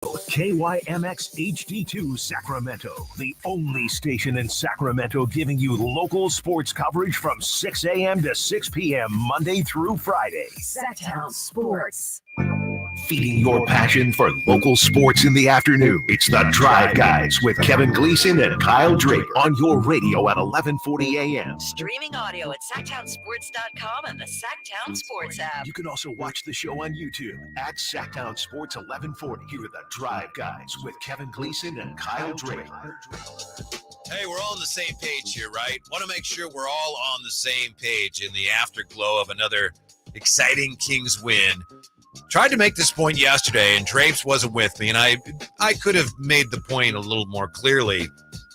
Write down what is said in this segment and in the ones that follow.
KYMX HD2 Sacramento, the only station in Sacramento giving you local sports coverage from 6 a.m. to 6 p.m. Monday through Friday. Sactown Sports. Feeding your passion for local sports in the afternoon. It's the Drive Guys with Kevin Gleason and Kyle Draper on your radio at 1140 a.m. Streaming audio at SactownSports.com and the Sactown Sports app. You can also watch the show on YouTube at Sactown Sports 1140. Here are the Drive Guys with Kevin Gleason and Kyle Draper. Hey, we're all on the same page here, right? Want to make sure we're all on the same page in the afterglow of another exciting Kings win. Tried to make this point yesterday, and Drapes wasn't with me, and I could have made the point a little more clearly.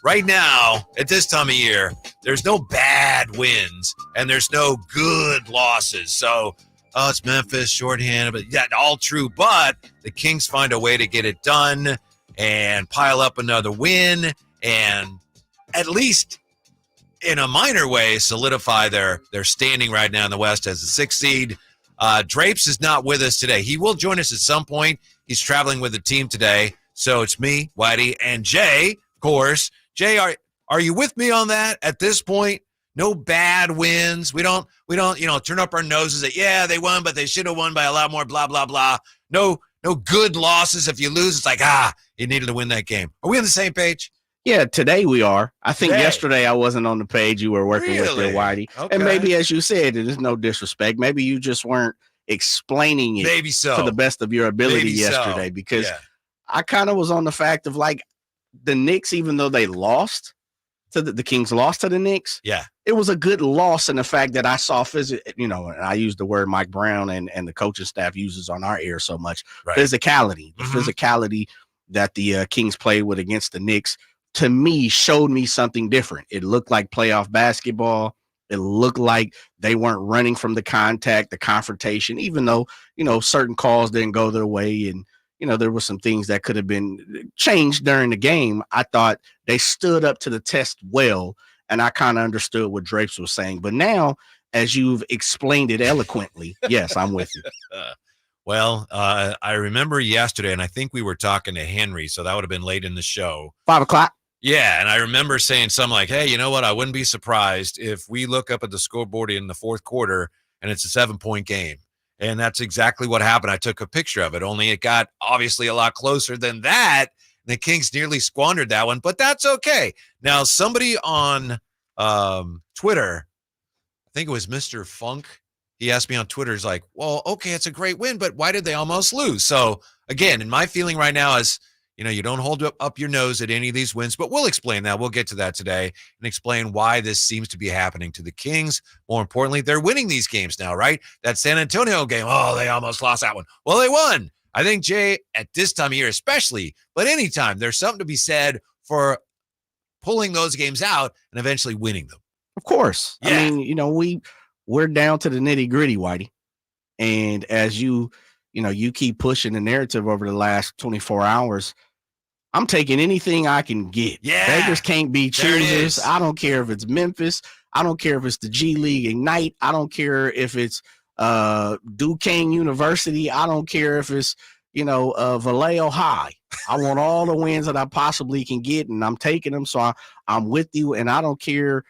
Right now, at this time of year, there's no bad wins, and there's no good losses. So, it's Memphis, shorthanded, but yeah, all true. But the Kings find a way to get it done and pile up another win, and at least in a minor way solidify their standing right now in the West as the 6th seed. Drapes is not with us today. He will join us at some point. He's traveling with the team today. So it's me, Whitey, and Jay, of course. Jay, are you with me on that at this point? No bad wins. We don't, turn up our noses at, yeah, they won, but they should have won by a lot more, blah, blah, blah. No good losses. If you lose, it's like, you needed to win that game. Are we on the same page? Yeah, today we are. I think yesterday I wasn't on the page you were working with there, Whitey. Okay. And maybe, as you said, it is no disrespect. Maybe you just weren't explaining it to the best of your ability yesterday because I kind of was on the fact of like the Knicks, even though they lost to the Kings lost to the Knicks. Yeah. It was a good loss in the fact that I saw and I use the word Mike Brown and the coaching staff uses on our air so much. Right. Physicality, the physicality that the Kings played with against the Knicks, to me, showed me something different. It looked like playoff basketball. It looked like they weren't running from the contact, the confrontation, even though, certain calls didn't go their way. And, there were some things that could have been changed during the game. I thought they stood up to the test well, and I kind of understood what Drapes was saying. But now, as you've explained it eloquently, yes, I'm with you. Well, I remember yesterday, and I think we were talking to Henry, so that would have been late in the show. 5 o'clock. Yeah, and I remember saying something like, hey, you know what? I wouldn't be surprised if we look up at the scoreboard in the fourth quarter and it's a 7-point game. And that's exactly what happened. I took a picture of it, only it got obviously a lot closer than that. The Kings nearly squandered that one, but that's okay. Now, somebody on Twitter, I think it was Mr. Funk, he asked me on Twitter, he's like, well, okay, it's a great win, but why did they almost lose? So, again, and my feeling right now is, you don't hold up your nose at any of these wins, but we'll explain that. We'll get to that today and explain why this seems to be happening to the Kings. More importantly, they're winning these games now, right? That San Antonio game, they almost lost that one. Well, they won. I think, Jay, at this time of year especially, but anytime, there's something to be said for pulling those games out and eventually winning them. Of course. Yeah. I mean, we're down to the nitty-gritty, Whitey. And as you keep pushing the narrative over the last 24 hours, I'm taking anything I can get. Yeah. Beggars can't be choosers. I don't care if it's Memphis. I don't care if it's the G League Ignite. I don't care if it's Duquesne University. I don't care if it's, Vallejo High. I want all the wins that I possibly can get, and I'm taking them. So I'm with you, and I don't care,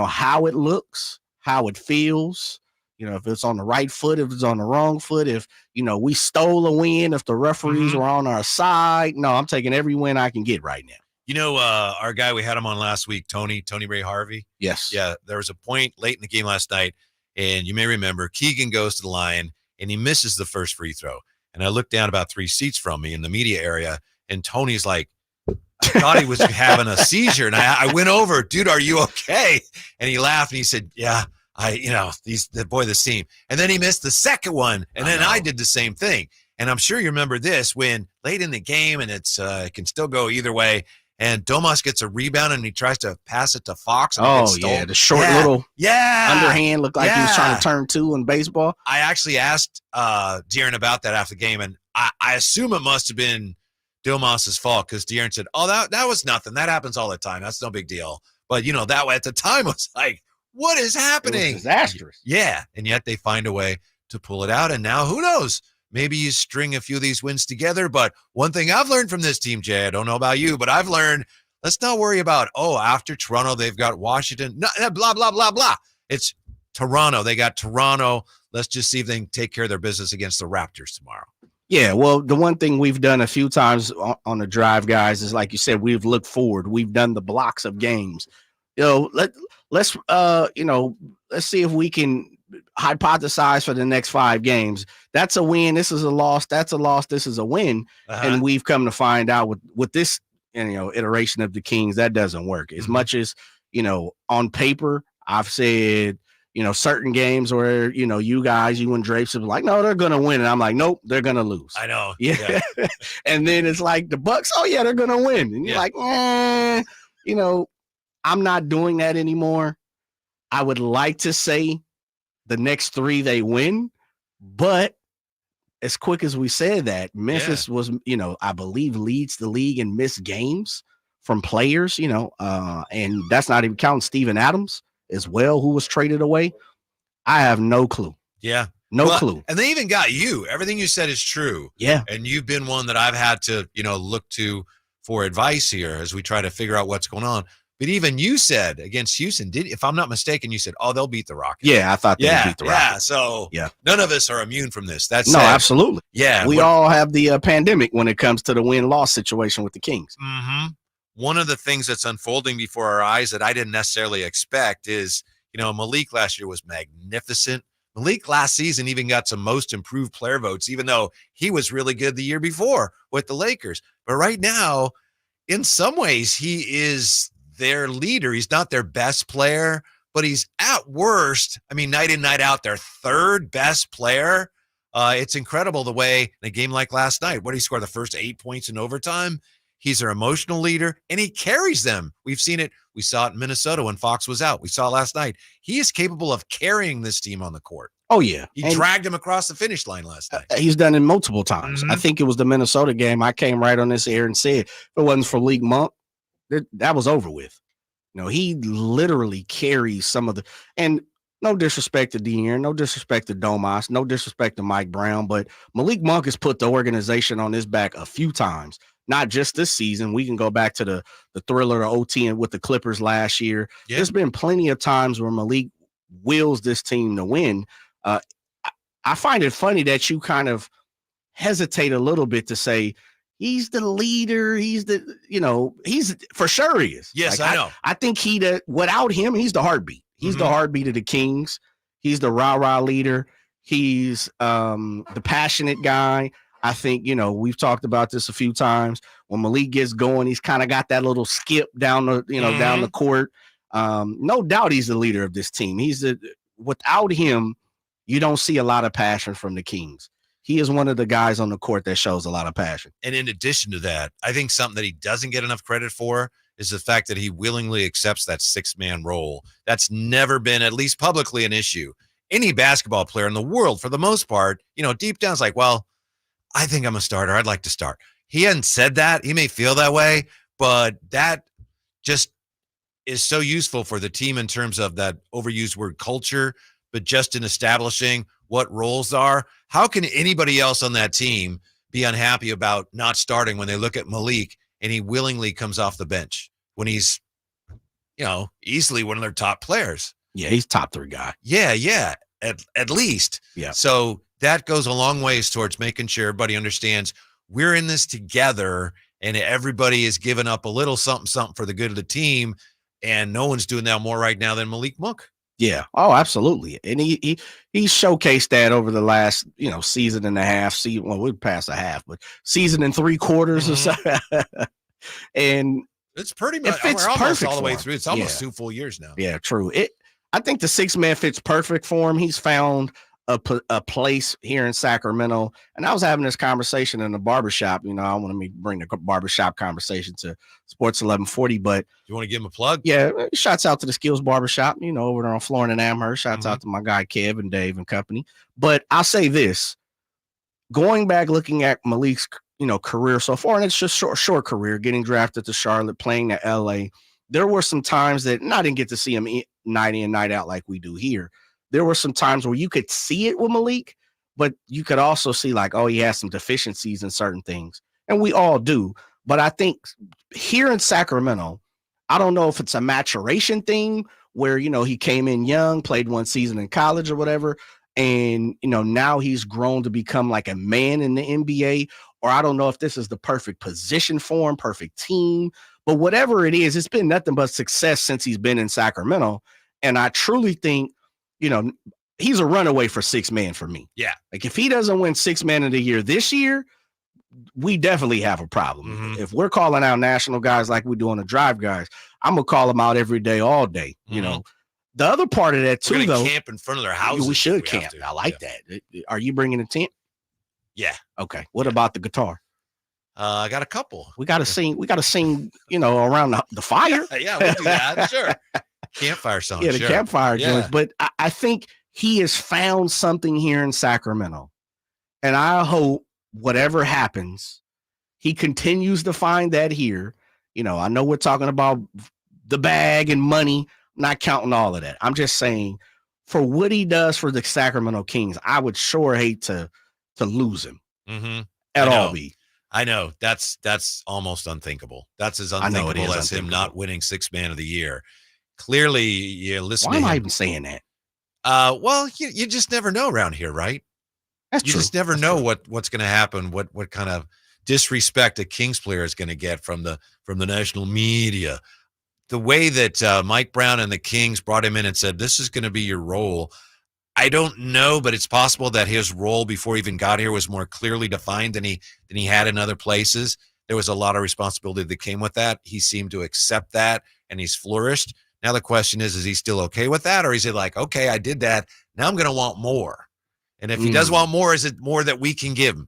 how it looks, how it feels. If it's on the right foot, if it's on the wrong foot, if, we stole a win, if the referees were on our side. No, I'm taking every win I can get right now. Our guy, we had him on last week, Tony Ray Harvey. Yes. Yeah, there was a point late in the game last night, and you may remember Keegan goes to the line, and he misses the first free throw. And I looked down about 3 seats from me in the media area, and Tony's like, I thought he was having a seizure. And I went over, dude, are you okay? And he laughed, and he said, yeah. This team. And then he missed the second one. And then I did the same thing. And I'm sure you remember this when late in the game, and it can still go either way. And Domas gets a rebound and he tries to pass it to Fox. And the short little underhand looked like he was trying to turn 2 in baseball. I actually asked De'Aaron about that after the game. And I assume it must have been Domas's fault because De'Aaron said, that was nothing. That happens all the time. That's no big deal. But, that way at the time was like, what is happening? It was disastrous. Yeah, and yet they find a way to pull it out. And now, who knows? maybe you string a few of these wins together. But one thing I've learned from this team, Jay, I don't know about you, but I've learned, let's not worry about, after Toronto, they've got Washington, blah, blah, blah, blah. It's Toronto. They got Toronto. Let's just see if they can take care of their business against the Raptors tomorrow. Yeah, well, the one thing we've done a few times on the drive, guys, is like you said, we've looked forward. We've done the blocks of games. Let's see if we can hypothesize for the next 5 games. That's a win. This is a loss. That's a loss. This is a win. And we've come to find out with this, iteration of the Kings, that doesn't work. As much as, on paper, I've said, certain games where, you guys, you and Drapes have been like, no, they're going to win. And I'm like, nope, they're going to lose. I know. Yeah. And then it's like the Bucks, oh, yeah, they're going to win. And you're like, I'm not doing that anymore. I would like to say the next 3 they win, but as quick as we said that, Memphis was, I believe leads the league in missed games from players, and that's not even counting Steven Adams as well, who was traded away. I have no clue. Yeah. No clue. And they even got you. Everything you said is true. Yeah. And you've been one that I've had to, look to for advice here as we try to figure out what's going on. But even you said against Houston, if I'm not mistaken, you said, they'll beat the Rockets. Yeah, I thought they would beat the Rockets. So none of us are immune from this. That's no, absolutely. Yeah. We all have the pandemic when it comes to the win-loss situation with the Kings. Mm-hmm. One of the things that's unfolding before our eyes that I didn't necessarily expect is, Malik last year was magnificent. Malik last season even got some most improved player votes, even though he was really good the year before with the Lakers. But right now, in some ways, he is their leader. He's not their best player, but he's at worst, night in, night out, their 3rd best player. It's incredible the way in a game like last night, what he scored the first 8 points in overtime. He's their emotional leader, and he carries them. We've seen it. We saw it in Minnesota when Fox was out. We saw it last night. He is capable of carrying this team on the court. Oh, yeah. He dragged him across the finish line last night. He's done it multiple times. I think it was the Minnesota game. I came right on this air and said, if it wasn't for Malik Monk, that was over with. He literally carries some of the – and no disrespect to De'Aaron, no disrespect to Domas, no disrespect to Mike Brown, but Malik Monk has put the organization on his back a few times. Not just this season. We can go back to the thriller of OT with the Clippers last year. Yeah. There's been plenty of times where Malik wills this team to win. I find it funny that you kind of hesitate a little bit to say he's the leader. He's for sure he is. Yes, I know. I think without him, he's the heartbeat. He's the heartbeat of the Kings. He's the rah-rah leader. He's the passionate guy. I think, we've talked about this a few times. When Malik gets going, he's kind of got that little skip down the, down the court. No doubt he's the leader of this team. Without him, you don't see a lot of passion from the Kings. He is one of the guys on the court that shows a lot of passion. And in addition to that, I think something that he doesn't get enough credit for is the fact that he willingly accepts that 6-man role. That's never been, at least publicly, an issue. Any basketball player in the world, for the most part, deep down is like, well, I think I'm a starter. I'd like to start. He hadn't said that. He may feel that way, but that just is so useful for the team in terms of that overused word culture, but just in establishing what roles are. How can anybody else on that team be unhappy about not starting when they look at Malik and he willingly comes off the bench when he's, easily one of their top players? Yeah, he's top 3 guy. Yeah. At least. Yeah. So that goes a long ways towards making sure everybody understands we're in this together and everybody is giving up a little something for the good of the team. And no one's doing that more right now than Malik Monk. Yeah. Oh, absolutely. And he showcased that over the last, season and a half. We're past a half, but season and 3 quarters or so. And it's pretty much, we're almost all the way through. It's almost 2 full years now. Yeah, true. I think the 6-man fits perfect for him. He's found a place here in Sacramento. And I was having this conversation in the barbershop. I want to bring the barbershop conversation to Sports 1140, but you want to give him a plug? Yeah. Shouts out to the Skills Barbershop, over there on Florin and Amherst. Shouts out to my guy, Kev and Dave and company. But I'll say this, going back, looking at Malik's, career so far, and it's just short career, getting drafted to Charlotte, playing to LA. There were some times that I didn't get to see him night in, night out like we do here. There were some times where you could see it with Malik, but you could also see like, oh, he has some deficiencies in certain things, and we all do. But I think here in Sacramento, I don't know if it's a maturation thing where, he came in young, played one season in college or whatever, and, now he's grown to become like a man in the NBA, or I don't know if this is the perfect position for him, perfect team, but whatever it is, it's been nothing but success since he's been in Sacramento. And I truly think, he's a runaway for sixth man for me. Yeah. Like if he doesn't win sixth man of the year this year, we definitely have a problem. Mm-hmm. If we're calling out national guys like we do on the Drive guys, I'm going to call them out every day, all day. Mm-hmm. The other part of that too, though, camp in front of their houses. We should camp. I like that. Are you bringing a tent? Yeah. Okay. What about the guitar? I got a couple. We got to sing. We got to sing. Around the fire. Yeah, we'll do that. Sure. Campfire song. Yeah, the campfire joints. But I think he has found something here in Sacramento, and I hope whatever happens, he continues to find that here. I know we're talking about the bag and money. I'm not counting all of that. I'm just saying, for what he does for the Sacramento Kings, I would sure hate to lose him at all. I know that's almost unthinkable. That's as unthinkable as him not winning sixth man of the year. Clearly, you listen. Why to am him. I even saying that? Well, you just never know around here, right? That's true. You just never know what's going to happen. What kind of disrespect a Kings player is going to get from the national media. The way that Mike Brown and the Kings brought him in and said, this is going to be your role. I don't know, but it's possible that his role before he even got here was more clearly defined than he had in other places. There was a lot of responsibility that came with that. He seemed to accept that, and he's flourished. Now the question is he still okay with that? Or is he like, okay, I did that. Now I'm going to want more. And if he does want more, is it more that we can give him?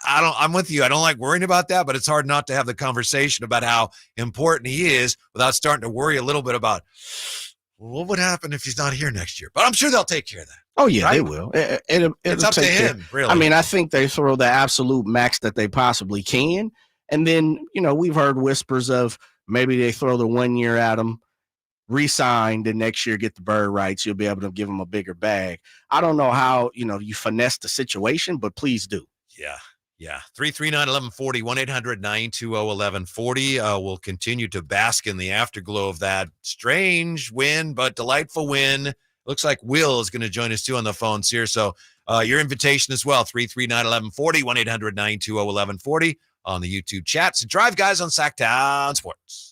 I'm with you. I don't like worrying about that, but it's hard not to have the conversation about how important he is without starting to worry a little bit about, well, what would happen if he's not here next year? But I'm sure they'll take care of that. Oh, yeah, right? they will. It's up to him, really. I mean, I think they throw the absolute max that they possibly can. And then, we've heard whispers of maybe they throw the 1 year at him, re-sign, then next year get the bird rights. You'll be able to give him a bigger bag. I don't know how, you finesse the situation, but please do. Yeah. 339-1140, 1-800-920-1140. We'll continue to bask in the afterglow of that strange win, but delightful win. Looks like Will is going to join us too on the phones here. So your invitation as well, 339-1140, 1-800-920-1140 on the YouTube chats. Drive guys on Sactown Sports.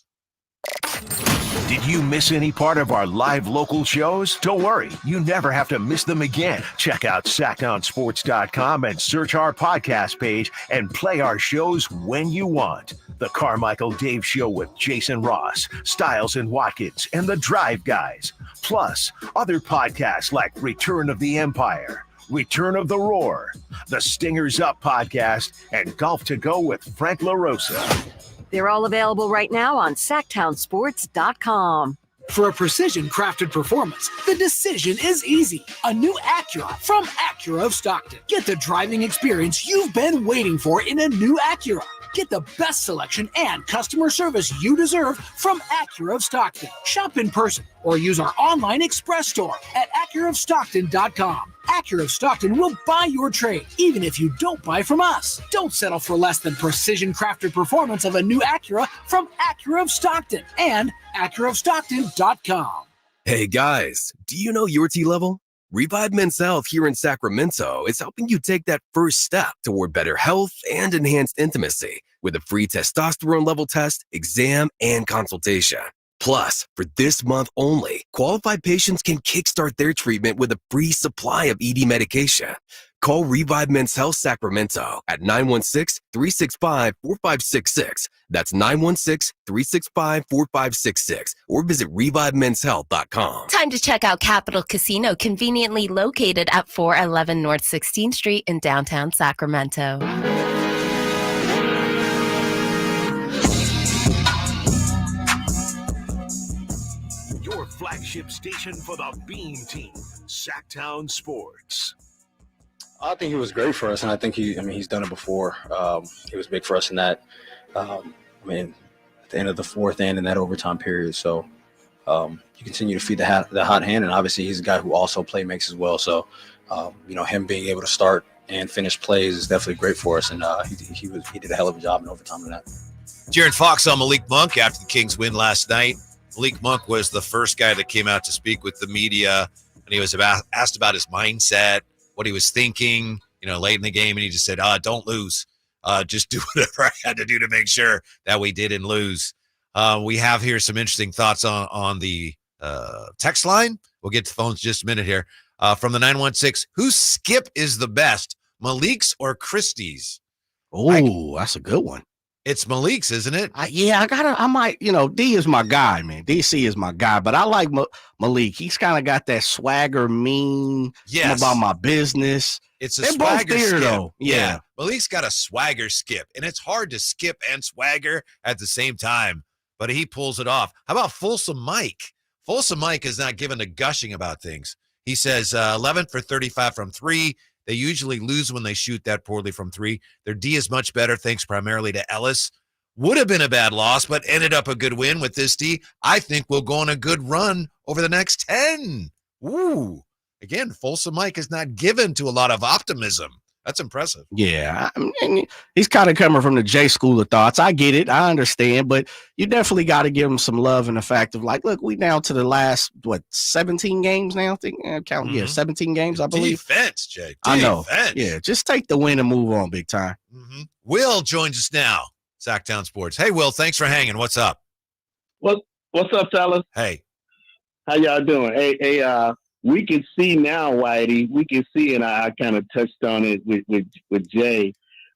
Did you miss any part of our live local shows? Don't worry, you never have to miss them again. Check out SactownSports.com and search our podcast page and play our shows when you want. The Carmichael Dave Show with Jason Ross, Stiles and Watkins, and the Drive Guys. Plus, other podcasts like Return of the Empire, Return of the Roar, the Stingers Up podcast, and Golf to Go with Frank LaRosa. They're all available right now on SactownSports.com. For a precision-crafted performance, the decision is easy. A new Acura from Acura of Stockton. Get the driving experience you've been waiting for in a new Acura. Get the best selection and customer service you deserve from Acura of Stockton. Shop in person or use our online express store at AcuraofStockton.com. Acura of Stockton will buy your trade, even if you don't buy from us. Don't settle for less than precision-crafted performance of a new Acura from Acura of Stockton and AcuraofStockton.com. Hey guys, do you know your T-level? Revive Men's Health here in Sacramento is helping you take that first step toward better health and enhanced intimacy with a free testosterone level test, exam, and consultation. Plus, for this month only, qualified patients can kickstart their treatment with a free supply of ED medication. Call Revive Men's Health Sacramento at 916-365-4566. That's 916-365-4566. Or visit ReviveMen'sHealth.com. Time to check out Capital Casino, conveniently located at 411 North 16th Street in downtown Sacramento. Your flagship station for the Beam Team, Sactown Sports. I think he was great for us, and I think he's done it before. He was big for us in that, at the end of the fourth and in that overtime period. So you continue to feed the hot hand, and obviously he's a guy who also play makes as well. So, him being able to start and finish plays is definitely great for us. And he did a hell of a job in overtime in that. Jaron Fox on Malik Monk after the Kings win last night. Malik Monk was the first guy that came out to speak with the media, and he was asked about his mindset, what he was thinking, late in the game, and he just said, don't lose. Just do whatever I had to do to make sure that we didn't lose. We have here some interesting thoughts on the text line. We'll get to the phones in just a minute here. From the 916, whose skip is the best, Malik's or Christie's? Oh, that's a good one. It's Malik's, isn't it? I might, D is my guy, man. DC is my guy, but I like Malik. He's kind of got that swagger, mean, I'm about my business. It's a They're swagger both there, skip. though. Yeah. Malik's got a swagger skip, and it's hard to skip and swagger at the same time, but he pulls it off. How about Folsom Mike? Folsom Mike is not given to gushing about things. He says 11 for 35 from 3. They usually lose when they shoot that poorly from 3. Their D is much better, thanks primarily to Ellis. Would have been a bad loss, but ended up a good win with this D. I think we'll go on a good run over the next 10. Ooh. Again, Folsom Mike is not given to a lot of optimism. That's impressive. Yeah, he's kind of coming from the J school of thoughts. I get it. I understand, but you definitely got to give him some love in the fact of look, we down to the last, 17 games now? I think, counting, 17 games, I believe. Defense, Jay. I know. Yeah, just take the win and move on big time. Mm-hmm. Will joins us now, Sactown Sports. Hey, Will, thanks for hanging. What's up? What's up, fellas? Hey. How y'all doing? Hey, we can see now, Whitey. We can see, and I kind of touched on it with Jay.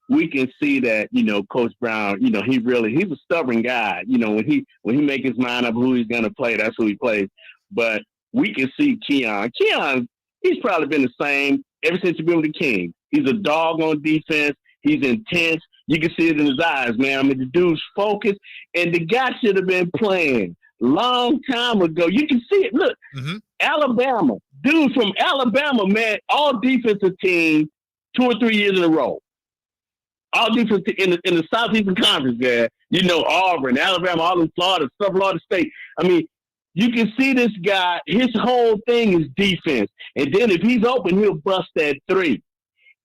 We can see that, Coach Brown, he's a stubborn guy. When he make his mind up who he's going to play, that's who he plays. But we can see Keon. Keon, he's probably been the same ever since he's been with the Kings. He's a dog on defense. He's intense. You can see it in his eyes, man. I mean, the dude's focused, and the guy should have been playing long time ago. You can see it. Look, Alabama, dude from Alabama, man, all defensive team 2 or 3 years in a row. All defense in the Southeastern Conference, man. Auburn, Alabama, all in Florida, Florida State. I mean, you can see this guy, his whole thing is defense. And then if he's open, he'll bust that 3.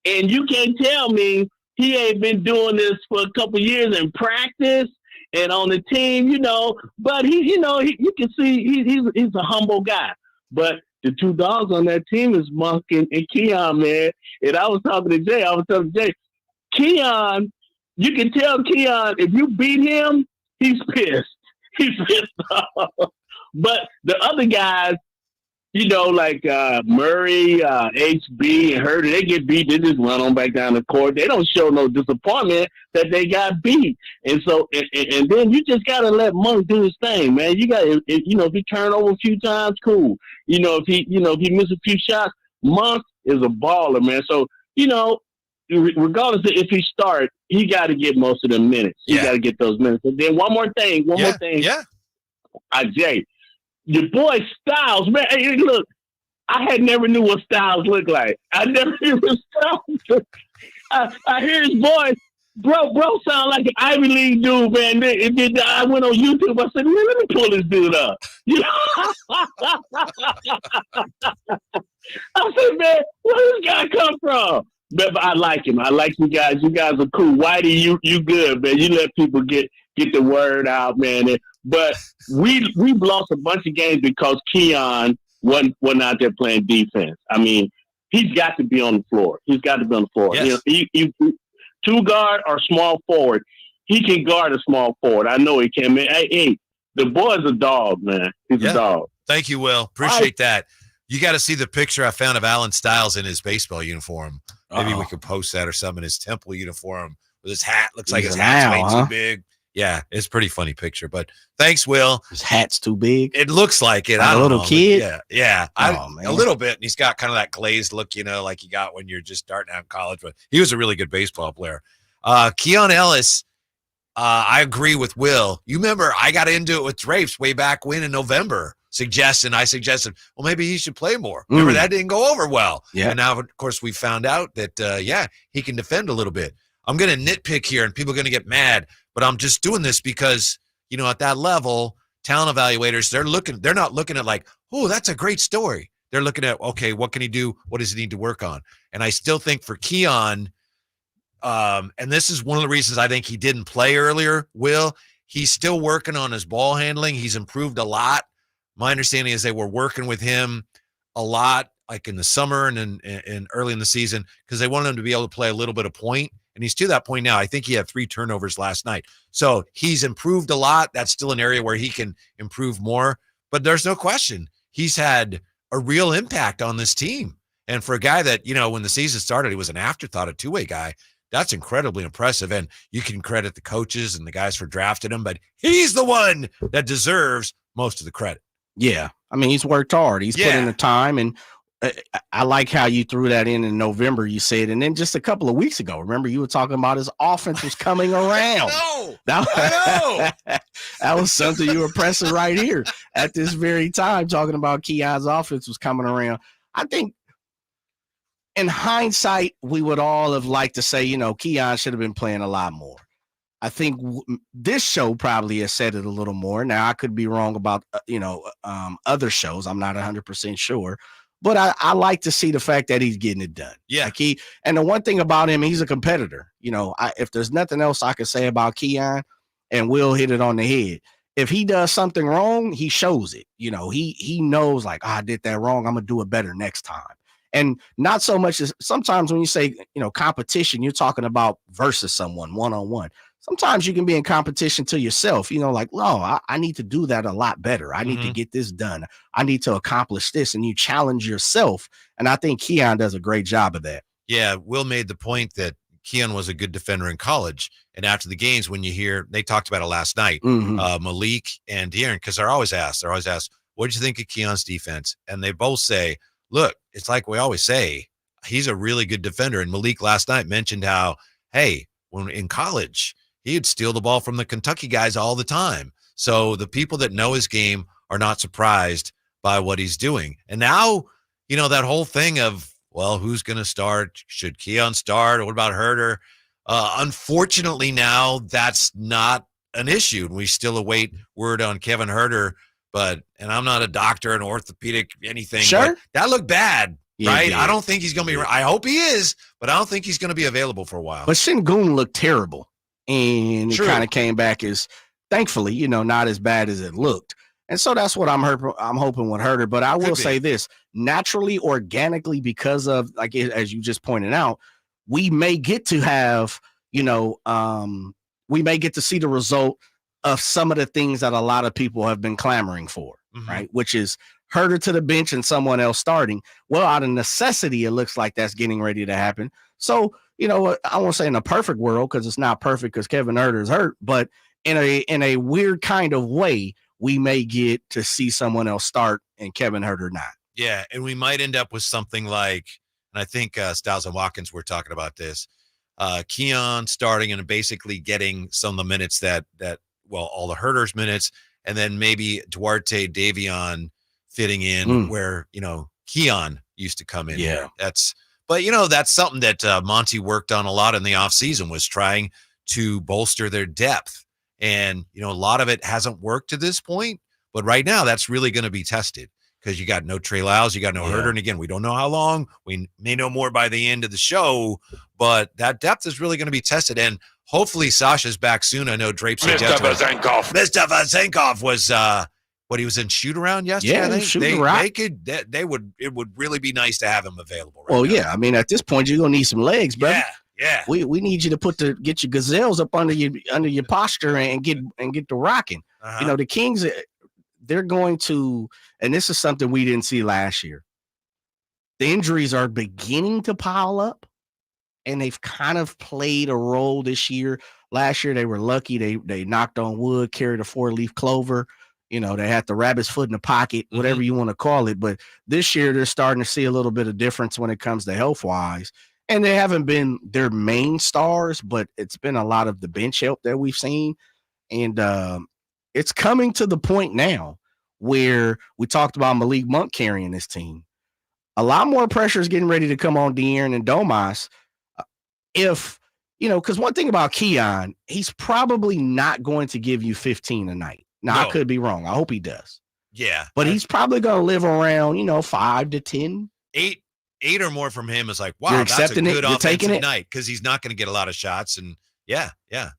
And you can't tell me he ain't been doing this for a couple years in practice and on the team, but you can see he's a humble guy. But the two dogs on that team is Monk and Keon, man. And I was telling Jay, Keon, you can tell Keon, if you beat him, he's pissed. He's pissed off. But the other guys, like Murray, HB, and Huerter, they get beat, they just run on back down the court. They don't show no disappointment that they got beat. And so, and then you just got to let Monk do his thing, man. You got, if he turn over a few times, cool. If he miss a few shots, Monk is a baller, man. So, regardless of if he starts, he got to get most of the minutes. He got to get those minutes. And then one more thing. Yeah. Jay, your boy Styles, man. Hey, look, I had never knew what Styles looked like. I never knew what Styles. I hear his voice, bro. Sound like an Ivy League dude, man. I went on YouTube. I said, man, let me pull this dude up. I said, man, where this guy come from? But I like him. I like you guys. You guys are cool. Whitey, you good, man. You let people get the word out, man. But we've lost a bunch of games because Keon wasn't out there playing defense. I mean, he's got to be on the floor. He's got to be on the floor. Yes. He two guard or small forward. He can guard a small forward. I know he can, man. Hey, the boy's a dog, man. He's a dog. Thank you, Will. Appreciate that. You got to see the picture I found of Alan Styles in his baseball uniform. Maybe we could post that or something. His Temple uniform with his hat. Looks like his hat's way too big. Yeah, it's a pretty funny picture. But thanks, Will. His hat's too big. It looks like it. A little kid? Yeah. Man. A little bit. And he's got kind of that glazed look, like you got when you're just starting out in college. But he was a really good baseball player. Keon Ellis, I agree with Will. You remember I got into it with Drapes way back when in November. I suggested, well, maybe he should play more. Remember, that didn't go over well. Yeah. And now, of course, we found out that, he can defend a little bit. I'm going to nitpick here, and people are going to get mad, but I'm just doing this because, at that level, talent evaluators, they're not looking at like, oh, that's a great story. they're looking at, okay, what can he do? What does he need to work on? And I still think for Keon, and this is one of the reasons I think he didn't play earlier, Will, he's still working on his ball handling. He's improved a lot. My understanding is they were working with him a lot, like in the summer and early in the season, because they wanted him to be able to play a little bit of point. And he's to that point now. I think he had 3 turnovers last night. So he's improved a lot. That's still an area where he can improve more. But there's no question. He's had a real impact on this team. And for a guy that, when the season started, he was an afterthought, a two-way guy, that's incredibly impressive. And you can credit the coaches and the guys for drafting him, but he's the one that deserves most of the credit. Yeah. I mean, he's worked hard. He's put in the time, and I like how you threw that in November, you said. And then just a couple of weeks ago, remember, you were talking about his offense was coming around. I know. That was something you were pressing right here at this very time, talking about Keon's offense was coming around. I think in hindsight, we would all have liked to say, Keon should have been playing a lot more. I think this show probably has said it a little more. Now, I could be wrong about, other shows. I'm not 100% sure. But I like to see the fact that he's getting it done. Yeah. And the one thing about him, he's a competitor. If there's nothing else I can say about Keon, and Will hit it on the head, if he does something wrong, he shows it. He knows, like, I did that wrong. I'm going to do it better next time. And not so much as sometimes when you say, competition, you're talking about versus someone one-on-one. Sometimes you can be in competition to yourself, like, no, I need to do that a lot better. I need to get this done. I need to accomplish this. And you challenge yourself. And I think Keon does a great job of that. Yeah. Will made the point that Keon was a good defender in college. And after the games, when you hear, they talked about it last night, Malik and De'Aaron, because they're always asked, what did you think of Keon's defense? And they both say, look, it's like we always say, he's a really good defender. And Malik last night mentioned how, hey, when in college, he'd steal the ball from the Kentucky guys all the time. So the people that know his game are not surprised by what he's doing. And now, that whole thing of, well, who's going to start? Should Keon start? Or what about Huerter? Unfortunately, now that's not an issue. And we still await word on Kevin Huerter. And I'm not a doctor, an orthopedic, anything. Sure. But that looked bad, right? Yeah. I don't think he's going to be. I hope he is, but I don't think he's going to be available for a while. But Sengun looked terrible. And it kind of came back as, thankfully, not as bad as it looked. And so that's what I'm hoping with Huerter. But I will say this, naturally, organically, because of, like, as you just pointed out, we may get to have, we may get to see the result of some of the things that a lot of people have been clamoring for, right? Which is Huerter to the bench and someone else starting. Well, out of necessity, it looks like that's getting ready to happen. So, I won't say in a perfect world, because it's not perfect because Kevin Huerter is hurt, but in a weird kind of way, we may get to see someone else start and Kevin Huerter not. Yeah, and we might end up with something like, and I think Styles and Watkins were talking about this, Keon starting and basically getting some of the minutes that all the Huerter's minutes, and then maybe Duarte, Davion fitting in where, Keon used to come in. Yeah. But, that's something that Monty worked on a lot in the offseason, was trying to bolster their depth. And, a lot of it hasn't worked to this point. But right now, that's really going to be tested, because you got no Trey Lyles, you got no Huerter. And again, we don't know how long. We may know more by the end of the show. But that depth is really going to be tested. And hopefully Sasha's back soon. I know Drapes. Mr. Vazenkov was he was in shoot around yesterday. Yeah, it would really be nice to have him available right now. Yeah. I mean, at this point, you're gonna need some legs, brother. Yeah. We need you to get your gazelles up under your posture and get the rocking. The Kings, they're going to, and this is something we didn't see last year. The injuries are beginning to pile up, and they've kind of played a role this year. Last year, they were lucky. They knocked on wood, carried a 4-leaf clover. They had the rabbit's foot in the pocket, whatever you want to call it. But this year, they're starting to see a little bit of difference when it comes to health-wise. And they haven't been their main stars, but it's been a lot of the bench help that we've seen. And it's coming to the point now where we talked about Malik Monk carrying this team. A lot more pressure is getting ready to come on De'Aaron and Domas. Because one thing about Keon, he's probably not going to give you 15 a night. Now, I could be wrong. I hope he does. Yeah. But he's probably going to live around, 5 to 10. 8 or more from him is like, wow, You're that's a accepting good it? You're taking offensive it? night because he's not going to get a lot of shots. And yeah.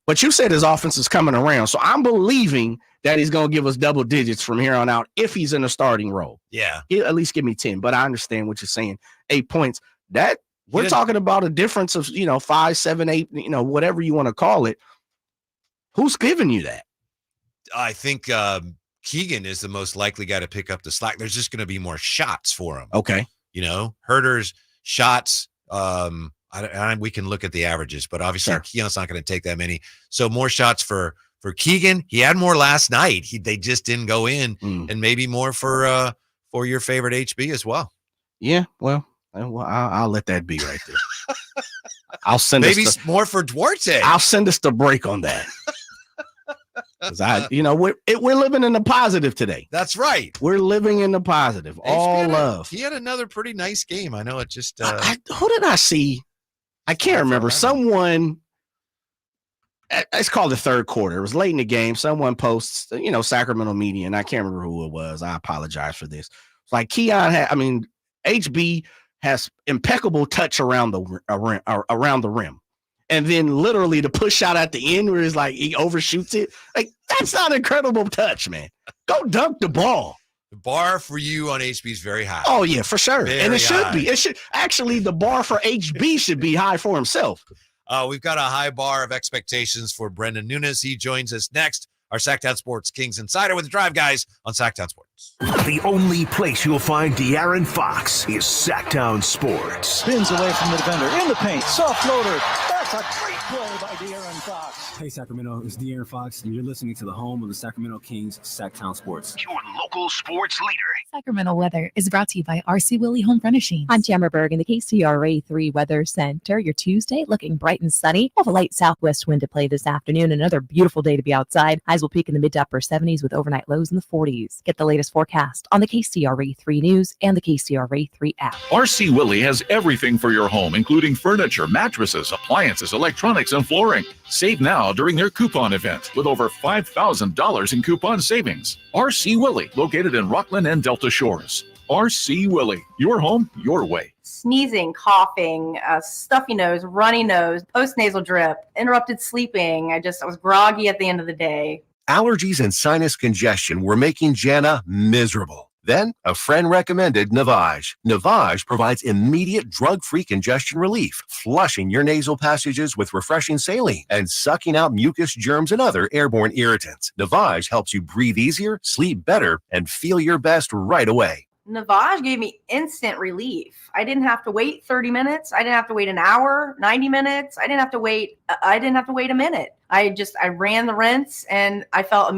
But you said his offense is coming around. So I'm believing that he's going to give us double digits from here on out if he's in a starting role. Yeah. He'll at least give me 10. But I understand what you're saying. 8 points. That we're talking about a difference of, 5, 7, 8, whatever you want to call it. Who's giving you that? I think Keegan is the most likely guy to pick up the slack. There's just going to be more shots for him. Okay. Huerter's shots. We can look at the averages, but obviously Keon's not going to take that many. So more shots for Keegan. He had more last night. They just didn't go in, and maybe more for your favorite HB as well. Yeah. Well, I'll let that be right there. I'll send maybe more for Duarte. I'll send us the break on that. Because we're living in the positive today. That's right. We're living in the positive. All love. He had another pretty nice game. I know it just. Who did I see? I can't remember. Someone. It's called the third quarter. It was late in the game. Someone posts, Sacramento media, and I can't remember who it was. I apologize for this. It's like Keon HB has impeccable touch around the rim. And then literally the push shot at the end where it's like he overshoots it. Like, that's not incredible touch, man. Go dunk the ball. The bar for you on HB is very high. Oh, yeah, for sure. And it should high. be. It should actually, the bar for HB should be high for himself. We've got a high bar of expectations for Brendan Nunes. He joins us next. Our Sactown Sports Kings Insider with the Drive Guys on Sactown Sports. The only place you'll find De'Aaron Fox is Sactown Sports. Spins away from the defender, in the paint, soft floater. That's a great play by De'Aaron Fox. Hey, Sacramento, it's De'Aaron Fox, and you're listening to the home of the Sacramento Kings, Sactown Sports. Your local sports leader. Sacramento weather is brought to you by RC Willey Home Furnishings. I'm Tamara Berg in the KCRA 3 Weather Center. Your Tuesday looking bright and sunny. We'll have a light southwest wind to play this afternoon. Another beautiful day to be outside. Highs will peak in the mid to upper 70s with overnight lows in the 40s. Get the latest forecast on the KCRA 3 News and the KCRA 3 app. RC Willey has everything for your home, including furniture, mattresses, appliances, electronics, and flooring. Save now during their coupon event with over $5,000 in coupon savings. RC Willey, located in Rockland and Delta Shores. RC Willey, your home, your way. Sneezing, coughing, stuffy nose, runny nose, postnasal drip, interrupted sleeping. I was groggy at the end of the day. Allergies and sinus congestion were making Jana miserable. Then, a friend recommended Navage. Navage provides immediate drug-free congestion relief, flushing your nasal passages with refreshing saline and sucking out mucus, germs, and other airborne irritants. Navage helps you breathe easier, sleep better, and feel your best right away. Navage gave me instant relief. I didn't have to wait 30 minutes. I didn't have to wait an hour, 90 minutes. I didn't have to wait a minute. I ran the rinse and I felt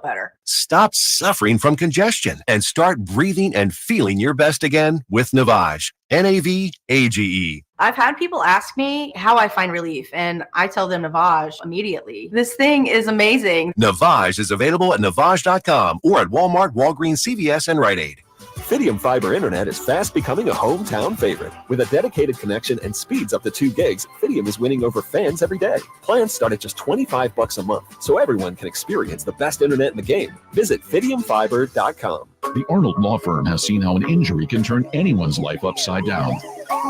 better. Stop suffering from congestion and start breathing and feeling your best again with Navage. Navage. I've had people ask me how I find relief, and I tell them Navage immediately. This thing is amazing. Navage is available at Navage.com or at Walmart, Walgreens, CVS, and Rite Aid. Fidium Fiber Internet is fast becoming a hometown favorite. With a dedicated connection and speeds up to 2 gigs, Fidium is winning over fans every day. Plans start at just $25 a month, so everyone can experience the best internet in the game. Visit FidiumFiber.com. The Arnold Law Firm has seen how an injury can turn anyone's life upside down.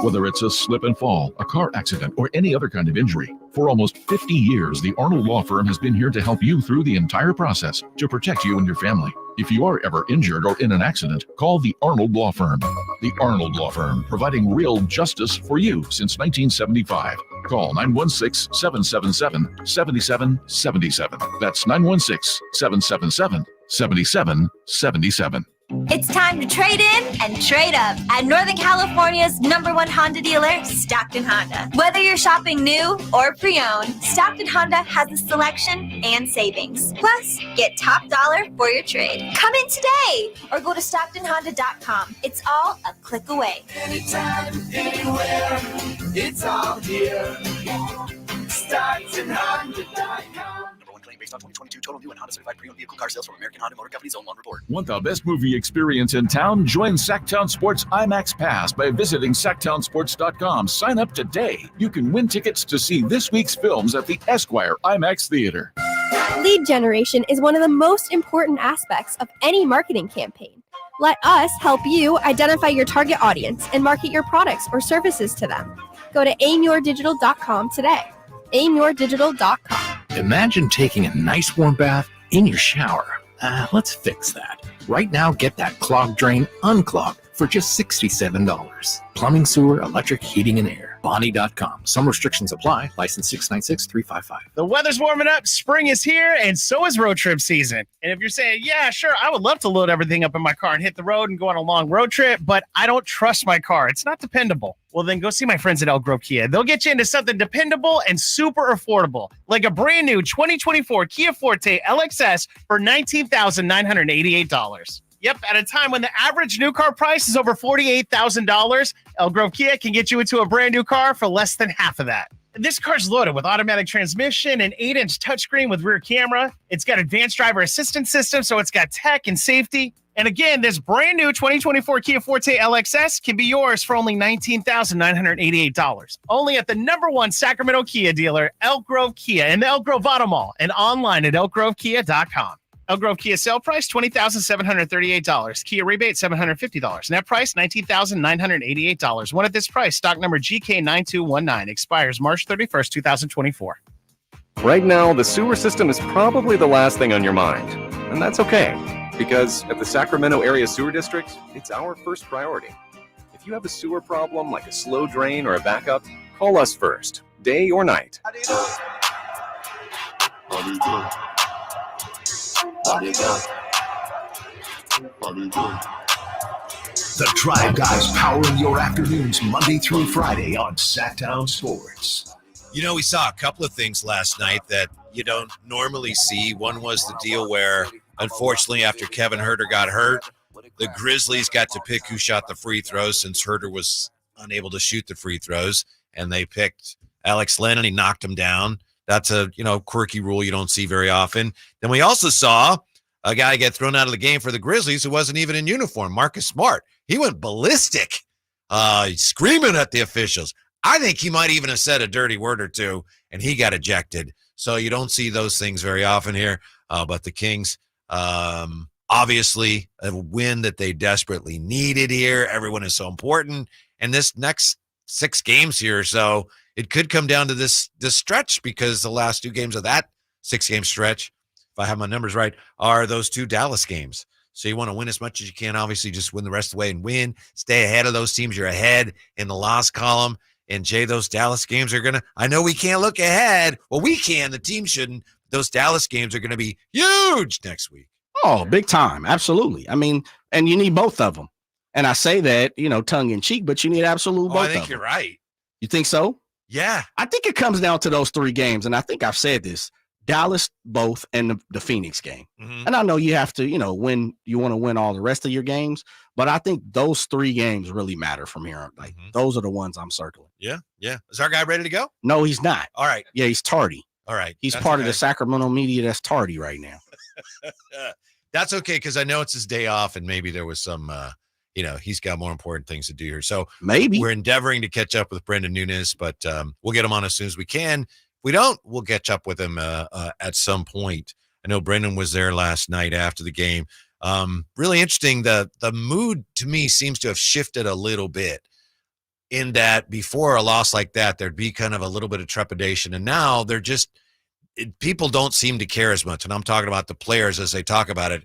Whether it's a slip and fall, a car accident, or any other kind of injury. For almost 50 years, the Arnold Law Firm has been here to help you through the entire process to protect you and your family. If you are ever injured or in an accident, call the Arnold Law Firm. The Arnold Law Firm, providing real justice for you since 1975. Call 916-777-7777. That's 916-777-7777. It's time to trade in and trade up at Northern California's #1 Honda dealer, Stockton Honda. Whether you're shopping new or pre-owned, Stockton Honda has the selection and savings. Plus, get top dollar for your trade. Come in today or go to StocktonHonda.com. It's all a click away. Anytime, anywhere, it's all here. StocktonHonda.com. Based on 2022 total new and Honda certified pre-owned vehicle car sales from American Honda Motor Company's own one report. Want the best movie experience in town? Join Sactown Sports IMAX Pass by visiting SactownSports.com. Sign up today. You can win tickets to see this week's films at the Esquire IMAX Theater. Lead generation is one of the most important aspects of any marketing campaign. Let us help you identify your target audience and market your products or services to them. Go to aimyourdigital.com today. aimyourdigital.com. Imagine taking a nice warm bath in your shower. Let's fix that. Right now, get that clogged drain unclogged for just $67. Plumbing, sewer, electric, heating, and air. Bonnie.com. Some restrictions apply. License 696-355. The weather's warming up, spring is here, and so is road trip season. And if you're saying, yeah, sure, I would love to load everything up in my car and hit the road and go on a long road trip, but I don't trust my car. It's not dependable. Well, then go see my friends at Elk Grove Kia. They'll get you into something dependable and super affordable, like a brand new 2024 Kia Forte LXS for $19,988. Yep, at a time when the average new car price is over $48,000, Elk Grove Kia can get you into a brand new car for less than half of that. This car's loaded with automatic transmission, an 8-inch touchscreen with rear camera. It's got advanced driver assistance system, so it's got tech and safety. And again, this brand new 2024 Kia Forte LXS can be yours for only $19,988. Only at the #1 Sacramento Kia dealer, Elk Grove Kia, in the Elk Grove Auto Mall, and online at elkgrovekia.com. Elk Grove Kia sale price, $20,738. Kia rebate, $750. Net price, $19,988. One at this price. Stock number GK9219. Expires March 31st, 2024. Right now, the sewer system is probably the last thing on your mind. And that's okay, because at the Sacramento Area Sewer District, it's our first priority. If you have a sewer problem like a slow drain or a backup, call us first, day or night. The Drive Guys powering your afternoons Monday through Friday on Sactown Sports. You know, we saw a couple of things last night that you don't normally see. One was the deal where, unfortunately, after Kevin Huerter got hurt, the Grizzlies got to pick who shot the free throws since Huerter was unable to shoot the free throws, and they picked Alex Len, and he knocked him down. That's a, quirky rule you don't see very often. Then we also saw a guy get thrown out of the game for the Grizzlies who wasn't even in uniform, Marcus Smart. He went ballistic, screaming at the officials. I think he might even have said a dirty word or two, and he got ejected. So you don't see those things very often here. But the Kings, obviously, a win that they desperately needed here. Everyone is so important. And this next 6 games here or so, it could come down to this stretch, because the last 2 games of that 6-game stretch, if I have my numbers right, are those 2 Dallas games. So you want to win as much as you can. Obviously, just win the rest of the way and win. Stay ahead of those teams. You're ahead in the loss column. And, Jay, those Dallas games are going to – I know we can't look ahead. Well, we can. The team shouldn't. Those Dallas games are going to be huge next week. Oh, big time. Absolutely. I mean, and you need both of them. And I say that, tongue in cheek, but you need absolute both of them. I think you're right. You think so? Yeah. I think it comes down to those 3 games. And I think I've said this, Dallas, both, and the Phoenix game. Mm-hmm. And I know you have to, win, you want to win all the rest of your games, but I think those 3 games really matter from here on. Like, those are the ones I'm circling. Yeah. Yeah. Is our guy ready to go? No, he's not. All right. Yeah, he's tardy. All right. He's part of the Sacramento media that's tardy right now. That's okay, because I know it's his day off, and maybe there was some he's got more important things to do here. So maybe we're endeavoring to catch up with Brendan Nunes, but we'll get him on as soon as we can. If we don't, we'll catch up with him at some point. I know Brendan was there last night after the game. Really interesting. The mood to me seems to have shifted a little bit, in that before a loss like that, there'd be kind of a little bit of trepidation. And now they're just people don't seem to care as much. And I'm talking about the players as they talk about it.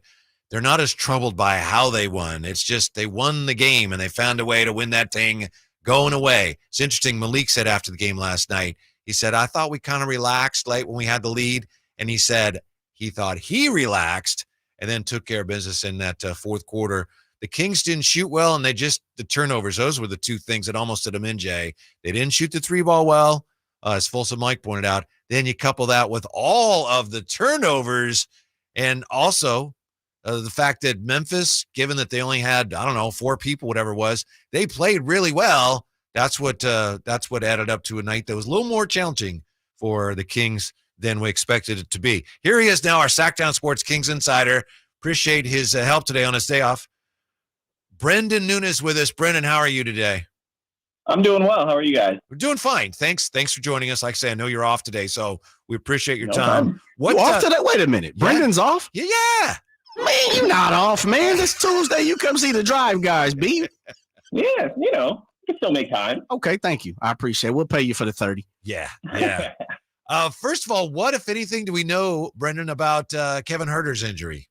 They're not as troubled by how they won. It's just they won the game and they found a way to win that thing going away. It's interesting. Malik said after the game last night, he said, I thought we kind of relaxed late when we had the lead. And he said he thought he relaxed and then took care of business in that fourth quarter. The Kings didn't shoot well, and the turnovers, those were the 2 things that almost did them in, Jay. They didn't shoot the 3-ball well, as Folsom Mike pointed out. Then you couple that with all of the turnovers, and also the fact that Memphis, given that they only had, 4 people, whatever it was, they played really well. That's what added up to a night that was a little more challenging for the Kings than we expected it to be. Here he is now, our Sactown Sports Kings insider. Appreciate his help today on his day off. Brendan Nunes with us. Brendan, how are you today? I'm doing well. How are you guys? We're doing fine. Thanks for joining us. Like I say, I know you're off today, so we appreciate your No time. problem. What You off today? Wait a minute. Brendan's off? Yeah. Man, you not off, man. This Tuesday. You come see the Drive guys, B. Yeah, you can still make time. Okay, thank you. I appreciate it. We'll pay you for the 30. Yeah. First of all, what, if anything, do we know, Brendan, about Kevin Huerter's injury?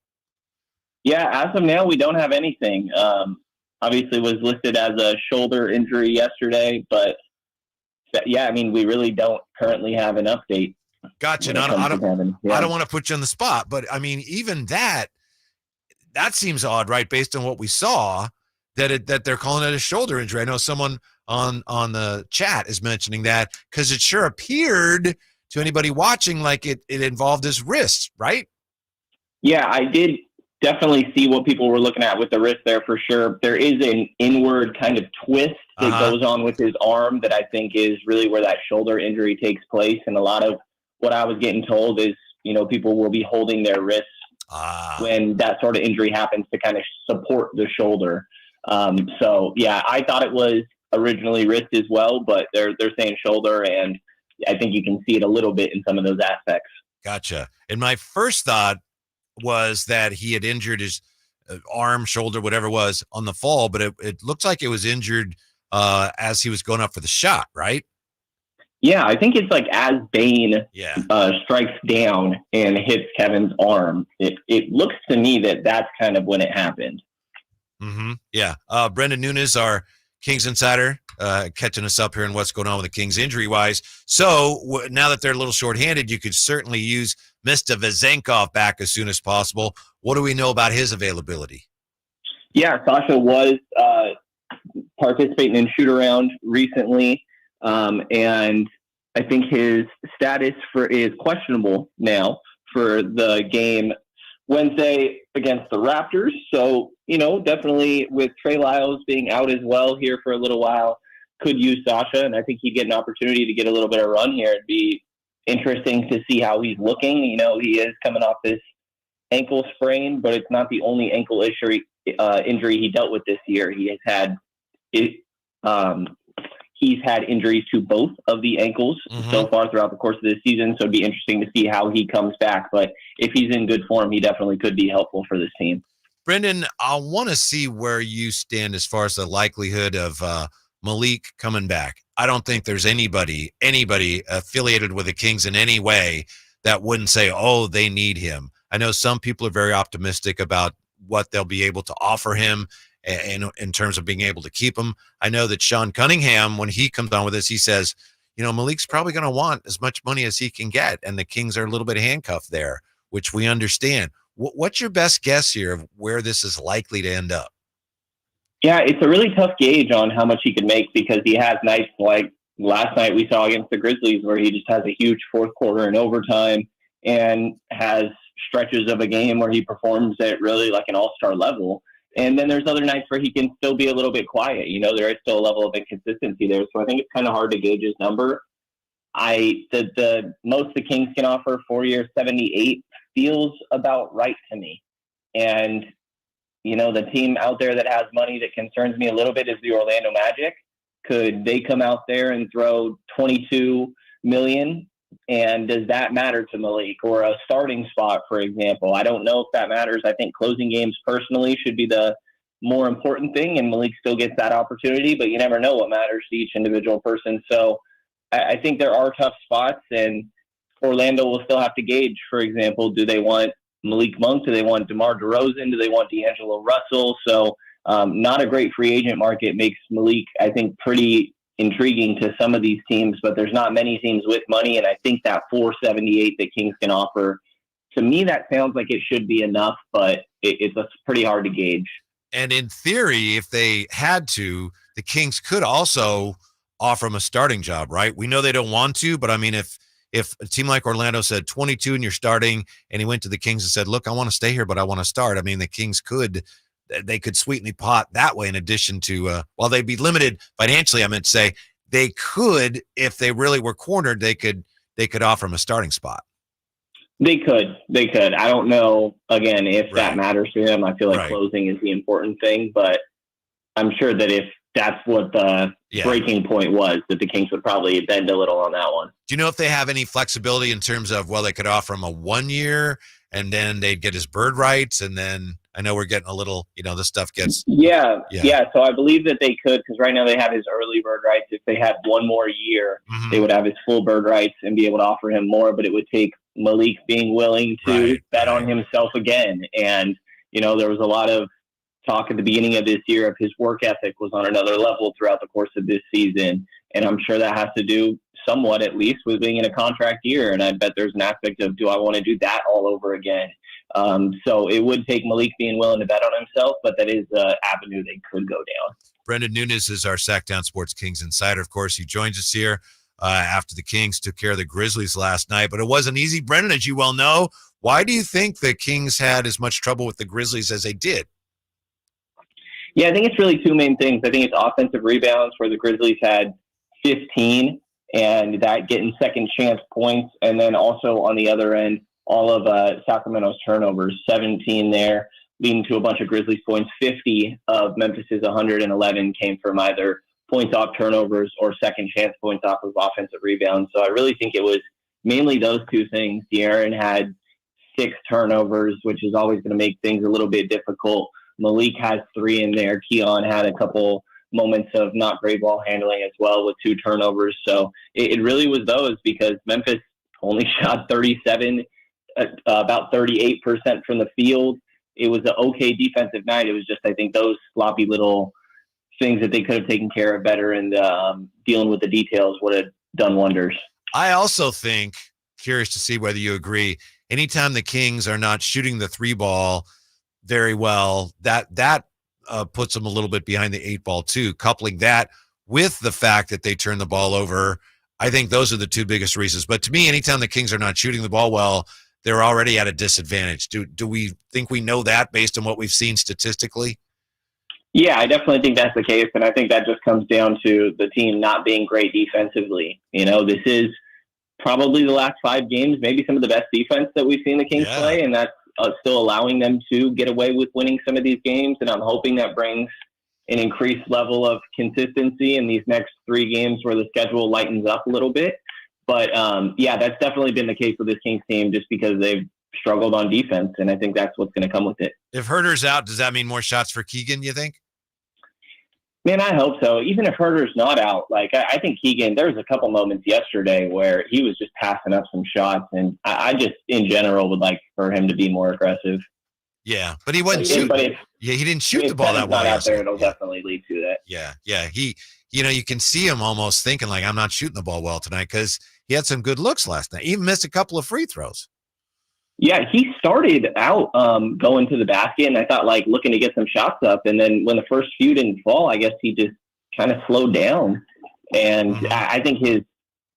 Yeah, as of now, we don't have anything. Obviously was listed as a shoulder injury yesterday, but yeah, I mean, we really don't currently have an update. Gotcha. I don't want to put you on the spot, but I mean, even that seems odd, right? Based on what we saw, that they're calling it a shoulder injury. I know someone on the chat is mentioning that because it sure appeared to anybody watching like it involved his wrist, right? Yeah, I did definitely see what people were looking at with the wrist there for sure. There is an inward kind of twist that goes on with his arm that I think is really where that shoulder injury takes place. And a lot of what I was getting told is, people will be holding their wrists when that sort of injury happens to kind of support the shoulder. So yeah, I thought it was originally wrist as well, but they're saying shoulder, and I think you can see it a little bit in some of those aspects. Gotcha. And my first thought was that he had injured his arm, shoulder, whatever it was on the fall, but it looks like it was injured as he was going up for the shot, right? Yeah, I think it's like as Bane strikes down and hits Kevin's arm, it looks to me that that's kind of when it happened. Mm-hmm. Yeah. Brendan Nunes, our Kings insider, catching us up here on what's going on with the Kings injury-wise. So now that they're a little shorthanded, you could certainly use Mr. Vezenkov back as soon as possible. What do we know about his availability? Yeah, Sasha was participating in shoot-around recently, and I think his status is questionable now for the game Wednesday against the Raptors. So, definitely with Trey Lyles being out as well here for a little while, could use Sasha, and I think he'd get an opportunity to get a little bit of run here. It'd be interesting to see how he's looking. He is coming off this ankle sprain, but it's not the only ankle injury he dealt with this year. He has had he's had injuries to both of the ankles so far throughout the course of this season, so it'd be interesting to see how he comes back. But if he's in good form, he definitely could be helpful for this team. Brendan, I want to see where you stand as far as the likelihood of Malik coming back. I don't think there's anybody affiliated with the Kings in any way that wouldn't say, oh, they need him. I know some people are very optimistic about what they'll be able to offer him in terms of being able to keep him. I know that Sean Cunningham, when he comes on with this, he says, Malik's probably going to want as much money as he can get, and the Kings are a little bit handcuffed there, which we understand. What's your best guess here of where this is likely to end up? Yeah, it's a really tough gauge on how much he could make because he has nights like last night we saw against the Grizzlies where he just has a huge fourth quarter in overtime and has stretches of a game where he performs at really like an all-star level. And then there's other nights where he can still be a little bit quiet. There is still a level of inconsistency there. So I think it's kind of hard to gauge his number. The most the Kings can offer, 4 years, 78, feels about right to me. And, the team out there that has money that concerns me a little bit is the Orlando Magic. Could they come out there and throw $22 million? And does that matter to Malik, or a starting spot, for example? I don't know if that matters. I think closing games personally should be the more important thing, and Malik still gets that opportunity, but you never know what matters to each individual person. So I think there are tough spots, and Orlando will still have to gauge, for example, do they want Malik Monk? Do they want DeMar DeRozan? Do they want D'Angelo Russell? So not a great free agent market makes Malik, I think, pretty intriguing to some of these teams, but there's not many teams with money, and I think that 478 that Kings can offer, to me, that sounds like it should be enough, but it's pretty hard to gauge. And in theory, if they had to, the Kings could also offer him a starting job, right? We know they don't want to, but I mean, if a team like Orlando said 22 and you're starting, and he went to the Kings and said, look, I want to stay here, but I want to start. I mean, the Kings could sweeten the pot that way in addition to, while they'd be limited financially, I meant to say they could, if they really were cornered, they could offer him a starting spot. They could. I don't know, again, if that matters to him. I feel like closing is the important thing, but I'm sure that if that's what the breaking point was, that the Kings would probably bend a little on that one. Do you know if they have any flexibility in terms of, well, they could offer him a 1 year and then they'd get his bird rights, and then I know we're getting a little, this stuff gets. Yeah. So I believe that they could, because right now they have his early bird rights. If they had 1 more year, they would have his full bird rights and be able to offer him more, but it would take Malik being willing to bet on himself again. And, there was a lot of talk at the beginning of this year of his work ethic was on another level throughout the course of this season. And I'm sure that has to do somewhat, at least, with being in a contract year. And I bet there's an aspect of, do I want to do that all over again? So it would take Malik being willing to bet on himself, but that is an avenue they could go down. Brendan Nunes is our Sactown Sports Kings insider. Of course, he joins us here after the Kings took care of the Grizzlies last night, but it wasn't easy. Brendan, as you well know, why do you think the Kings had as much trouble with the Grizzlies as they did? Yeah, I think it's really two main things. I think it's offensive rebounds, where the Grizzlies had 15, and that getting second chance points. And then also on the other end, all of Sacramento's turnovers, 17 there, leading to a bunch of Grizzlies points. 50 of Memphis's 111 came from either points off turnovers or second chance points off of offensive rebounds. So I really think it was mainly those two things. De'Aaron had 6 turnovers, which is always going to make things a little bit difficult. Malik has 3 in there. Keon had a couple moments of not great ball handling as well with 2 turnovers. So it really was those, because Memphis only shot 37, about 38% from the field. It was an okay defensive night. It was just, I think, those sloppy little things that they could have taken care of better, and dealing with the details would have done wonders. I also think, curious to see whether you agree, anytime the Kings are not shooting the 3 ball very well, that puts them a little bit behind the 8 ball too. Coupling that with the fact that they turn the ball over, I think those are the 2 biggest reasons. But to me, anytime the Kings are not shooting the ball well, they're already at a disadvantage. Do we think we know that based on what we've seen statistically? Yeah, I definitely think that's the case, and I think that just comes down to the team not being great defensively. This is probably the last 5 games, maybe some of the best defense that we've seen the Kings play, and that's still allowing them to get away with winning some of these games. And I'm hoping that brings an increased level of consistency in these next 3 games where the schedule lightens up a little bit. But that's definitely been the case with this Kings team, just because they've struggled on defense, and I think that's what's going to come with it. If Huerter's out, does that mean more shots for Keegan, you think? Man, I hope so. Even if Huerter's not out, I think Keegan, there was a couple moments yesterday where he was just passing up some shots, and I just, in general, would like for him to be more aggressive. Yeah, but he wasn't shooting. He didn't shoot the ball that well. Out there, it'll definitely lead to that. Yeah. He, you can see him almost thinking like, I'm not shooting the ball well tonight, because he had some good looks last night. He even missed a couple of free throws. Yeah, he started out going to the basket, and I thought, looking to get some shots up. And then when the first few didn't fall, I guess he just kind of slowed down. And I think his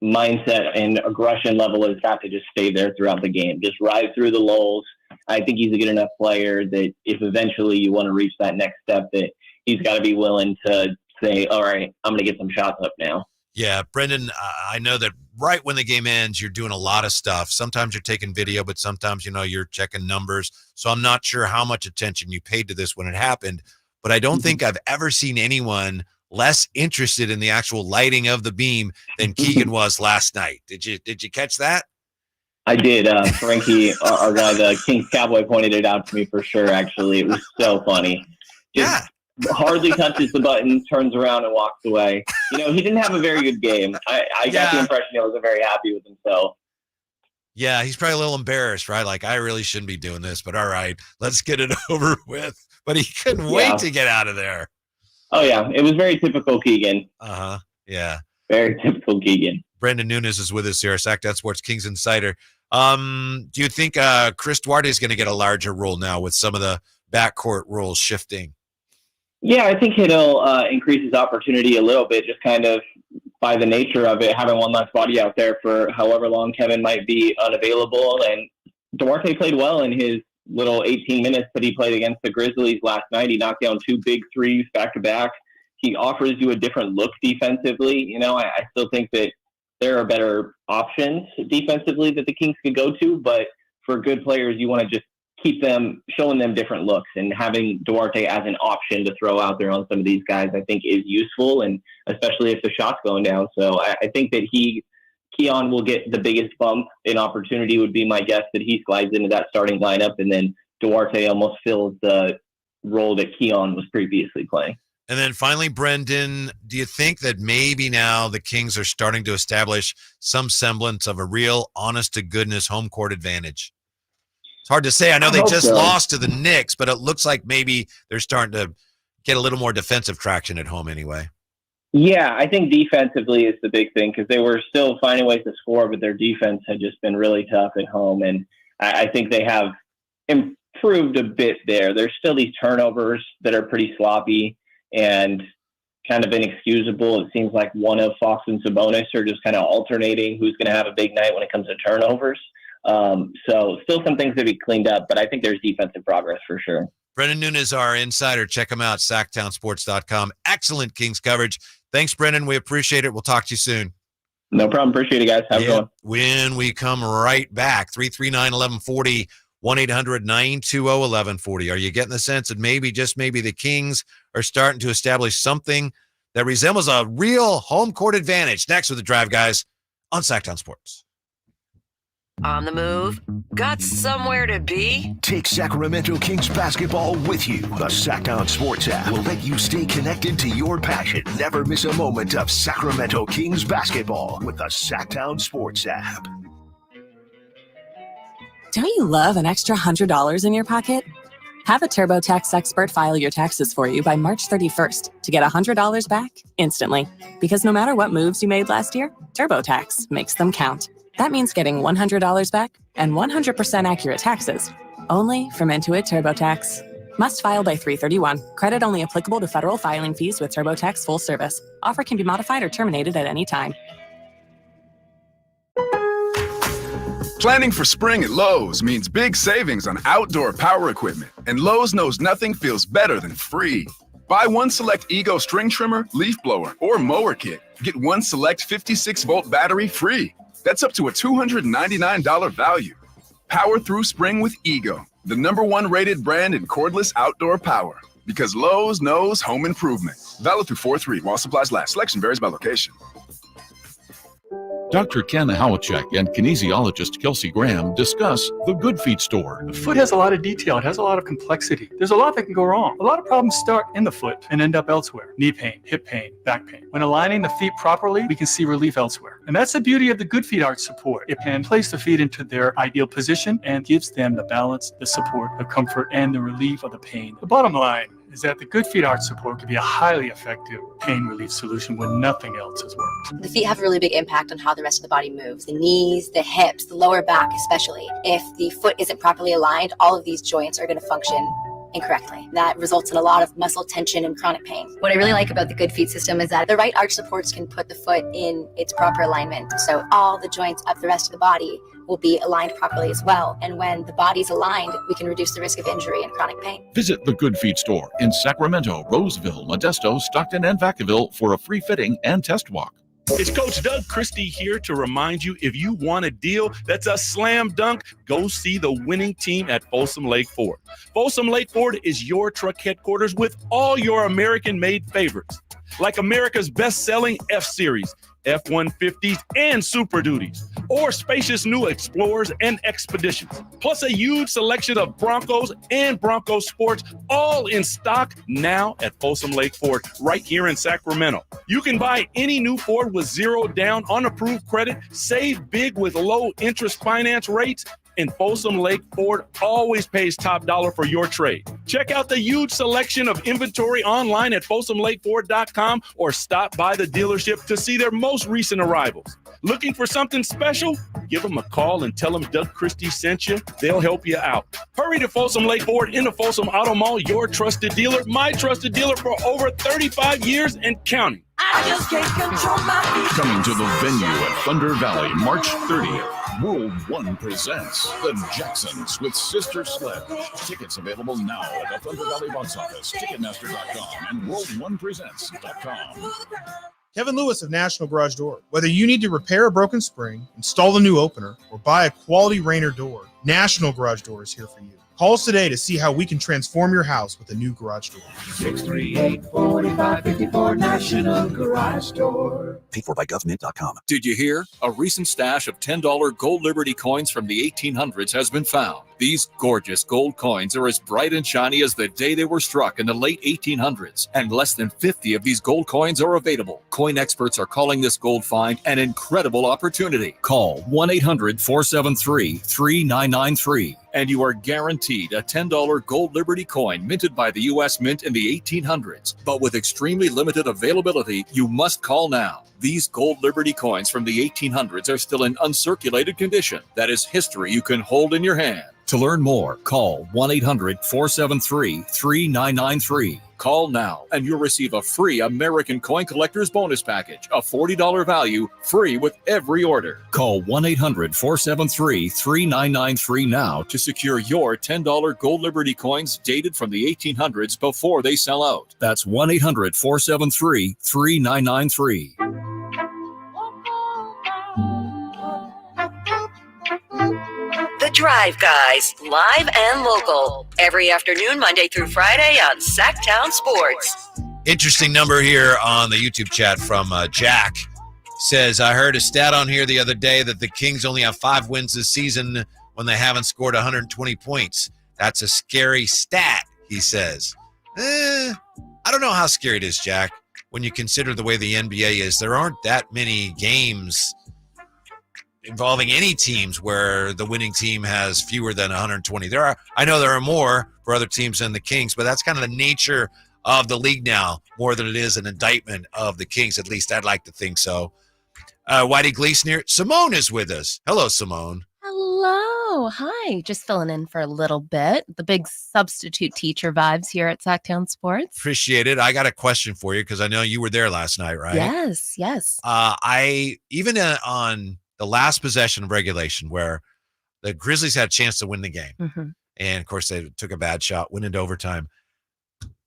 mindset and aggression level has got to just stay there throughout the game. Just ride through the lulls. I think he's a good enough player that if eventually you want to reach that next step, that he's got to be willing to say, all right, I'm going to get some shots up now. Yeah, Brendan, I know that right when the game ends, you're doing a lot of stuff. Sometimes you're taking video, but sometimes, you're checking numbers. So I'm not sure how much attention you paid to this when it happened, but I don't think I've ever seen anyone less interested in the actual lighting of the beam than Keegan was last night. Did you catch that? I did. Frankie, our guy, the Kings Cowboy, pointed it out to me for sure, actually. It was so funny. Hardly touches the button, turns around and walks away. He didn't have a very good game. I got the impression he wasn't very happy with himself. Yeah, he's probably a little embarrassed, right? Like, I really shouldn't be doing this, but all right, let's get it over with. But he couldn't wait to get out of there. Oh, yeah. It was very typical Keegan. Uh-huh. Yeah. Very typical Keegan. Brendan Nunes is with us here, Sactown Sports Kings insider. Do you think Chris Duarte is going to get a larger role now with some of the backcourt roles shifting? Yeah, I think it'll increase his opportunity a little bit, just kind of by the nature of it, having one less body out there for however long Kevin might be unavailable. And Duarte played well in his little 18 minutes that he played against the Grizzlies last night. He knocked down 2 big threes back-to-back. He offers you a different look defensively. I still think that there are better options defensively that the Kings could go to, but for good players, you want to just showing them different looks, and having Duarte as an option to throw out there on some of these guys, I think is useful, and especially if the shot's going down. So I think that Keon will get the biggest bump in opportunity, would be my guess, that he slides into that starting lineup, and then Duarte almost fills the role that Keon was previously playing. And then finally, Brendan, do you think that maybe now the Kings are starting to establish some semblance of a real honest-to-goodness home court advantage? It's hard to say. I know they just lost to the Knicks, but it looks like maybe they're starting to get a little more defensive traction at home anyway. Yeah, I think defensively is the big thing, because they were still finding ways to score, but their defense had just been really tough at home. And I think they have improved a bit there. There's still these turnovers that are pretty sloppy and kind of inexcusable. It seems like one of Fox and Sabonis are just kind of alternating who's going to have a big night when it comes to turnovers. So still some things to be cleaned up, but I think there's defensive progress for sure. Brendan Nunes, our insider. Check him out, SactownSports.com. Excellent Kings coverage. Thanks, Brendan. We appreciate it. We'll talk to you soon. No problem. Appreciate it, guys. Have a good one. When we come right back, 339-1140, 1-800-920-1140. Are you getting the sense that maybe, just maybe, the Kings are starting to establish something that resembles a real home court advantage? Next with the Drive, guys, on Sactown Sports. On the move? Got somewhere to be? Take Sacramento Kings basketball with you. The Sactown Sports app will let you stay connected to your passion. Never miss a moment of Sacramento Kings basketball with the Sactown Sports app. Don't you love an extra $100 in your pocket? Have a TurboTax expert file your taxes for you by March 31st to get $100 back instantly. Because no matter what moves you made last year, TurboTax makes them count. That means getting $100 back and 100% accurate taxes, only from Intuit TurboTax. Must file by 3/31. Credit only applicable to federal filing fees with TurboTax full service. Offer can be modified or terminated at any time. Planning for spring at Lowe's means big savings on outdoor power equipment, and Lowe's knows nothing feels better than free. Buy one select Ego string trimmer, leaf blower, or mower kit. Get one select 56-volt battery free. That's up to a $299 value. Power through spring with Ego, the #1 rated brand in cordless outdoor power. Because Lowe's knows home improvement. Valid through 4/3 while supplies last. Selection varies by location. Dr. Ken Howachek and kinesiologist Kelsey Graham discuss the Good Feet store. The foot has a lot of detail. It has a lot of complexity. There's a lot that can go wrong. A lot of problems start in the foot and end up elsewhere. Knee pain, hip pain, back pain. When aligning the feet properly, we can see relief elsewhere. And that's the beauty of the Good Feet Arch support. It can place the feet into their ideal position and gives them the balance, the support, the comfort, and the relief of the pain. The bottom line is that the Good Feet Arch support can be a highly effective pain relief solution when nothing else has worked. The feet have a really big impact on how the rest of the body moves. The knees, the hips, the lower back especially. If the foot isn't properly aligned, all of these joints are going to function incorrectly. That results in a lot of muscle tension and chronic pain. What I really like about the Good Feet system is that the right arch supports can put the foot in its proper alignment. So all the joints of the rest of the body will be aligned properly as well. And when the body's aligned, we can reduce the risk of injury and chronic pain. Visit the Good Feet store in Sacramento, Roseville, Modesto, Stockton, and Vacaville for a free fitting and test walk. It's Coach Doug Christie here to remind you, if you want a deal that's a slam dunk, go see the winning team at Folsom Lake Ford. Folsom Lake Ford is your truck headquarters with all your American-made favorites, like America's best-selling F-Series, F-150s, and Super Duties, or spacious new Explorers and Expeditions, plus a huge selection of Broncos and Bronco Sports, all in stock now at Folsom Lake Ford, right here in Sacramento. You can buy any new Ford with zero down on approved credit, save big with low interest finance rates, and Folsom Lake Ford always pays top dollar for your trade. Check out the huge selection of inventory online at folsomlakeford.com or stop by the dealership to see their most recent arrivals. Looking for something special? Give them a call and tell them Doug Christie sent you. They'll help you out. Hurry to Folsom Lake Ford in the Folsom Auto Mall, your trusted dealer, my trusted dealer for over 35 years and counting. I just can't control my feet. Coming to the venue at Thunder Valley, March 30th. World One presents The Jacksons with Sister Sledge. Tickets available now at the Thunder Valley box office, Ticketmaster.com, and World1Presents.com. Kevin Lewis of National Garage Door. Whether you need to repair a broken spring, install a new opener, or buy a quality Rainer door, National Garage Door is here for you. Call us today to see how we can transform your house with a new garage door. 638-4554 National Garage Door. Paid for by government.com. Did you hear? A recent stash of $10 gold Liberty coins from the 1800s has been found. These gorgeous gold coins are as bright and shiny as the day they were struck in the late 1800s, and less than 50 of these gold coins are available. Coin experts are calling this gold find an incredible opportunity. Call 1-800-473-3993. And you are guaranteed a $10 gold Liberty coin minted by the U.S. Mint in the 1800s. But with extremely limited availability, you must call now. These gold Liberty coins from the 1800s are still in uncirculated condition. That is history you can hold in your hand. To learn more, call 1-800-473-3993. Call now and you'll receive a free American Coin Collector's Bonus Package, a $40 value, free with every order. Call 1-800-473-3993 now to secure your $10 gold Liberty coins dated from the 1800s before they sell out. That's 1-800-473-3993. The Drive Guys, live and local, every afternoon, Monday through Friday on Sactown Sports. Interesting number here on the YouTube chat from Jack. Says, I heard a stat on here the other day that the Kings only have 5 wins this season when they haven't scored 120 points. That's a scary stat, he says. I don't know how scary it is, Jack, when you consider the way the NBA is. There aren't that many games involving any teams where the winning team has fewer than 120. I know there are more for other teams than the Kings, but that's kind of the nature of the league now, more than it is an indictment of the Kings. At least I'd like to think so. Whitey Gleason here. Simone is with us. Hello, Simone. Hello. Hi. Just filling in for a little bit. The big substitute teacher vibes here at Sactown Sports. Appreciate it. I got a question for you because I know you were there last night, right? Yes. I even on the last possession of regulation where the Grizzlies had a chance to win the game. Mm-hmm. And, of course, they took a bad shot, went into overtime.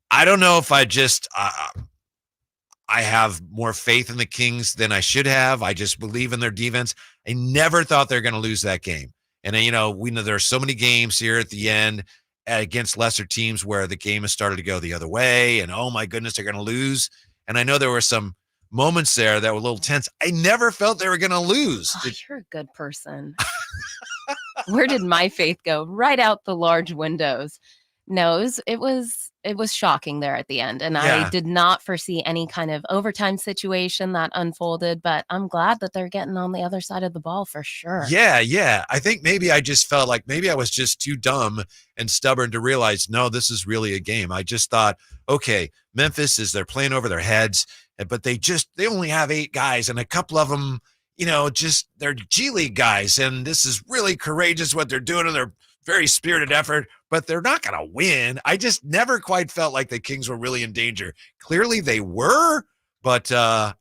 I don't know if I just I have more faith in the Kings than I should have. I just believe in their defense. I never thought they were going to lose that game. And, we know there are so many games here at the end against lesser teams where the game has started to go the other way. And, oh, my goodness, they're going to lose. And I know there were some moments there that were a little tense. I never felt they were going to lose. Oh, you're a good person. Where did my faith go? Right out the large windows. No, it was shocking there at the end. And I did not foresee any kind of overtime situation that unfolded, but I'm glad that they're getting on the other side of the ball for sure. Yeah. I think maybe I just felt like maybe I was just too dumb and stubborn to realize, no, this is really a game. I just thought, okay, Memphis they're playing over their heads, but they only have 8 guys and a couple of them, they're G League guys. And this is really courageous what they're doing and they're very spirited effort, but they're not going to win. I just never quite felt like the Kings were really in danger. Clearly they were, but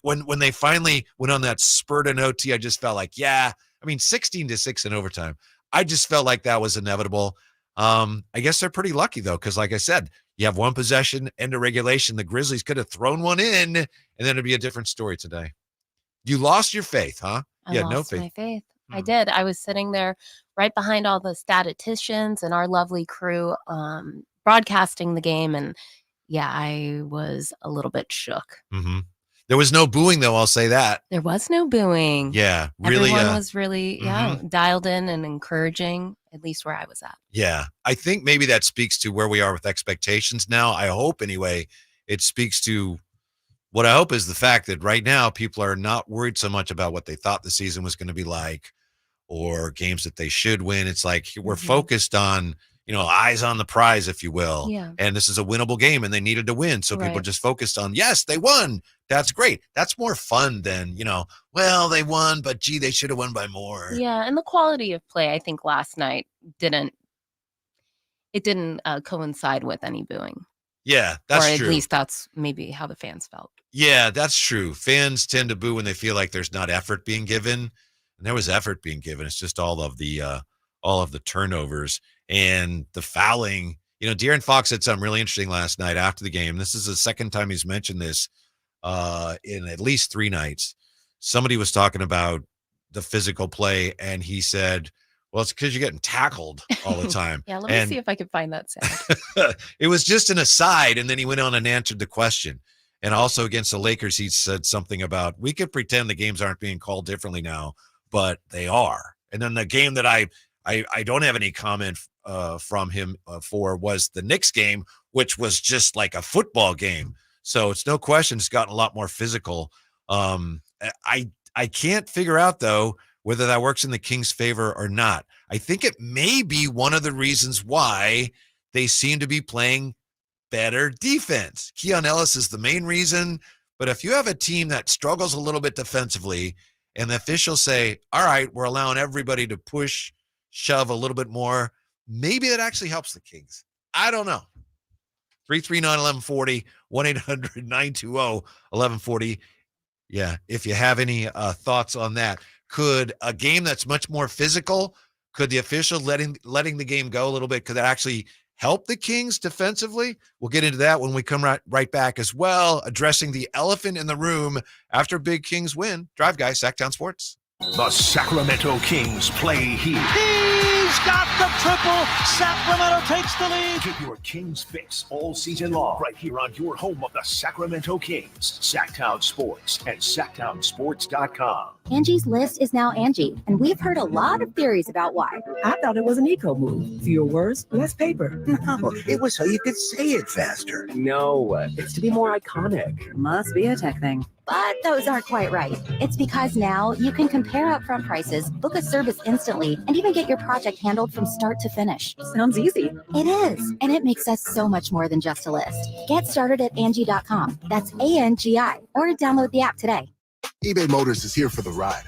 when they finally went on that spurt in OT, I just felt like, 16-6 in overtime. I just felt like that was inevitable. I guess they're pretty lucky, though, because like I said, you have one possession, end of regulation. The Grizzlies could have thrown one in, and then it'd be a different story today. You lost your faith, huh? I lost my faith. I did. I was sitting there right behind all the statisticians and our lovely crew broadcasting the game. And I was a little bit shook. Mm-hmm. There was no booing, though. I'll say that. There was no booing. Yeah. Really. Everyone was really, dialed in and encouraging, at least where I was at. Yeah. I think maybe that speaks to where we are with expectations now. I hope, anyway, it speaks to what I hope is the fact that right now people are not worried so much about what they thought the season was going to be like or games that they should win. It's like we're focused on, eyes on the prize, if you will. Yeah. And this is a winnable game and they needed to win. So people just focused on, yes, they won. That's great. That's more fun than, they won, but gee, they should have won by more. Yeah. And the quality of play, I think last night didn't coincide with any booing. Yeah, that's true. Or at least that's maybe how the fans felt. Yeah, that's true. Fans tend to boo when they feel like there's not effort being given. And there was effort being given. It's just all of the turnovers and the fouling. De'Aaron Fox said something really interesting last night after the game. This is the second time he's mentioned this in at least 3 nights. Somebody was talking about the physical play, and he said, Well, it's because you're getting tackled all the time. Yeah, let me see if I can find that sound. It was just an aside, and then he went on and answered the question. And also against the Lakers, he said something about, we could pretend the games aren't being called differently now, but they are. And then the game that I don't have any comment from him for was the Knicks game, which was just like a football game. So it's no question it's gotten a lot more physical. I can't figure out, though, whether that works in the Kings' favor or not. I think it may be one of the reasons why they seem to be playing better defense. Keon Ellis is the main reason, but if you have a team that struggles a little bit defensively and the officials say, all right, we're allowing everybody to push, shove a little bit more, maybe that actually helps the Kings. I don't know. 339-1140, 1-800-920-1140. Yeah, if you have any thoughts on that. Could a game that's much more physical, could the official letting the game go a little bit, could that actually help the Kings defensively? We'll get into that when we come right back as well, addressing the elephant in the room after big Kings win. Drive Guys, Sactown Sports. The Sacramento Kings play here. He's got the triple. Sacramento takes the lead. Get your Kings fix all season long right here on your home of the Sacramento Kings, Sactown Sports and SactownSports.com. Angie's List is now Angie, and we've heard a lot of theories about why. I thought it was an eco move. Fewer words, less paper. No, it was so you could say it faster. No, it's to be more iconic. Must be a tech thing. But those aren't quite right. It's because now you can compare upfront prices, book a service instantly, and even get your project handled from start to finish. Sounds easy. It is, and it makes us so much more than just a list. Get started at Angie.com. That's ANGI, or download the app today. eBay Motors is here for the ride.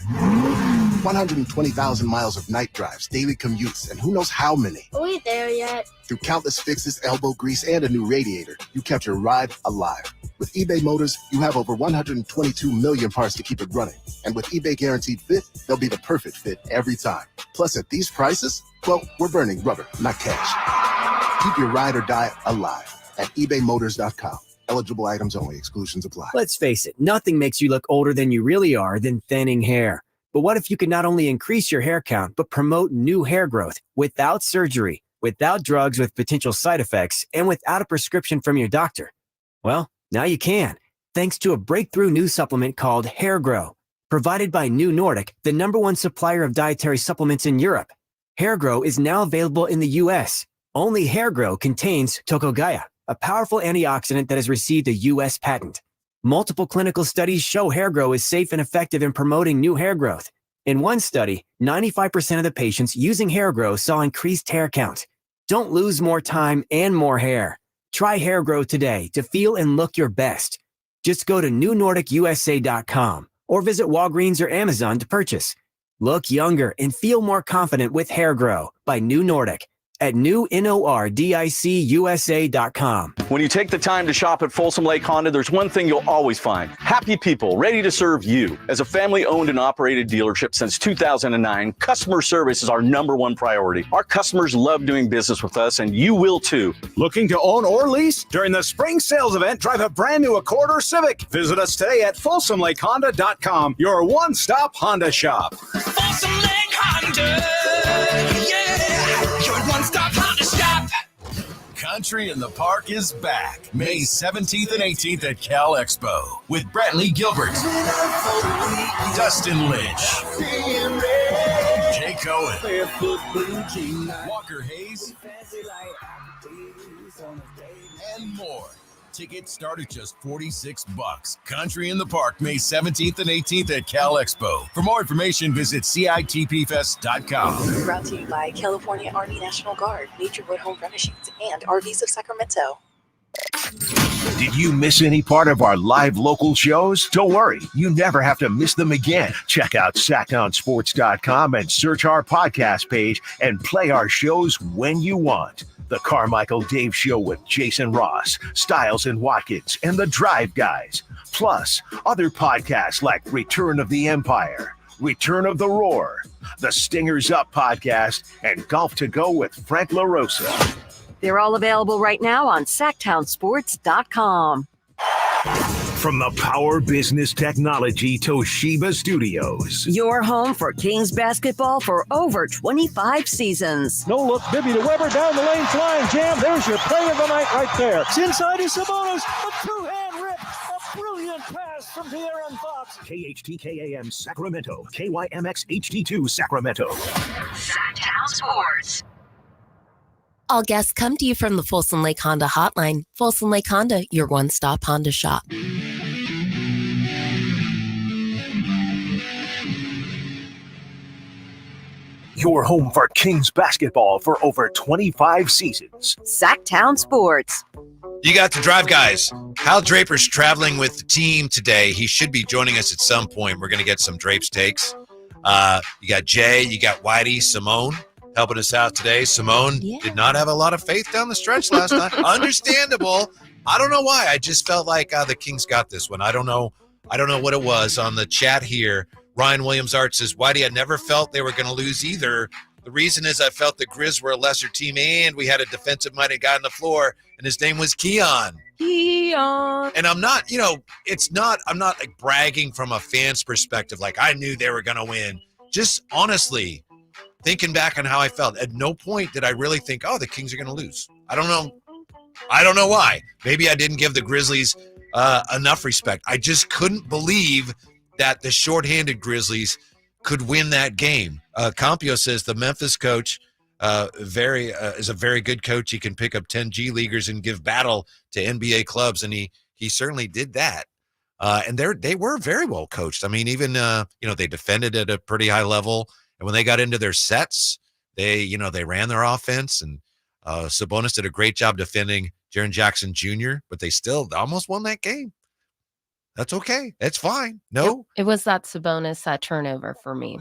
120,000 miles of night drives, daily commutes, and who knows how many. Are we there yet? Through countless fixes, elbow grease, and a new radiator, you kept your ride alive. With eBay Motors, you have over 122 million parts to keep it running. And with eBay Guaranteed Fit, they'll be the perfect fit every time. Plus, at these prices, well, we're burning rubber, not cash. Keep your ride or die alive at ebaymotors.com. Eligible items only. Exclusions apply. Let's face it, nothing makes you look older than you really are than thinning hair. But what if you could not only increase your hair count, but promote new hair growth without surgery, without drugs with potential side effects, and without a prescription from your doctor? Well, now you can, thanks to a breakthrough new supplement called Hair Grow, provided by New Nordic, the #1 supplier of dietary supplements in Europe. Hair Grow is now available in the U.S. Only Hair Grow contains Tocogaya, a powerful antioxidant that has received a U.S. patent. Multiple clinical studies show Hair Grow is safe and effective in promoting new hair growth. In one study, 95% of the patients using Hair Grow saw increased hair count. Don't lose more time and more hair. Try Hair Grow today to feel and look your best. Just go to newnordicusa.com or visit Walgreens or Amazon to purchase. Look younger and feel more confident with Hair Grow by New Nordic at newnordicusa.com. When you take the time to shop at Folsom Lake Honda, there's one thing you'll always find: happy people ready to serve you. As a family-owned and operated dealership since 2009, customer service is our #1 priority. Our customers love doing business with us, and you will too. Looking to own or lease? During the spring sales event, drive a brand new Accord or Civic. Visit us today at FolsomLakeHonda.com, your one-stop Honda shop. Folsom Lake Honda, yeah, your one-stop Honda shop. Country in the Park is back May 17th and 18th at Cal Expo with Brantley Gilbert, Dustin Lynch, Jay Cohen, Walker Hayes, and more. Tickets start at just $46. Country in the Park, May 17th and 18th at Cal Expo. For more information, visit CITPFest.com. Brought to you by California Army National Guard, Nature Wood Home Furnishings, and RVs of Sacramento. Did you miss any part of our live local shows? Don't worry, you never have to miss them again. Check out SactownSports.com and search our podcast page and play our shows when you want. The Carmichael Dave Show with Jason Ross, Stiles and Watkins, and the Drive Guys. Plus, other podcasts like Return of the Empire, Return of the Roar, the Stingers Up podcast, and Golf to Go with Frank LaRosa. They're all available right now on SactownSports.com. From the Power Business Technology Toshiba Studios. Your home for Kings basketball for over 25 seasons. No look, Bibby to Weber, down the lane, flying jam. There's your play of the night right there. It's inside is Sabonis, a two-hand rip, a brilliant pass from De'Aaron Fox. KHTKAM Sacramento, KYMX HD2 Sacramento. Sactown Sports. All guests come to you from the Folsom Lake Honda Hotline. Folsom Lake Honda, your one-stop Honda shop. Your home for Kings basketball for over 25 seasons. Sactown Sports. You got the drive, guys. Hal Draper's traveling with the team today. He should be joining us at some point. We're going to get some Drapes takes. You got Jay, you got Whitey, Simone helping us out today. Simone did not have a lot of faith down the stretch last night. Understandable. I don't know why. I just felt like the Kings got this one. I don't know what it was. On the chat here, Ryan Williams Art says, Whitey, I never felt they were going to lose either. The reason is I felt the Grizz were a lesser team, and we had a defensive-minded guy on the floor, and his name was Keon. And I'm not, I'm not like bragging from a fan's perspective, like I knew they were going to win. Just honestly, thinking back on how I felt, at no point did I really think, the Kings are going to lose. I don't know why. Maybe I didn't give the Grizzlies enough respect. I just couldn't believe that the shorthanded Grizzlies could win that game. Campio says the Memphis coach is a very good coach. He can pick up 10 G Leaguers and give battle to NBA clubs, and he certainly did that. And they were very well coached. I mean, even they defended at a pretty high level, and when they got into their sets, they ran their offense, and Sabonis did a great job defending Jaren Jackson Jr., but they still almost won that game. That's okay. That's fine. No. It was that Sabonis turnover for me.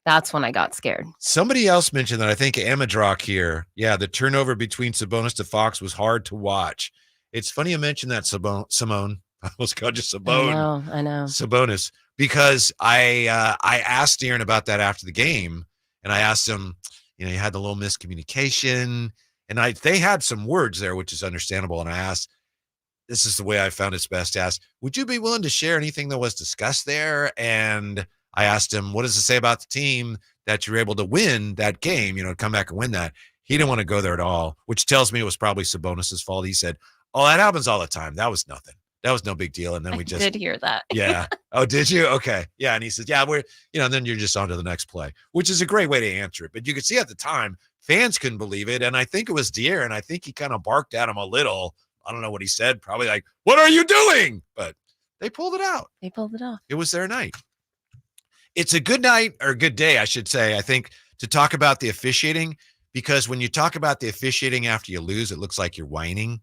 That's when I got scared. Somebody else mentioned that, I think Amadrock here. Yeah, the turnover between Sabonis to Fox was hard to watch. It's funny you mentioned that, Simone. I almost called you Sabone. I know. Sabonis. Because I asked Aaron about that after the game, and I asked him, you had the little miscommunication, and they had some words there, which is understandable, and I asked, this is the way I found it's best to ask, would you be willing to share anything that was discussed there? And I asked him, what does it say about the team that you're able to win that game, come back and win that? He didn't want to go there at all, which tells me it was probably Sabonis's fault. He said, that happens all the time. That was nothing. That was no big deal. And then we just did hear that. Yeah. Oh, did you? Okay. Yeah. And he said, yeah, we're, then you're just on to the next play, which is a great way to answer it. But you could see at the time, fans couldn't believe it. And I think it was De'Aaron. I think he kind of barked at him a little. I don't know what he said. Probably like, what are you doing? But they pulled it out. They pulled it off. It was their night. It's a good night, or good day, I should say, I think, to talk about the officiating, because when you talk about the officiating after you lose, it looks like you're whining.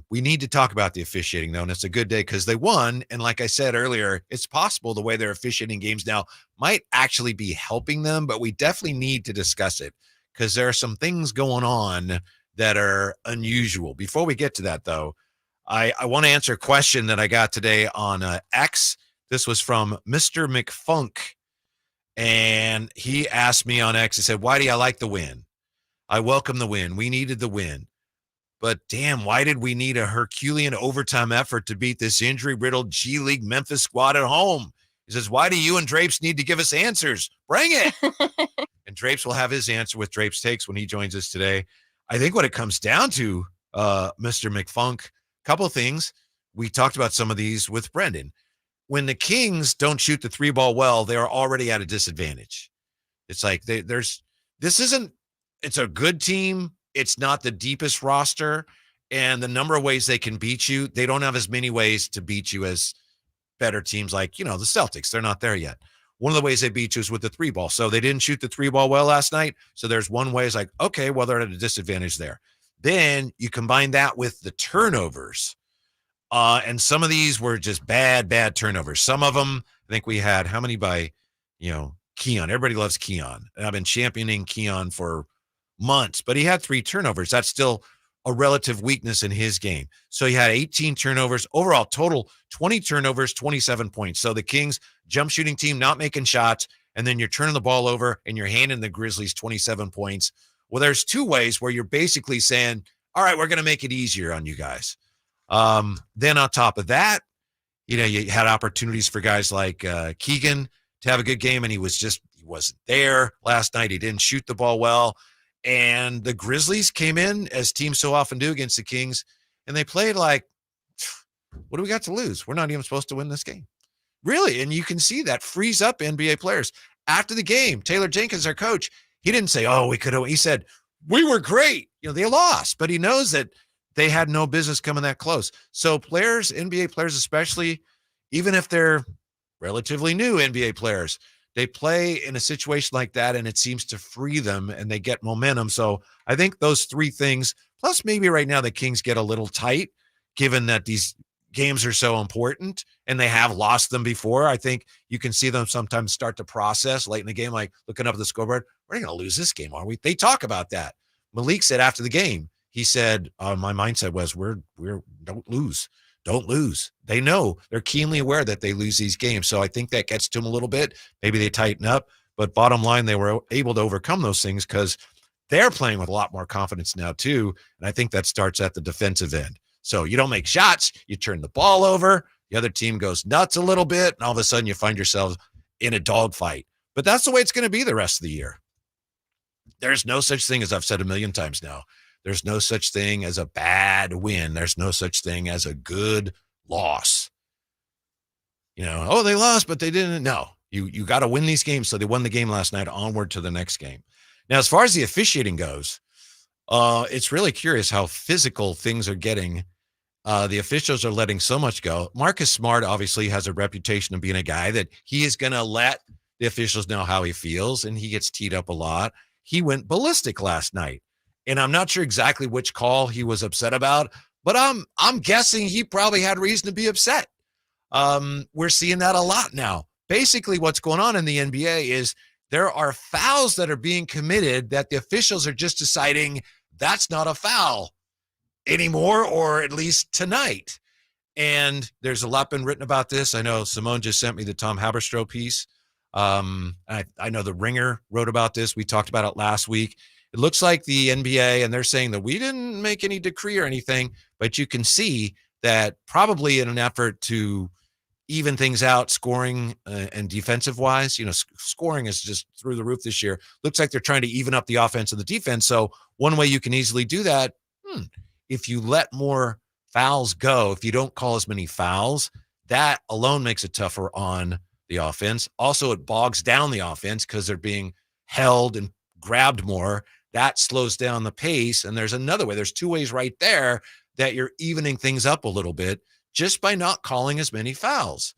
We need to talk about the officiating, though, and it's a good day because they won. And like I said earlier, it's possible the way they're officiating games now might actually be helping them, but we definitely need to discuss it because there are some things going on that are unusual. Before we get to that, though, I want to answer a question that I got today on X. This was from Mr. McFunk, and he asked me on X, he said, Whitey, I like the win. I welcome the win. We needed the win. But damn, why did we need a Herculean overtime effort to beat this injury-riddled G League Memphis squad at home? He says, why do you and Drapes need to give us answers? Bring it. And Drapes will have his answer with Drapes Takes when he joins us today. I think what it comes down to, Mr. McFunk, a couple of things. We talked about some of these with Brendan. When the Kings don't shoot the three ball well, they are already at a disadvantage. It's like it's a good team. It's not the deepest roster, and the number of ways they can beat you, they don't have as many ways to beat you as better teams like, the Celtics. They're not there yet. One of the ways they beat you is with the three ball. So they didn't shoot the three ball well last night. So there's one way is like, okay, well, they're at a disadvantage there. Then you combine that with the turnovers. And some of these were just bad turnovers. Some of them, I think we had how many by, Keon. Everybody loves Keon. And I've been championing Keon for months, but he had 3 turnovers. That's still a relative weakness in his game. So he had 18 turnovers. Overall total, 20 turnovers, 27 points. So the Kings jump shooting team not making shots, and then you're turning the ball over and you're handing the Grizzlies 27 points. Well, there's 2 ways where you're basically saying, all right, we're going to make it easier on you guys. Then on top of that, You had opportunities for guys like Keegan to have a good game, and he wasn't there last night. He didn't shoot the ball well. And the Grizzlies came in, as teams so often do against the Kings, and they played like, what do we got to lose? We're not even supposed to win this game. Really? And you can see that frees up NBA players. After the game, Taylor Jenkins, our coach, he didn't say, oh, we could have. He said, we were great. They lost, but he knows that they had no business coming that close. So players, NBA players especially, even if they're relatively new NBA players, they play in a situation like that, and it seems to free them, and they get momentum. So I think those three things, plus maybe right now the Kings get a little tight, given that these games are so important, and they have lost them before. I think you can see them sometimes start to process late in the game, like looking up at the scoreboard. We're going to lose this game, are we? They talk about that. Malik said after the game, he said, my mindset was, we're don't lose. Don't lose. They know, they're keenly aware that they lose these games. So I think that gets to them a little bit. Maybe they tighten up, but bottom line, they were able to overcome those things because they're playing with a lot more confidence now too. And I think that starts at the defensive end. So you don't make shots, you turn the ball over, the other team goes nuts a little bit, and all of a sudden you find yourself in a dogfight. But that's the way it's going to be the rest of the year. There's no such thing, as I've said a million times now, there's no such thing as a bad win. There's no such thing as a good loss. They lost, but they didn't. No, you got to win these games. So they won the game last night, onward to the next game. Now, as far as the officiating goes, it's really curious how physical things are getting. The officials are letting so much go. Marcus Smart obviously has a reputation of being a guy that he is going to let the officials know how he feels, and he gets teed up a lot. He went ballistic last night. And I'm not sure exactly which call he was upset about, but I'm guessing he probably had reason to be upset. We're seeing that a lot now. Basically, what's going on in the NBA is there are fouls that are being committed that the officials are just deciding that's not a foul anymore, or at least tonight. And there's a lot been written about this. I know Simone just sent me the Tom Haberstroh piece. I know the Ringer wrote about this. We talked about it last week. It looks like the NBA, and they're saying that we didn't make any decree or anything, but you can see that probably in an effort to even things out, scoring and defensive wise, scoring is just through the roof this year. Looks like they're trying to even up the offense and the defense. So one way you can easily do that, if you let more fouls go, if you don't call as many fouls, that alone makes it tougher on the offense. Also, it bogs down the offense because they're being held and grabbed more. That slows down the pace. And there's another way. There's two ways right there that you're evening things up a little bit just by not calling as many fouls.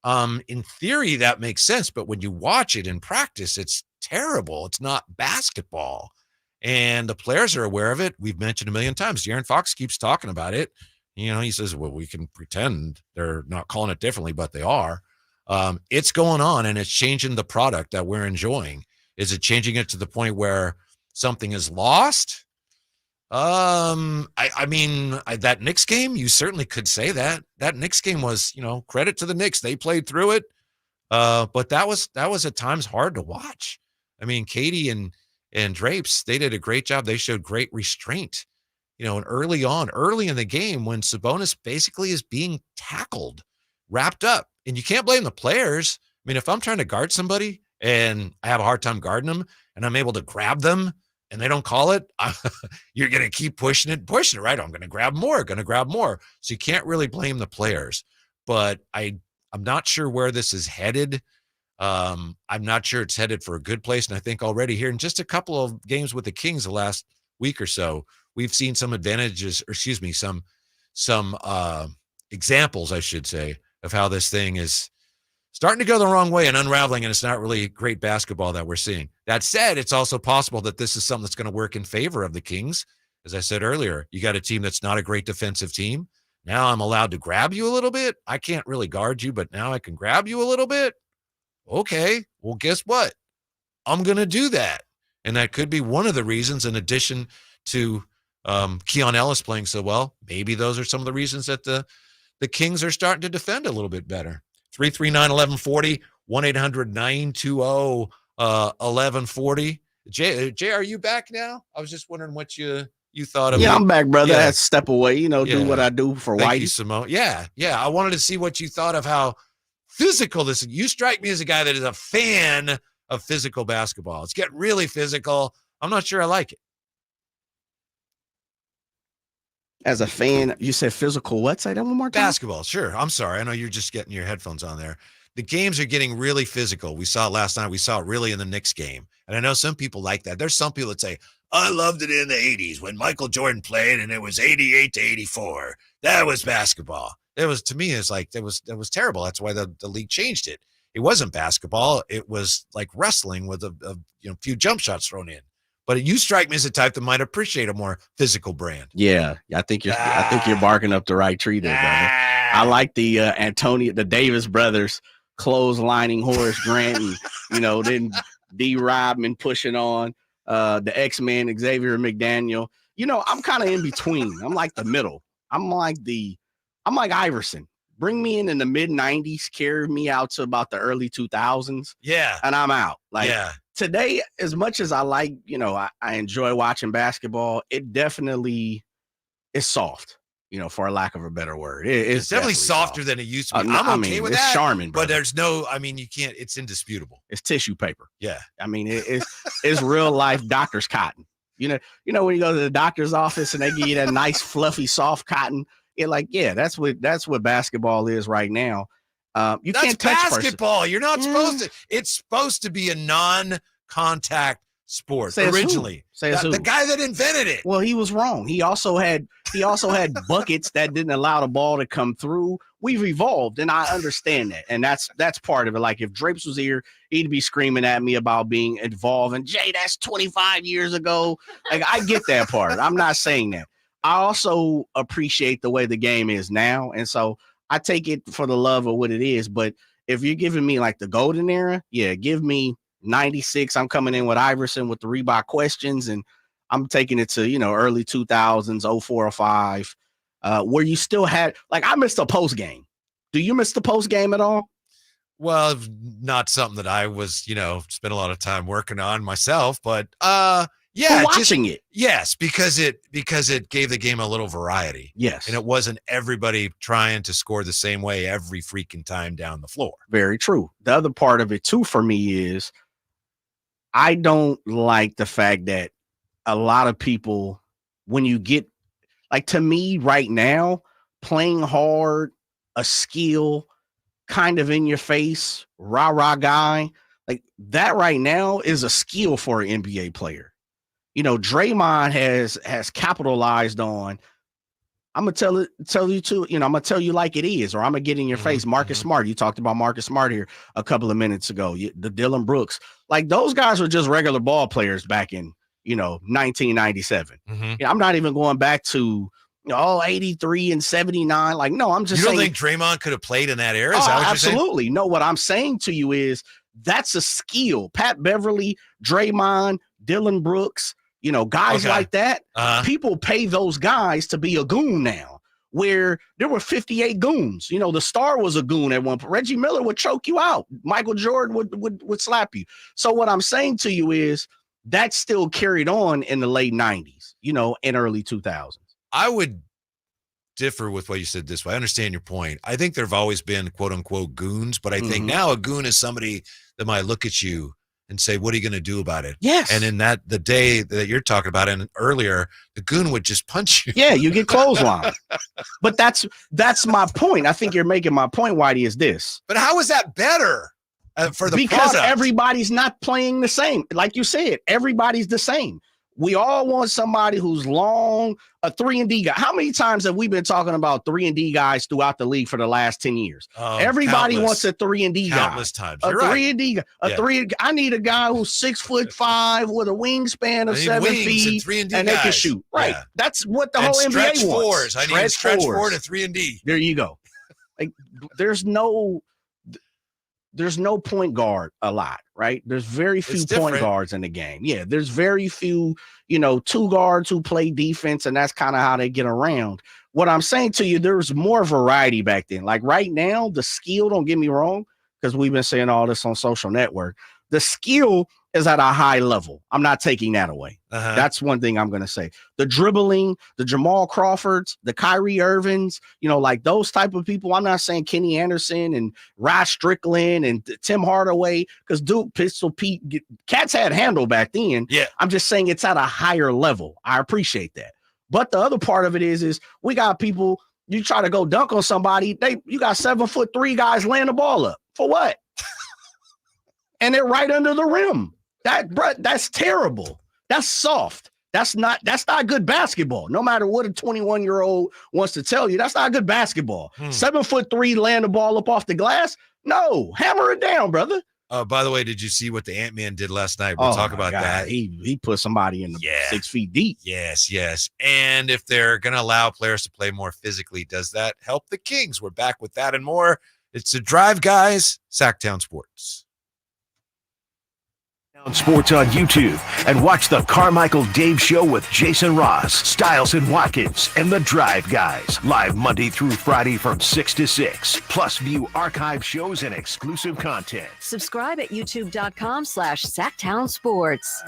In theory, that makes sense. But when you watch it in practice, it's terrible. It's not basketball. And the players are aware of it. We've mentioned a million times. De'Aaron Fox keeps talking about it. He says, well, we can pretend they're not calling it differently, but they are. It's going on, and it's changing the product that we're enjoying. Is it changing it to the point where something is lost? That Knicks game, you certainly could say that. That Knicks game was, credit to the Knicks. They played through it. But that was at times hard to watch. Katie and Drapes, they did a great job. They showed great restraint, and early in the game when Sabonis basically is being tackled, wrapped up. And you can't blame the players. If I'm trying to guard somebody and I have a hard time guarding them and I'm able to grab them and they don't call it, you're going to keep pushing it, right? I'm going to grab more. So you can't really blame the players. But I'm not sure where this is headed. I'm not sure it's headed for a good place. And I think already here in just a couple of games with the Kings the last week or so, we've seen some advantages, some examples, I should say, of how this thing is starting to go the wrong way and unraveling, and it's not really great basketball that we're seeing. That said, it's also possible that this is something that's going to work in favor of the Kings. As I said earlier, you got a team that's not a great defensive team. Now I'm allowed to grab you a little bit. I can't really guard you, but now I can grab you a little bit. Okay, well, guess what? I'm going to do that. And that could be one of the reasons, in addition to Keon Ellis playing so well. Maybe those are some of the reasons that the Kings are starting to defend a little bit better. 339-1140, 1-800-920-1140. Jay, are you back now? I was just wondering what you you thought of. Yeah, I'm back, brother. Yeah. I had to step away, do what I do for Thank you, Whitey. Simone. Yeah. I wanted to see what you thought of how physical this is. You strike me as a guy that is a fan of physical basketball. It's getting really physical. I'm not sure I like it. As a fan, you said physical what? Say that one more time. Basketball, sure. I'm sorry. I know you're just getting your headphones on there. The games are getting really physical. We saw it last night. We saw it really in the Knicks game. And I know some people like that. There's some people that say, I loved it in the 80s when Michael Jordan played and it was 88 to 84. That was basketball. It was, to me, it's like, that was terrible. That's why the league changed it. It wasn't basketball. It was like wrestling with a few jump shots thrown in. But you strike me as a type that might appreciate a more physical brand. Yeah, I think you're barking up the right tree there, brother. I like the the Davis brothers clotheslining Horace Grant and then D. Rodman pushing on the X-Men Xavier McDaniel. I'm kind of in between. I'm like the middle. I'm like Iverson. Bring me in the mid 90s, carry me out to about the early 2000s. Yeah. And I'm out. Today, as much as I like, I enjoy watching basketball, it definitely is soft, for a lack of a better word. It's definitely softer than it used to be. I'm okay with it's that. Charming, but there's you can't, it's indisputable. It's tissue paper. Yeah. It's real life doctor's cotton. When you go to the doctor's office and they give you that nice, fluffy, soft cotton, that's what basketball is right now. That's can't touch basketball. Person. You're not supposed to. It's supposed to be a non-contact sport originally. The guy that invented it. Well, he was wrong. He also had buckets that didn't allow the ball to come through. We've evolved, and I understand that, and that's part of it. Like if Drapes was here, he'd be screaming at me about being involved. And Jay, that's 25 years ago. Like I get that part. I'm not saying that. I also appreciate the way the game is now. And so I take it for the love of what it is. But if you're giving me like the golden era, give me 96. I'm coming in with Iverson with the Reebok questions. And I'm taking it to, early 2000s, 04 or 05, where you still had, I missed a post game. Do you miss the post game at all? Well, not something that I was, spent a lot of time working on myself, but, watching it. Yes, because it gave the game a little variety. Yes. And it wasn't everybody trying to score the same way every freaking time down the floor. Very true. The other part of it too for me is I don't like the fact that a lot of people, when you get to me right now, playing hard, a skill, kind of in your face, rah-rah guy, that right now is a skill for an NBA player. Draymond has capitalized on. I'm gonna tell you too. I'm gonna tell you like it is, or I'm gonna get in your face. Marcus Smart. You talked about Marcus Smart here a couple of minutes ago. The Dylan Brooks, those guys were just regular ball players back in 1997. I'm not even going back to 83 and 79. No, I'm just. You don't saying, think Draymond could have played in that era? Is that what absolutely. You're saying? No, what I'm saying to you is that's a skill. Pat Beverly, Draymond, Dylan Brooks. Guys like that, people pay those guys to be a goon now, where there were 58 goons. The star was a goon at one point. Reggie Miller would choke you out. Michael Jordan would slap you. So what I'm saying to you is that still carried on in the late 90s, and early 2000s. I would differ with what you said this way. I understand your point. I think there have always been quote unquote goons, but I think now a goon is somebody that might look at you and say, what are you going to do about it? Yes. And in the day that you're talking about, and earlier, the goon would just punch you. Yeah, you get clothesline. But that's my point. I think you're making my point, Whitey, is this. But how is that better for the because product? Everybody's not playing the same. Like you said, everybody's the same. We all want somebody who's long, a 3-and-D guy. How many times have we been talking about 3-and-D guys throughout the league for the last 10 years? Everybody wants a 3-and-D guy. Countless times. A You're right. 3-and-D guy. I need a guy who's 6'5" with a wingspan of 7 feet and they can shoot. Right. Yeah. That's what the whole NBA wants. I need a stretch four to 3-and-D. There you go. There's no point guard a lot, right? There's very few point guards in the game. Yeah, there's very few, 2 guards who play defense, and that's kind of how they get around. What I'm saying to you, there was more variety back then. Like right now, the skill, don't get me wrong, because we've been saying all this on social network. The skill is at a high level. I'm not taking that away. That's one thing I'm going to say. The dribbling, the Jamal Crawfords, the Kyrie Irvings, like those type of people. I'm not saying Kenny Anderson and Rod Strickland and Tim Hardaway, because Duke, Pistol Pete, cats had handle back then. Yeah. I'm just saying it's at a higher level. I appreciate that. But the other part of it is we got people, you try to go dunk on somebody, you got 7'3" guys laying the ball up. For what? And they're right under the rim. That's terrible. That's soft. That's not good basketball. No matter what a 21-year-old wants to tell you, that's not good basketball. 7'3" laying the ball up off the glass. No, hammer it down, brother. By the way, did you see what the Ant-Man did last night? We'll talk about that. He put somebody in the 6 feet deep. Yes. And if they're going to allow players to play more physically, does that help the Kings? We're back with that and more. It's The Drive, guys. Sactown Sports. Sports on YouTube and watch the Carmichael Dave Show with Jason Ross, Stiles and Watkins, and the Drive Guys live Monday through Friday from 6 to 6. Plus view archive shows and exclusive content. Subscribe at youtube.com/Sactown Sports.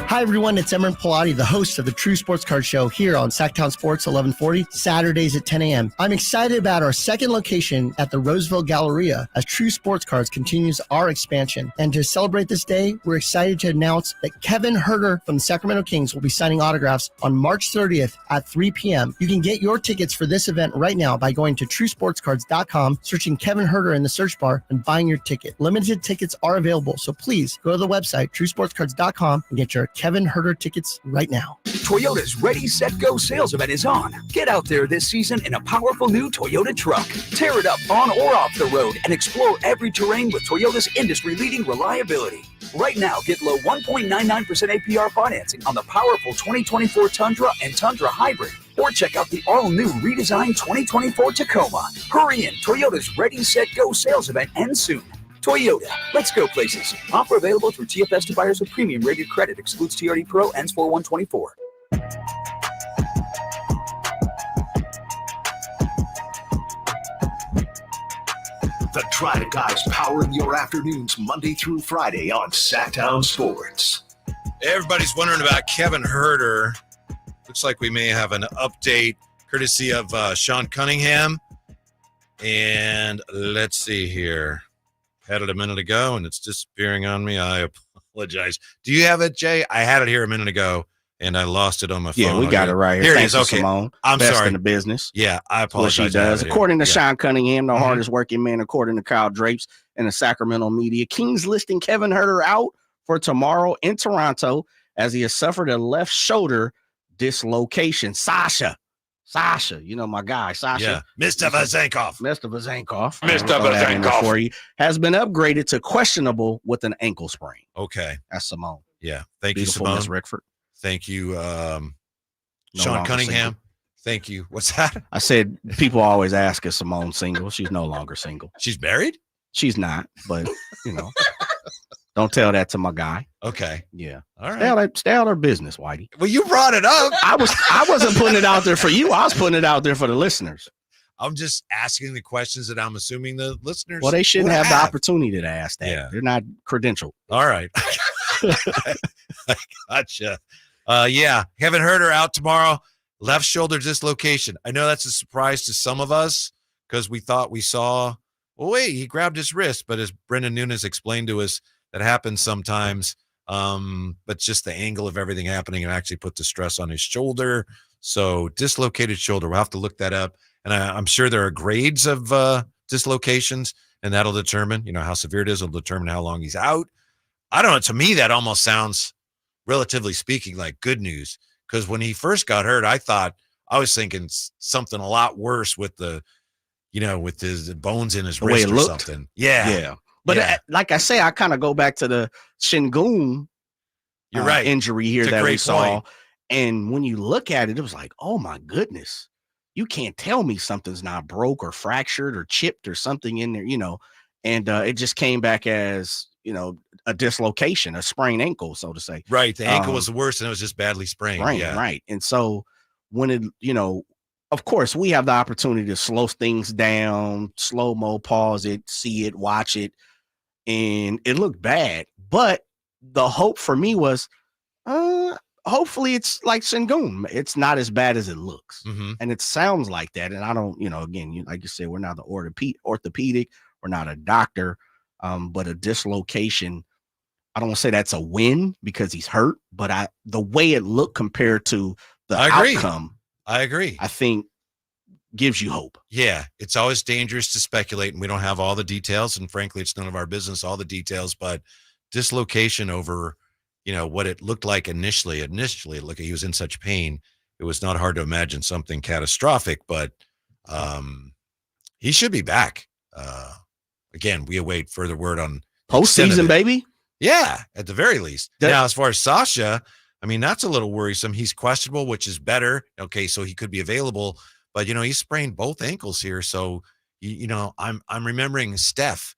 Hi, everyone. It's Emran Pilati, the host of the True Sports Card Show here on Sactown Sports 1140, Saturdays at 10 a.m. I'm excited about our second location at the Roseville Galleria as True Sports Cards continues our expansion. And to celebrate this day, we're excited to announce that Kevin Huerter from the Sacramento Kings will be signing autographs on March 30th at 3 p.m. You can get your tickets for this event right now by going to TrueSportsCards.com, searching Kevin Huerter in the search bar, and buying your ticket. Limited tickets are available, so please go to the website, TrueSportsCards.com, and get your Kevin Huerter tickets right now. Toyota's Ready, Set, Go sales event is on. Get out there this season in a powerful new Toyota truck. Tear it up on or off the road and explore every terrain with Toyota's industry-leading reliability. Right now, get low 1.99% APR financing on the powerful 2024 Tundra and Tundra Hybrid. Or check out the all-new redesigned 2024 Tacoma. Hurry in, Toyota's Ready, Set, Go sales event ends soon. Toyota, let's go places. Offer available through TFS to buyers with premium rated credit. Excludes TRD Pro, ends 4/1/24. The Drive Guys powering your afternoons Monday through Friday on Sactown Sports. Everybody's wondering about Kevin Huerter. Looks like we may have an update courtesy of Sean Cunningham. And let's see here. Had it a minute ago, and it's disappearing on me. I apologize. Do you have it, Jay? I had it here a minute ago, and I lost it on my phone. Yeah, we got it right here. Here it is. Okay. Simone. I'm Best sorry. in the business. Yeah, I apologize. What she does. According to Sean Cunningham, the Mhm. hardest working man, according to Kyle Drapes and the Sacramento media, Kings listing Kevin Huerter out for tomorrow in Toronto as he has suffered a left shoulder dislocation. Sasha, my guy, Sasha. Yeah. Mr. Vazenkov. For you, has been upgraded to questionable with an ankle sprain. Okay. That's Simone. Yeah. Thank Beautiful, you, Miss Simone. Rickford. Thank you, No Sean longer Cunningham. single. Thank you. What's that? I said people always ask, is Simone single? She's no longer single. She's married? She's not, but don't tell that to my guy. Okay. Yeah. All right. Stay out of her business, Whitey. Well, you brought it up. I wasn't putting it out there for you. I was putting it out there for the listeners. I'm just asking the questions that I'm assuming the listeners. Well, they shouldn't would have the opportunity to ask that. Yeah. They're not credentialed. All right. I gotcha. Yeah. Kevin Huerter out tomorrow. Left shoulder dislocation. I know that's a surprise to some of us because we thought we saw, well, wait, he grabbed his wrist. But as Brendan Nunes explained to us, that happens sometimes. But just the angle of everything happening and actually put the stress on his shoulder. So dislocated shoulder. We'll have to look that up. And I'm sure there are grades of dislocations, and that'll determine, how severe it is. It'll determine how long he's out. I don't know. To me, that almost sounds, relatively speaking, like good news. Because when he first got hurt, I was thinking something a lot worse with with his bones in his wrist or something. Yeah. Yeah. But like I say, I kind of go back to the Şengün You're right. injury here It's a that we great saw. point. And when you look at it, it was like, oh my goodness, you can't tell me something's not broke or fractured or chipped or something in there, and it just came back as, a dislocation, a sprained ankle, so to say. Right. The ankle was the worst, and it was just badly sprained. Right. And so when it, of course, we have the opportunity to slow things down, slow-mo, pause it, see it, watch it. and it looked bad. But the hope for me was, hopefully it's like Sengun. It's not as bad as it looks. And it sounds like that. And I don't, again, like you said, we're not the orthopedic, we're not a doctor, but a dislocation, I don't want to say that's a win because he's hurt, but the way it looked compared to the outcome, I agree. I think gives you hope. Yeah, it's always dangerous to speculate, and we don't have all the details, and frankly, it's none of our business, all the details, but dislocation over, what it looked like initially, look, he was in such pain. It was not hard to imagine something catastrophic, but he should be back. Again, we await further word on postseason, baby. Yeah, at the very least. Now, as far as Sasha, I mean, that's a little worrisome. He's questionable, which is better. Okay, so he could be available, but he sprained both ankles here. So, I'm remembering Steph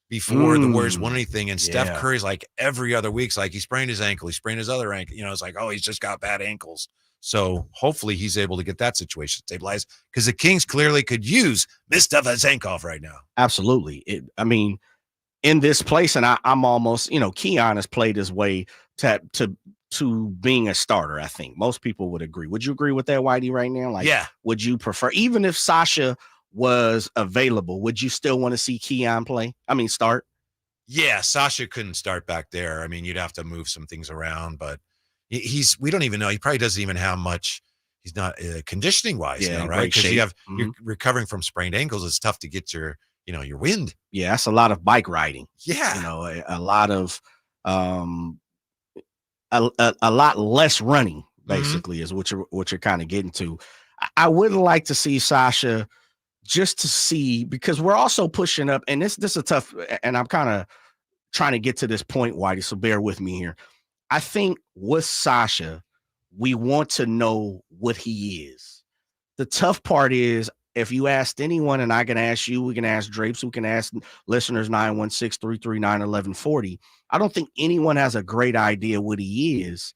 before the Warriors won anything, and Steph Curry's like every other week's like he sprained his ankle, he sprained his other ankle. It's like, oh, he's just got bad ankles. So hopefully he's able to get that situation stabilized because the Kings clearly could use Mr. Vazenkov right now. Absolutely. In this place, and I'm almost, Keon has played his way to being a starter. I think most people would agree. Would you agree with that, Whitey, right now? Like, yeah. Would you prefer, even if Sasha was available, would you still want to see Keon start? Yeah, Sasha couldn't start back there. I mean, you'd have to move some things around, but we don't even know. He probably doesn't even have much. He's not conditioning wise now, right? Because you're recovering from sprained ankles. It's tough to get your wind. Yeah, that's a lot of bike riding. Yeah, a lot of a lot less running. Basically, is what you're kind of getting to. I would like to see Sasha just to see, because we're also pushing up, and this is a tough. And I'm kind of trying to get to this point, Whitey. So bear with me here. I think with Sasha, we want to know what he is. The tough part is, if you asked anyone, and I can ask you, we can ask Drapes, we can ask listeners 916-339-1140. I don't think anyone has a great idea what he is,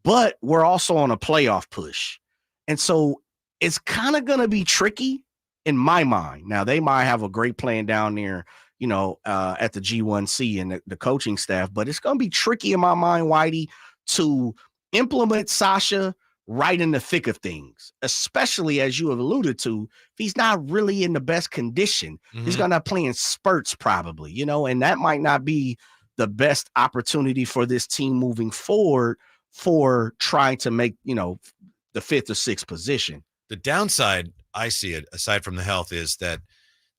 but we're also on a playoff push. And so it's kind of going to be tricky in my mind. Now, they might have a great plan down there, at the G1C and the coaching staff, but it's going to be tricky in my mind, Whitey, to implement Sasha right in the thick of things, especially as you have alluded to, if he's not really in the best condition. He's going to play in spurts probably, and that might not be the best opportunity for this team moving forward for trying to make, the fifth or sixth position. The downside I see it, aside from the health, is that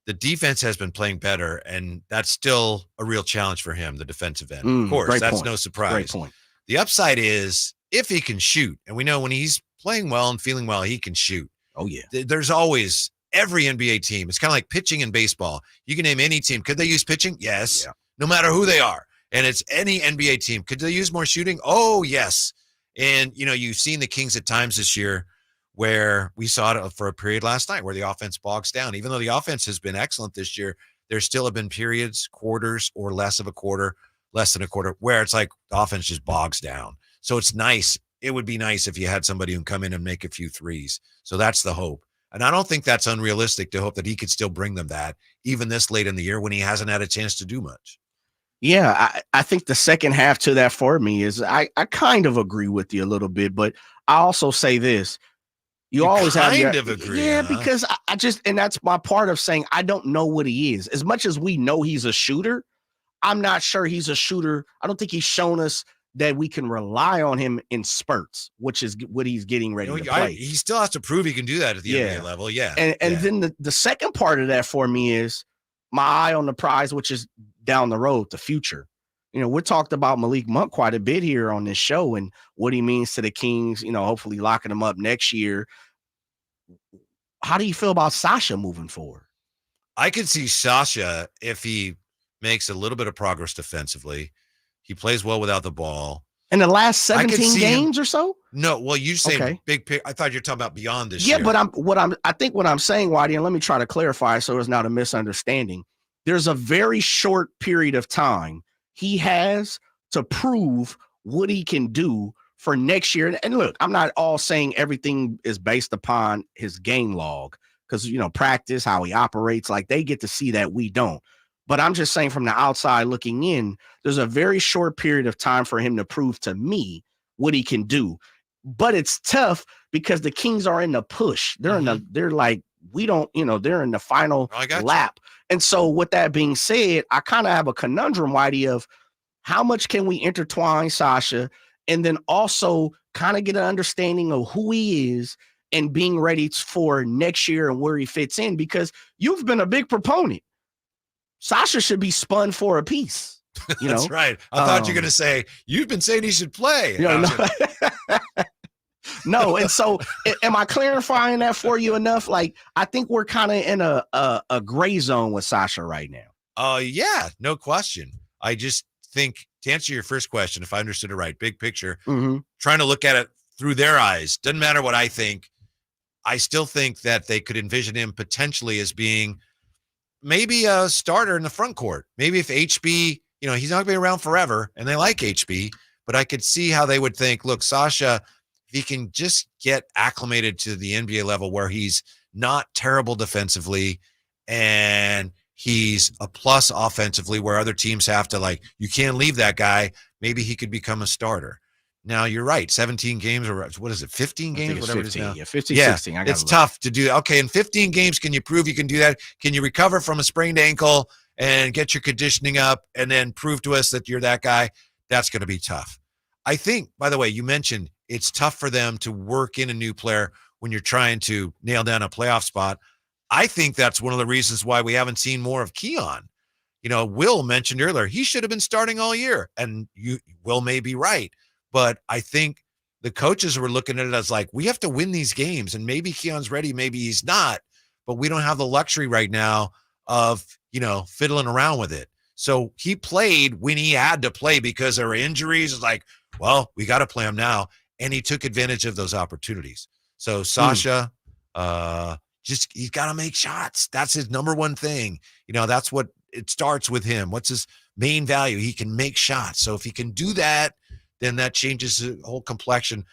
the defense has been playing better, and that's still a real challenge for him, the defensive end. Of course, that's no surprise. Great point. The upside is if he can shoot, and we know when he's playing well and feeling well, he can shoot. Oh, yeah. There's always every NBA team. It's kind of like pitching in baseball. You can name any team. Could they use pitching? Yes. Yeah. No matter who they are. And it's any NBA team. Could they use more shooting? Oh, yes. And, you've seen the Kings at times this year where we saw it for a period last night where the offense bogs down. Even though the offense has been excellent this year, there still have been periods, quarters, or less than a quarter, where it's like the offense just bogs down. So it's nice. It would be nice if you had somebody who can come in and make a few threes. So that's the hope. And I don't think that's unrealistic to hope that he could still bring them that, even this late in the year when he hasn't had a chance to do much. Yeah, I think the second half to that for me is I kind of agree with you a little bit, but I also say this. You always kind of agree. Yeah, because I just, and that's my part of saying I don't know what he is. As much as we know he's a shooter, I'm not sure he's a shooter. I don't think he's shown us that we can rely on him in spurts, which is what he's getting ready to play. He still has to prove he can do that at the NBA level. Yeah. And then the second part of that for me is my eye on the prize, which is down the road, the future. We talked about Malik Monk quite a bit here on this show and what he means to the Kings, hopefully locking him up next year. How do you feel about Sasha moving forward? I could see Sasha, if he makes a little bit of progress defensively, he plays well without the ball. In the last 17 games or so? No, well, you say big pick. I thought you were talking about beyond this year. Yeah, but I think what I'm saying, Whitey, and let me try to clarify so there's not a misunderstanding. There's a very short period of time he has to prove what he can do for next year. And look, I'm not all saying everything is based upon his game log because, practice, how he operates, like they get to see that we don't. But I'm just saying from the outside looking in, there's a very short period of time for him to prove to me what he can do. But it's tough because the Kings are in the push. They're they're like, we don't, they're in the final lap. And so with that being said, I kind of have a conundrum, Whitey, of how much can we intertwine Sasha and then also kind of get an understanding of who he is and being ready for next year and where he fits in, because you've been a big proponent. Sasha should be spun for a piece. That's right. I thought you were going to say, you've been saying he should play. No. And so am I clarifying that for you enough? Like, I think we're kind of in a gray zone with Sasha right now. Yeah, no question. I just think, to answer your first question, if I understood it right, big picture, trying to look at it through their eyes, doesn't matter what I think. I still think that they could envision him potentially as being maybe a starter in the front court. Maybe if HB, he's not going to be around forever, and they like HB, but I could see how they would think, look, Sasha, if he can just get acclimated to the NBA level where he's not terrible defensively and he's a plus offensively where other teams have to, you can't leave that guy, maybe he could become a starter. Now, you're right, 17 games, or what is it, 15 games? Whatever 15, it is now. Yeah, 15, 16. It's tough to do. Okay, in 15 games, can you prove you can do that? Can you recover from a sprained ankle and get your conditioning up and then prove to us that you're that guy? That's going to be tough. I think, by the way, you mentioned it's tough for them to work in a new player when you're trying to nail down a playoff spot. I think that's one of the reasons why we haven't seen more of Keon. Will mentioned earlier, he should have been starting all year, and Will may be right. But I think the coaches were looking at it as we have to win these games, and maybe Keon's ready, maybe he's not, but we don't have the luxury right now of, fiddling around with it. So he played when he had to play because there were injuries. It's we got to play him now. And he took advantage of those opportunities. So Sasha, he's got to make shots. That's his number one thing. That's what it starts with him. What's his main value? He can make shots. So if he can do that, then that changes the whole complexion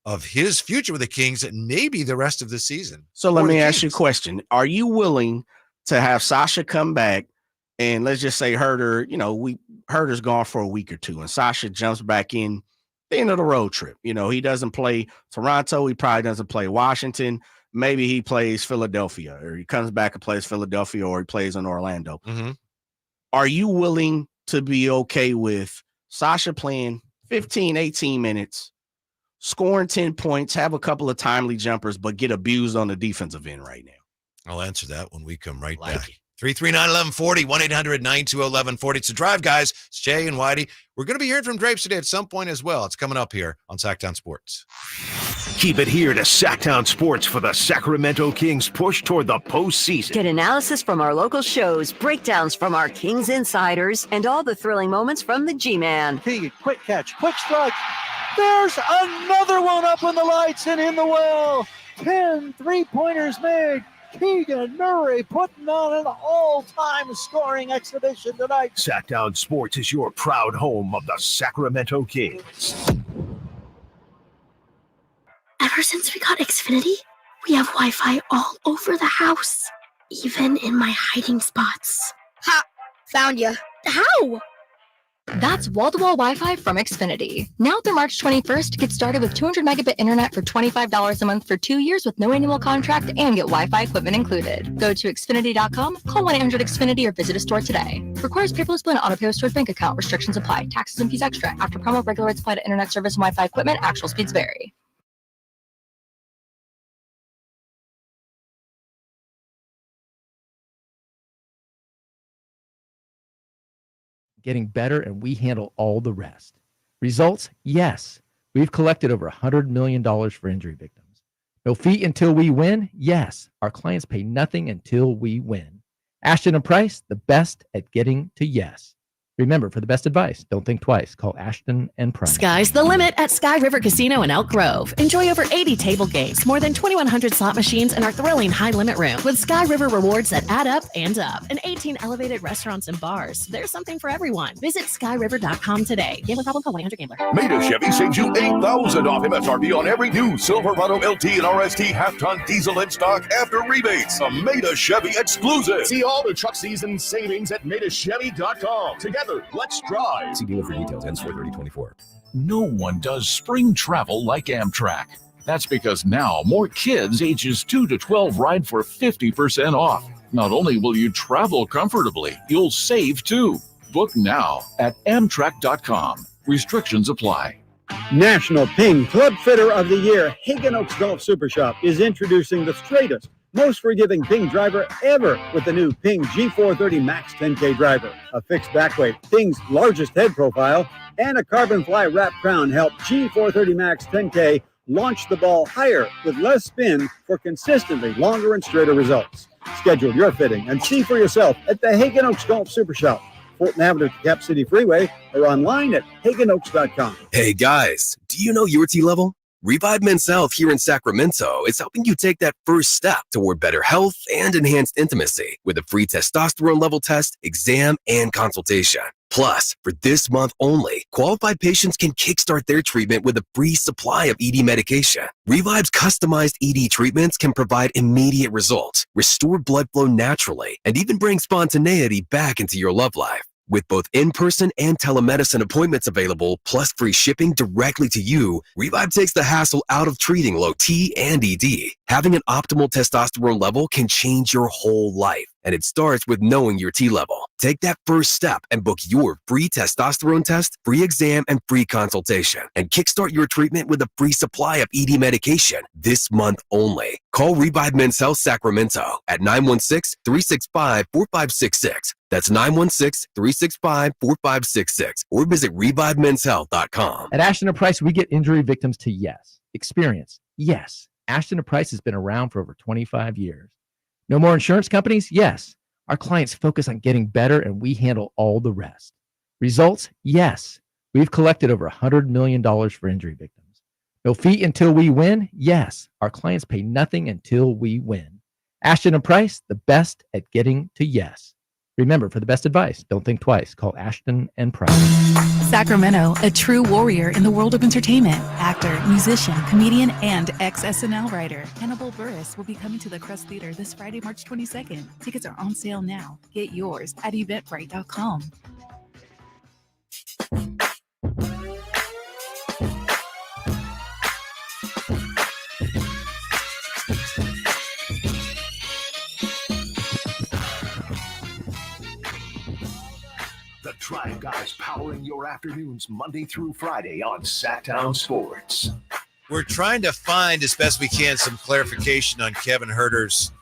of his future with the Kings and maybe the rest of the season. So let me ask you a question. Are you willing to have Sasha come back and let's just say Huerter, Huerter's gone for a week or two and Sasha jumps back in the end of the road trip. He doesn't play Toronto. He probably doesn't play Washington. Maybe he plays Philadelphia, or he comes back and plays Philadelphia, or he plays in Orlando. Are you willing to be okay with Sasha playing 15, 18 minutes, scoring 10 points, have a couple of timely jumpers, but get abused on the defensive end right now? I'll answer that when we come right back. 339-1140, 1-800-920-1140. It's The Drive, guys. It's Jay and Whitey. We're going to be hearing from Drapes today at some point as well. It's coming up here on Sactown Sports. Keep it here to Sactown Sports for the Sacramento Kings push toward the postseason. Get analysis from our local shows, breakdowns from our Kings insiders, and all the thrilling moments from the G-Man. Keegan, quick catch, quick strike. There's another one up in the lights and in the well. 10 3-pointers made. Keegan Murray putting on an all-time scoring exhibition tonight. Sactown Sports is your proud home of the Sacramento Kings. Ever since we got Xfinity, we have Wi-Fi all over the house, even in my hiding spots. Ha! Found you. How? That's wall-to-wall Wi-Fi from Xfinity. Now through March 21st, get started with 200 megabit internet for $25 a month for 2 years with no annual contract and get Wi-Fi equipment included. Go to Xfinity.com, call 1-800-XFINITY or visit a store today. Requires paperless bill and auto-pay with stored bank account. Restrictions apply. Taxes and fees extra. After promo, regular rates apply to internet service and Wi-Fi equipment. Actual speeds vary. Getting better, and we handle all the rest. Results? Yes. We've collected over $100 million for injury victims. No fee until we win? Yes. Our clients pay nothing until we win. Ashton and Price, the best at getting to yes. Remember, for the best advice, don't think twice. Call Ashton and Price. Sky's the limit at Sky River Casino in Elk Grove. Enjoy over 80 table games, more than 2,100 slot machines, and our thrilling high-limit room. With Sky River rewards that add up and up, and 18 elevated restaurants and bars. There's something for everyone. Visit skyriver.com today. Gambling problem? Call 1-800-GAMBLER. Maida Chevy saves you $8,000 off MSRP on every new Silverado LT and RST half-ton diesel in stock after rebates. A Maida Chevy exclusive. See all the truck season savings at MaidaChevy.com. Together, let's drive. See dealer for details. Ends 4/30/24. No one does spring travel like Amtrak. That's because now more kids ages 2 to 12 ride for 50% off. Not only will you travel comfortably, you'll save too. Book now at Amtrak.com. Restrictions apply. National Ping Club Fitter of the Year, Hagen Oaks Golf Super Shop is introducing the straightest, most forgiving Ping driver ever with the new Ping G430 Max 10K driver. A fixed back weight, Ping's largest head profile, and a carbon fly wrap crown help G430 Max 10K launch the ball higher with less spin for consistently longer and straighter results. Schedule your fitting and see for yourself at the Hagen Oaks Golf Super Shop, Fulton Avenue to Cap City Freeway, or online at HagenOaks.com. Hey guys, do you know your T level? Revive Men's Health here in Sacramento is helping you take that first step toward better health and enhanced intimacy with a free testosterone level test, exam, and consultation. Plus, for this month only, qualified patients can kickstart their treatment with a free supply of ED medication. Revive's customized ED treatments can provide immediate results, restore blood flow naturally, and even bring spontaneity back into your love life. With both in-person and telemedicine appointments available, plus free shipping directly to you, Revive takes the hassle out of treating low T and ED. Having an optimal testosterone level can change your whole life, and it starts with knowing your T level. Take that first step and book your free testosterone test, free exam, and free consultation. And kickstart your treatment with a free supply of ED medication this month only. Call Revive Men's Health Sacramento at 916-365-4566. That's 916-365-4566. Or visit ReviveMen'sHealth.com. At Ashton and Price, we get injury victims to yes. Experience, yes. Ashton and Price has been around for over 25 years. No more insurance companies? Yes. Our clients focus on getting better and we handle all the rest. Results? Yes. We've collected over $100 million for injury victims. No fee until we win? Yes. Our clients pay nothing until we win. Ashton and Price, the best at getting to yes. Remember, for the best advice, don't think twice. Call Ashton and Price. Sacramento, a true warrior in the world of entertainment. Actor, musician, comedian, and ex-SNL writer Hannibal Buress will be coming to the Crest Theater this Friday, March 22nd. Tickets are on sale now. Get yours at eventbrite.com. The Drive Guys powering your afternoons Monday through Friday on Sactown Sports. We're trying to find, as best we can, some clarification on Kevin Huerter's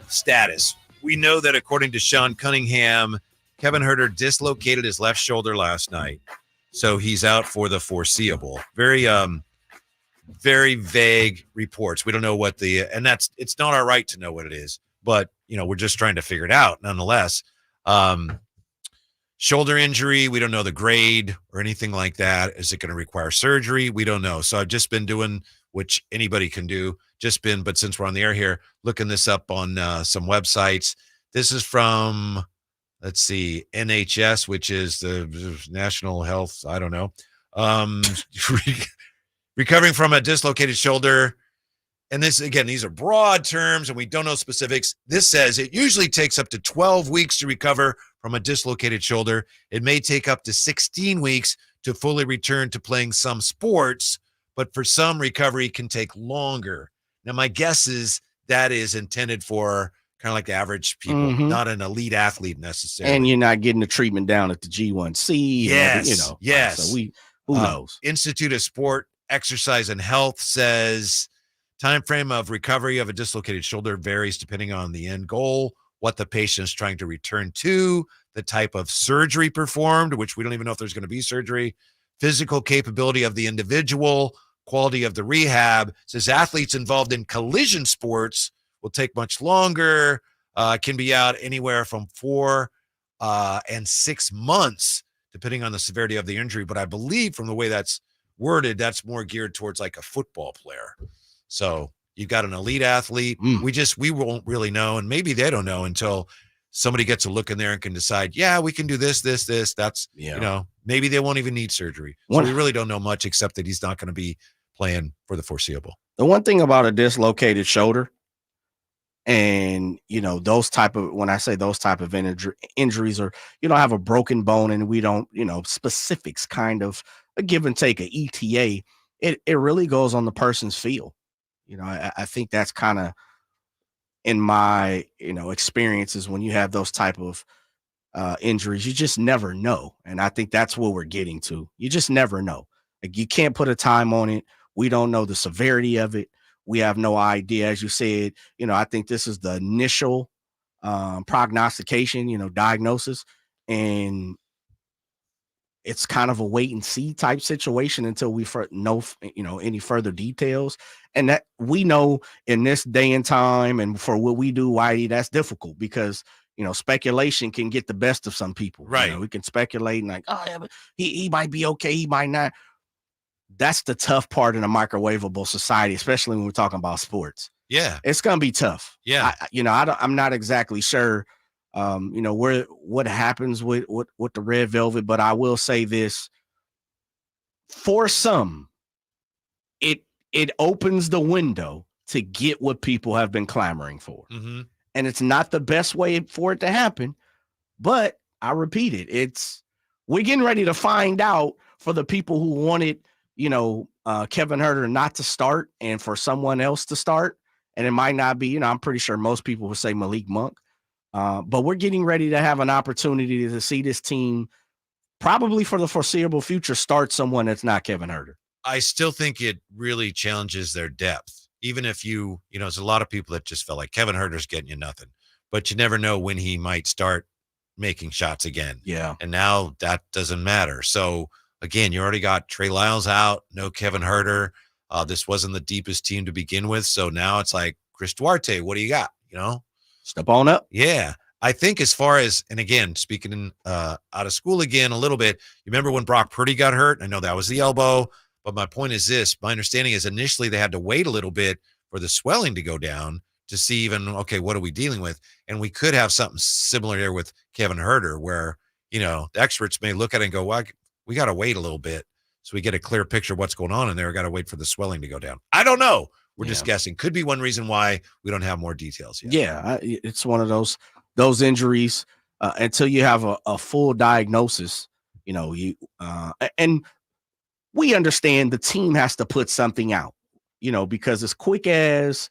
status. We know that according to Sean Cunningham, Kevin Huerter dislocated his left shoulder last night, so he's out for the foreseeable. Very vague reports. We don't know what it's not our right to know what it is, but we're just trying to figure it out nonetheless. Shoulder injury, we don't know the grade or anything like that. Is it going to require surgery? We don't know. So I've just been doing, which anybody can do, but since we're on the air here, looking this up on some websites. This is from, let's see, NHS, which is the National Health, I don't know. Recovering from a dislocated shoulder. And this, again, these are broad terms and we don't know specifics. This says it usually takes up to 12 weeks to recover from a dislocated shoulder. It may take up to 16 weeks to fully return to playing some sports, but for some, recovery can take longer. Now, my guess is that is intended for kind of like the average people, not an elite athlete necessarily. And you're not getting the treatment down at the G1C. Yes, yes. So who knows? Institute of Sport, Exercise, and Health says time frame of recovery of a dislocated shoulder varies depending on the end goal, what the patient is trying to return to, the type of surgery performed, which we don't even know if there's going to be surgery, physical capability of the individual, quality of the rehab. Says athletes involved in collision sports will take much longer, can be out anywhere from 4 and 6 months, depending on the severity of the injury. But I believe from the way that's worded, that's more geared towards like a football player. So you've got an elite athlete. We won't really know. And maybe they don't know until somebody gets a look in there and can decide, yeah, we can do this. That's, maybe they won't even need surgery. So we really don't know much except that he's not going to be playing for the foreseeable. The one thing about a dislocated shoulder and, when I say those type of injuries, or, have a broken bone and we don't, specifics, kind of a give and take, a ETA, it really goes on the person's feel. I think that's kind of in my, experiences when you have those type of injuries, you just never know. And I think that's what we're getting to. You just never know. Like, you can't put a time on it. We don't know the severity of it. We have no idea. As you said, I think this is the initial prognostication, diagnosis, and it's kind of a wait and see type situation until we know, any further details. And that we know in this day and time, and for what we do, Whitey, that's difficult because, speculation can get the best of some people. Right. We can speculate and like, oh, yeah, but he might be okay. He might not. That's the tough part in a microwavable society, especially when we're talking about sports. Yeah. It's going to be tough. Yeah. I'm not exactly sure, what happens with the red velvet, but I will say this: for some, it opens the window to get what people have been clamoring for. Mm-hmm. And it's not the best way for it to happen, but I repeat it. We're getting ready to find out for the people who wanted, Kevin Huerter not to start and for someone else to start. And it might not be, I'm pretty sure most people would say Malik Monk. But we're getting ready to have an opportunity to see this team probably for the foreseeable future start someone that's not Kevin Huerter. I still think it really challenges their depth. Even if there's a lot of people that just felt like Kevin Huerter's getting you nothing, but you never know when he might start making shots again. Yeah. And now that doesn't matter. So again, you already got Trey Lyles out, no Kevin Huerter. This wasn't the deepest team to begin with. So now it's like, Chris Duarte, what do you got? Step on up. Yeah. I think as far as, and again, speaking out of school again a little bit, you remember when Brock Purdy got hurt? I know that was the elbow, but my point is this. My understanding is initially they had to wait a little bit for the swelling to go down to see even, okay, what are we dealing with? And we could have something similar here with Kevin Huerter where, the experts may look at it and go, well, we got to wait a little bit so we get a clear picture of what's going on in there. Got to wait for the swelling to go down. I don't know. We're just guessing. Could be one reason why we don't have more details yet. Yeah, it's one of those injuries until you have a full diagnosis. And we understand the team has to put something out. Because as quick as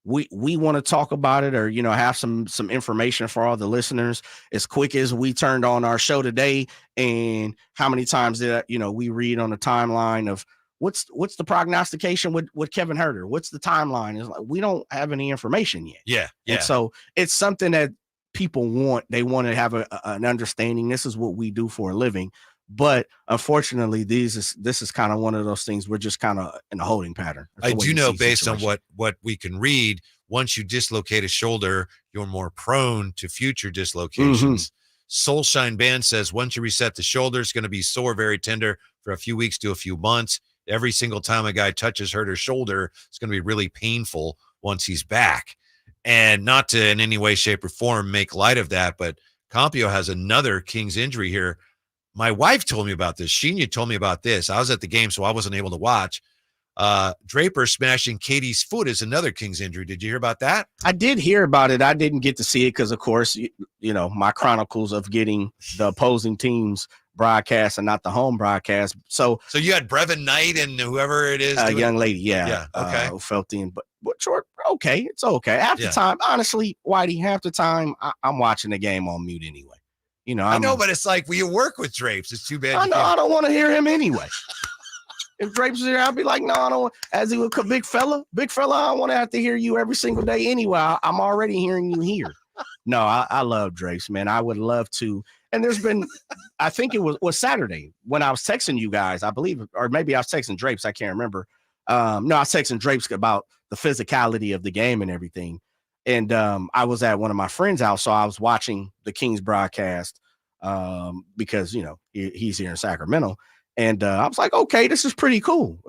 we want to talk about it or have some information for all the listeners, as quick as we turned on our show today, and how many times did we read on the timeline of what's the prognostication with Kevin Huerter? What's the timeline? It's like we don't have any information yet. Yeah. And so it's something that people want. They want to have an understanding. This is what we do for a living. But unfortunately, this is kind of one of those things we're just kind of in a holding pattern. I do know based on what we can read, once you dislocate a shoulder, you're more prone to future dislocations. Mm-hmm. Soulshine Band says once you reset the shoulder, it's going to be sore, very tender for a few weeks to a few months. Every single time a guy touches Huerter's shoulder, it's going to be really painful once he's back. And not to in any way, shape, or form make light of that, but Compio has another Kings injury here. My wife told me about this. Sheena told me about this. I was at the game, so I wasn't able to watch. Draper smashing Katie's foot is another Kings injury. Did you hear about that? I did hear about it. I didn't get to see it because, of course, my chronicles of getting the opposing team's broadcast and not the home broadcast. So you had Brevin Knight and whoever it is. A young lady, Yeah, okay. Who felt in, but short, okay, it's okay. Half the time, honestly, Whitey, half the time, I'm watching the game on mute anyway. I know, but it's like you work with Drapes. It's too bad. I know. I don't want to hear him anyway. If Drapes is here, I'll be like, no, I don't. As he was a big fella, I don't want to have to hear you every single day anyway. I'm already hearing you here. No, I love Drapes, man. I would love to. And there's been, I think it was Saturday when I was texting you guys, I believe, or maybe I was texting Drapes. I can't remember. No, I was texting Drapes about the physicality of the game and everything. And I was at one of my friends' house, so I was watching the Kings broadcast because, he's here in Sacramento. And I was like, okay, this is pretty cool.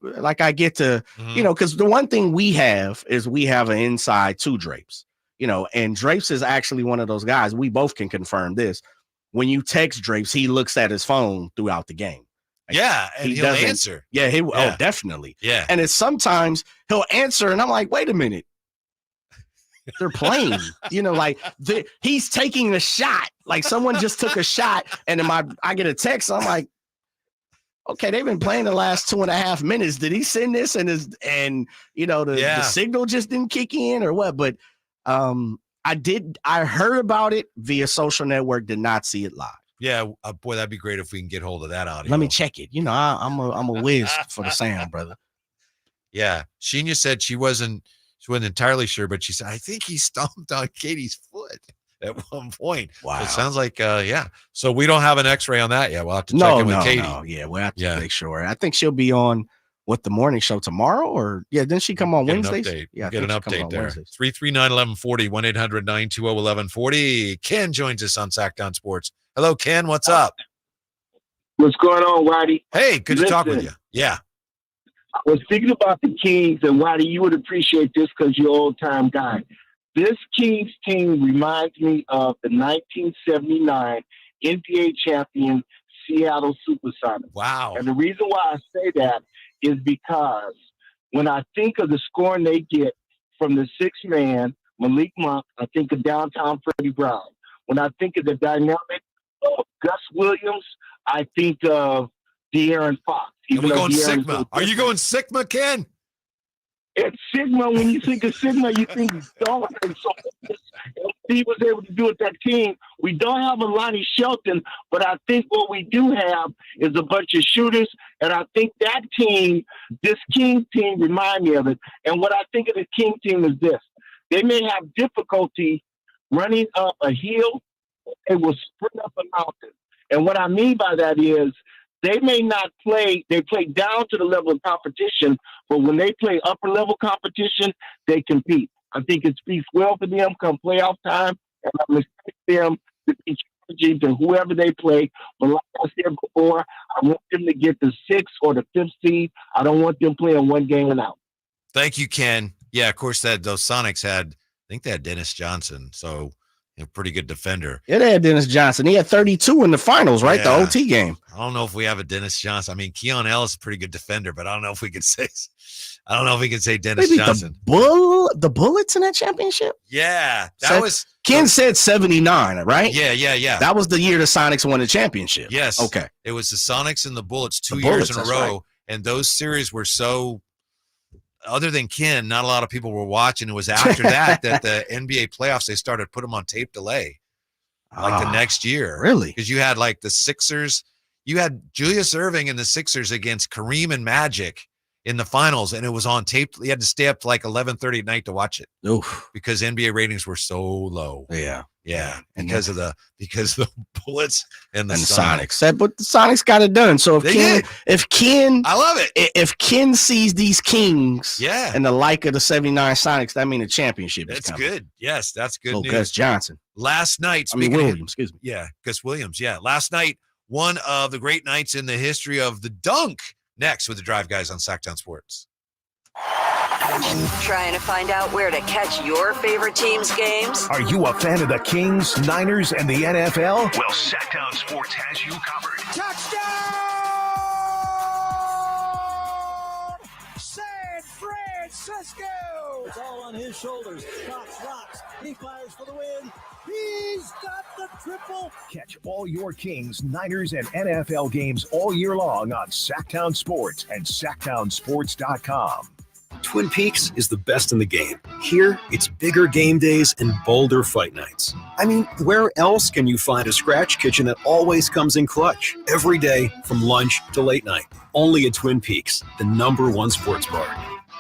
Like I get to, because the one thing we have is we have an inside to Drapes, and Drapes is actually one of those guys. We both can confirm this. When you text Drapes, he looks at his phone throughout the game. Like, and he'll answer. Yeah, oh, definitely. Yeah. And it's sometimes he'll answer, and I'm like, wait a minute. They're playing, he's taking the shot. Like someone just took a shot, and I get a text. I'm like, okay, they've been playing the last 2.5 minutes. Did he send this the signal just didn't kick in or what? But I heard about it via social network, did not see it live. Yeah, boy, that'd be great if we can get hold of that audio. Let me check it. I'm a whiz for the sound, brother. Yeah, Sheena said she wasn't entirely sure, but she said, I think he stomped on Katie's foot at one point. Wow. So it sounds like, So we don't have an x-ray on that yet. We'll have to check in with Katie. No. Yeah, we'll have to make sure. I think she'll be on the morning show tomorrow, or didn't she come on Wednesdays? Yeah, get an update there. 339-1140, 1-800-920-1140. Ken joins us on Sactown Sports. Hello, Ken. What's up? What's going on, Whitey? Hey, good to talk with you. Yeah. I was thinking about the Kings, and Whitey, you would appreciate this because you're an old-time guy. This Kings team reminds me of the 1979 NBA champion Seattle Supersonics. Wow. And the reason why I say that is because when I think of the scoring they get from the sixth man, Malik Monk, I think of downtown Freddie Brown. When I think of the dynamic of Gus Williams, I think of De'Aaron Fox. Are we going Sigma? Are you going Sigma, Ken? It's Sigma. When you think of Sigma, you think Dawn. And so he was able to do it, that team. We don't have a Lonnie Shelton, but I think what we do have is a bunch of shooters. And I think that team, this King team, remind me of it. And what I think of the King team is this. They may have difficulty running up a hill. They will sprint up a mountain. And what I mean by that is they may not play, they play down to the level of competition, but when they play upper level competition, they compete. I think it speaks well for them come playoff time, and I respect them to be challenging to whoever they play. But like I said before, I want them to get the 6th or the 5th seed. I don't want them playing one game and out. Thank you, Ken. Yeah, of course, those Sonics I think they had Dennis Johnson, so a pretty good defender. Yeah, they had Dennis Johnson. He had 32 in the finals, right? Yeah. The OT game. I don't know if we have a Dennis Johnson. I mean, Keon Ellis is a pretty good defender, but I don't know if we could say Dennis Johnson. The Bullets in that championship? Yeah. Ken said 79, right? Yeah. That was the year the Sonics won the championship. Yes. Okay. It was the Sonics and the Bullets 2 years in a row. Right. And those series were so, other than Ken, not a lot of people were watching. It was after that the NBA playoffs, they started put them on tape delay the next year. Really? Because you had like the Sixers, you had Julius Erving and the Sixers against Kareem and Magic in the finals, and it was on tape. You had to stay up to like 11:30 at night to watch it. Oof. Because NBA ratings were so low. Yeah. Because of the Bullets and the Sonics. But the Sonics got it done. So if Ken, I love it. If Ken sees these Kings, and the like of the 79 Sonics, that means a championship. That's good. Yes, that's good news. Gus Johnson. Last night, Williams. Excuse me. Yeah, Gus Williams. Yeah, last night, one of the great nights in the history of the dunk. Next with the Drive Guys on Sactown Sports. Trying to find out where to catch your favorite team's games? Are you a fan of the Kings, Niners, and the NFL? Well, Sactown Sports has you covered. Touchdown! San Francisco! It's all on his shoulders. Cox rocks. He fires for the win. He's got the triple. Catch all your Kings, Niners, and NFL games all year long on Sactown Sports and SactownSports.com. Twin Peaks is the best in the game. Here, it's bigger game days and bolder fight nights. I mean, where else can you find a scratch kitchen that always comes in clutch? Every day, from lunch to late night. Only at Twin Peaks, the #1 sports bar.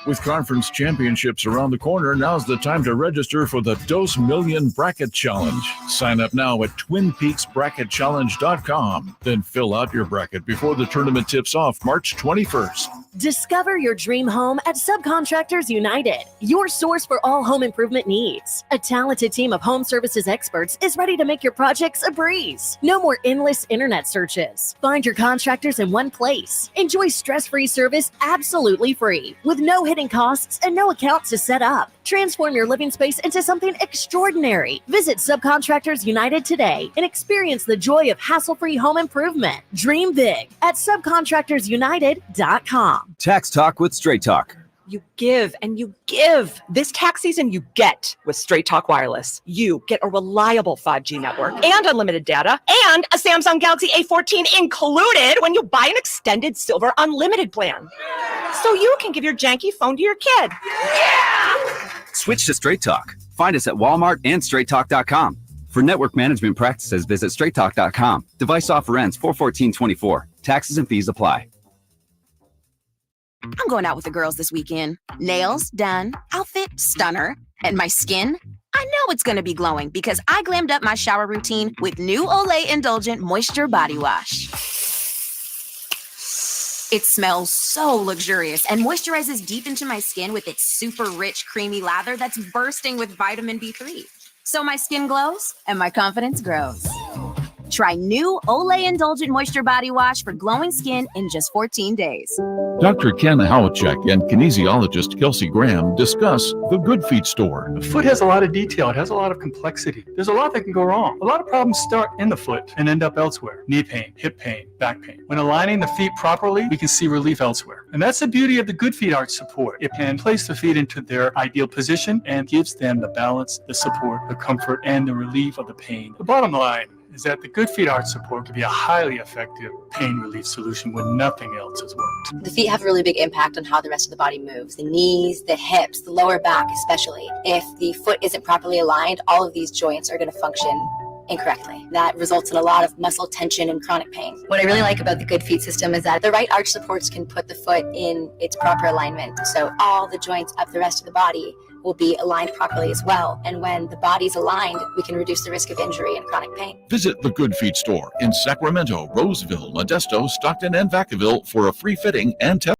With conference championships around the corner, now's the time to register for the Dos Million Bracket Challenge. Sign up now at TwinPeaksBracketChallenge.com. Then fill out your bracket before the tournament tips off March 21st. Discover your dream home at Subcontractors United, your source for all home improvement needs. A talented team of home services experts is ready to make your projects a breeze. No more endless internet searches. Find your contractors in one place. Enjoy stress-free service absolutely free, with no hidden costs and no account to set up. Transform your living space into something extraordinary. Visit Subcontractors United today and experience the joy of hassle-free home improvement. Dream big at subcontractorsunited.com. Tax Talk with Straight Talk. You give and you give. This tax season, you get with Straight Talk Wireless. You get a reliable 5G network and unlimited data and a Samsung Galaxy A14 included when you buy an extended silver unlimited plan. So you can give your janky phone to your kid. Yeah! Switch to Straight Talk. Find us at Walmart and straighttalk.com. For network management practices, visit straighttalk.com. Device offer ends 4/14/24. Taxes and fees apply. I'm going out with the girls this weekend. Nails done, outfit stunner, and my skin, I know it's going to be glowing because I glammed up my shower routine with new Olay Indulgent Moisture Body Wash. It smells so luxurious and moisturizes deep into my skin with its super rich, creamy lather that's bursting with vitamin B3. So my skin glows and my confidence grows. Try new Olay Indulgent Moisture Body Wash for glowing skin in just 14 days. Dr. Ken Howachek and kinesiologist Kelsey Graham discuss the Good Feet store. The foot has a lot of detail. It has a lot of complexity. There's a lot that can go wrong. A lot of problems start in the foot and end up elsewhere. Knee pain, hip pain, back pain. When aligning the feet properly, we can see relief elsewhere. And that's the beauty of the Good Feet Arch support. It can place the feet into their ideal position and gives them the balance, the support, the comfort, and the relief of the pain. The bottom line is that the Good Feet Arch support can be a highly effective pain relief solution when nothing else has worked. The feet have a really big impact on how the rest of the body moves. The knees, the hips, the lower back especially. If the foot isn't properly aligned, all of these joints are going to function incorrectly. That results in a lot of muscle tension and chronic pain. What I really like about the Good Feet system is that the right arch supports can put the foot in its proper alignment. So all the joints up the rest of the body will be aligned properly as well. And when the body's aligned, we can reduce the risk of injury and chronic pain. Visit the Good Feet store in Sacramento, Roseville, Modesto, Stockton, and Vacaville for a free fitting and test.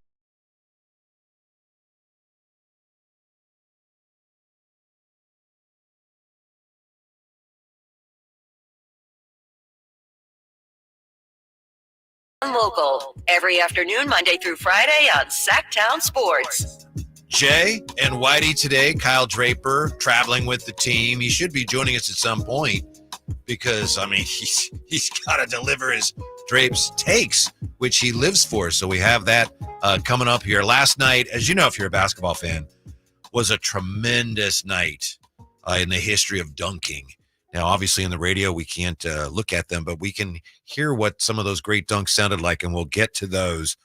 Local every afternoon, Monday through Friday on Sactown Sports. Jay and Whitey today. Kyle Draper traveling with the team. He should be joining us at some point because, I mean, he's got to deliver his Drapes takes, which he lives for. So we have that coming up here. Last night, as you know, if you're a basketball fan, was a tremendous night in the history of dunking. Now, obviously, in the radio, we can't look at them, but we can hear what some of those great dunks sounded like, and we'll get to those.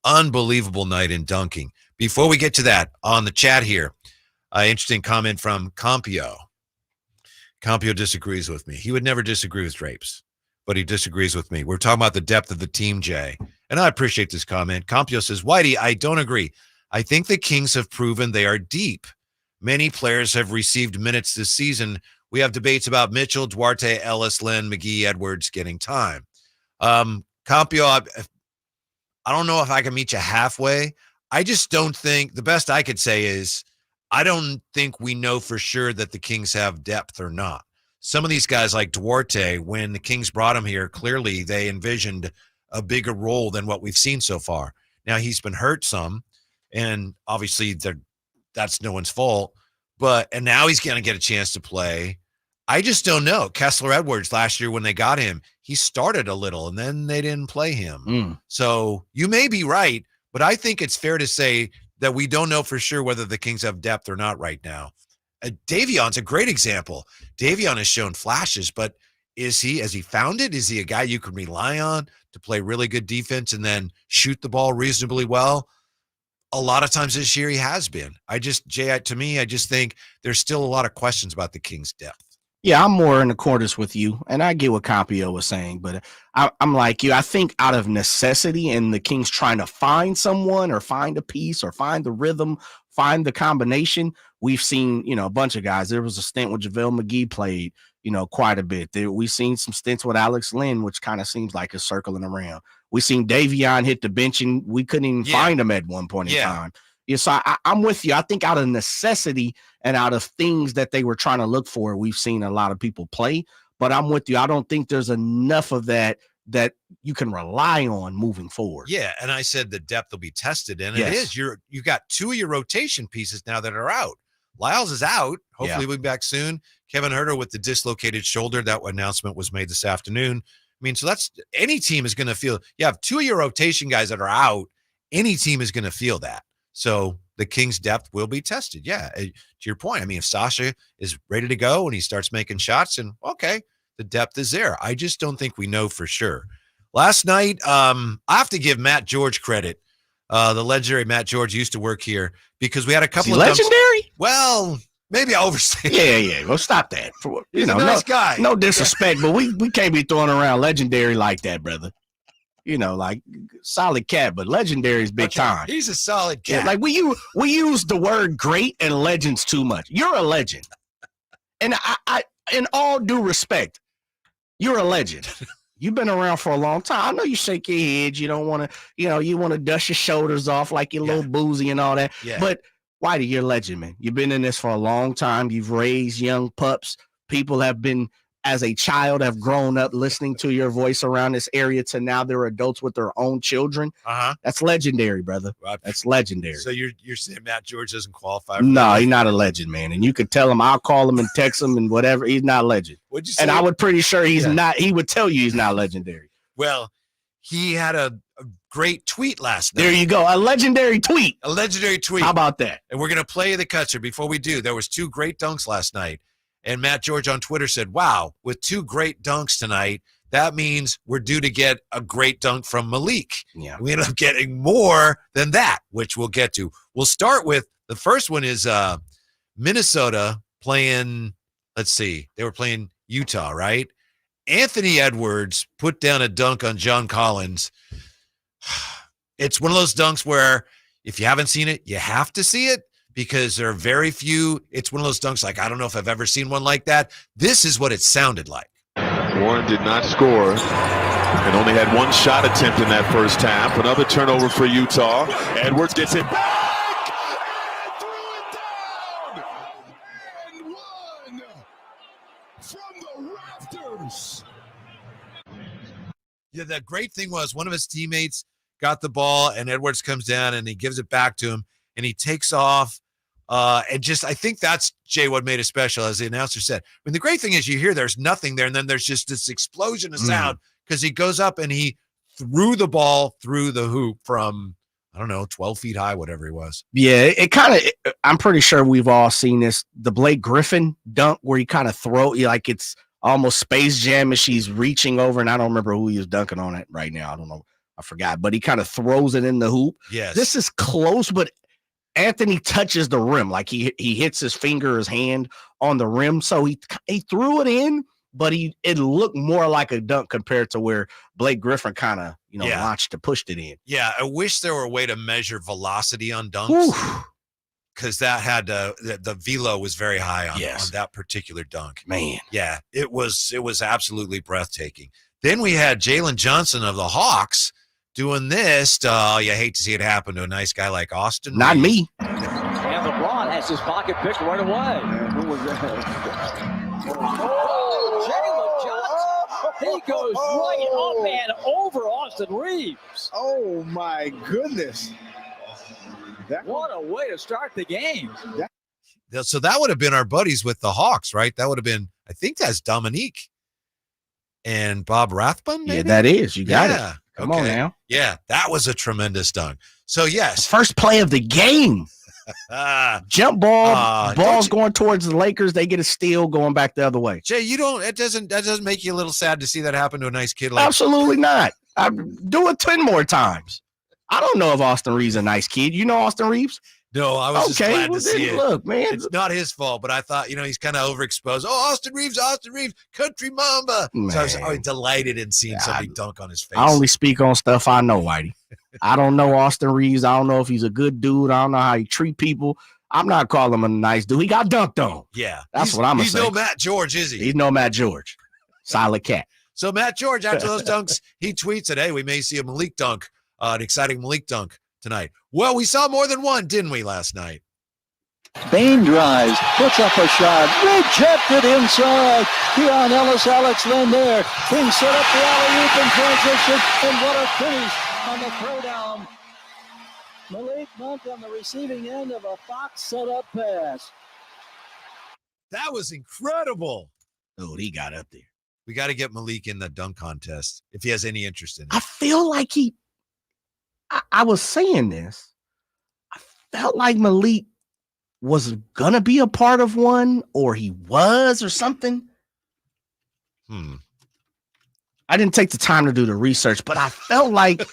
Unbelievable night in dunking. Before we get to that, on the chat here, interesting comment from Compio. Compio disagrees with me. He would never disagree with Drapes, but he disagrees with me. We're talking about the depth of the team, Jay, and I appreciate this comment. Compio says, Whitey, I don't agree. I think the Kings have proven they are deep. Many players have received minutes this season. We have debates about Mitchell, Duarte, Ellis, Lynn, McGee, Edwards getting time. Compio, I don't know if I can meet you halfway. I just don't think, the best I could say is, I don't think we know for sure that the Kings have depth or not. Some of these guys like Duarte, when the Kings brought him here, clearly they envisioned a bigger role than what we've seen so far. Now he's been hurt some, and obviously that's no one's fault, and now he's going to get a chance to play. I just don't know. Kessler Edwards last year when they got him, he started a little and then they didn't play him. So you may be right, but I think it's fair to say that we don't know for sure whether the Kings have depth or not right now. Davion's a great example. Davion has shown flashes, but has he found it? Is he a guy you can rely on to play really good defense and then shoot the ball reasonably well? A lot of times this year he has been. To me, I just think there's still a lot of questions about the Kings' depth. Yeah, I'm more in accordance with you, and I get what Compio was saying, but I'm like you. I think out of necessity and the Kings trying to find someone or find a piece or find the rhythm, find the combination, we've seen, a bunch of guys. There was a stint where JaVale McGee played, quite a bit. We've seen some stints with Alex Lynn, which kind of seems like it's circling around. We seen Davion hit the bench, and we couldn't even find him at one point in time. Yeah, so I'm with you. I think out of necessity and out of things that they were trying to look for, we've seen a lot of people play. But I'm with you. I don't think there's enough of that you can rely on moving forward. Yeah, and I said the depth will be tested, and it is. You've got 2 of your rotation pieces now that are out. Lyles is out. Hopefully we'll be back soon. Kevin Huerter with the dislocated shoulder. That announcement was made this afternoon. I mean, so that's any team is going to feel. You have 2 of your rotation guys that are out. Any team is going to feel that. So the Kings' depth will be tested. Yeah, to your point. I mean, if Sasha is ready to go and he starts making shots, and okay, the depth is there. I just don't think we know for sure. Last night, I have to give Matt George credit. The legendary Matt George used to work here because we had a couple of legendary. Well, maybe I overstated. Yeah. Well, stop that. He's a nice guy. No disrespect, but we can't be throwing around legendary like that, brother. Like solid cat, but legendary is big time. He's a solid cat. Yeah, like we use the word great and legends too much. You're a legend, and I in all due respect, you're a legend. You've been around for a long time. I know you shake your head. You don't want to, you want to dust your shoulders off like you're a little boozy and all that. Yeah. But Whitey, you're a legend, man. You've been in this for a long time. You've raised young pups. People have been, as a child, have grown up listening to your voice around this area to now they're adults with their own children. That's legendary, brother. That's legendary. So you're saying Matt George doesn't qualify? No, he's not a legend, man. And you could tell him, I'll call him and text him and whatever. He's not a legend. What'd you say? And I would pretty sure he's not. He would tell you he's not legendary. Well, he had a great tweet last night. There you go. A legendary tweet. A legendary tweet. How about that? And we're going to play the cuts here. Before we do, there was 2 great dunks last night. And Matt George on Twitter said, wow, with 2 great dunks tonight, that means we're due to get a great dunk from Malik. Yeah. We ended up getting more than that, which we'll get to. We'll start with the first one is Minnesota playing, let's see, they were playing Utah, right? Anthony Edwards put down a dunk on John Collins. It's one of those dunks where if you haven't seen it, you have to see it. Because there are very few. It's one of those dunks like, I don't know if I've ever seen one like that. This is what it sounded like. Warren did not score and only had 1 shot attempt in that first half. Another turnover for Utah. Edwards gets it back and threw it down. And 1 from the Raptors. Yeah, the great thing was one of his teammates got the ball and Edwards comes down and he gives it back to him. And he takes off, and just I think that's, Jay, what made it special, as the announcer said. I mean, the great thing is you hear there's nothing there, and then there's just this explosion of sound because he goes up and he threw the ball through the hoop from, I don't know, 12 feet high, whatever he was. Yeah, it kind of, I'm pretty sure we've all seen this, the Blake Griffin dunk where he kind of like it's almost Space Jam as she's reaching over, and I don't remember who he was dunking on it right now. I don't know. I forgot, but he kind of throws it in the hoop. Yes. This is close, but Anthony touches the rim, like he hits his finger, his hand on the rim. So he threw it in, but it looked more like a dunk compared to where Blake Griffin kind of, launched to pushed it in. Yeah, I wish there were a way to measure velocity on dunks because that had the velo was very high on that particular dunk. Man, yeah, it was absolutely breathtaking. Then we had Jalen Johnson of the Hawks doing this. You hate to see it happen to a nice guy like Austin. Not Reeves. me. And LeBron has his pocket picked right away. Who was that? Oh, Jalen Johnson. He goes right up and over Austin Reeves. Oh, my goodness. What a way to start the game. So that would have been our buddies with the Hawks, right? That would have been, I think that's Dominique and Bob Rathbun, maybe? Yeah, that is. You got it. Come on now. Yeah, that was a tremendous dunk. So, yes. First play of the game. Jump ball. Ball's going towards the Lakers. They get a steal going back the other way. Jay, that doesn't make you a little sad to see that happen to a nice kid like Absolutely not. I do it 10 more times. I don't know if Austin Reeves is a nice kid. You know Austin Reeves? No, I was just glad to see it. Look, man. It's not his fault, but I thought, he's kind of overexposed. Oh, Austin Reeves, country mamba. Man. So I was always delighted in seeing somebody dunk on his face. I only speak on stuff I know, Whitey. I don't know Austin Reeves. I don't know if he's a good dude. I don't know how he treat people. I'm not calling him a nice dude. He got dunked on. Yeah. That's what I'm going to say. He's no Matt George, is he? He's no Matt George. Solid cat. So Matt George, after those dunks, he tweets that, hey, we may see a Malik dunk, an exciting Malik dunk tonight. Well, we saw more than one, didn't we, last night? Bain drives, puts up a shot, rejected inside. Keon Ellis, Alex Lynn there. Kings set up the alley-oop in transition, and what a finish on the throwdown. Malik Monk on the receiving end of a Fox set-up pass. That was incredible. Oh, he got up there. We got to get Malik in the dunk contest if he has any interest in it. I feel like I was saying this. I felt like Malik was going to be a part of one, or he was, or something. I didn't take the time to do the research, but I felt like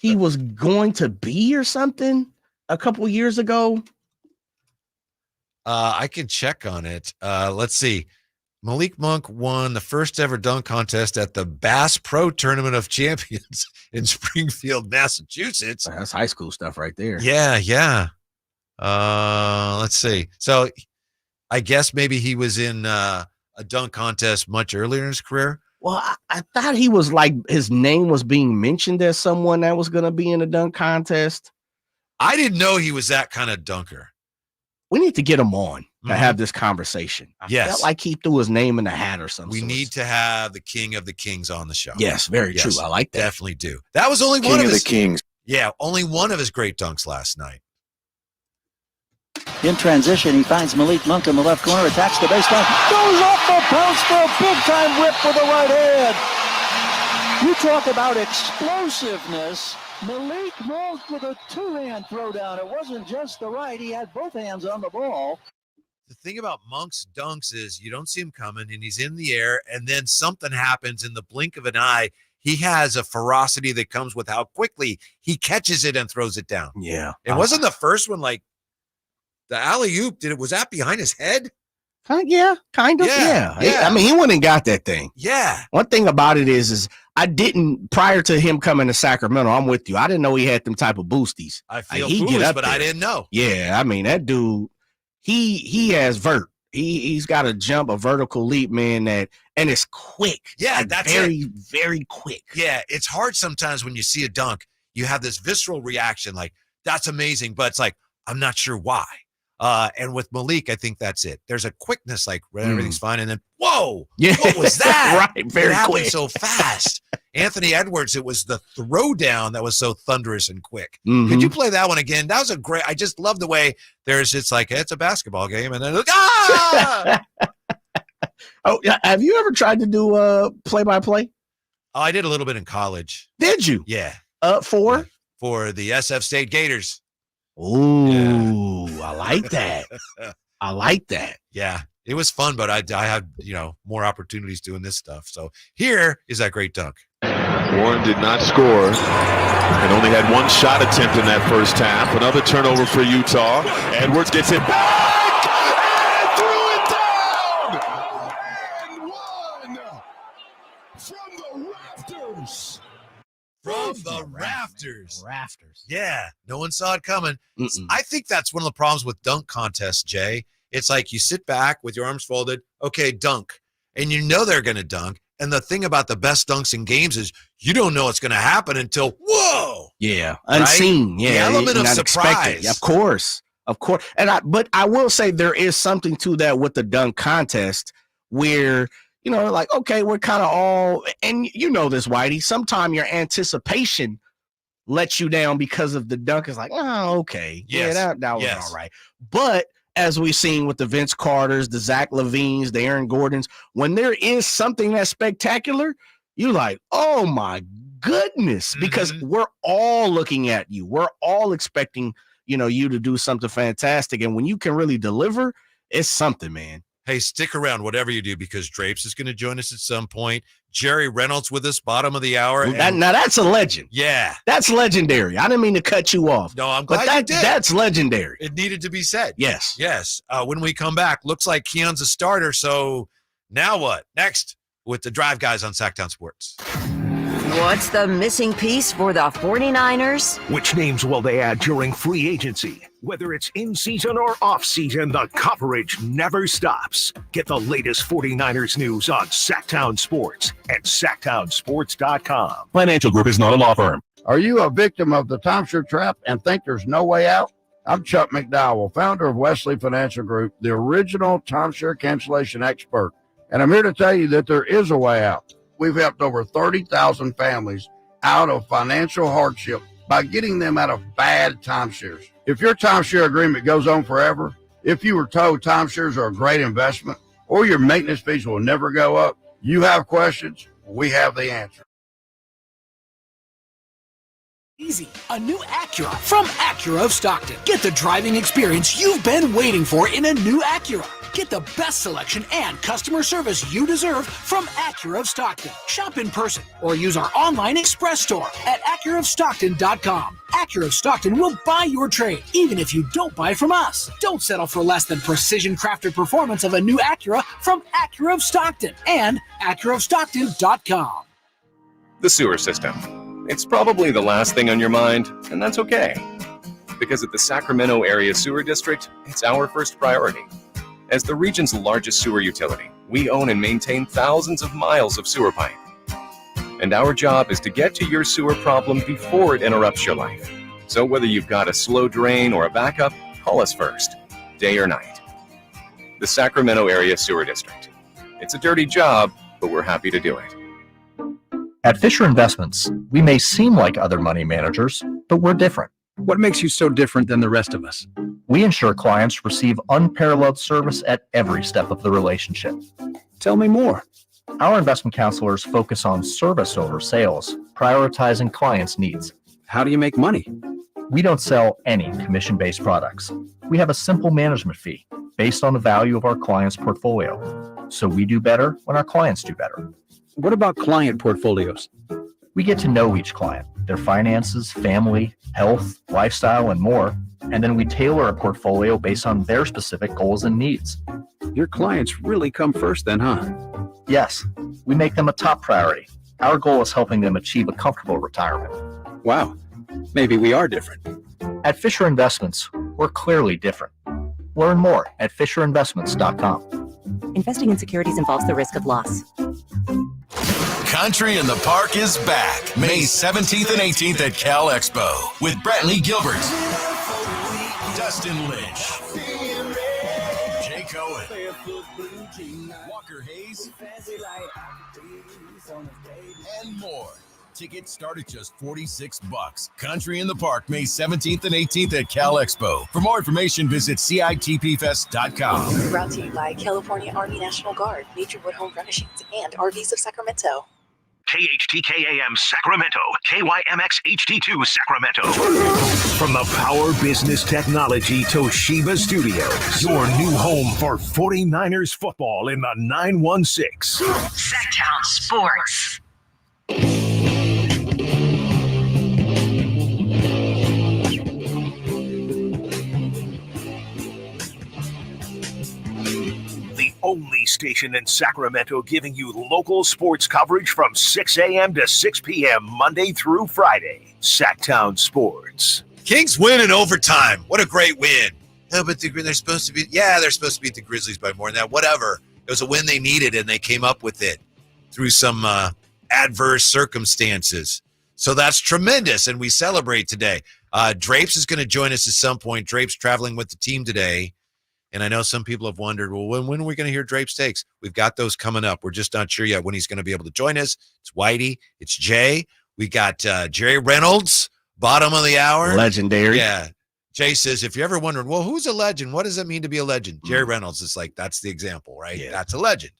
he was going to be or something a couple years ago. I can check on it. Let's see. Malik Monk won the first ever dunk contest at the Bass Pro Tournament of Champions in Springfield, Massachusetts. That's high school stuff right there. Yeah. Let's see. So I guess maybe he was in a dunk contest much earlier in his career. Well, I thought he was like, his name was being mentioned as someone that was going to be in a dunk contest. I didn't know he was that kind of dunker. We need to get him on to have this conversation. I felt like he threw his name in the hat or something. We need to have the King of the Kings on the show. Yes, very true. I like that. Definitely do. That was only one of the Kings. Yeah, only one of his great dunks last night. In transition, he finds Malik Monk in the left corner, attacks the baseline, goes off the post for a big-time whip with the right hand. You talk about explosiveness. Malik Monk with a two-hand throwdown. It wasn't just the right. He had both hands on the ball. The thing about Monk's dunks is you don't see him coming, and he's in the air, and then something happens in the blink of an eye. He has a ferocity that comes with how quickly he catches it and throws it down. Yeah. It wasn't the first one like the alley-oop. Was that behind his head? Yeah, kind of. Yeah. I mean, he went and got that thing. Yeah. One thing about it is I didn't, prior to him coming to Sacramento, I'm with you. I didn't know he had them type of boosties. I feel foolish, but I didn't know. Yeah, I mean, that dude, he has vert. He's got a vertical leap, man, and it's quick. Yeah, like that's very, very quick. Yeah, it's hard sometimes when you see a dunk, you have this visceral reaction like, that's amazing, but it's like, I'm not sure why. And with Malik, I think that's it. There's a quickness, like everything's fine, and then whoa, what was that? Right, very quick, so fast. Anthony Edwards, it was the throwdown that was so thunderous and quick. Mm-hmm. Could you play that one again? That was a great. I just love the way it's like it's a basketball game, and then Oh, have you ever tried to do play-by-play? Oh, I did a little bit in college. Did you? Yeah. For the SF State Gators. Ooh, I like that. I like that. Yeah, it was fun, but I had more opportunities doing this stuff. So here is that great dunk. Warren did not score and only had one shot attempt in that first half. Another turnover for Utah. Edwards gets it back and threw it down. And one from the Raptors. From the Rafters. Rafters. Yeah, no one saw it coming. Mm-mm. I think that's one of the problems with dunk contests, Jay. It's like you sit back with your arms folded, okay, dunk, and you know they're going to dunk. And the thing about the best dunks in games is you don't know what's going to happen until, whoa. Yeah, unseen. Right? Yeah, the element of surprise. Of course. But I will say there is something to that with the dunk contest where, like, okay, we're kind of all, and you know this, Whitey, sometimes your anticipation lets you down because of the dunk. Is like, oh, okay. Yes. Yeah, that was all right. But as we've seen with the Vince Carters, the Zach LaVines, the Aaron Gordons, when there is something that's spectacular, you're like, oh my goodness, because we're all looking at you. We're all expecting, you to do something fantastic. And when you can really deliver, it's something, man. Hey, stick around, whatever you do, because Drapes is going to join us at some point. Jerry Reynolds with us, bottom of the hour. Now that's a legend. Yeah. That's legendary. I didn't mean to cut you off. No, I'm glad you did. That's legendary. It needed to be said. Yes. Yes. When we come back, looks like Keon's a starter. So now what? Next with the Drive Guys on Sactown Sports. What's the missing piece for the 49ers? Which names will they add during free agency? Whether it's in season or off season, the coverage never stops. Get the latest 49ers news on Sactown Sports at Sactownsports.com. Financial Group is not a law firm. Are you a victim of the timeshare trap and think there's no way out? I'm Chuck McDowell, founder of Wesley Financial Group, the original timeshare cancellation expert. And I'm here to tell you that there is a way out. We've helped over 30,000 families out of financial hardship by getting them out of bad timeshares. If your timeshare agreement goes on forever, if you were told timeshares are a great investment, or your maintenance fees will never go up, you have questions, we have the answer. Easy, a new Acura from Acura of Stockton. Get the driving experience you've been waiting for in a new Acura. Get the best selection and customer service you deserve from Acura of Stockton. Shop in person or use our online express store at AcuraofStockton.com. Acura of Stockton will buy your trade, even if you don't buy from us. Don't settle for less than precision-crafted performance of a new Acura from Acura of Stockton and AcuraofStockton.com. The sewer system. It's probably the last thing on your mind, and that's okay. Because at the Sacramento Area Sewer District, it's our first priority. As the region's largest sewer utility, we own and maintain thousands of miles of sewer pipe. And our job is to get to your sewer problem before it interrupts your life. So whether you've got a slow drain or a backup, call us first, day or night. The Sacramento Area Sewer District. It's a dirty job, but we're happy to do it. At Fisher Investments, we may seem like other money managers, but we're different. What makes you so different than the rest of us? We ensure clients receive unparalleled service at every step of the relationship. Tell me more. Our investment counselors focus on service over sales, prioritizing clients' needs. How do you make money? We don't sell any commission-based products. We have a simple management fee based on the value of our client's portfolio. So we do better when our clients do better. What about client portfolios? We get to know each client, their finances, family, health, lifestyle, and more. And then we tailor a portfolio based on their specific goals and needs. Your clients really come first then, huh? Yes, we make them a top priority. Our goal is helping them achieve a comfortable retirement. Wow, maybe we are different. At Fisher Investments, we're clearly different. Learn more at FisherInvestments.com. Investing in securities involves the risk of loss. Country in the Park is back May 17th and 18th at Cal Expo with Brantley Gilbert, Dustin Lynch, Jay Cohen, Walker Hayes, and more. Tickets start at just $46. Country in the Park May 17th and 18th at Cal Expo. For more information, visit CITPFest.com. Brought to you by California Army National Guard, Major Wood Home Furnishings, and RVs of Sacramento. KHTKAM Sacramento, KYMX HD2 Sacramento. From the Power Business Technology Toshiba Studios, your new home for 49ers football in the 916. Sactown Sports. The only station in Sacramento giving you local sports coverage from 6 a.m. to 6 p.m. Monday through Friday. Sactown Sports. Kings win in overtime. What a great win. No, but they're supposed to beat the Grizzlies by more than that. Whatever. It was a win they needed, and they came up with it through some adverse circumstances. So that's tremendous, and we celebrate today. Drapes is going to join us at some point. Drapes traveling with the team today. And I know some people have wondered, well, when are we going to hear Drapes takes? We've got those coming up. We're just not sure yet when he's going to be able to join us. It's Whitey. It's Jay. We got Jerry Reynolds, bottom of the hour. Legendary. Yeah. Jay says, if you're ever wondering, well, who's a legend? What does it mean to be a legend? Jerry Reynolds is like, that's the example, right? Yeah. That's a legend.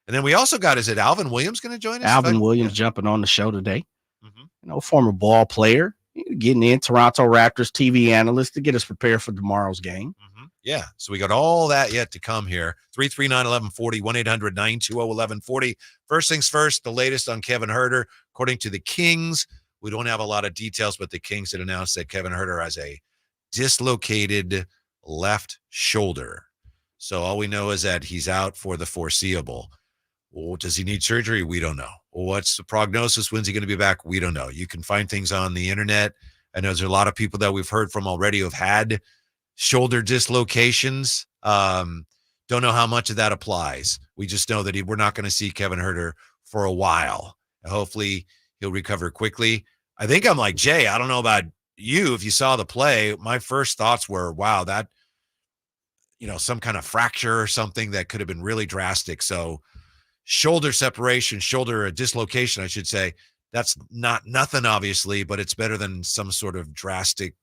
And then we also got, is it Alvin Williams going to join us? Alvin Williams jumping on the show today. Mm-hmm. Former ball player, getting in, Toronto Raptors TV analyst to get us prepared for tomorrow's game. Mm-hmm. Yeah, so we got all that yet to come here. 339-1140, 1-800-920-1140. First things first, the latest on Kevin Huerter. According to the Kings, we don't have a lot of details, but the Kings had announced that Kevin Huerter has a dislocated left shoulder. So all we know is that he's out for the foreseeable. Well, does he need surgery? We don't know. Well, what's the prognosis? When's he going to be back? We don't know. You can find things on the internet. I know there's a lot of people that we've heard from already who have had shoulder dislocations. Don't know how much of that applies. We just know that we're not going to see Kevin Huerter for a while. Hopefully he'll recover quickly. I think I'm like Jay. I don't know about you. If you saw the play, my first thoughts were, wow, that, some kind of fracture or something that could have been really drastic. So shoulder separation, shoulder dislocation, I should say, that's nothing, obviously, but it's better than some sort of drastic,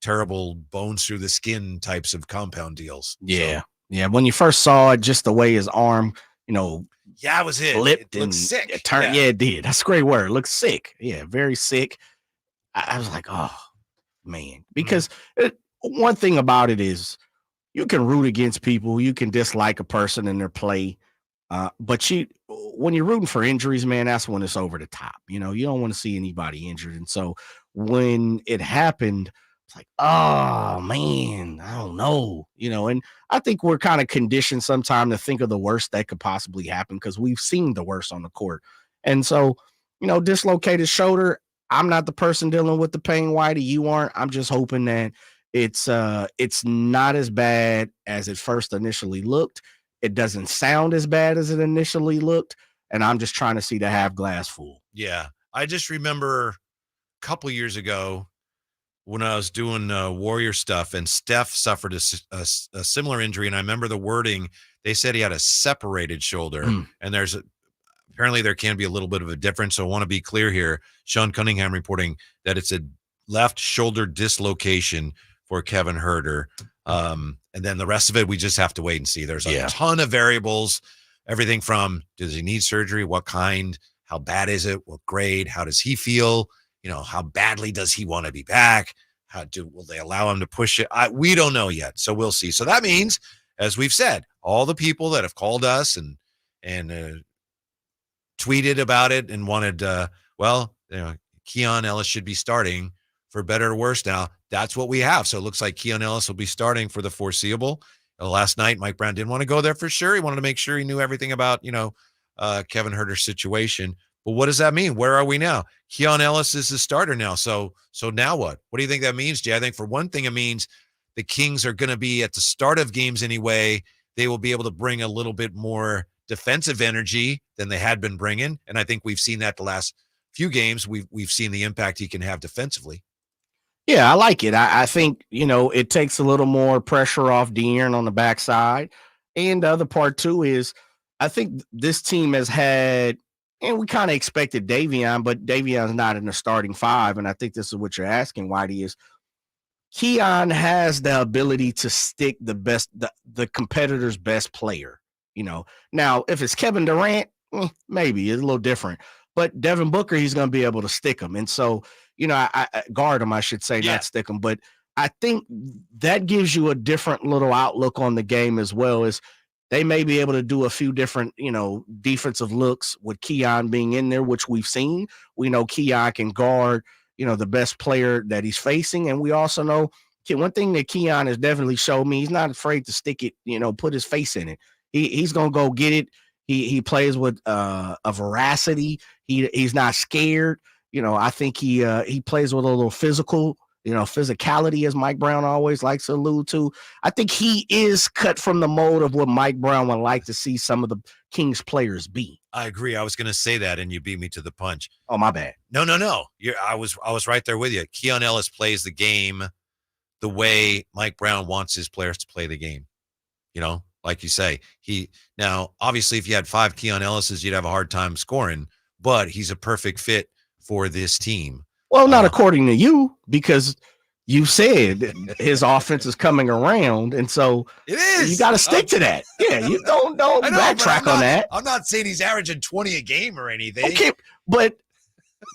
terrible bones through the skin types of compound deals. Yeah. So, yeah. When you first saw it, just the way his arm, it was it. Flipped it looked sick. It turned. Yeah, it did. That's a great word. It looked sick. Yeah, very sick. I was like, oh, man. Because one thing about it is you can root against people. You can dislike a person and their play. But when you're rooting for injuries, man, that's when it's over the top. You don't want to see anybody injured. And so when it happened, it's like, oh, man, I don't know. And I think we're kind of conditioned sometimes to think of the worst that could possibly happen because we've seen the worst on the court. And so, dislocated shoulder, I'm not the person dealing with the pain, Whitey. You aren't. I'm just hoping that it's not as bad as it first initially looked. It doesn't sound as bad as it initially looked, and I'm just trying to see the half glass full. Yeah, I just remember a couple years ago when I was doing Warrior stuff, and Steph suffered a similar injury, and I remember the wording. They said he had a separated shoulder, and apparently there can be a little bit of a difference. So I want to be clear here. Sean Cunningham reporting that it's a left shoulder dislocation for Kevin Huerter. And then the rest of it, we just have to wait and see. There's a ton of variables, everything from does he need surgery? What kind? How bad is it? What grade? How does he feel? How badly does he want to be back? Will they allow him to push it? We don't know yet. So we'll see. So that means, as we've said, all the people that have called us and tweeted about it and wanted, Keon Ellis should be starting for better or worse now. That's what we have. So it looks like Keon Ellis will be starting for the foreseeable. Last night, Mike Brown didn't want to go there for sure. He wanted to make sure he knew everything about, Kevin Huerter's situation. But what does that mean? Where are we now? Keon Ellis is the starter now. So now what? What do you think that means, Jay? I think for one thing, it means the Kings are going to be at the start of games anyway. They will be able to bring a little bit more defensive energy than they had been bringing. And I think we've seen that the last few games. We've seen the impact he can have defensively. Yeah, I like it. I think, it takes a little more pressure off De'Aaron on the backside. And the other part, too, is I think this team has had, and we kind of expected Davion, but Davion's not in the starting five. And I think this is what you're asking, Whitey, is Keon has the ability to stick the competitor's best player. Now, if it's Kevin Durant, maybe it's a little different. But Devin Booker, he's going to be able to stick him. And so, I guard him, I should say, not stick him. But I think that gives you a different little outlook on the game as well. As they may be able to do a few different, defensive looks with Keon being in there, which we've seen. We know Keon can guard, the best player that he's facing. And we also know one thing that Keon has definitely showed me, he's not afraid to stick it, put his face in it. He's going to go get it. He plays with a veracity. He's not scared. I think he plays with a little physicality, as Mike Brown always likes to allude to. I think he is cut from the mold of what Mike Brown would like to see some of the Kings players be. I agree. I was going to say that, and you beat me to the punch. Oh, my bad. No. I was right there with you. Keon Ellis plays the game the way Mike Brown wants his players to play the game. Like you say, now obviously if you had 5 Keon Ellises, you'd have a hard time scoring, but he's a perfect fit for this team. Well, not according to you, because you said his offense is coming around, and so it is. You got to stick to that. Yeah, you don't backtrack on that. I'm not saying he's averaging 20 a game or anything. Okay, but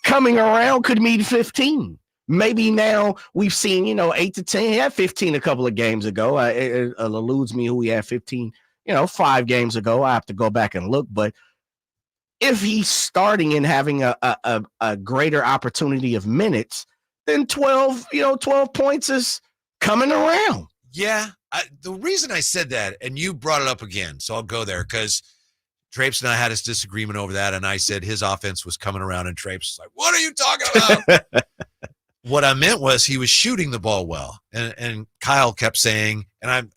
coming around could mean 15. Maybe now we've seen, 8 to 10. He had 15 a couple of games ago. It eludes me who he had 15, 5 games ago. I have to go back and look. But if he's starting and having a greater opportunity of minutes, then 12 points is coming around. Yeah. The reason I said that, and you brought it up again, so I'll go there, because Drapes and I had this disagreement over that, and I said his offense was coming around, and Drapes was like, what are you talking about? What I meant was he was shooting the ball well. And Kyle kept saying, and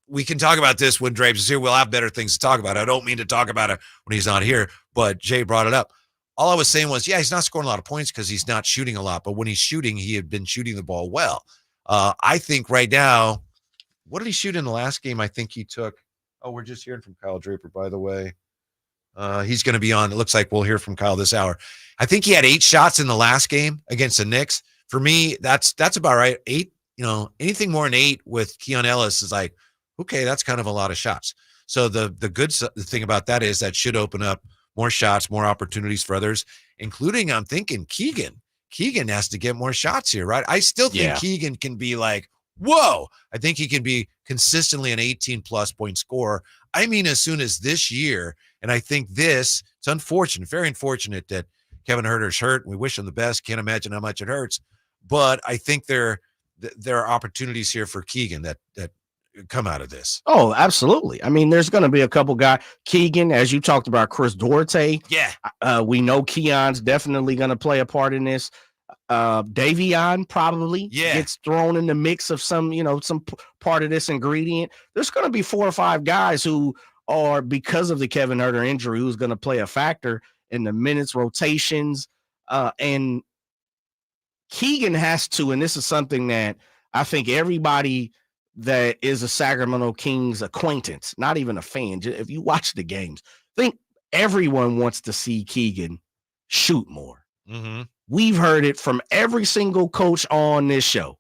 we can talk about this when Drapes is here. We'll have better things to talk about. I don't mean to talk about it when he's not here, but Jay brought it up. All I was saying was, yeah, he's not scoring a lot of points because he's not shooting a lot. But when he's shooting, he had been shooting the ball well. I think right now, what did he shoot in the last game? I think he took, we're just hearing from Kyle Draper, by the way. He's going to be on. It looks like we'll hear from Kyle this hour. I think he had 8 shots in the last game against the Knicks. For me, that's about right. 8, anything more than 8 with Keon Ellis is like, okay, that's kind of a lot of shots. So the good thing about that is that should open up more shots, more opportunities for others, including, I'm thinking, Keegan. Keegan has to get more shots here, right? I still think Keegan can be like, whoa. I think he can be consistently an 18-plus point scorer. I mean, as soon as this year, and I think it's unfortunate, very unfortunate that Kevin Huerter's hurt. We wish him the best. Can't imagine how much it hurts. But I think there are opportunities here for Keegan that come out of this. Oh, absolutely. I mean, there's going to be a couple guys. Keegan, as you talked about, Chris Duarte. Yeah. We know Keon's definitely going to play a part in this. Davion probably gets thrown in the mix of some part of this ingredient. There's going to be 4 or 5 guys who are, because of the Kevin Huerter injury, who's going to play a factor in the minutes, rotations, and Keegan has to, and this is something that I think everybody that is a Sacramento Kings acquaintance, not even a fan, if you watch the games, I think everyone wants to see Keegan shoot more. Mm-hmm. We've heard it from every single coach on this show,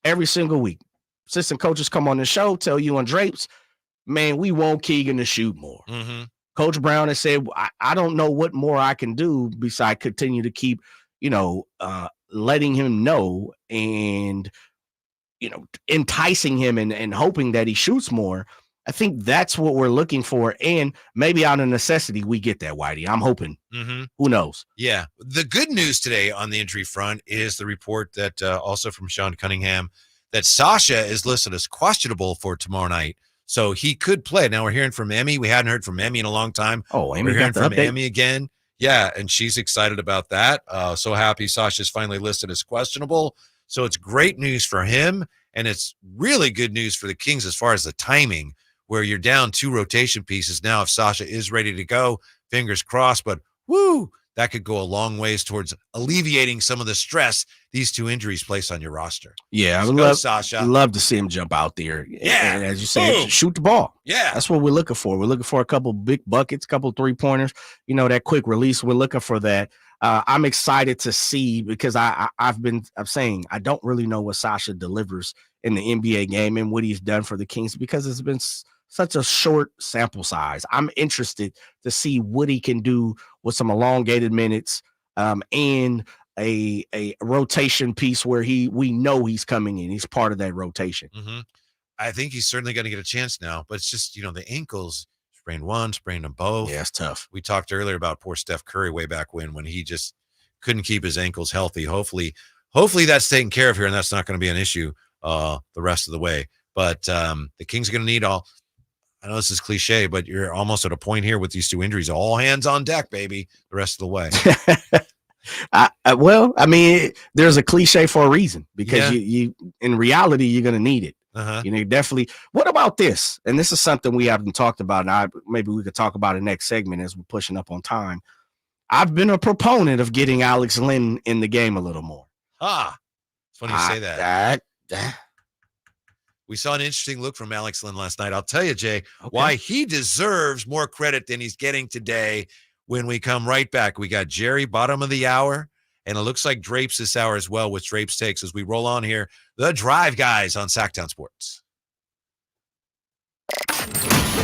every single week. Assistant coaches come on the show, tell you on Drapes, man, we want Keegan to shoot more. Mm-hmm. Coach Brown has said, I don't know what more I can do besides continue to keep, letting him know and, enticing him and hoping that he shoots more. I think that's what we're looking for. And maybe out of necessity, we get that, Whitey. I'm hoping. Mm-hmm. Who knows? Yeah. The good news today on the injury front is the report that also from Sean Cunningham that Sasha is listed as questionable for tomorrow night. So he could play. Now we're hearing from Emmy. We hadn't heard from Emmy in a long time. Oh, Emmy we're hearing got the from update. Emmy again. Yeah, and she's excited about that. So happy Sasha's finally listed as questionable. So it's great news for him, and it's really good news for the Kings as far as the timing, where you're down 2 rotation pieces now. If Sasha is ready to go, fingers crossed, but that could go a long ways towards alleviating some of the stress these 2 injuries place on your roster. Yeah, So I go, Sasha. love to see him jump out there. Yeah. And as you say, shoot the ball. Yeah. That's what we're looking for. We're looking for a couple big buckets, couple 3-pointers, that quick release. We're looking for that. I'm excited to see, because I'm saying I don't really know what Sasha delivers in the NBA game and what he's done for the Kings, because it's been such a short sample size. I'm interested to see what he can do with some elongated minutes and a rotation piece where we know he's coming in. He's part of that rotation. Mm-hmm. I think he's certainly going to get a chance now, but it's just, the ankles, sprained one, sprained them both. Yeah, it's tough. We talked earlier about poor Steph Curry way back when he just couldn't keep his ankles healthy. Hopefully that's taken care of here, and that's not going to be an issue the rest of the way. But the Kings are going to need all. I know this is cliche, but you're almost at a point here with these 2 injuries. All hands on deck, baby, the rest of the way. There's a cliche for a reason, because you in reality, you're going to need it. Uh-huh. Definitely. What about this? And this is something we haven't talked about, and maybe we could talk about it next segment as we're pushing up on time. I've been a proponent of getting Alex Len in the game a little more. It's funny you say that. We saw an interesting look from Alex Len last night. I'll tell you, Jay, why he deserves more credit than he's getting today when we come right back. We got Jerry, bottom of the hour, and it looks like Drapes this hour as well, with Drapes Takes as we roll on here. The Drive Guys on Sactown Sports.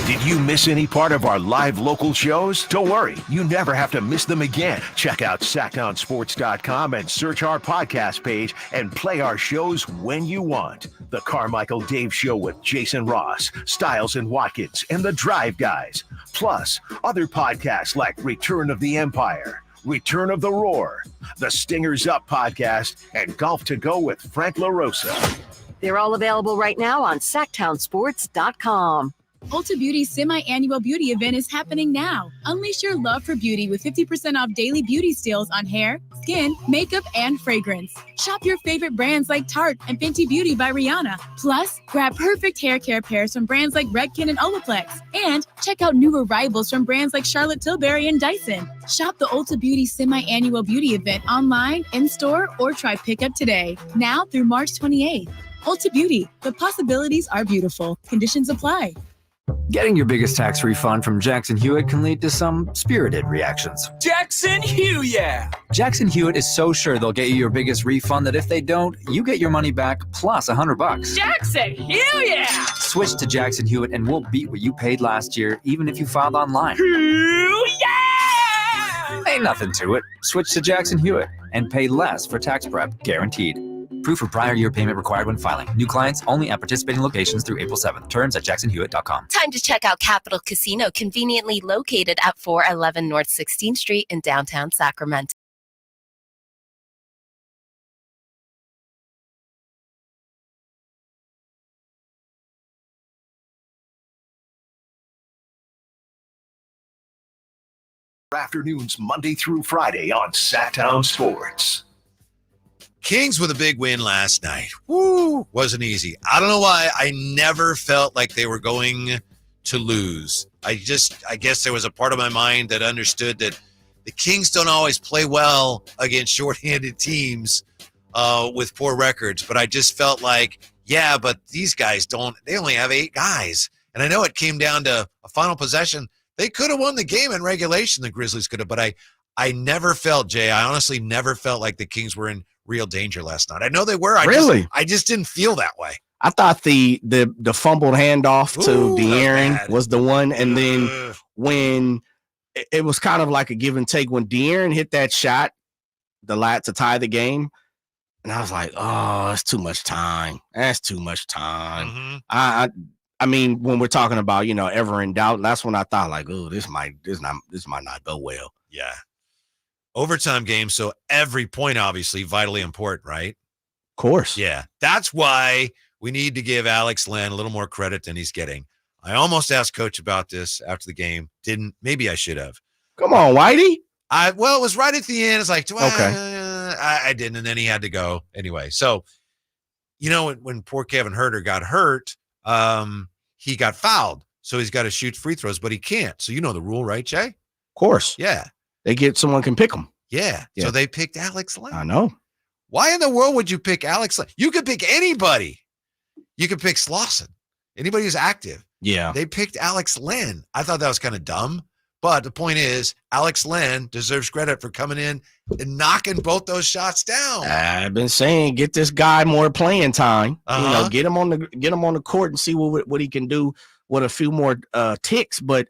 Did you miss any part of our live local shows? Don't worry, you never have to miss them again. Check out SactownSports.com and search our podcast page and play our shows when you want. The Carmichael Dave Show with Jason Ross, Stiles and Watkins, and The Drive Guys. Plus, other podcasts like Return of the Empire, Return of the Roar, The Stingers Up podcast, and Golf to Go with Frank LaRosa. They're all available right now on SactownSports.com. Ulta Beauty's semi-annual beauty event is happening now. Unleash your love for beauty with 50% off daily beauty steals on hair, skin, makeup, and fragrance. Shop your favorite brands like Tarte and Fenty Beauty by Rihanna. Plus, grab perfect hair care pairs from brands like Redken and Olaplex. And check out new arrivals from brands like Charlotte Tilbury and Dyson. Shop the Ulta Beauty semi-annual beauty event online, in-store, or try pickup today. Now through March 28th. Ulta Beauty. The possibilities are beautiful. Conditions apply. Getting your biggest tax refund from Jackson Hewitt can lead to some spirited reactions. Jackson Hewitt! Jackson Hewitt is so sure they'll get you your biggest refund that if they don't, you get your money back plus $100. Jackson Hewitt! Switch to Jackson Hewitt and we'll beat what you paid last year, even if you filed online. Ain't nothing to it. Switch to Jackson Hewitt and pay less for tax prep, guaranteed. Proof of prior year payment required when filing. New clients only at participating locations through April 7th. Terms at jacksonhewitt.com. Time to check out Capital Casino, conveniently located at 411 North 16th Street in downtown Sacramento. Afternoons Monday through Friday on Sactown Sports. Kings with a big win last night. Woo! Wasn't easy. I don't know why. I never felt like they were going to lose. I guess there was a part of my mind that understood that the Kings don't always play well against shorthanded teams with poor records. But I just felt like, yeah, but these guys don't. They only have 8 guys. And I know it came down to a final possession. They could have won the game in regulation. The Grizzlies could have. But I never felt, Jay, I honestly never felt like the Kings were in real danger last night. I know they were. I just didn't feel that way. I thought the fumbled handoff to De'Aaron was the one, and then when it was kind of like a give and take when De'Aaron hit that shot, to tie the game, and I was like, oh, that's too much time. That's too much time. Mm-hmm. I mean, when we're talking about ever in doubt, that's when I thought like, oh, this might not go well. Yeah. Overtime game, so every point obviously vitally important, right? Of course. Yeah. That's why we need to give Alex Len a little more credit than he's getting. I almost asked Coach about this after the game. Didn't. Maybe I should have. Come on, Whitey. It was right at the end. It's like, okay. I didn't, and then he had to go anyway. So, when poor Kevin Huerter got hurt, he got fouled. So he's got to shoot free throws, but he can't. So you know the rule, right, Jay? Of course. Yeah. Someone can pick them. Yeah. So they picked Alex Len. I know. Why in the world would you pick Alex Len? You could pick anybody. You could pick Slauson. Anybody who's active. Yeah. They picked Alex Len. I thought that was kind of dumb. But the point is, Alex Len deserves credit for coming in and knocking both those shots down. I've been saying, get this guy more playing time. Get him on the court and see what he can do with a few more ticks. But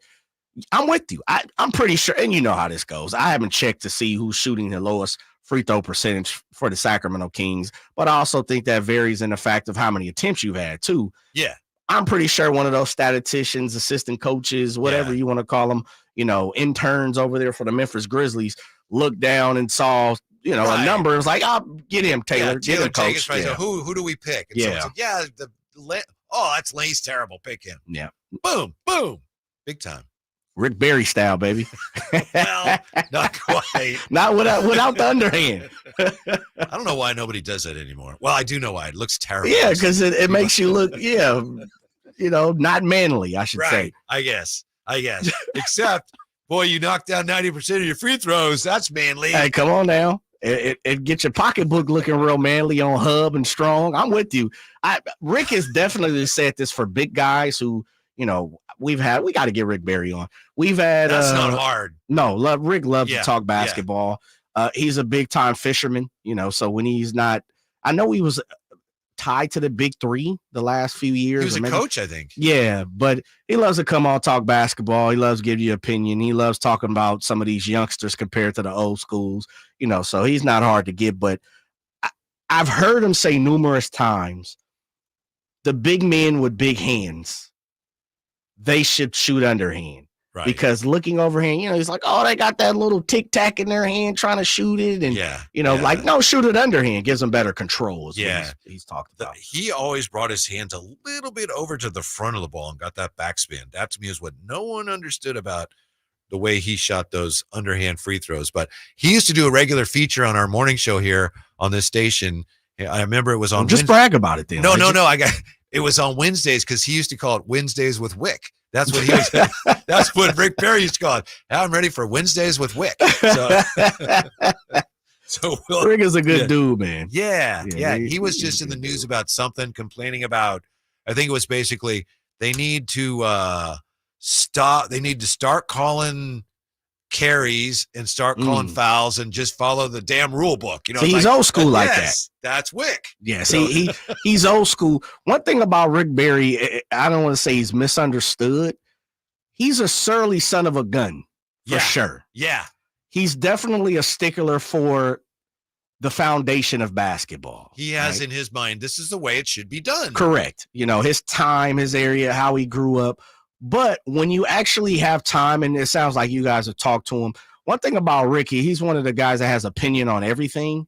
I'm with you. I'm pretty sure, and you know how this goes. I haven't checked to see who's shooting the lowest free throw percentage for the Sacramento Kings, but I also think that varies in the fact of how many attempts you've had too. Yeah. I'm pretty sure one of those statisticians, assistant coaches, whatever you want to call them, interns over there for the Memphis Grizzlies looked down and saw, a number. It was like, oh, get him, Taylor. Get him, coach. Right. So who do we pick? And that's Lane's terrible. Pick him. Yeah. Boom, boom. Big time. Rick Barry style, baby. Well, not quite. Not without the underhand. I don't know why nobody does that anymore. Well, I do know why. It looks terrible. Yeah, because it makes you look, not manly, I should say. I guess. Except, boy, you knock down 90% of your free throws. That's manly. Hey, come on now. It get your pocketbook looking real manly on Hub and Strong. I'm with you. Rick has definitely said this for big guys who, we got to get Rick Barry on. We've had that's not hard. No, Rick loves to talk basketball. He's a big time fisherman, so when he's not, I know he was tied to the big 3 the last few years. He was a coach, I think. Yeah, but he loves to come on, talk basketball. He loves to give you an opinion. He loves talking about some of these youngsters compared to the old schools, so he's not hard to get, but I've heard him say numerous times, the big men with big hands, they should shoot underhand. Right. Because looking overhand, he's like, oh, they got that little tic tac in their hand trying to shoot it. And, like, no, shoot it underhand. Gives them better control. He's talked about. He always brought his hands a little bit over to the front of the ball and got that backspin. That to me is what no one understood about the way he shot those underhand free throws. But he used to do a regular feature on our morning show here on this station. I remember it was on. Just brag about it then. No. It was on Wednesdays because he used to call it Wednesdays with Wick. That's what he was. That's what Rick Barry used to call it. I'm ready for Wednesdays with Wick. So Rick is a good dude, man. Yeah. He was just in the news about something, complaining about. I think it was basically they need to stop. They need to start calling carries and start calling fouls and just follow the damn rule book. See, he's old school like that. That's Wick. Yes, he's old school. One thing about Rick Barry, I don't want to say he's misunderstood. He's a surly son of a gun for sure. Yeah. He's definitely a stickler for the foundation of basketball. He has in his mind, this is the way it should be done. Correct. His time, his area, how he grew up. But when you actually have time, and it sounds like you guys have talked to him, one thing about Ricky, he's one of the guys that has opinion on everything.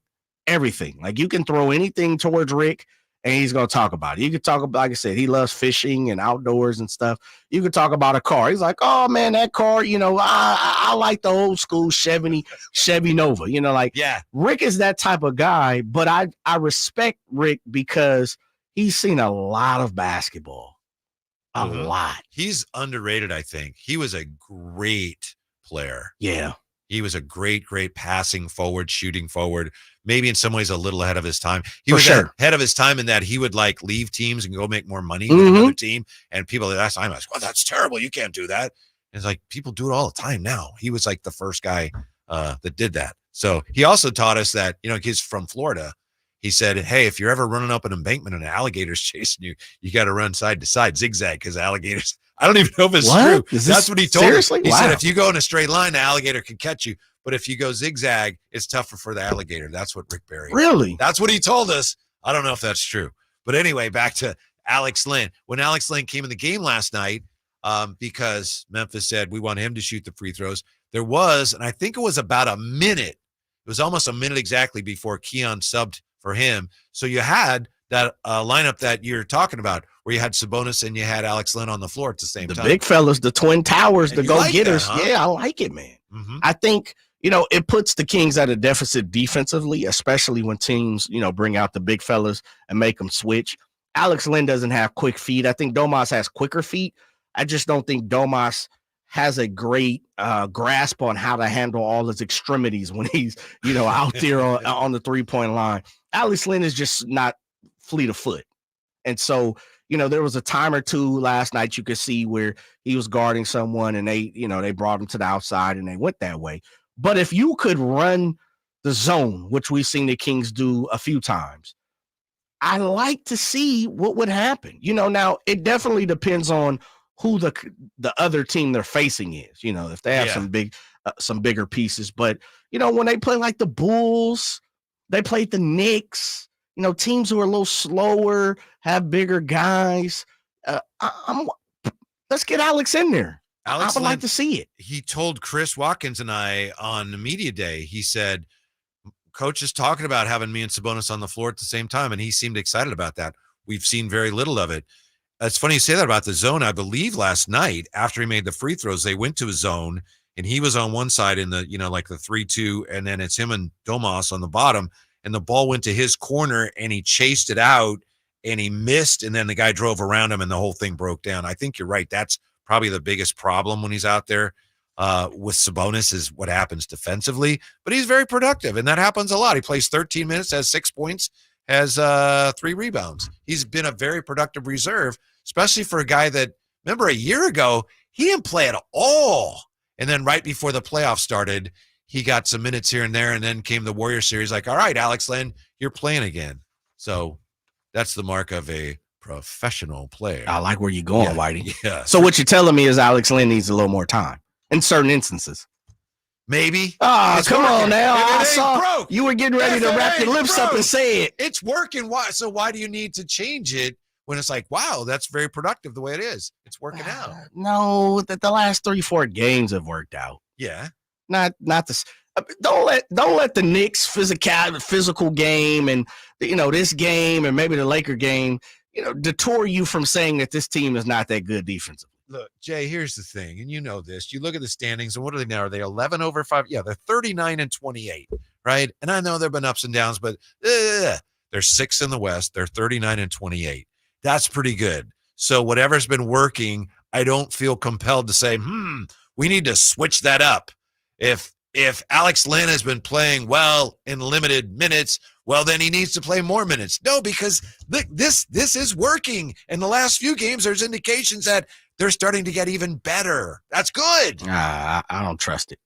Like you can throw anything towards Rick and he's going to talk about it. You could talk about, like I said, he loves fishing and outdoors and stuff. You could talk about a car. He's like, oh man, that car, I like the old school Chevy Nova, Rick is that type of guy, but I respect Rick because he's seen a lot of basketball. A lot. He's underrated, I think. He was a great player. Yeah. He was a great passing forward, shooting forward, maybe in some ways a little ahead of his time. He was ahead of his time in that he would like leave teams and go make more money with another team. And people at that time asked, well, that's terrible. You can't do that. And it's like, people do it all the time now. He was like the first guy that did that. So he also taught us that, he's from Florida. He said, hey, if you're ever running up an embankment and an alligator's chasing you, you got to run side to side, zigzag, because alligators, I don't even know if it's true. That's what he told me. He said, if you go in a straight line, the alligator can catch you. But if you go zigzag, it's tougher for the alligator. That's what Rick Barry. Really? That's what he told us. I don't know if that's true. But anyway, back to Alex Len. When Alex Len came in the game last night, because Memphis said we want him to shoot the free throws, there was, and I think it was about a minute. It was almost a minute exactly before Keon subbed for him. So you had that lineup that you're talking about where you had Sabonis and you had Alex Len on the floor at the same time. The big fellas, the twin towers, the go-getters. Huh? Yeah, I like it, man. I think, it puts the Kings at a deficit defensively, especially when teams, bring out the big fellas and make them switch. Alex Len doesn't have quick feet. I think Domas has quicker feet. I just don't think Domas has a great grasp on how to handle all his extremities when he's, out there on the three-point line. Alex Len is just not fleet of foot. And so, there was a time or two last night you could see where he was guarding someone and they brought him to the outside and they went that way. But if you could run the zone, which we've seen the Kings do a few times, I like to see what would happen. Now it definitely depends on who the other team they're facing is, if they have some bigger pieces. But, when they play like the Bulls, they played the Knicks, teams who are a little slower, have bigger guys. Let's get Alex in there. I would like to see it. He told Chris Watkins and I on the media day, he said, Coach is talking about having me and Sabonis on the floor at the same time, and he seemed excited about that. We've seen very little of it. It's funny you say that about the zone. I believe last night after he made the free throws, they went to a zone, and he was on one side in the, like the 3-2, and then it's him and Domas on the bottom, and the ball went to his corner, and he chased it out, and he missed, and then the guy drove around him, and the whole thing broke down. I think you're right. That's probably the biggest problem when he's out there with Sabonis is what happens defensively, but he's very productive, and that happens a lot. He plays 13 minutes, has 6 points, has 3 rebounds. He's been a very productive reserve, especially for a guy that, remember a year ago, he didn't play at all. And then right before the playoffs started, he got some minutes here and there, and then came the Warrior series like, all right, Alex Len, you're playing again. So that's the mark of a professional player. I like where you're going, Whitey. Yeah. So what you're telling me is Alex Len needs a little more time in certain instances. Maybe. Oh, come working. on now. I saw broke. You were getting ready to wrap your lips up and say it. It's working. Why? So why do you need to change it when it's like, wow, that's very productive the way it is. It's working out. No, the last 3-4 games have worked out. Yeah. Not this. Don't let the Knicks physical game and this game and maybe the Laker game detour you from saying that this team is not that good defensively. Look, Jay, here's the thing, and you know this. You look at the standings, and what are they now? Are they 11 over 5? Yeah, they're 39-28, right? And I know there have been ups and downs, but they're 6th in the West. They're 39-28. That's pretty good. So whatever's been working, I don't feel compelled to say, we need to switch that up. If Alex Len has been playing well in limited minutes, well, then he needs to play more minutes. No, because this is working. In the last few games, there's indications that they're starting to get even better. That's good. I don't trust it.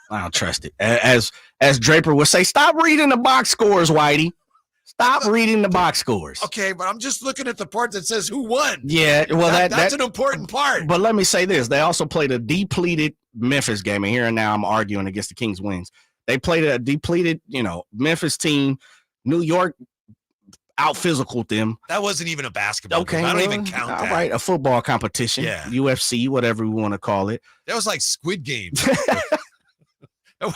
I don't trust it. As Draper would say, stop reading the box scores, Whitey. Stop reading the box scores. Okay, but I'm just looking at the part that says who won. Yeah, well, that's an important part. But let me say this. They also played a depleted Memphis game, and here and now I'm arguing against the Kings wins. They played a depleted, Memphis team. New York out-physicaled them. That wasn't even a basketball game. I don't even count that. All right, a football competition. Yeah. UFC, whatever we want to call it. That was like Squid Game. It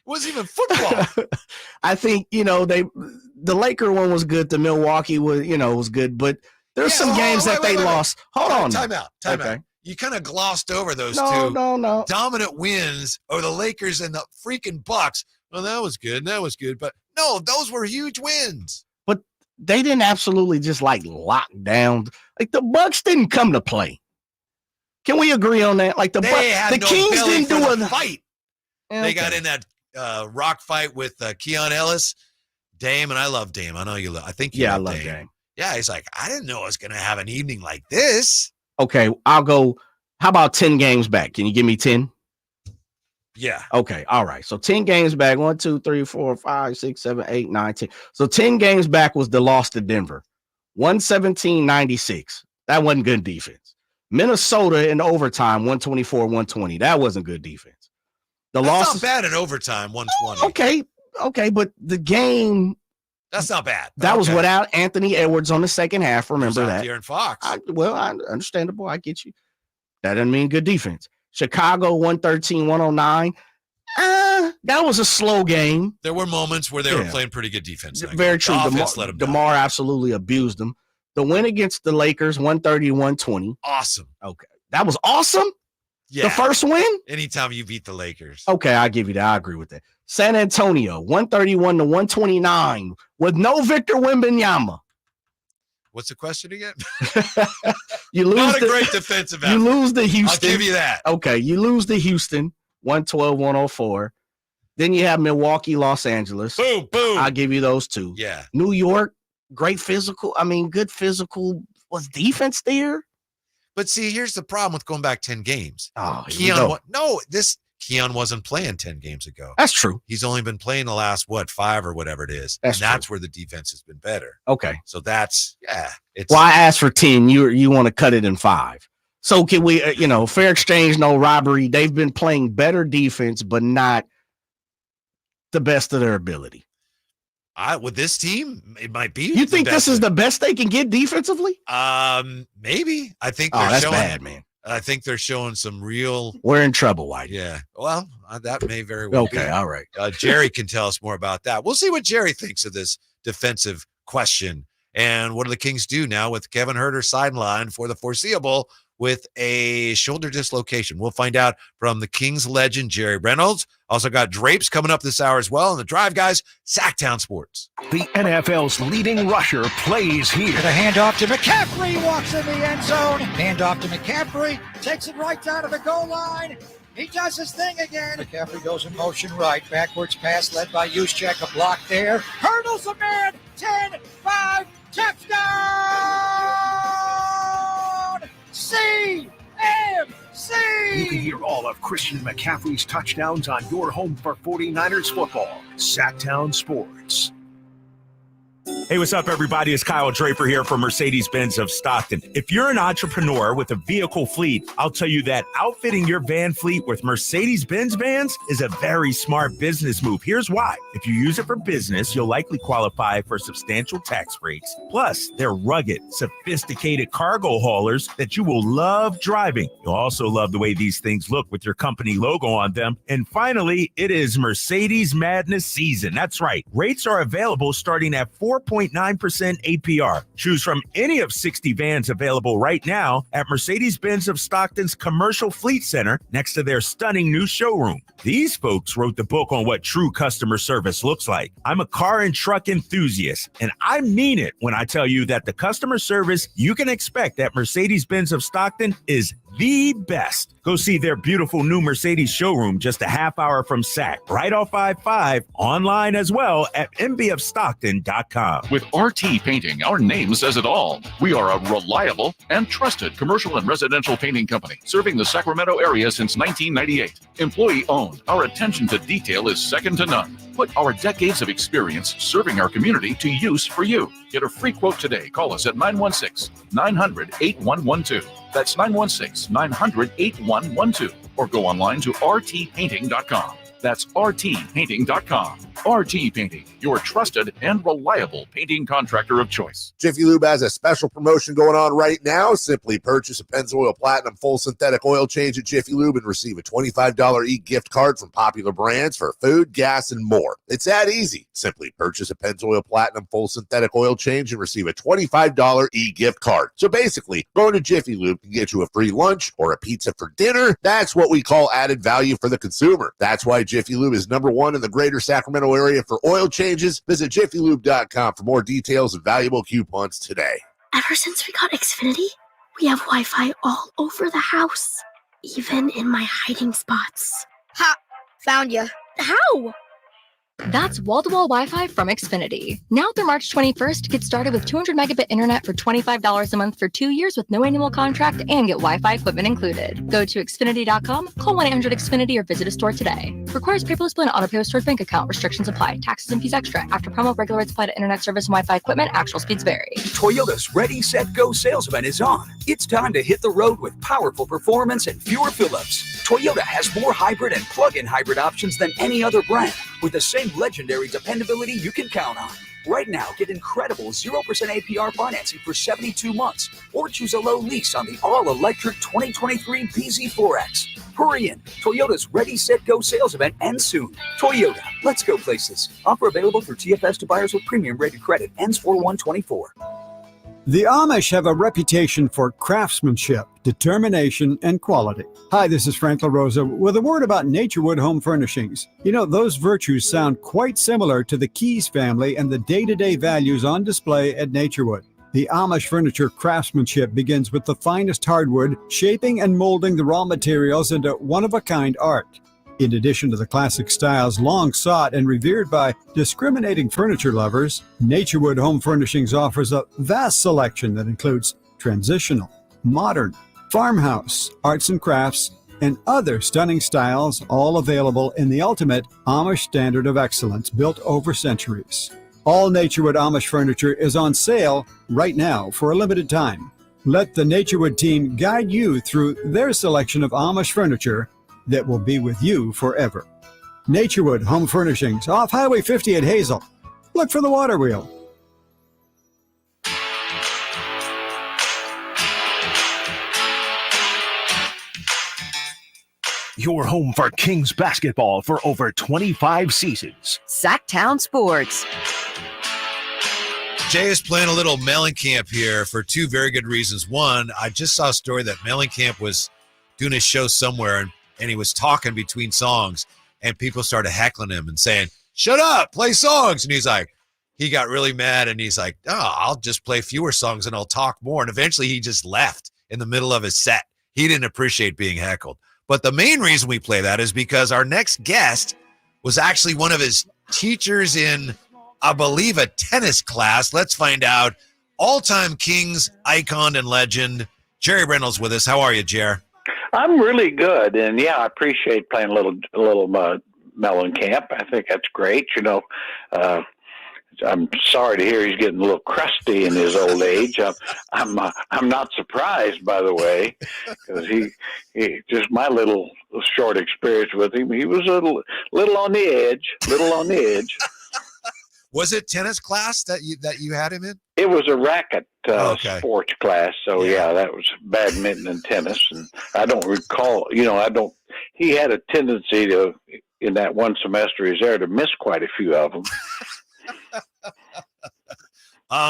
wasn't even football. I think, the Laker one was good. The Milwaukee was good, but there's some games that they lost. Hold on. Time out. You kind of glossed over those two No. dominant wins over the Lakers and the freaking Bucks. Well, that was good. But no, those were huge wins. But they didn't absolutely just lock down. Like the Bucks didn't come to play. Can we agree on that? Like the Kings didn't do a fight. Okay. They got in that rock fight with Keon Ellis, Dame, and I love Dame. I know you love. I think you love Dame. Dame. Yeah, he's like, I didn't know I was going to have an evening like this. Okay, I'll go. How about 10 games back? Can you give me 10? Yeah. Okay. All right. So 10 games back. 1, 2, 3, 4, 5, 6, 7, 8, 9, 10. So 10 games back was the loss to Denver. 117-96. That wasn't good defense. Minnesota in overtime, 124-120. That wasn't good defense. That's not bad in overtime, 120. Okay, but the game. That's not bad. That was without Anthony Edwards on the second half. Remember that. De'Aaron Fox. I understandable. I get you. That doesn't mean good defense. Chicago 113-109. That was a slow game. There were moments where they were playing pretty good defense. Very true. DeMar absolutely abused them. The win against the Lakers, 130-120. Awesome. Okay. That was awesome? Yeah. The first win? Anytime you beat the Lakers. Okay, I'll give you that. I agree with that. San Antonio, 131-129 with no Victor Wembanyama. What's the question again? You lose Not a great defensive effort. You lose to Houston. I'll give you that. Okay, you lose to Houston, 112-104. Then you have Milwaukee, Los Angeles. Boom, boom. I'll give you those two. Yeah. New York, great physical. Good physical. Was defense there? But see, here's the problem with going back 10 games. Oh, Keon wasn't playing 10 games ago. That's true. He's only been playing the last, 5 or whatever it is. That's where the defense has been better. Okay. So that's, Well, I asked for 10. You want to cut it in 5. So can we, fair exchange, no robbery. They've been playing better defense, but not the best of their ability. With this team, it might be. You think this is the best they can get defensively? Maybe. I think that's bad, man. I think they're showing some real. We're in trouble, Whitey. Yeah. Well, that may very well be. Okay, all right. Jerry can tell us more about that. We'll see what Jerry thinks of this defensive question. And what do the Kings do now with Kevin Huerter sidelined for the foreseeable with a shoulder dislocation? We'll find out from the Kings legend, Jerry Reynolds. Also got Drapes coming up this hour as well. And the Drive Guys, Sactown Sports. The NFL's leading rusher plays here. The handoff to McCaffrey, walks in the end zone. Handoff to McCaffrey, takes it right down to the goal line. He does his thing again. McCaffrey goes in motion right. Backwards pass led by Juszczyk. A block there. Hurdles a man. 10-5. Touchdown! CMC! You can hear all of Christian McCaffrey's touchdowns on your home for 49ers football. Sactown Sports. Hey, what's up, everybody? It's Kyle Draper here from Mercedes-Benz of Stockton. If you're an entrepreneur with a vehicle fleet, I'll tell you that outfitting your van fleet with Mercedes-Benz vans is a very smart business move. Here's why. If you use it for business, you'll likely qualify for substantial tax breaks. Plus, they're rugged, sophisticated cargo haulers that you will love driving. You'll also love the way these things look with your company logo on them. And finally, it is Mercedes Madness season. That's right. Rates are available starting at 4.9% APR. Choose from any of 60 vans available right now at Mercedes-Benz of Stockton's Commercial Fleet Center next to their stunning new showroom. These folks wrote the book on what true customer service looks like. I'm a car and truck enthusiast, and I mean it when I tell you that the customer service you can expect at Mercedes-Benz of Stockton is the best. Go see their beautiful new Mercedes showroom just a half hour from SAC, right off I-5, online as well at mbofstockton.com. With RT Painting, our name says it all. We are a reliable and trusted commercial and residential painting company serving the Sacramento area since 1998. Employee-owned, our attention to detail is second to none. Put our decades of experience serving our community to use for you. Get a free quote today. Call us at 916-900-8112. That's 916-900-8112. Or go online to rtpainting.com. That's rtpainting.com. RT Painting, your trusted and reliable painting contractor of choice. Jiffy Lube has a special promotion going on right now. Simply purchase a Pennzoil Platinum full synthetic oil change at Jiffy Lube and receive a $25 e-gift card from popular brands for food, gas, and more. It's that easy. Simply purchase a Pennzoil Platinum full synthetic oil change and receive a $25 e-gift card. So basically, going to Jiffy Lube can get you a free lunch or a pizza for dinner. That's what we call added value for the consumer. That's why Jiffy Lube is #1 in the greater Sacramento area for oil changes. Visit jiffylube.com for more details and valuable coupons today. Ever since we got Xfinity, we have Wi-Fi all over the house, even in my hiding spots. Ha! Found you. How? That's wall-to-wall Wi-Fi from Xfinity. Now through March 21st, get started with 200 megabit internet for $25 a month for 2 years with no annual contract and get Wi-Fi equipment included. Go to Xfinity.com, call 1-800-XFINITY or visit a store today. Requires paperless bill and auto pay with stored bank account. Restrictions apply. Taxes and fees extra. After promo, regular rates apply to internet service and Wi-Fi equipment. Actual speeds vary. Toyota's Ready, Set, Go sales event is on. It's time to hit the road with powerful performance and fewer fill-ups. Toyota has more hybrid and plug-in hybrid options than any other brand, with the same legendary dependability you can count on. Right now, get incredible 0% APR financing for 72 months, or choose a low lease on the all-electric 2023 PZ4X. Hurry in. Toyota's Ready, Set, Go sales event ends soon. Toyota, let's go places. Offer available through TFS to buyers with premium rated credit. Ends 4/1/24. The Amish have a reputation for craftsmanship, determination, and quality. Hi, this is Frank LaRosa with a word about Naturewood Home Furnishings. You know, those virtues sound quite similar to the Keys family and the day-to-day values on display at Naturewood. The Amish furniture craftsmanship begins with the finest hardwood, shaping and molding the raw materials into one-of-a-kind art. In addition to the classic styles long sought and revered by discriminating furniture lovers, Naturewood Home Furnishings offers a vast selection that includes transitional, modern, farmhouse, arts and crafts, and other stunning styles, all available in the ultimate Amish standard of excellence built over centuries. All Naturewood Amish furniture is on sale right now for a limited time. Let the Naturewood team guide you through their selection of Amish furniture that will be with you forever. Naturewood Home Furnishings, off Highway 50 at Hazel. Look for the water wheel. Your home for Kings basketball for over 25 seasons. Sactown Sports. Jay is playing a little Mellencamp here for two very good reasons. One, I just saw a story that Mellencamp was doing a show somewhere and he was talking between songs and people started heckling him and saying, "Shut up, play songs." And he's like, he got really mad and he's like, "Oh, I'll just play fewer songs and I'll talk more." And eventually he just left in the middle of his set. He didn't appreciate being heckled. But the main reason we play that is because our next guest was actually one of his teachers in, I believe, a tennis class. Let's find out. All-time Kings icon and legend, Jerry Reynolds with us. How are you, Jer? I'm really good, and yeah, I appreciate playing a little Mellencamp. I think that's great. You know, I'm sorry to hear he's getting a little crusty in his old age. I'm not surprised, by the way, because he just my little short experience with him, he was a little on the edge. Was it tennis class that you had him in? It was a racket sports class, so yeah, that was badminton and tennis. And I don't recall, he had a tendency to, in that one semester he's there, to miss quite a few of them.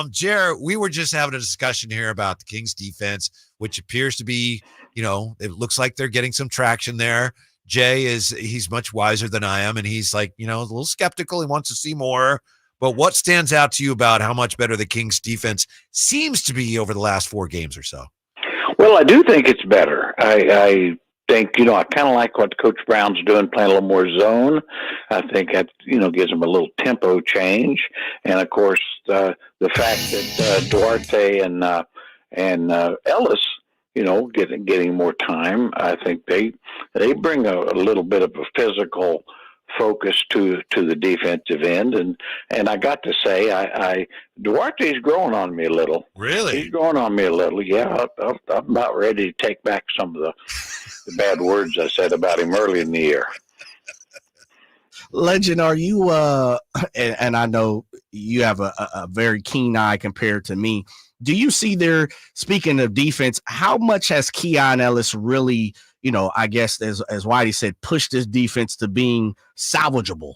Jer, we were just having a discussion here about the Kings defense, which appears to be, it looks like they're getting some traction there. Jay he's much wiser than I am, and he's like, a little skeptical. He wants to see more. But what stands out to you about how much better the Kings defense seems to be over the last 4 games or so? Well, I do think it's better. I think, I kind of like what Coach Brown's doing, playing a little more zone. I think that, gives them a little tempo change. And, of course, the fact that Duarte and Ellis, getting more time, I think they bring a little bit of a physical focus to the defensive end. And I got to say, Duarte's growing on me a little. Really? He's growing on me a little. Yeah, I'm about ready to take back some of the bad words I said about him early in the year. Legend, are you and I know you have a very keen eye compared to me. Do you see there, speaking of defense, how much has Keon Ellis really, I guess as Whitey said, pushed this defense to being salvageable?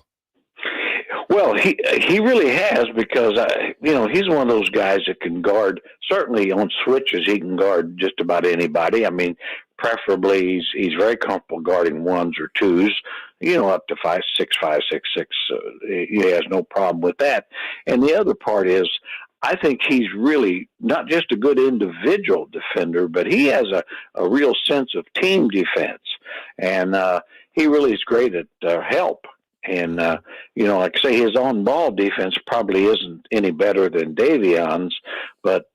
Well, he really has, because he's one of those guys that can guard. Certainly on switches, he can guard just about anybody. I mean, preferably he's very comfortable guarding ones or twos. Up to 5'6", 6'6". He has no problem with that. And the other part is, I think he's really not just a good individual defender, but he has a real sense of team defense. And he really is great at help. And, like I say, his on-ball defense probably isn't any better than Davion's, but,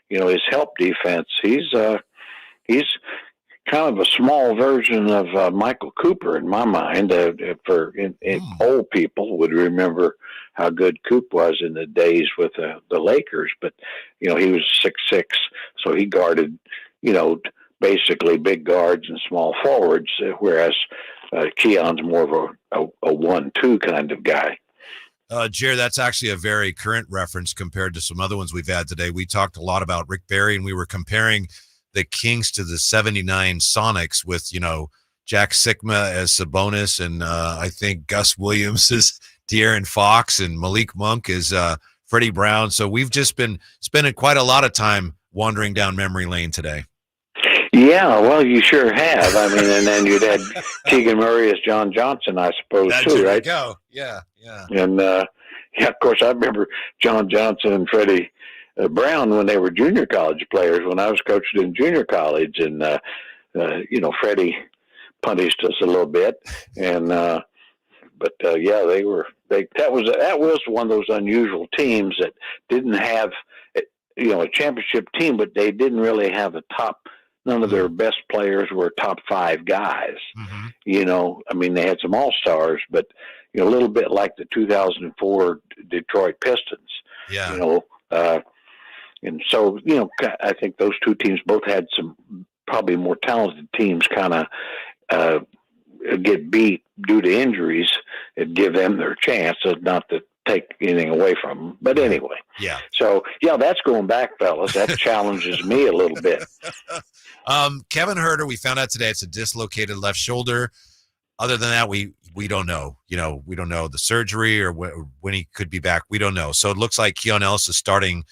his help defense, he's kind of a small version of Michael Cooper in my mind. Old people would remember how good Coop was in the days with the Lakers, but he was 6'6", so he guarded basically big guards and small forwards, whereas Keon's more of a 1-2 kind of guy. Jer, that's actually a very current reference compared to some other ones we've had today. We talked a lot about Rick Barry, and we were comparing the Kings to the 79 Sonics with, Jack Sikma as Sabonis, and I think Gus Williams is De'Aaron Fox, and Malik Monk is Freddie Brown. So we've just been spending quite a lot of time wandering down memory lane today. Yeah, well, you sure have. I mean, and then you'd had Keegan Murray as John Johnson, I suppose, too, right? Go. Yeah. And, of course, I remember John Johnson and Freddie Brown when they were junior college players, when I was coaching in junior college. And, Freddie punished us a little bit. And, that was one of those unusual teams that didn't have, a championship team, but they didn't really have a top. None of their best players were top 5 guys. Mm-hmm. They had some all-stars, but, a little bit like the 2004 Detroit Pistons. Yeah. And so, I think those two teams both had some probably more talented teams kind of get beat due to injuries and give them their chance, not to take anything away from them. But anyway. Yeah. So, that's going back, fellas. That challenges me a little bit. Kevin Huerter, we found out today it's a dislocated left shoulder. Other than that, we don't know. We don't know the surgery or when he could be back. We don't know. So it looks like Keon Ellis is starting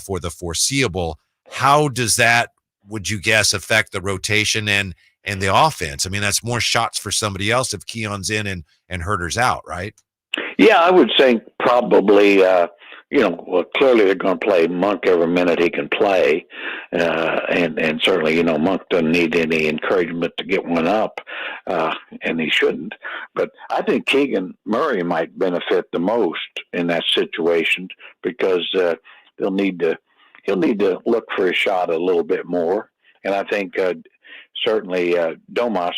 for the foreseeable. How does that, would you guess, affect the rotation and the offense? That's more shots for somebody else if Keon's in and Huerter's out, right? Yeah, I would say probably, clearly they're going to play Monk every minute he can play. And certainly, Monk doesn't need any encouragement to get one up, and he shouldn't. But I think Keegan Murray might benefit the most in that situation, because he'll need to look for a shot a little bit more. And I think certainly Domas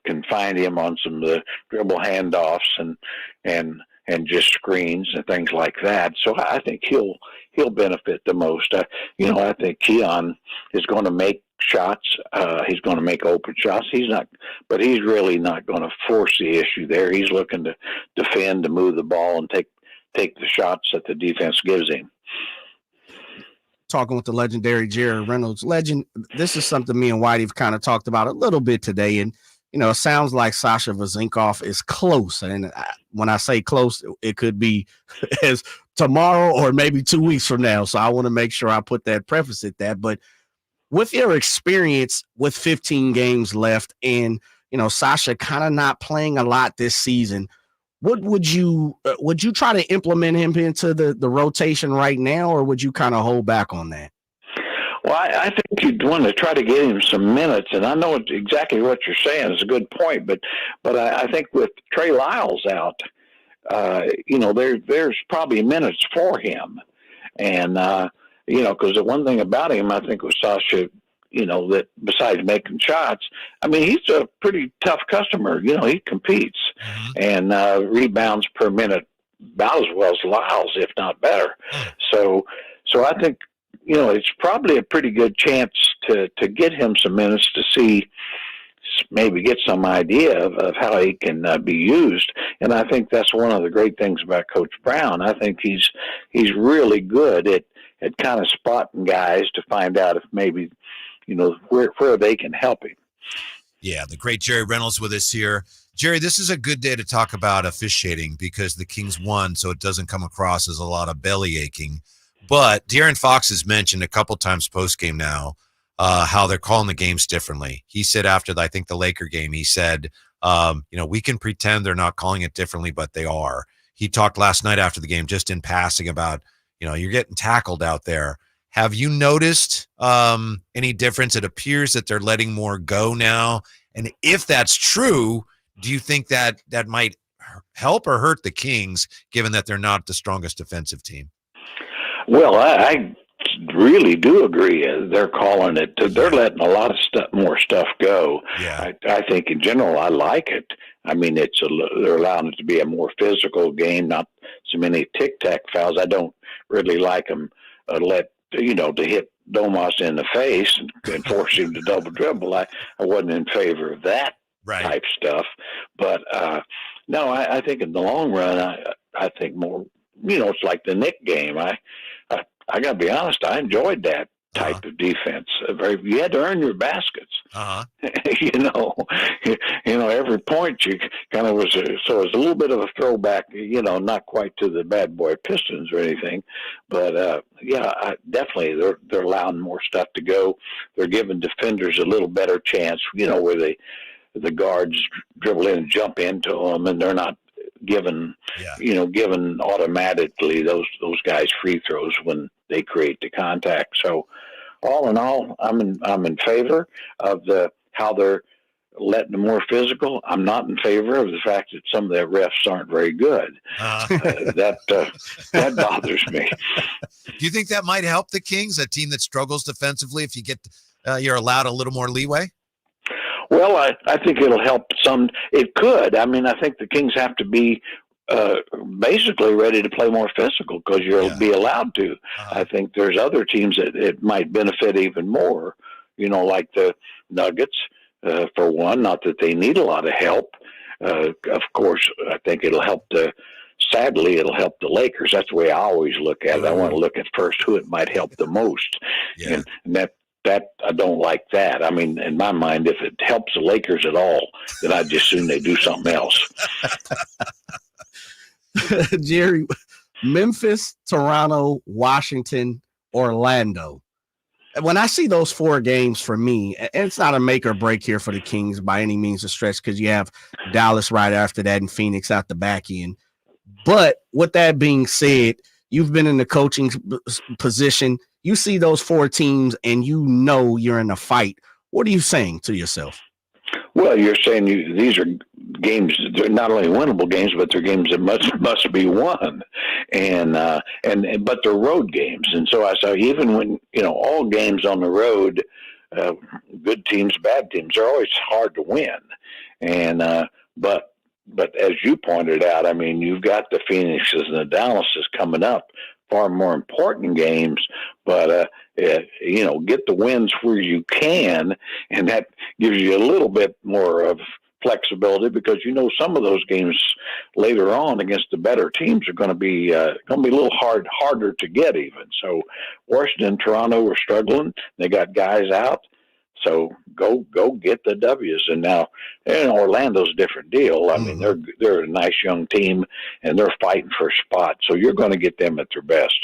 can find him on some of the dribble handoffs and and just screens and things like that. So I think he'll benefit the most. I think Keon is going to make shots. He's going to make open shots. But he's really not going to force the issue there. He's looking to defend, to move the ball, and take the shots that the defense gives him. Talking with the legendary Jerry Reynolds. Legend, this is something me and Whitey have kind of talked about a little bit today. And, it sounds like Sasha Vezenkov is close. And when I say close, it could be as tomorrow or maybe 2 weeks from now. So I want to make sure I put that preface at that. But with your experience with 15 games left and, Sasha kind of not playing a lot this season, what would you try to implement him into the rotation right now, or would you kind of hold back on that? Well, I think you'd want to try to get him some minutes, and I know exactly what you're saying. It's a good point, but I think with Trey Lyles out, there's probably minutes for him, and because the one thing about him, I think, with Sasha, that besides making shots, I mean, he's a pretty tough customer. He competes and rebounds per minute about as well as Lyles, if not better. So I think, it's probably a pretty good chance to get him some minutes to see, maybe get some idea of how he can be used. And I think that's one of the great things about Coach Brown. I think he's really good at kind of spotting guys to find out if maybe, where they can help him. Yeah, the great Jerry Reynolds with us here. Jerry, this is a good day to talk about officiating because the Kings won, so it doesn't come across as a lot of belly aching. But De'Aaron Fox has mentioned a couple times post-game now how they're calling the games differently. He said after, I think, the Laker game, he said, we can pretend they're not calling it differently, but they are. He talked last night after the game just in passing about, you're getting tackled out there. Have you noticed any difference? It appears that they're letting more go now. And if that's true, do you think that might help or hurt the Kings, given that they're not the strongest defensive team? Well, I really do agree. They're calling it. They're letting a lot of more stuff go. Yeah. I think in general, I like it. I mean, they're allowing it to be a more physical game, not so many tic-tac fouls. I don't really like them to hit Domas in the face and force him to double dribble. I wasn't in favor of that type stuff. But no, I think in the long run, I think more. It's like the Knick game. I got to be honest. I enjoyed that type of defense. You had to earn your baskets. Every point you kind of was. So it's a little bit of a throwback. Not quite to the bad boy Pistons or anything, but definitely they're allowing more stuff to go. They're giving defenders a little better chance. Where the guards dribble in and jump into them, and they're not given automatically those guys free throws when they create the contact. So all in all, I'm in favor of how they're letting them more physical. I'm not in favor of the fact that some of the refs aren't very good. That bothers me. Do you think that might help the Kings, a team that struggles defensively, if you get you're allowed a little more leeway? Well, I think it'll help some. It could. I mean, I think the Kings have to be basically ready to play more physical because you'll be allowed to. I think there's other teams that it might benefit even more, like the Nuggets, for one. Not that they need a lot of help. Of course, I think it'll help sadly, it'll help the Lakers. That's the way I always look at it. I want to look at first who it might help the most. Yeah. And that I don't like that. I mean, in my mind, if it helps the Lakers at all, then I'd just assume they do something else. Jerry, Memphis, Toronto, Washington, Orlando. When I see those four games, for me, and it's not a make or break here for the Kings by any means of stretch, because you have Dallas right after that and Phoenix out the back end. But with that being said, you've been in the coaching position. You see those four teams and you're in a fight. What are you saying to yourself? Well, you're saying these are games. They're not only winnable games, but they're games that must be won, but they're road games. And so I saw even when all games on the road, good teams, bad teams, are always hard to win. And but But as you pointed out, I mean, you've got the Phoenixes and the Dallases coming up, far more important games. But you know, get the wins where you can, and that gives you a little bit more of flexibility, because you know some of those games later on against the better teams are going to be a little harder to get even. So Washington, Toronto were struggling; they got guys out. So go get the W's. And now, Orlando's a different deal. I mean, they're a nice young team, and they're fighting for a spot. So you're going to get them at their best.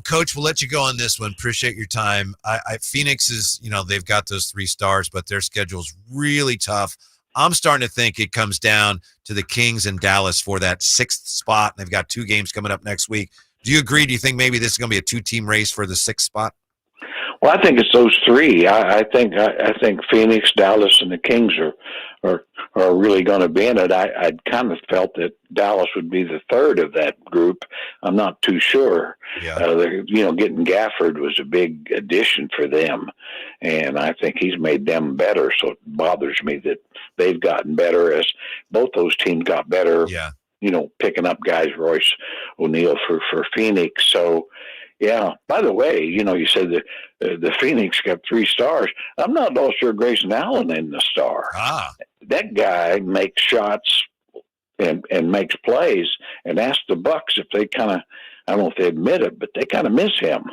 Coach, we'll let you go on this one. Appreciate your time. Phoenix is, they've got those 3 stars, but their schedule's really tough. I'm starting to think it comes down to the Kings and Dallas for that 6th spot. They've got 2 games coming up next week. Do you agree? Do you think maybe this is going to be a 2-team race for the 6th spot? Well, I think it's those 3. I think Phoenix, Dallas, and the Kings are really going to be in it. I kind of felt that Dallas would be the 3rd of that group. I'm not too sure. Yeah. Getting Gafford was a big addition for them, and I think he's made them better. So it bothers me that they've gotten better as both those teams got better. Yeah. Picking up guys, Royce O'Neal for Phoenix. So. Yeah. By the way, you said that the Phoenix got 3 stars. I'm not all sure Grayson Allen in the star. That guy makes shots and makes plays, and ask the Bucks if they kind of, I don't know if they admit it, but they kind of miss him.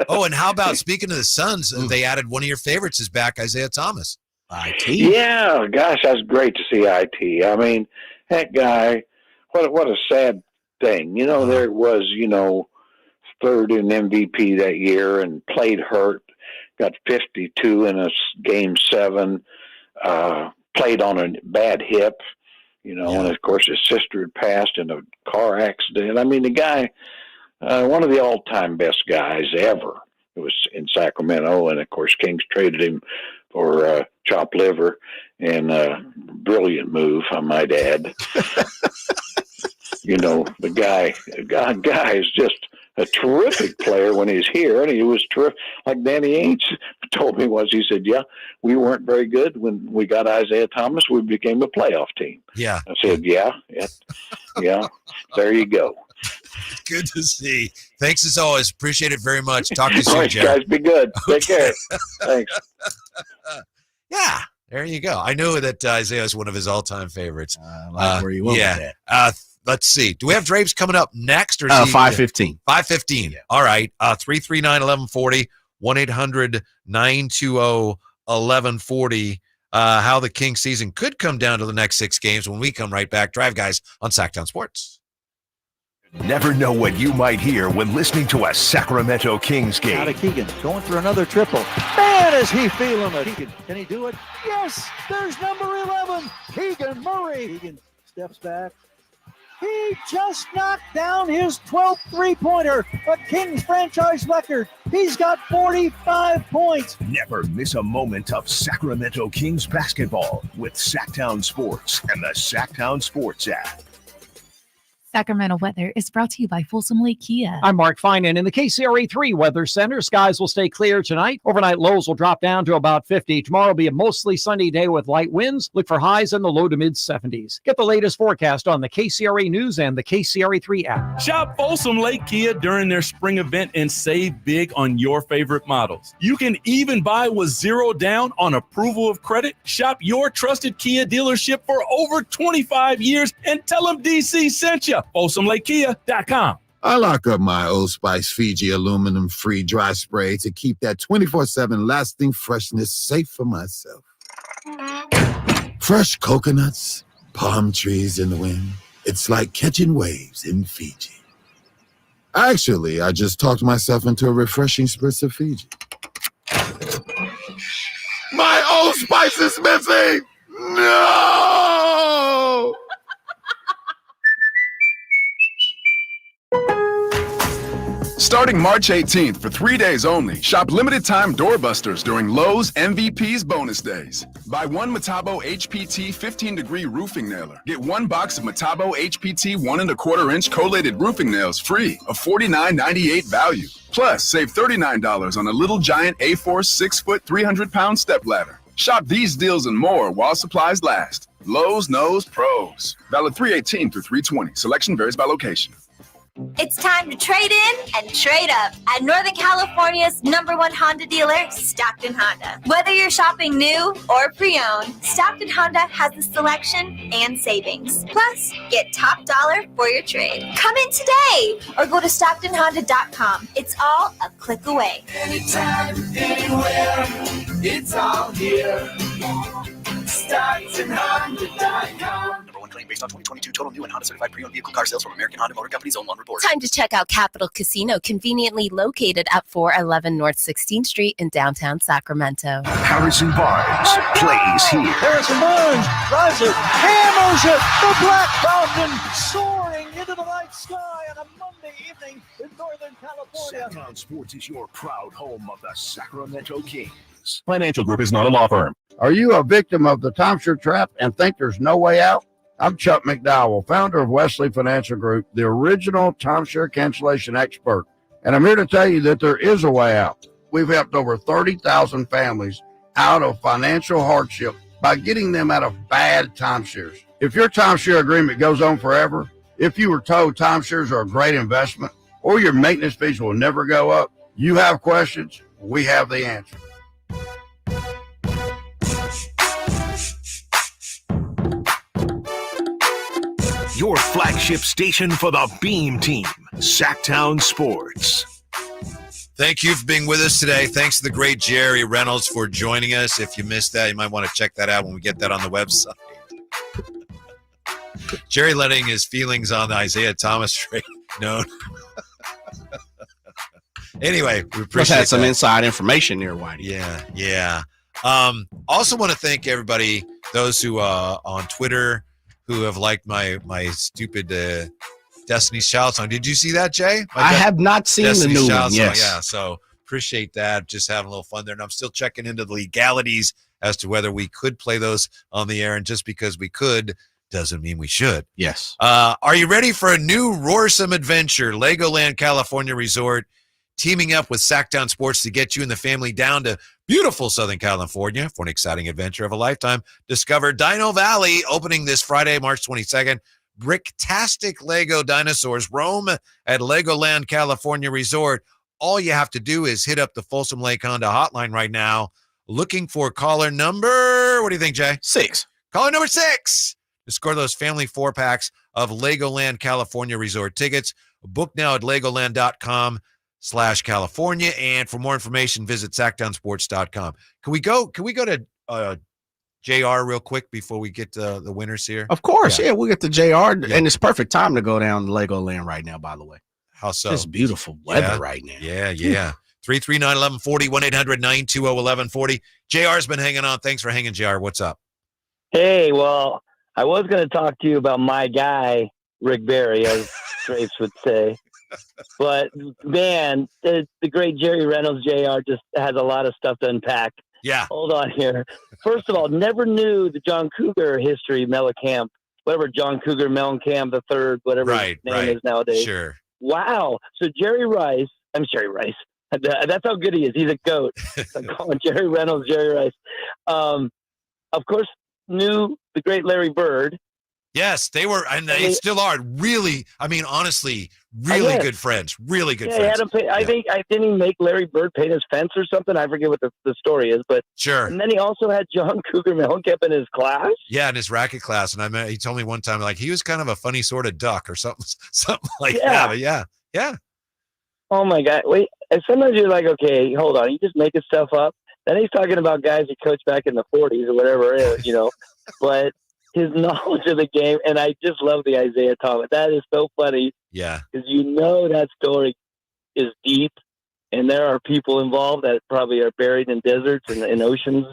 Oh, and how about, speaking of the Suns, they added one of your favorites is back, Isaiah Thomas. IT. Yeah, gosh, that's great to see IT. I mean, that guy, what a sad thing. There it was, 3rd in MVP that year and played hurt, got 52 in a game 7, played on a bad hip, and of course his sister had passed in a car accident. I mean, the guy, one of the all-time best guys ever. It was in Sacramento, and of course Kings traded him for chopped liver, and brilliant move, I might add. The guy is just a terrific player when he's here, and he was terrific. Like Danny Ainge told me he said, yeah, we weren't very good when we got Isaiah Thomas. We became a playoff team. Yeah. I said, yeah, there you go. Good to see. Thanks as always. Appreciate it very much. Talk to you soon, Thanks, Jared. guys. Be good. Take care. Thanks. Yeah, there you go. I know that Isaiah is one of his all-time favorites. Where you went with that. Let's see. Do we have Drapes coming up next? Or 5:15. 5:15. Yeah. All right. 339-1140, 1-800-920-1140. How the King season could come down to the next 6 games when we come right back. Drive Guys on Sactown Sports. Never know what you might hear when listening to a Sacramento Kings game. Out of Keegan, going for another triple. Man, is he feeling it. Keegan, can he do it? Yes, there's number 11, Keegan Murray. Keegan steps back. He just knocked down his 12th three-pointer, a Kings franchise record. He's got 45 points. Never miss a moment of Sacramento Kings basketball with Sactown Sports and the Sactown Sports app. Sacramento weather is brought to you by Folsom Lake Kia. I'm Mark Finan in the KCRA3 Weather Center. Skies will stay clear tonight. Overnight lows will drop down to about 50. Tomorrow will be a mostly sunny day with light winds. Look for highs in the low to mid 70s. Get the latest forecast on the KCRA News and the KCRA3 app. Shop Folsom Lake Kia during their spring event and save big on your favorite models. You can even buy with 0 down on approval of credit. Shop your trusted Kia dealership for over 25 years and tell them DC sent you. FolsomLakeKia.com. I lock up my Old Spice Fiji aluminum-free dry spray to keep that 24/7 lasting freshness safe for myself. Fresh coconuts, palm trees in the wind. It's like catching waves in Fiji. Actually, I just talked myself into a refreshing spritz of Fiji. My Old Spice is missing! No! Starting March 18th for 3 days only, shop limited-time doorbusters during Lowe's MVP's bonus days. Buy 1 Metabo HPT 15-degree roofing nailer. Get 1 box of Metabo HPT 1 1/4-inch collated roofing nails free, a $49.98 value. Plus, save $39 on a Little Giant A4 6-foot 300-pound step ladder. Shop these deals and more while supplies last. Lowe's knows pros. Valid 3/18 through 3/20. Selection varies by location. It's time to trade in and trade up at Northern California's #1 Honda dealer, Stockton Honda. Whether you're shopping new or pre-owned, Stockton Honda has the selection and savings. Plus, get top dollar for your trade. Come in today or go to StocktonHonda.com. It's all a click away. Anytime, anywhere, it's all here. StocktonHonda.com. Based on 2022 total new and Honda certified pre-owned vehicle car sales from American Honda Motor Company's own report. Time to check out Capital Casino, conveniently located at 411 North 16th Street in downtown Sacramento. Harrison Barnes plays here. Harrison Barnes drives it, hammers it, the Black Falcon soaring into the night sky on a Monday evening in Northern California. Sactown Sports is your proud home of the Sacramento Kings. Financial Group is not a law firm. Are you a victim of the timeshare trap and think there's no way out? I'm Chuck McDowell, founder of Wesley Financial Group, the original timeshare cancellation expert, and I'm here to tell you that there is a way out. We've helped over 30,000 families out of financial hardship by getting them out of bad timeshares. If your timeshare agreement goes on forever, if you were told timeshares are a great investment, or your maintenance fees will never go up, you have questions, we have the answer. Your flagship station for the Beam Team, Sactown Sports. Thank you for being with us today. Thanks to the great Jerry Reynolds for joining us. If you missed that, you might want to check that out when we get that on the website. Jerry letting his feelings on the Isaiah Thomas trade known. Anyway, we appreciate Just had some that. inside information there, Whitey. Yeah. Also want to thank everybody, those who on Twitter who have liked my stupid Destiny's Child song. Did you see that, Jay? I have not seen Destiny's the new Child one. song. Yes. Yeah, so appreciate that. Just having a little fun there. And I'm still checking into the legalities as to whether we could play those on the air. And just because we could doesn't mean we should. Yes. Are you ready for a new roarsome adventure? Legoland California Resort teaming up with Sactown Sports to get you and the family down to beautiful Southern California for an exciting adventure of a lifetime. Discover Dino Valley opening this Friday, March 22nd. Bricktastic Lego dinosaurs roam at Legoland California Resort. All you have to do is hit up the Folsom Lake Honda hotline right now, looking for caller number, what do you think, Jay? 6. Caller number 6 to score those family 4-packs of Legoland California Resort tickets. Book now at legoland.com/California. And for more information, visit SactownSports.com. Can we go to JR real quick before we get to the winners here? Of course. Yeah, we'll get to JR. And it's perfect time to go down to Legoland right now, by the way. How so? It's beautiful weather right now. Yeah. 339-1140, 1-800-920-1140. JR's been hanging on. Thanks for hanging, JR. What's up? Hey, well, I was going to talk to you about my guy, Rick Barry, as Drapes would say. But, man, the great Jerry Reynolds, JR, just has a lot of stuff to unpack. Yeah. Hold on here. First of all, never knew the John Cougar history, Mellencamp, whatever John Cougar Mellencamp III, whatever his name is nowadays. Sure. Wow. So Jerry Rice. That's how good he is. He's a goat. I'm calling Jerry Reynolds Jerry Rice. Of course, knew the great Larry Bird. Yes, they were, and they still are really, honestly, really good friends. Really good friends. I think I didn't make Larry Bird paint his fence or something. I forget what the story is, but sure. And then he also had John Cougar Mellencamp in his class. Yeah, in his racket class, and he told me one time like he was kind of a funny sort of duck or something like that. But yeah. Oh my God! Wait, and sometimes you're like, okay, hold on, you just making stuff up. Then he's talking about guys he coached back in the 40s or whatever, but. His knowledge of the game, and I just love the Isaiah Thomas. That is so funny. Yeah. Because that story is deep, and there are people involved that probably are buried in deserts and in oceans,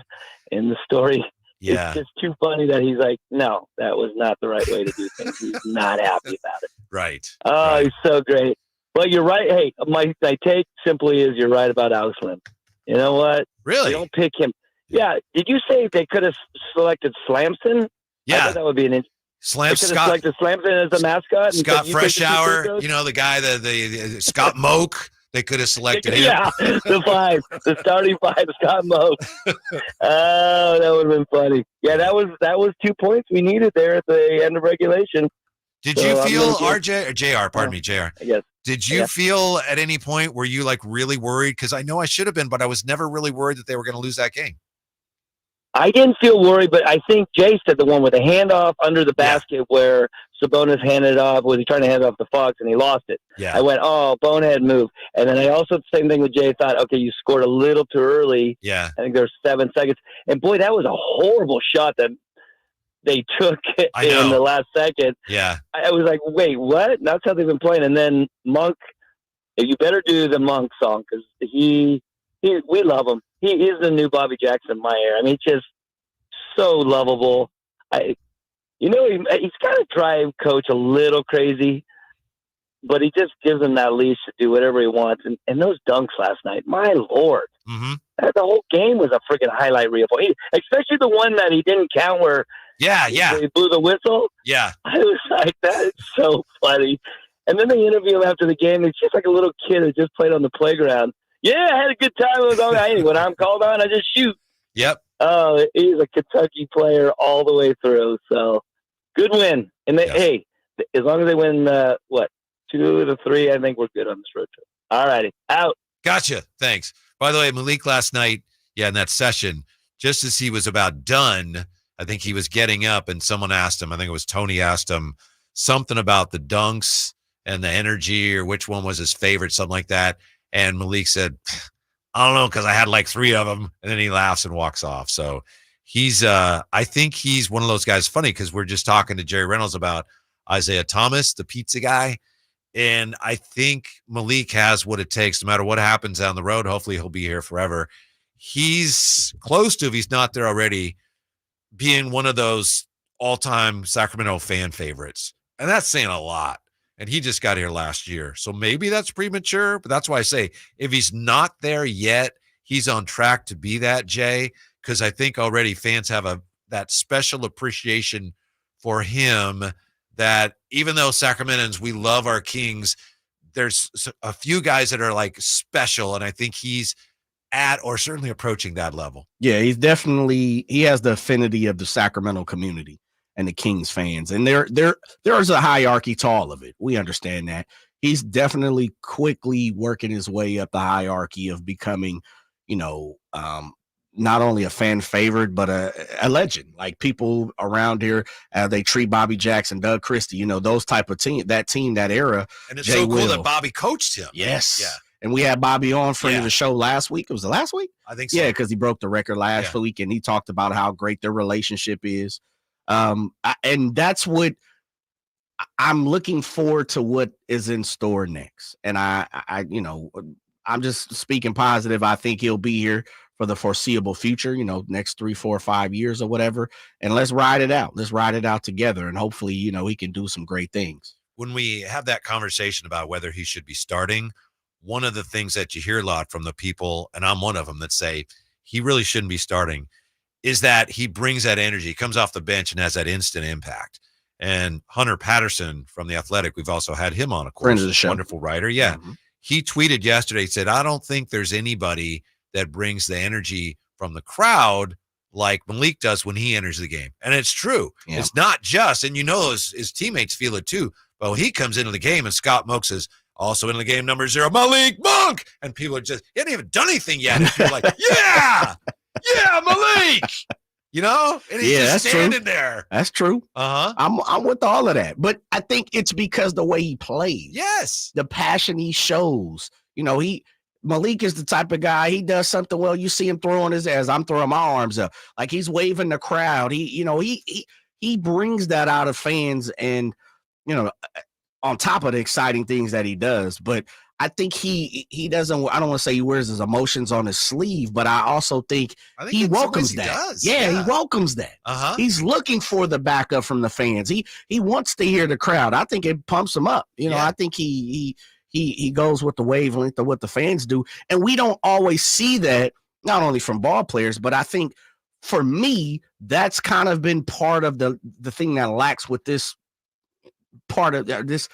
and the story is just too funny that he's like, no, that was not the right way to do things. He's not happy about it. Right. Oh, He's so great. But you're right. Hey, my take simply is you're right about Alex Lim. You know what? Really? They don't pick him. Yeah. Did you say they could have selected Slamson? Yeah, I thought that would be an Scott. Like the Slamson as the mascot. Scott Freshour, the guy, the Scott Moak. They could have selected him. Yeah, the starting 5, Scott Moak. Oh, that would have been funny. Yeah, that was 2 points we needed there at the end of regulation. Did you feel, RJ or JR? Pardon me, JR. Yes. Did you feel at any point were you like really worried? Because I know I should have been, but I was never really worried that they were going to lose that game. I didn't feel worried, but I think Jay said the one with the handoff under the basket where Sabonis handed it off. Was he trying to hand it off to Fox and he lost it? Yeah. I went, oh, bonehead move. And then I also, the same thing with Jay, thought, okay, you scored a little too early. Yeah. I think there's 7 seconds. And boy, that was a horrible shot that they took in the last second. Yeah. I was like, wait, what? That's how they've been playing. And then Monk, you better do the Monk song because we love him. He is the new Bobby Jackson in my era. I mean, just so lovable. He's got to drive coach a little crazy, but he just gives him that leash to do whatever he wants. And those dunks last night, my Lord. Mm-hmm. The whole game was a freaking highlight reel. Especially the one that he didn't count where he blew the whistle. Yeah. I was like, that is so funny. And then they interview him after the game. It's just like a little kid that just played on the playground. Yeah, I had a good time. When I'm called on, I just shoot. Yep. Oh, he's a Kentucky player all the way through. So good win. And hey, as long as they win, 2 to 3, I think we're good on this road trip. All righty, out. Gotcha. Thanks. By the way, Malik last night, in that session, just as he was about done, I think he was getting up and someone asked him, I think it was Tony asked him something about the dunks and the energy or which one was his favorite, something like that. And Malik said, I don't know, because I had like 3 of them. And then he laughs and walks off. So he's, I think he's one of those guys. Funny because we're just talking to Jerry Reynolds about Isaiah Thomas, the pizza guy. And I think Malik has what it takes no matter what happens down the road. Hopefully he'll be here forever. He's close to, if he's not there already, being one of those all-time Sacramento fan favorites. And that's saying a lot. And he just got here last year. So maybe that's premature, but that's why I say if he's not there yet, he's on track to be that, Jay, because I think already fans have that special appreciation for him that even though Sacramentans, we love our Kings, there's a few guys that are like special, and I think he's at or certainly approaching that level. Yeah, he has the affinity of the Sacramento community and the Kings fans. And there's a hierarchy to all of it. We understand that. He's definitely quickly working his way up the hierarchy of becoming, not only a fan favorite, but a legend. Like people around here, they treat Bobby Jackson, Doug Christie, those type of team, that era. And it's so cool that Bobby coached him. Yes. Yeah. And we had Bobby on for the show last week. Was it last week? I think so. Yeah, because he broke the record last week, and he talked about how great their relationship is. And that's what I'm looking forward to, what is in store next. And I'm just speaking positive. I think he'll be here for the foreseeable future, next 3, 4, 5 years or whatever. And let's ride it out. Let's ride it out together. And hopefully, he can do some great things. When we have that conversation about whether he should be starting, one of the things that you hear a lot from the people, and I'm one of them, that say he really shouldn't be starting, is that he brings that energy, comes off the bench and has that instant impact. And Hunter Patterson from The Athletic, we've also had him on, of course. Friend of the show. Wonderful writer. Yeah. Mm-hmm. He tweeted yesterday, said, I don't think there's anybody that brings the energy from the crowd like Malik does when he enters the game. And it's true. Yeah. It's not just, and his teammates feel it too, but when he comes into the game and Scott Moak says, also in the game, number 0, Malik Monk. And people are just, he hasn't even done anything yet. And you're like, yeah, Malik. And he's just standing there. That's true. Uh-huh. I'm with all of that. But I think it's because the way he plays. Yes. The passion he shows. Malik is the type of guy, he does something well, you see him throwing his ass. I'm throwing my arms up. Like he's waving the crowd. He brings that out of fans, and on top of the exciting things that he does. But I think he doesn't, I don't want to say he wears his emotions on his sleeve, but I also think he welcomes that. He welcomes that. Uh-huh. He's looking for the backup from the fans. He wants to hear the crowd. I think it pumps him up. I think he goes with the wavelength of what the fans do. And we don't always see that, not only from ball players, but I think for me, that's kind of been part of the thing that lacks with this part of this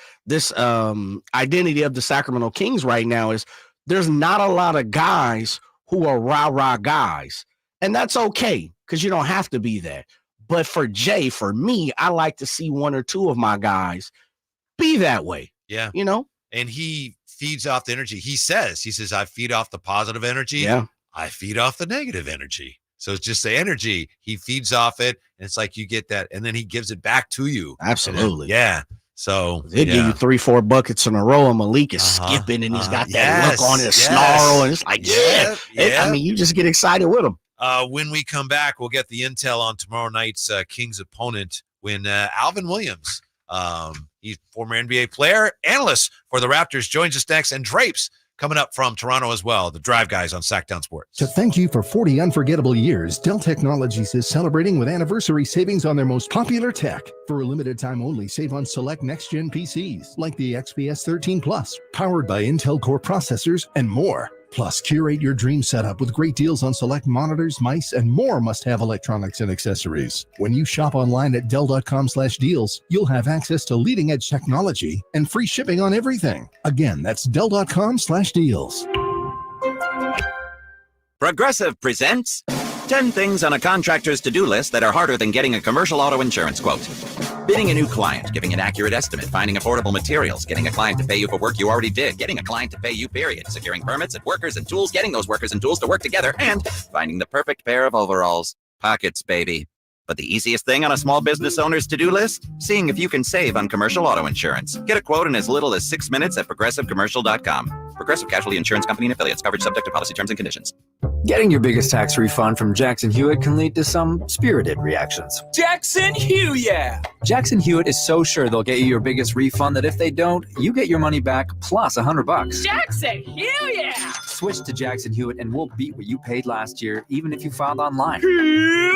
identity of the Sacramento Kings right now, is there's not a lot of guys who are rah-rah guys. And that's okay, because you don't have to be that. But for Jay, for me, I like to see one or two of my guys be that way. Yeah. You know? And he feeds off the energy. He says, I feed off the positive energy. Yeah. I feed off the negative energy. So it's just the energy. He feeds off it. And it's like you get that. And then he gives it back to you. Absolutely. Yeah. So they give you 3-4 buckets in a row, and Malik is skipping, and he's got that look on his snarl, and it's like, I mean, you just get excited with him. When we come back, we'll get the intel on tomorrow night's Kings opponent when Alvin Williams, he's former NBA player, analyst for the Raptors, joins us next, and Drapes coming up from Toronto as well. The Drive Guys on Sactown Sports. To thank you for 40 unforgettable years, Dell Technologies is celebrating with anniversary savings on their most popular tech. For a limited time only, save on select next-gen PCs like the XPS 13 Plus, powered by Intel Core processors, and more. Plus, curate your dream setup with great deals on select monitors, mice, and more must-have electronics and accessories. When you shop online at Dell.com/deals, you'll have access to leading-edge technology and free shipping on everything. Again, that's Dell.com/deals. Progressive presents 10 things on a contractor's to-do list that are harder than getting a commercial auto insurance quote. Bidding a new client, giving an accurate estimate, finding affordable materials, getting a client to pay you for work you already did, getting a client to pay you, period, securing permits and workers and tools, getting those workers and tools to work together, and finding the perfect pair of overalls. Pockets, baby. But the easiest thing on a small business owner's to-do list? Seeing if you can save on commercial auto insurance. Get a quote in as little as 6 minutes at progressivecommercial.com. Progressive Casualty Insurance Company and Affiliates. Coverage subject to policy terms and conditions. Getting your biggest tax refund from Jackson Hewitt can lead to some spirited reactions. Jackson Hewitt, yeah! Jackson Hewitt is so sure they'll get you your biggest refund that if they don't, you get your money back plus $100. Jackson Hewitt, yeah! Switch to Jackson Hewitt and we'll beat what you paid last year, even if you filed online. Yeah!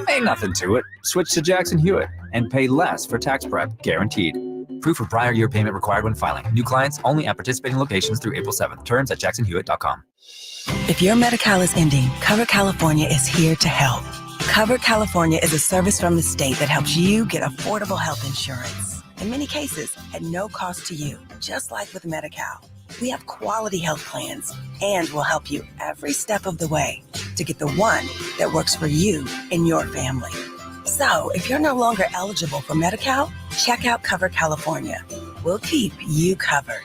Ain't nothing to it. Switch to Jackson Hewitt and pay less for tax prep, guaranteed. Proof of prior year payment required when filing. New clients only at participating locations through April 7th. Terms at jacksonhewitt.com. If your Medi-Cal is ending, Cover California is here to help. Cover California is a service from the state that helps you get affordable health insurance. In many cases, at no cost to you, just like with Medi-Cal. We have quality health plans and will help you every step of the way to get the one that works for you and your family. So, if you're no longer eligible for Medi-Cal, check out Cover California. We'll keep you covered.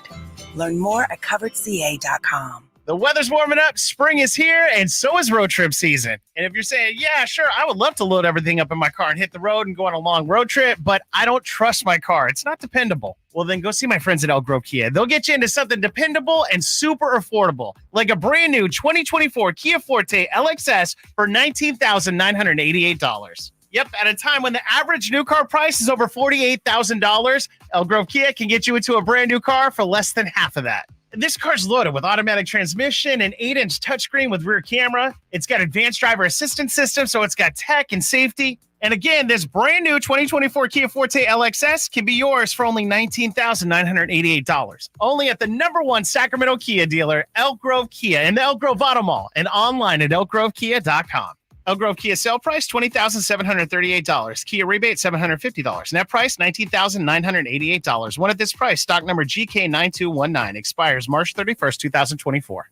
Learn more at coveredca.com. The weather's warming up, spring is here, and so is road trip season. And if you're saying, yeah, sure, I would love to load everything up in my car and hit the road and go on a long road trip, but I don't trust my car. It's not dependable. Well, then go see my friends at Elk Grove Kia. They'll get you into something dependable and super affordable, like a brand new 2024 Kia Forte LXS for $19,988. Yep, at a time when the average new car price is over $48,000, Elk Grove Kia can get you into a brand new car for less than half of that. This car's loaded with automatic transmission, an 8-inch touchscreen with rear camera. It's got advanced driver assistance system, so it's got tech and safety. And again, this brand new 2024 Kia Forte LXS can be yours for only $19,988. Only at the #1 Sacramento Kia dealer, Elk Grove Kia, in the Elk Grove Auto Mall, and online at elkgrovekia.com. Elk Grove Kia sale price, $20,738. Kia rebate, $750. Net price, $19,988. One at this price. Stock number GK9219. Expires March 31st, 2024.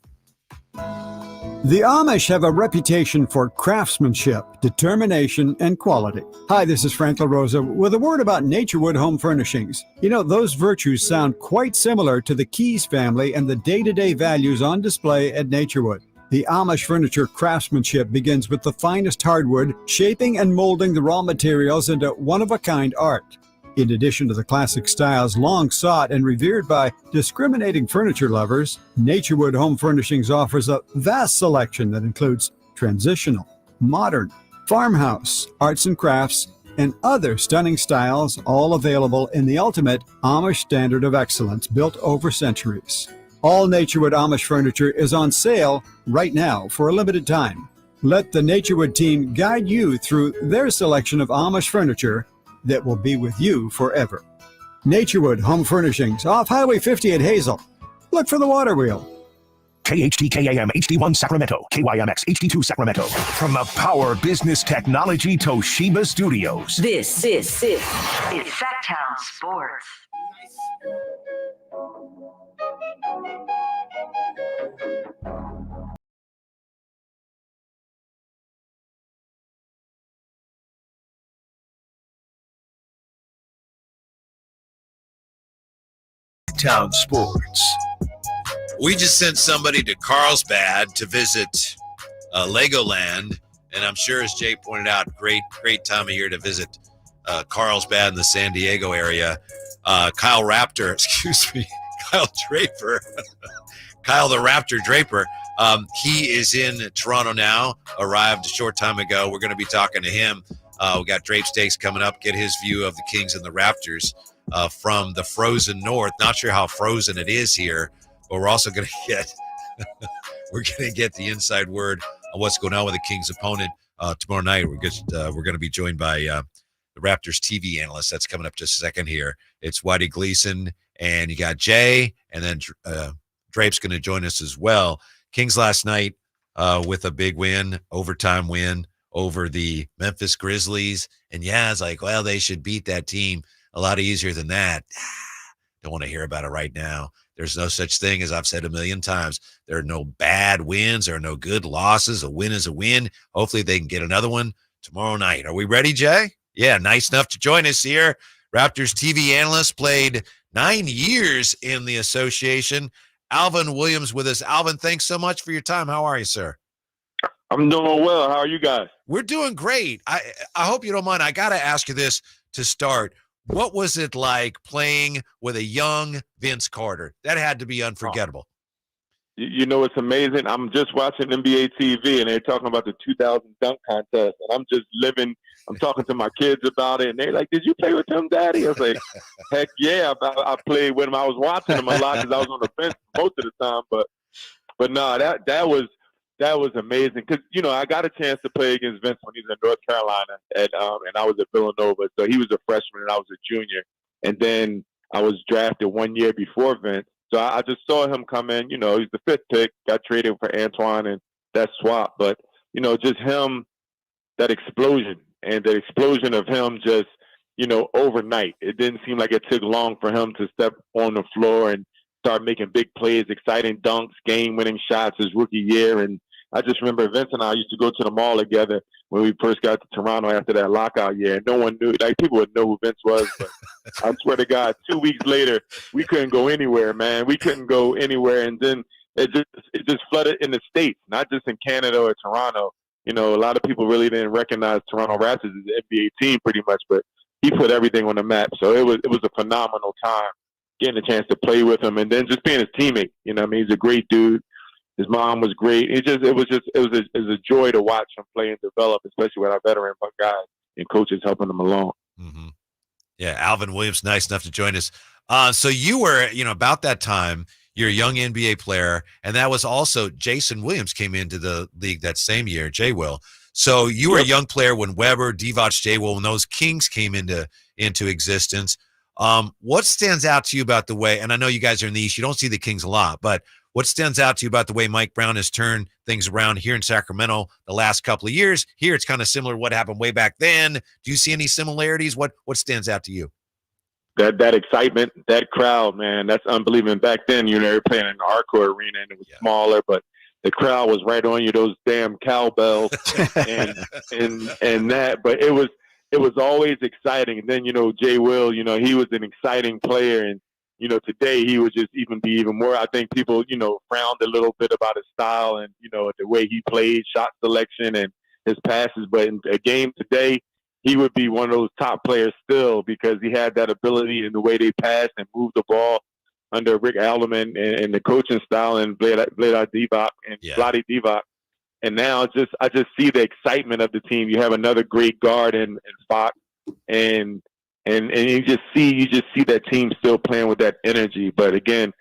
The Amish have a reputation for craftsmanship, determination, and quality. Hi, this is Frank LaRosa with a word about Naturewood Home Furnishings. You know, those virtues sound quite similar to the Keys family and the day-to-day values on display at Naturewood. The Amish furniture craftsmanship begins with the finest hardwood, shaping and molding the raw materials into one-of-a-kind art. In addition to the classic styles long sought and revered by discriminating furniture lovers, Naturewood Home Furnishings offers a vast selection that includes transitional, modern, farmhouse, arts and crafts, and other stunning styles, all available in the ultimate Amish standard of excellence built over centuries. All Naturewood Amish furniture is on sale right now for a limited time. Let the Naturewood team guide you through their selection of Amish furniture that will be with you forever. Naturewood Home Furnishings, off Highway 50 at Hazel. Look for the water wheel. KHTKAM HD1 Sacramento, KYMX HD2 Sacramento. From the Power Business Technology Toshiba Studios. This is Sactown Sports. Sactown Sports. We just sent somebody to Carlsbad to visit Legoland, and I'm sure, as Jay pointed out, great time of year to visit Carlsbad in the San Diego area. Kyle Raptor, Kyle Draper, Kyle the Raptor Draper. He is in Toronto now, arrived a short time ago. We're going to be talking to him. We got Drapes Takes coming up, get his view of the Kings and the Raptors from the frozen north. Not sure how frozen it is here, but we're also going to get the inside word on what's going on with the Kings opponent tomorrow night. We're going to be joined by the Raptors TV analyst. That's coming up just a second here. It's Whitey Gleason, and you got Jay, and then Drape's going to join us as well. Kings last night with a big win, overtime win over the Memphis Grizzlies. And yeah, it's like, well, they should beat that team a lot easier than that. Don't want to hear about it right now. There's no such thing, as I've said a million times. There are no bad wins. There are no good losses. A win is a win. Hopefully they can get another one tomorrow night. Are we ready, Jay? Yeah, nice enough to join us here. Raptors TV analyst, played 9 years in the association. Alvin Williams with us. Alvin, thanks so much for your time. How are you, sir? I'm doing well. How are you guys? We're doing great. I hope you don't mind. I got to ask you this to start. What was it like playing with a young Vince Carter? That had to be unforgettable. You know, it's amazing. I'm just watching NBA TV, and they're talking about the 2000 dunk contest, and I'm just living. I'm talking to my kids about it, and they're like, "Did you play with him, Daddy?" I was like, "Heck yeah, I played with him. I was watching him a lot because I was on the bench most of the time." But no, that was amazing because I got a chance to play against Vince when he was in North Carolina, and I was at Villanova, so he was a freshman and I was a junior, and then I was drafted 1 year before Vince, so I just saw him come in. He's the 5th pick, got traded for Antoine, and that swap, but just him, that explosion. And the explosion of him just, overnight. It didn't seem like it took long for him to step on the floor and start making big plays, exciting dunks, game-winning shots his rookie year. And I just remember Vince and I used to go to the mall together when we first got to Toronto after that lockout year. And no one knew, people would know who Vince was. But I swear to God, 2 weeks later, we couldn't go anywhere, man. We couldn't go anywhere. And then it just flooded in the States, not just in Canada or Toronto. A lot of people really didn't recognize Toronto Raptors as an NBA team pretty much, but he put everything on the map. So it was a phenomenal time getting a chance to play with him and then just being his teammate. He's a great dude. His mom was great. It was a joy to watch him play and develop, especially with our veteran guys and coaches helping him along. Mm-hmm. Yeah, Alvin Williams, nice enough to join us. So you were, about that time, you're a young NBA player, and that was also Jason Williams came into the league that same year, Jay Will. So you were a young player when Weber, Divac, Jay Will, when those Kings came into existence. What stands out to you about the way, and I know you guys are in the East, you don't see the Kings a lot, but what stands out to you about the way Mike Brown has turned things around here in Sacramento the last couple of years? Here it's kind of similar to what happened way back then. Do you see any similarities? What stands out to you? That excitement, that crowd, man, that's unbelievable. Back then, they were playing in the Arco Arena, and it was smaller, but the crowd was right on you, those damn cowbells and that. But it was always exciting. And then, Jay Will, he was an exciting player. And, today he would just be even more. I think people, frowned a little bit about his style and, the way he played, shot selection and his passes. But in a game today, he would be one of those top players still because he had that ability in the way they passed and moved the ball under Rick Alderman and the coaching style and Vlade Divac and Vlade Divac. And now I just see the excitement of the team. You have another great guard in Fox and you just see that team still playing with that energy. But again,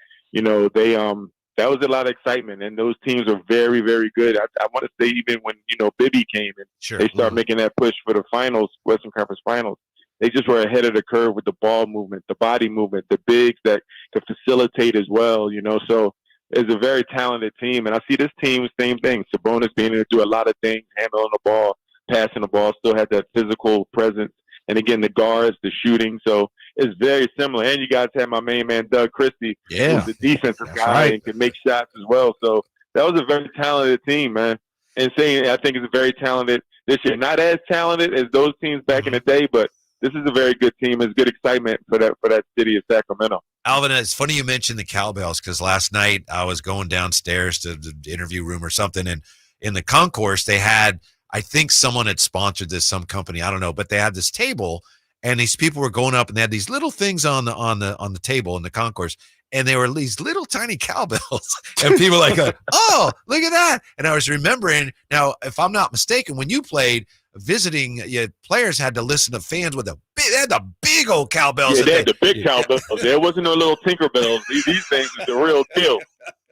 that was a lot of excitement, and those teams are very, very good. I want to say even when, Bibby came and they started making that push for the finals, Western Conference Finals, they just were ahead of the curve with the ball movement, the body movement, the bigs that could facilitate as well, So it's a very talented team. And I see this team, same thing. Sabonis being able to do a lot of things, handling the ball, passing the ball, still had that physical presence. And again, the guards, the shooting. So it's very similar. And you guys had my main man, Doug Christie, who's the defensive guy and can make shots as well. So that was a very talented team, man. And I think it's very talented this year. Not as talented as those teams back in the day, but this is a very good team. It's good excitement for that city of Sacramento. Alvin, it's funny you mentioned the cowbells because last night I was going downstairs to the interview room or something, and in the concourse they had, I think someone had sponsored this, some company, I don't know, but they had this table, and these people were going up and they had these little things on the table in the concourse, and they were these little tiny cowbells, and people were like, oh, look at that. And I was remembering, now, if I'm not mistaken, when you played, visiting players had to listen to fans with they had the big old cowbells. Yeah, they had the big cowbells. There wasn't no little Tinkerbells. These things are the real deal.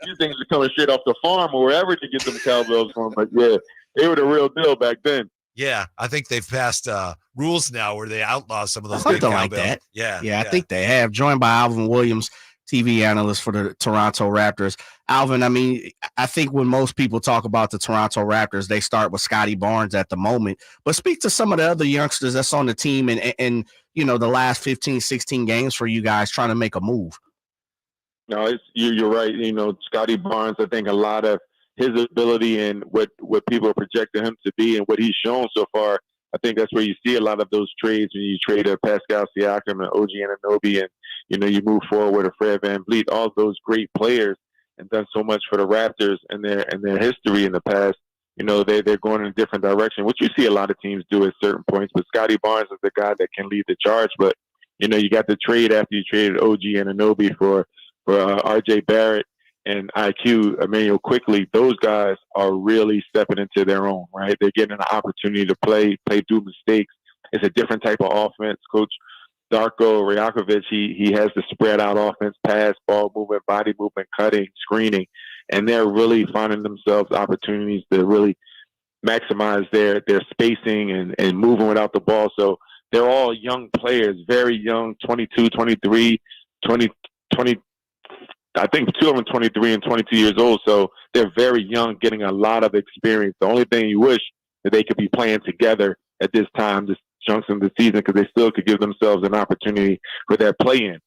These things are coming straight off the farm or wherever to get them cowbells from. But yeah, they were the real deal back then. Yeah, I think they've passed rules now where they outlaw some of those Something big like cowbells. that. Yeah, I think they have. Joined by Alvin Williams, TV analyst for the Toronto Raptors. Alvin, I mean, I think when most people talk about the Toronto Raptors, they start with Scotty Barnes at the moment. But speak to some of the other youngsters that's on the team and you know, the last 15, 16 games for you guys trying to make a move. No, you're right. You know, Scotty Barnes, I think a lot of his ability and what people are projecting him to be and what he's shown so far, I think that's where you see a lot of those trades when you trade a Pascal Siakam and OG Anunoby, and you know, you move forward with a Fred VanVleet, all those great players, and done so much for the Raptors and their history in the past. You know, they're going in a different direction, which you see a lot of teams do at certain points. But Scotty Barnes is the guy that can lead the charge. But you know, you got the trade after you traded OG Anunoby for RJ Barrett and IQ Emmanuel Quickly. Those guys are really stepping into their own, right? They're getting an opportunity to play through mistakes. It's a different type of offense. Coach Darko Rajakovic, he has the spread out offense, pass, ball movement, body movement, cutting, screening, and they're really finding themselves opportunities to really maximize their spacing and moving without the ball. So they're all young players, very young, 22, 23, 20, I think two of them 23 and 22 years old. So they're very young, getting a lot of experience. The only thing you wish that they could be playing together at this time, this chunks in the season, because they still could give themselves an opportunity for that play-in.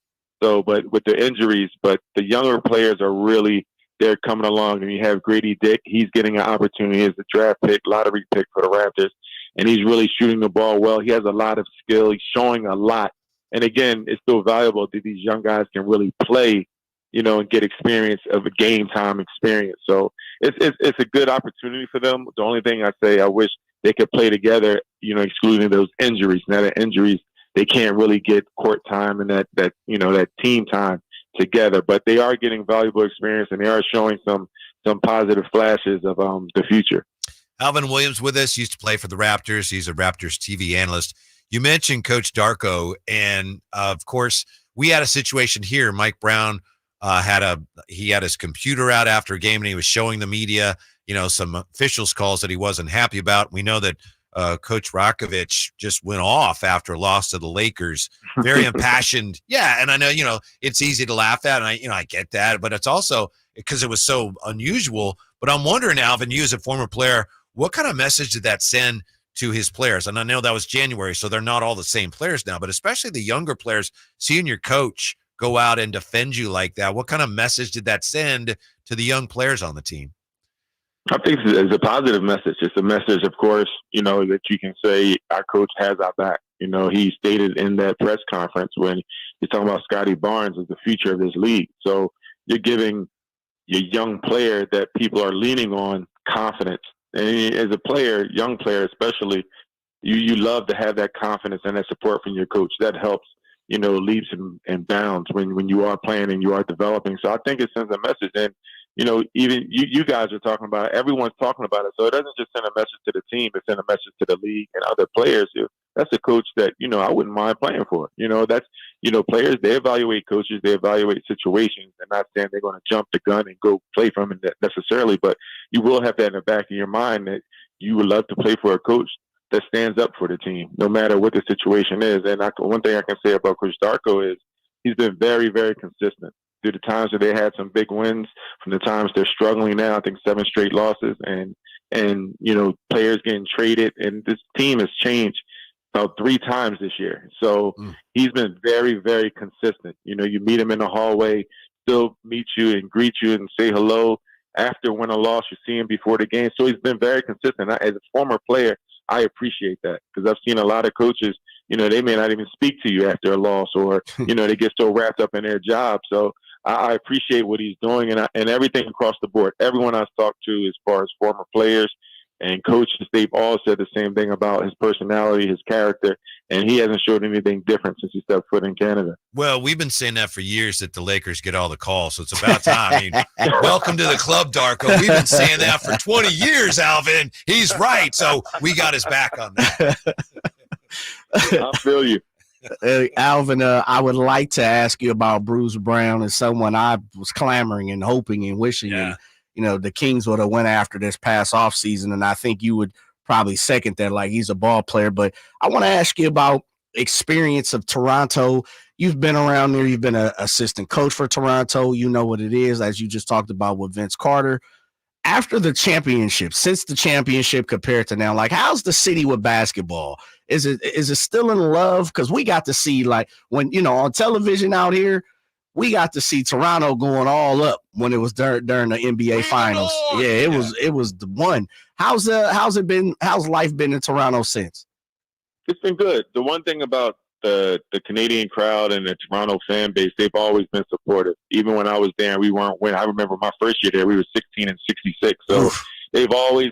So, but with the injuries, but the younger players are really, they're coming along. And you have Grady Dick. He's getting an opportunity as a draft pick, lottery pick for the Raptors. And he's really shooting the ball well. He has a lot of skill. He's showing a lot. And again, it's still valuable that these young guys can really play, you know, and get experience of a game time experience. So it's a good opportunity for them. The only thing I say, I wish they could play together, you know, excluding those injuries. Now the injuries, they can't really get court time and that you know, that team time together, but they are getting valuable experience and they are showing some positive flashes of the future. Alvin Williams with us, used to play for the Raptors. He's a Raptors TV analyst. You mentioned Coach Darko, and of course, we had a situation here. Mike Brown had his computer out after a game, and he was showing the media, you know, some officials' calls that he wasn't happy about. We know that Coach Rakovic just went off after a loss to the Lakers, very impassioned. Yeah, and I know, you know, it's easy to laugh at, and I get that, but it's also because it was so unusual. But I'm wondering, Alvin, you as a former player, what kind of message did that send to his players? And I know that was January, so they're not all the same players now, but especially the younger players, seeing your coach go out and defend you like that, what kind of message did that send to the young players on the team? I think it's a positive message. It's a message, of course, you know, that you can say our coach has our back. You know, he stated in that press conference when he's talking about Scotty Barnes as the future of this league. So you're giving your young player that people are leaning on confidence. And as a player, young player especially, you love to have that confidence and that support from your coach. That helps, you know, leaps and bounds when you are playing and you are developing. So I think it sends a message. And, you know, even you guys are talking about it. Everyone's talking about it. So it doesn't just send a message to the team. It sends a message to the league and other players. That's a coach that, you know, I wouldn't mind playing for. You know, that's, you know, players, they evaluate coaches. They evaluate situations. They're not saying they're going to jump the gun and go play for them necessarily. But you will have that in the back of your mind that you would love to play for a coach that stands up for the team, no matter what the situation is. And one thing I can say about Coach Darko is he's been very, very consistent through the times that they had some big wins, from the times they're struggling now, I think 7 straight losses, and you know, players getting traded. And this team has changed about 3 times this year. So he's been very, very consistent. You know, you meet him in the hallway, still meet you and greet you and say hello. After win or loss, you see him before the game. So he's been very consistent. As a former player, I appreciate that, because I've seen a lot of coaches they may not even speak to you after a loss, or they get so wrapped up in their job. So I appreciate what he's doing, and everything across the board. Everyone I've talked to, as far as former players and coaches, they've all said the same thing about his personality, his character, and he hasn't showed anything different since he stepped foot in Canada. Well, we've been saying that for years, that the Lakers get all the calls, so it's about time. I mean, welcome to the club, Darko. We've been saying that for 20 years, Alvin. He's right, so we got his back on that. I feel you. Alvin, I would like to ask you about Bruce Brown, as someone I was clamoring and hoping and wishing the Kings would have went after this past offseason, and I think you would probably second that, like he's a ball player. But I want to ask you about experience of Toronto. You've been around there. You've been an assistant coach for Toronto. You know what it is, as you just talked about with Vince Carter. After the championship, since the championship compared to now, like, how's the city with basketball? Is it still in love? Because we got to see, like, when, on television out here, we got to see Toronto going all up when it was during the NBA Finals. Yeah, it was the one. How's life been in Toronto since? It's been good. The one thing about the Canadian crowd and the Toronto fan base, they've always been supportive. Even when I was there, we weren't winning. I remember my first year there, we were 16 and 66. So they've always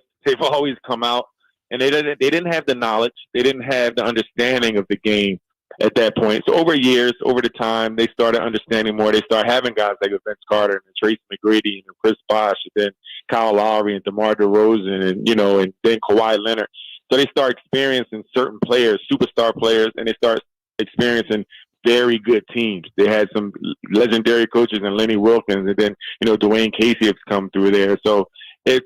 come out, and they didn't have the knowledge, they didn't have the understanding of the game at that point. So over the time, they started understanding more. They started having guys like Vince Carter and Tracy McGrady and Chris Bosh, and then Kyle Lowry and DeMar DeRozan, and then Kawhi Leonard. So they start experiencing certain players, superstar players, and they start experiencing very good teams. They had some legendary coaches in Lenny Wilkins, and then Dwayne Casey has come through there. So they've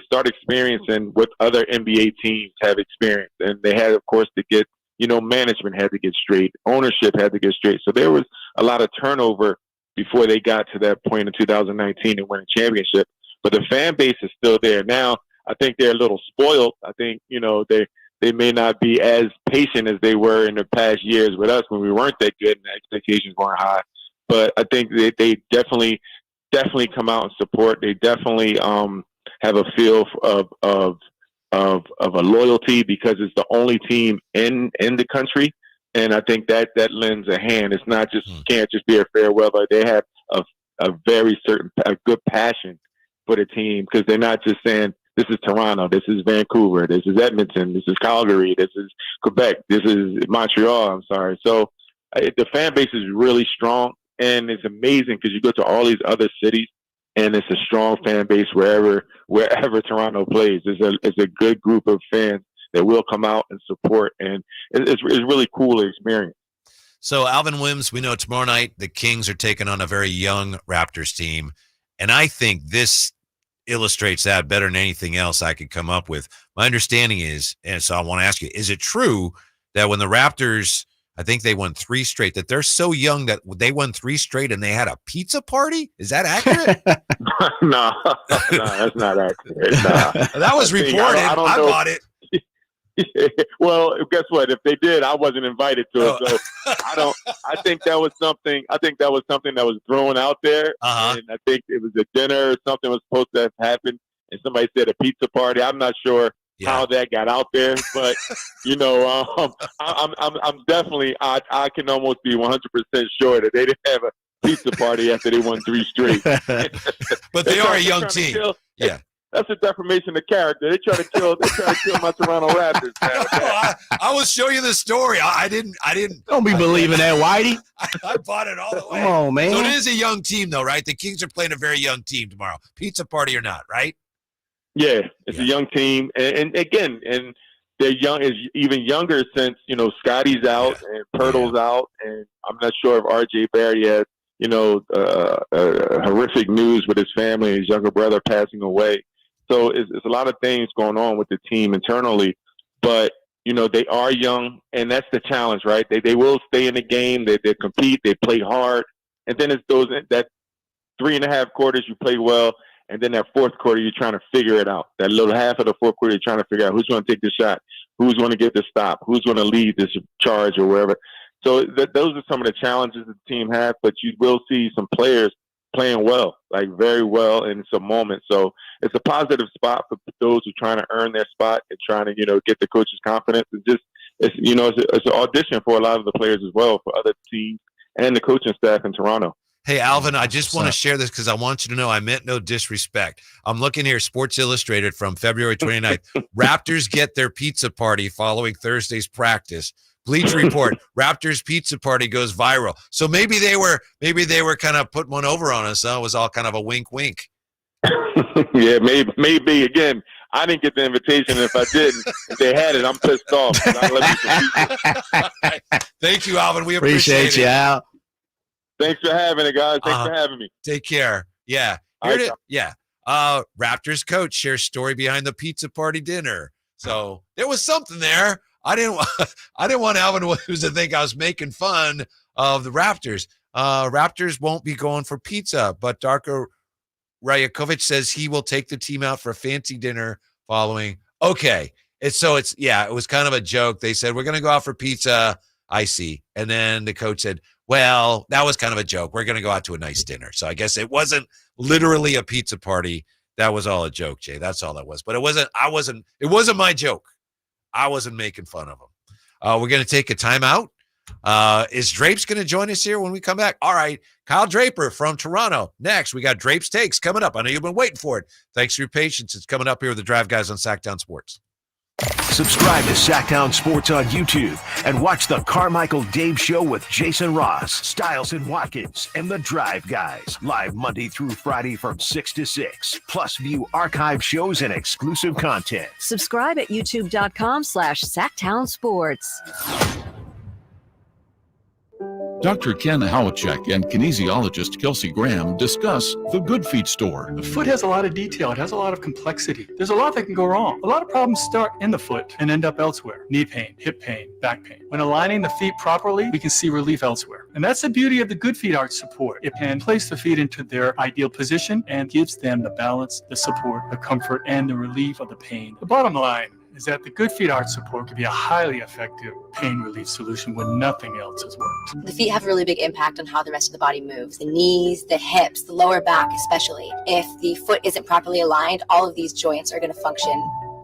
started experiencing what other NBA teams have experienced, and they had, of course, to get management had to get straight, ownership had to get straight. So there was a lot of turnover before they got to that point in 2019 and win a championship. But the fan base is still there now. I think they're a little spoiled. I think they may not be as patient as they were in the past years with us when we weren't that good and the expectations weren't high. But I think they definitely come out and support. They definitely have a feel of a loyalty, because it's the only team in the country, and I think that lends a hand. It's not just can't just be a farewell, but they have a very good passion for the team, because they're not just saying, this is Toronto, this is Vancouver, this is Edmonton, this is Calgary, this is Quebec, this is Montreal. I'm sorry. So the fan base is really strong, and it's amazing because you go to all these other cities, and it's a strong fan base wherever Toronto plays. It's a good group of fans that will come out and support, and it's really cool to experience. So, Alvin Williams, we know tomorrow night the Kings are taking on a very young Raptors team, and I think this illustrates that better than anything else I could come up with. My understanding is, and so I want to ask you, is it true that when the Raptors, I think they won 3 straight, that they're so young that they won 3 straight and they had a pizza party? Is that accurate? No, that's not accurate. Nah. That was reported. I bought it. Well, guess what? If they did, I wasn't invited to it. So I think that was something that was thrown out there. And I think it was a dinner or something was supposed to have happened, and somebody said a pizza party. I'm not sure how that got out there, but I'm definitely, I can almost be 100% sure that they didn't have a pizza party after they won 3 straight. But they are a young team. Yeah. That's a defamation of character. They try to kill my Toronto Raptors. I will show you the story. I didn't. Don't be believing that, Whitey. I bought it all the way. Come on, man. So it is a young team, though, right? The Kings are playing a very young team tomorrow. Pizza party or not, right? Yeah, it's a young team, and again, and they're young, is even younger since Scotty's out and Pirtle's out, and I'm not sure if RJ Barry had horrific news with his family, his younger brother passing away. So it's a lot of things going on with the team internally, but they are young, and that's the challenge, right? They will stay in the game, they compete, they play hard, and then it's that 3.5 quarters you play well, and then that fourth quarter you're trying to figure it out. That little half of the fourth quarter you're trying to figure out who's going to take the shot, who's going to get the stop, who's going to lead this charge or wherever. So those are some of the challenges the team has, but you will see some players playing well, like very well in some moments. So it's a positive spot for those who are trying to earn their spot and trying to, get the coach's confidence and just it's it's an audition for a lot of the players as well, for other teams and the coaching staff in Toronto. Hey, Alvin, I just want to share this because I want you to know I meant no disrespect. I'm looking here, Sports Illustrated from February 29th. Raptors get their pizza party following Thursday's practice. Bleacher Report, Raptors pizza party goes viral. So maybe they were kind of putting one over on us. Huh? It was all kind of a wink. Yeah, maybe. Again, I didn't get the invitation. If I didn't, if they had it, I'm pissed off. Thank you, Alvin. We appreciate you, Al. Thanks for having it, guys. Thanks for having me. Take care. Yeah. Raptors coach shares story behind the pizza party dinner. So there was something there. I didn't want Alvin Williams to think I was making fun of the Raptors. Raptors won't be going for pizza, but Darko Rajakovic says he will take the team out for a fancy dinner following. Okay. It was kind of a joke. They said, we're going to go out for pizza. I see. And then the coach said, well, that was kind of a joke. We're going to go out to a nice dinner. So I guess it wasn't literally a pizza party. That was all a joke, Jay. That's all that was. But it wasn't my joke. I wasn't making fun of him. We're going to take a timeout. Is Drapes going to join us here when we come back? All right. Kyle Draper from Toronto. Next, we got Drapes Takes coming up. I know you've been waiting for it. Thanks for your patience. It's coming up here with the Drive Guys on Sactown Sports. Subscribe to Sactown Sports on YouTube and watch the Carmichael Dave Show with Jason Ross, Stiles and Watkins, and the Drive Guys. Live Monday through Friday from 6 to 6. Plus view archive shows and exclusive content. Subscribe at youtube.com/Sactown Sports. Dr. Ken Howachek and kinesiologist Kelsey Graham discuss the Good Feet store. The foot has a lot of detail. It has a lot of complexity. There's a lot that can go wrong. A lot of problems start in the foot and end up elsewhere. Knee pain, hip pain, back pain. When aligning the feet properly, we can see relief elsewhere. And that's the beauty of the Good Feet Arch support. It can place the feet into their ideal position and gives them the balance, the support, the comfort, and the relief of the pain. The bottom line is that the Good Feet Arch support can be a highly effective pain relief solution when nothing else has worked. The feet have a really big impact on how the rest of the body moves. The knees, the hips, the lower back especially. If the foot isn't properly aligned, all of these joints are going to function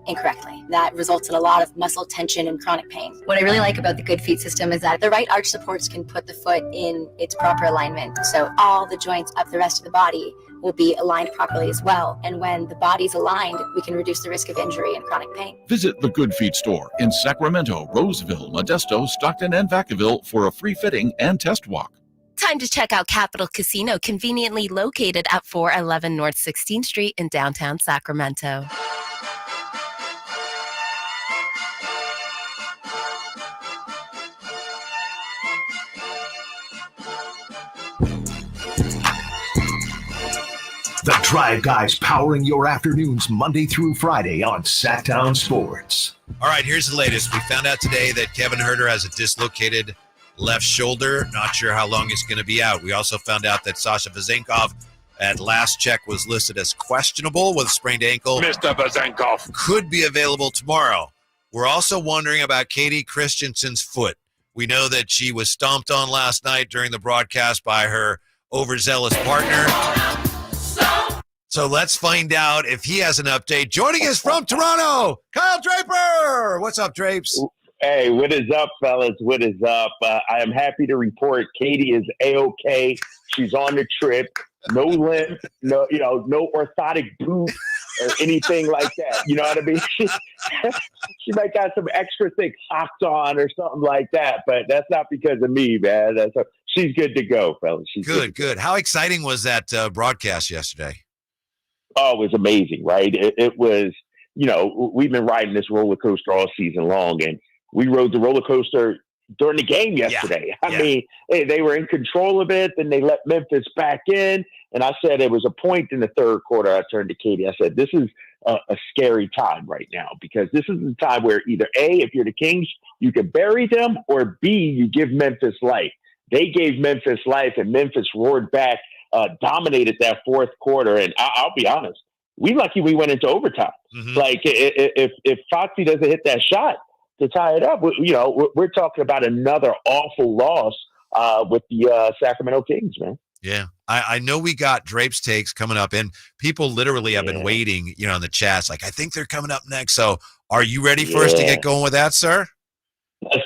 incorrectly. That results in a lot of muscle tension and chronic pain. What I really like about the Good Feet system is that the right arch supports can put the foot in its proper alignment. So all the joints of the rest of the body will be aligned properly as well. And when the body's aligned, we can reduce the risk of injury and chronic pain. Visit the Good Feet store in Sacramento, Roseville, Modesto, Stockton, and Vacaville for a free fitting and test walk. Time to check out Capital Casino, conveniently located at 411 North 16th Street in downtown Sacramento. The Drive Guys powering your afternoons Monday through Friday on Sactown Sports. All right, here's the latest. We found out today that Kevin Huerter has a dislocated left shoulder. Not sure how long it's going to be out. We also found out that Sasha Vezenkov, at last check, was listed as questionable with a sprained ankle. Mr. Vezenkov Could be available tomorrow. We're also wondering about Katie Christensen's foot. We know that she was stomped on last night during the broadcast by her overzealous partner. So let's find out if he has an update. Joining us from Toronto, Kyle Draper. What's up, Drapes? Hey, what is up, fellas? What is up? I am happy to report Katie is A-OK. She's on the trip. No limp, no orthotic boot or anything like that. You know what I mean? She might got some extra thick socks on or something like that, but that's not because of me, man. She's good to go, fellas. She's good. How exciting was that broadcast yesterday? Oh, it was amazing, right? It was, we've been riding this roller coaster all season long, and we rode the roller coaster during the game yesterday. I mean, they were in control of it, then they let Memphis back in, and I said it was a point in the third quarter. I turned to Katie. I said, this is a scary time right now, because this is the time where either A, if you're the Kings, you can bury them, or B, you give Memphis life. They gave Memphis life, and Memphis roared back. Dominated that fourth quarter, and I'll be honest, we lucky we went into overtime. Mm-hmm. Like if Foxy doesn't hit that shot to tie it up, we're talking about another awful loss with the Sacramento Kings, man. Yeah, I know we got Drapes Takes coming up, and people literally have been waiting, in the chats. Like, I think they're coming up next. So, are you ready for us to get going with that, sir?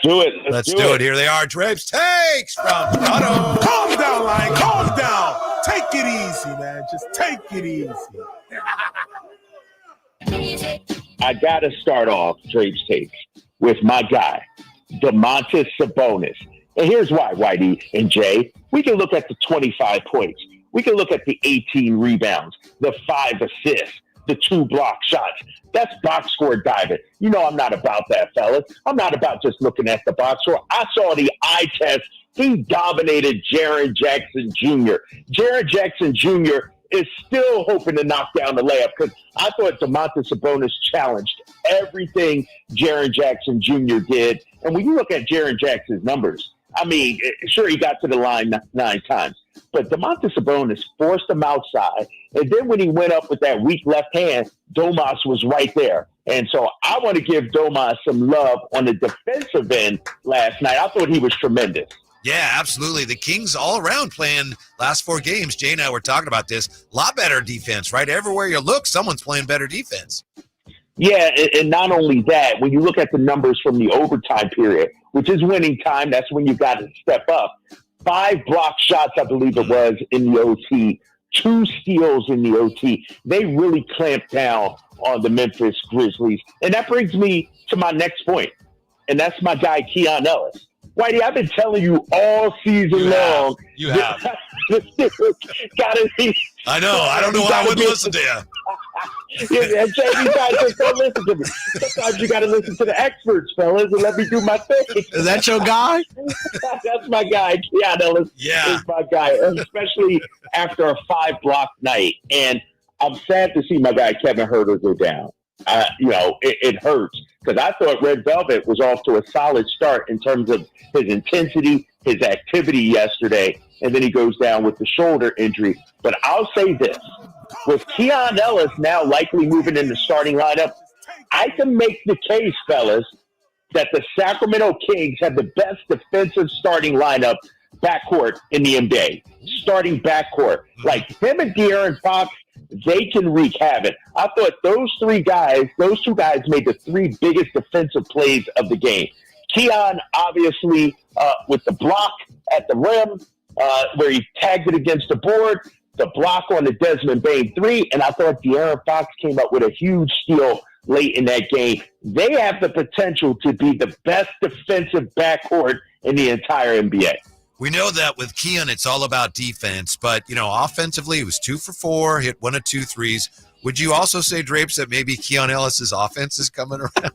do it. Let's do it. Here they are. Drapes takes from Toronto. Calm down, Lion. Calm down. Take it easy, man. Just take it easy. I got to start off Drapes takes with my guy, Domantas Sabonis. And here's why, Whitey and Jay. We can look at the 25 points. We can look at the 18 rebounds, the 5 assists, the 2 block shots. That's box score diving. You know I'm not about that, fellas. I'm not about just looking at the box score. I saw the eye test. He dominated Jaren Jackson Jr. Jaren Jackson Jr. is still hoping to knock down the layup because I thought Domantas Sabonis challenged everything Jaren Jackson Jr. did. And when you look at Jaren Jackson's numbers, I mean, sure, he got to the line 9 times, but Domantas Sabonis forced him outside. And then when he went up with that weak left hand, Domas was right there. And so I want to give Domas some love on the defensive end last night. I thought he was tremendous. Yeah, absolutely. The Kings all around playing last 4 games. Jay and I were talking about this. A lot better defense, right? Everywhere you look, someone's playing better defense. Yeah, and not only that, when you look at the numbers from the overtime period, which is winning time, that's when you got to step up. 5 block shots, I believe it was, in the OT. 2 steals in the OT. They really clamped down on the Memphis Grizzlies. And that brings me to my next point, and that's my guy, Keon Ellis. Whitey, I've been telling you all season long. You have. Gotta be. I know. I don't know why I wouldn't listen to you. Yeah, Jay, you guys just don't listen to me. Sometimes you got to listen to the experts, fellas, and let me do my thing. Is that your guy? That's my guy. Keon Ellis is my guy, especially after a 5-block night. And I'm sad to see my guy Kevin Huerter go down. It hurts because I thought Red Velvet was off to a solid start in terms of his intensity, his activity yesterday, and then he goes down with the shoulder injury. But I'll say this. With Keon Ellis now likely moving in the starting lineup, I can make the case, fellas, that the Sacramento Kings have the best defensive starting lineup backcourt in the NBA. Starting backcourt. Like him and De'Aaron Fox, they can wreak havoc. I thought those two guys made the 3 biggest defensive plays of the game. Keon, obviously, with the block at the rim, where he tagged it against the board, the block on the Desmond Bane 3, and I thought De'Aaron Fox came up with a huge steal late in that game. They have the potential to be the best defensive backcourt in the entire NBA. We know that with Keon, it's all about defense, but, offensively, it was 2 for 4, hit 1 of 2 threes. Would you also say, Drapes, that maybe Keon Ellis's offense is coming around?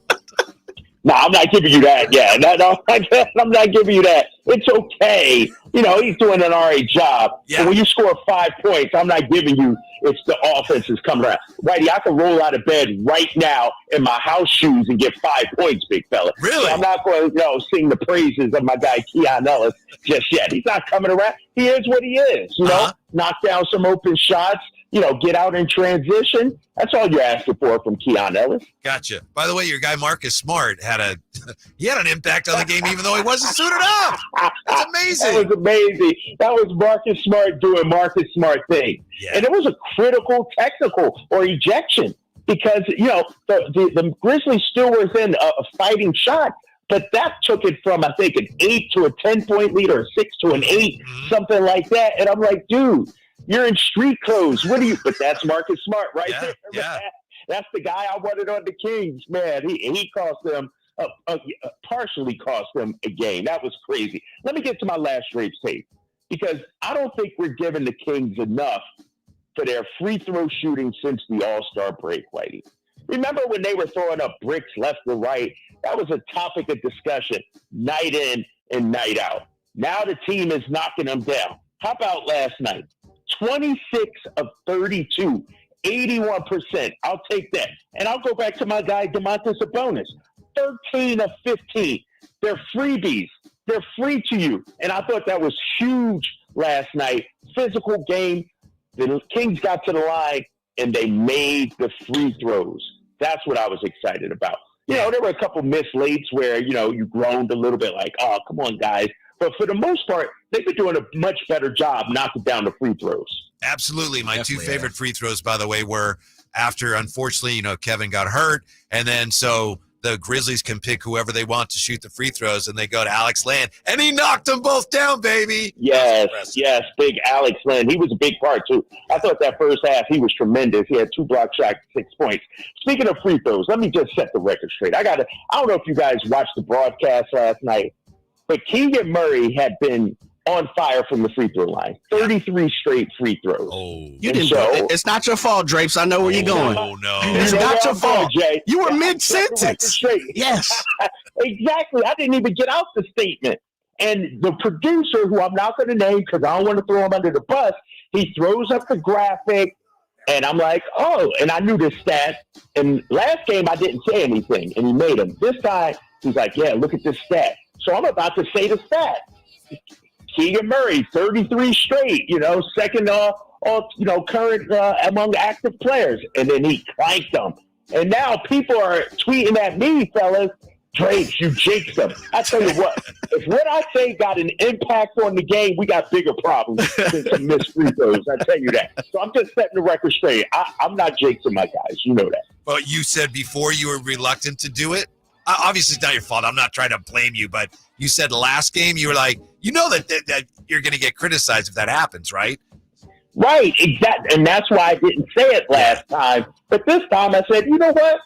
No, I'm not giving you that. Yeah, no, I'm not giving you that. It's okay. He's doing an all right job. Yeah. But when you score 5 points, I'm not giving you it's the offense is coming around. Whitey, I can roll out of bed right now in my house shoes and get 5 points, big fella. Really? So I'm not going to sing the praises of my guy Keon Ellis just yet. He's not coming around. He is what he is, knock down some open shots, get out in transition. That's all you're asking for from Keon Ellis. Gotcha. By the way, your guy Marcus Smart had an impact on the game even though he wasn't suited up. That's amazing. That was amazing. That was Marcus Smart doing Marcus Smart thing. Yeah. And it was a critical technical or ejection because, the Grizzlies still were within a fighting shot. But that took it from, I think, an 8 to a 10-point lead or a 6 to an 8, something like that. And I'm like, dude, you're in street clothes. What are you? But that's Marcus Smart right there. Yeah. That's the guy I wanted on the Kings, man. He cost them, partially cost them a game. That was crazy. Let me get to my last Drapes tape because I don't think we're giving the Kings enough for their free throw shooting since the All-Star break, Whitey. Remember when they were throwing up bricks left and right? That was a topic of discussion night in and night out. Now the team is knocking them down. How about last night? 26 of 32, 81%. I'll take that. And I'll go back to my guy, Domantas Sabonis. 13 of 15. They're freebies. They're free to you. And I thought that was huge last night. Physical game. The Kings got to the line, and they made the free throws. That's what I was excited about. There were a couple missed lates where, you groaned a little bit like, oh, come on, guys. But for the most part, they've been doing a much better job knocking down the free throws. Absolutely. My 2 favorite free throws, by the way, were after, unfortunately, Kevin got hurt. And then so the Grizzlies can pick whoever they want to shoot the free throws, and they go to Alex Land, and he knocked them both down, baby. Yes, big Alex Land. He was a big part, too. I thought that first half, he was tremendous. He had 2 block shots, 6 points. Speaking of free throws, let me just set the record straight. I don't know if you guys watched the broadcast last night, but Keegan Murray had been on fire from the free throw line. 33 straight free throws. You didn't. It's not your fault, Drapes. I know where you're going. Oh, no. It's not your fault, Jay. You were mid-sentence. Yes. Exactly. I didn't even get out the statement. And the producer, who I'm not going to name because I don't want to throw him under the bus, he throws up the graphic, and I'm like, oh, and I knew this stat. And last game, I didn't say anything, and he made him. This time, he's like, yeah, look at this stat. So I'm about to say the stat. Keegan Murray, 33 straight, second current among active players. And then he clanked them. And now people are tweeting at me, fellas, Drapes, you jinxed them. I tell you what, if what I say got an impact on the game, we got bigger problems than some missed free throws. I tell you that. So I'm just setting the record straight. I'm not jinxing my guys. You know that. Well, you said before you were reluctant to do it. Obviously, it's not your fault. I'm not trying to blame you, but you said last game you were like, that you're going to get criticized if that happens, right? Right, exactly. And that's why I didn't say it last time. But this time I said, you know what?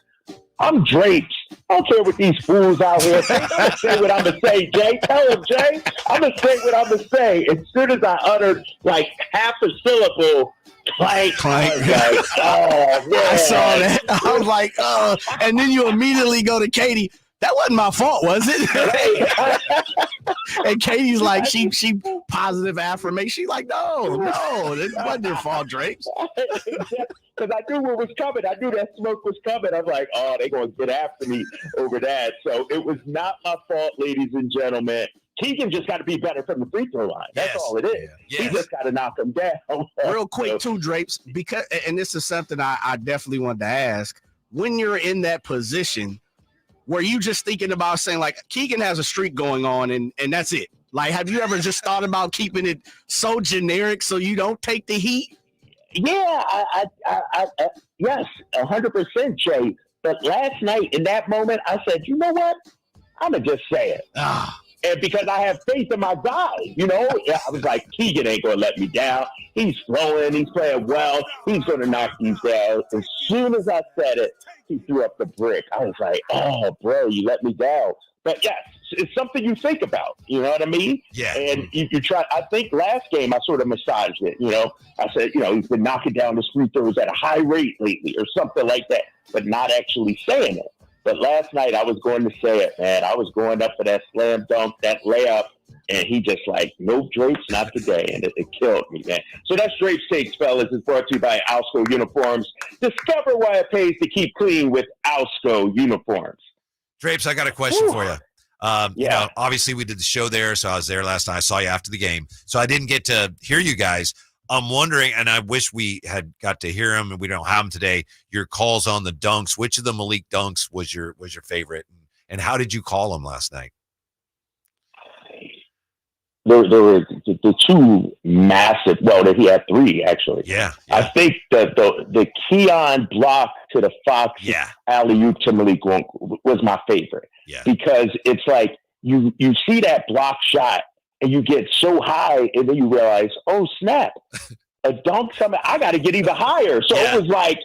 I'm Drapes. I don't care what these fools out here think. I'm going to say what I'm going to say, Jay. Tell him, Jay. I'm going to say what I'm going to say. As soon as I uttered like half a syllable, clank. I was like, oh, man. I saw that. I was like, oh. And then you immediately go to Katie. That wasn't my fault, was it? And Katie's like, she positive affirmation. She's like, no, it wasn't your fault, Drapes. Because I knew what was coming. I knew that smoke was coming. I'm like, oh, they're going to get after me over that. So it was not my fault, ladies and gentlemen. Keegan just got to be better from the free throw line. That's all it is. He just got to knock him down. Real quick, too, Drapes, because, and this is something I definitely wanted to ask. When you're in that position, were you just thinking about saying, like, Keegan has a streak going on and that's it? Like, have you ever just thought about keeping it so generic so you don't take the heat? Yeah, I yes, 100%, Jay. But last night, in that moment, I said, you know what? I'm going to just say it. And because I have faith in my guy, I was like, Keegan ain't going to let me down. He's throwing, he's playing well. He's going to knock these down. As soon as I said it, he threw up the brick. I was like, oh, bro, you let me down. But yes, it's something you think about. You know what I mean? Yeah. And you try. I think last game I sort of massaged it. I said, he's been knocking down his free throws at a high rate lately, or something like that, but not actually saying it. But last night I was going to say it, man. I was going up for that slam dunk, that layup, and he just like, nope, Drapes, not today. And it killed me, man. So that's Drapes Takes, fellas. It's brought to you by Alsco Uniforms. Discover why it pays to keep clean with Alsco Uniforms. Drapes, I got a question for you. Obviously we did the show there, so I was there last night. I saw you after the game. So I didn't get to hear you guys. I'm wondering, and I wish we had got to hear him, and we don't have him today, your calls on the dunks. Which of the Malik dunks was your favorite? And how did you call him last night? There were the two massive. Well, he had three actually. Yeah. I think that the Keon block to the Fox alley-oop to Malik Monk was my favorite. Yeah. Because it's like you see that block shot and you get so high, and then you realize, oh snap, a dunk. I got to get even higher. So it was like.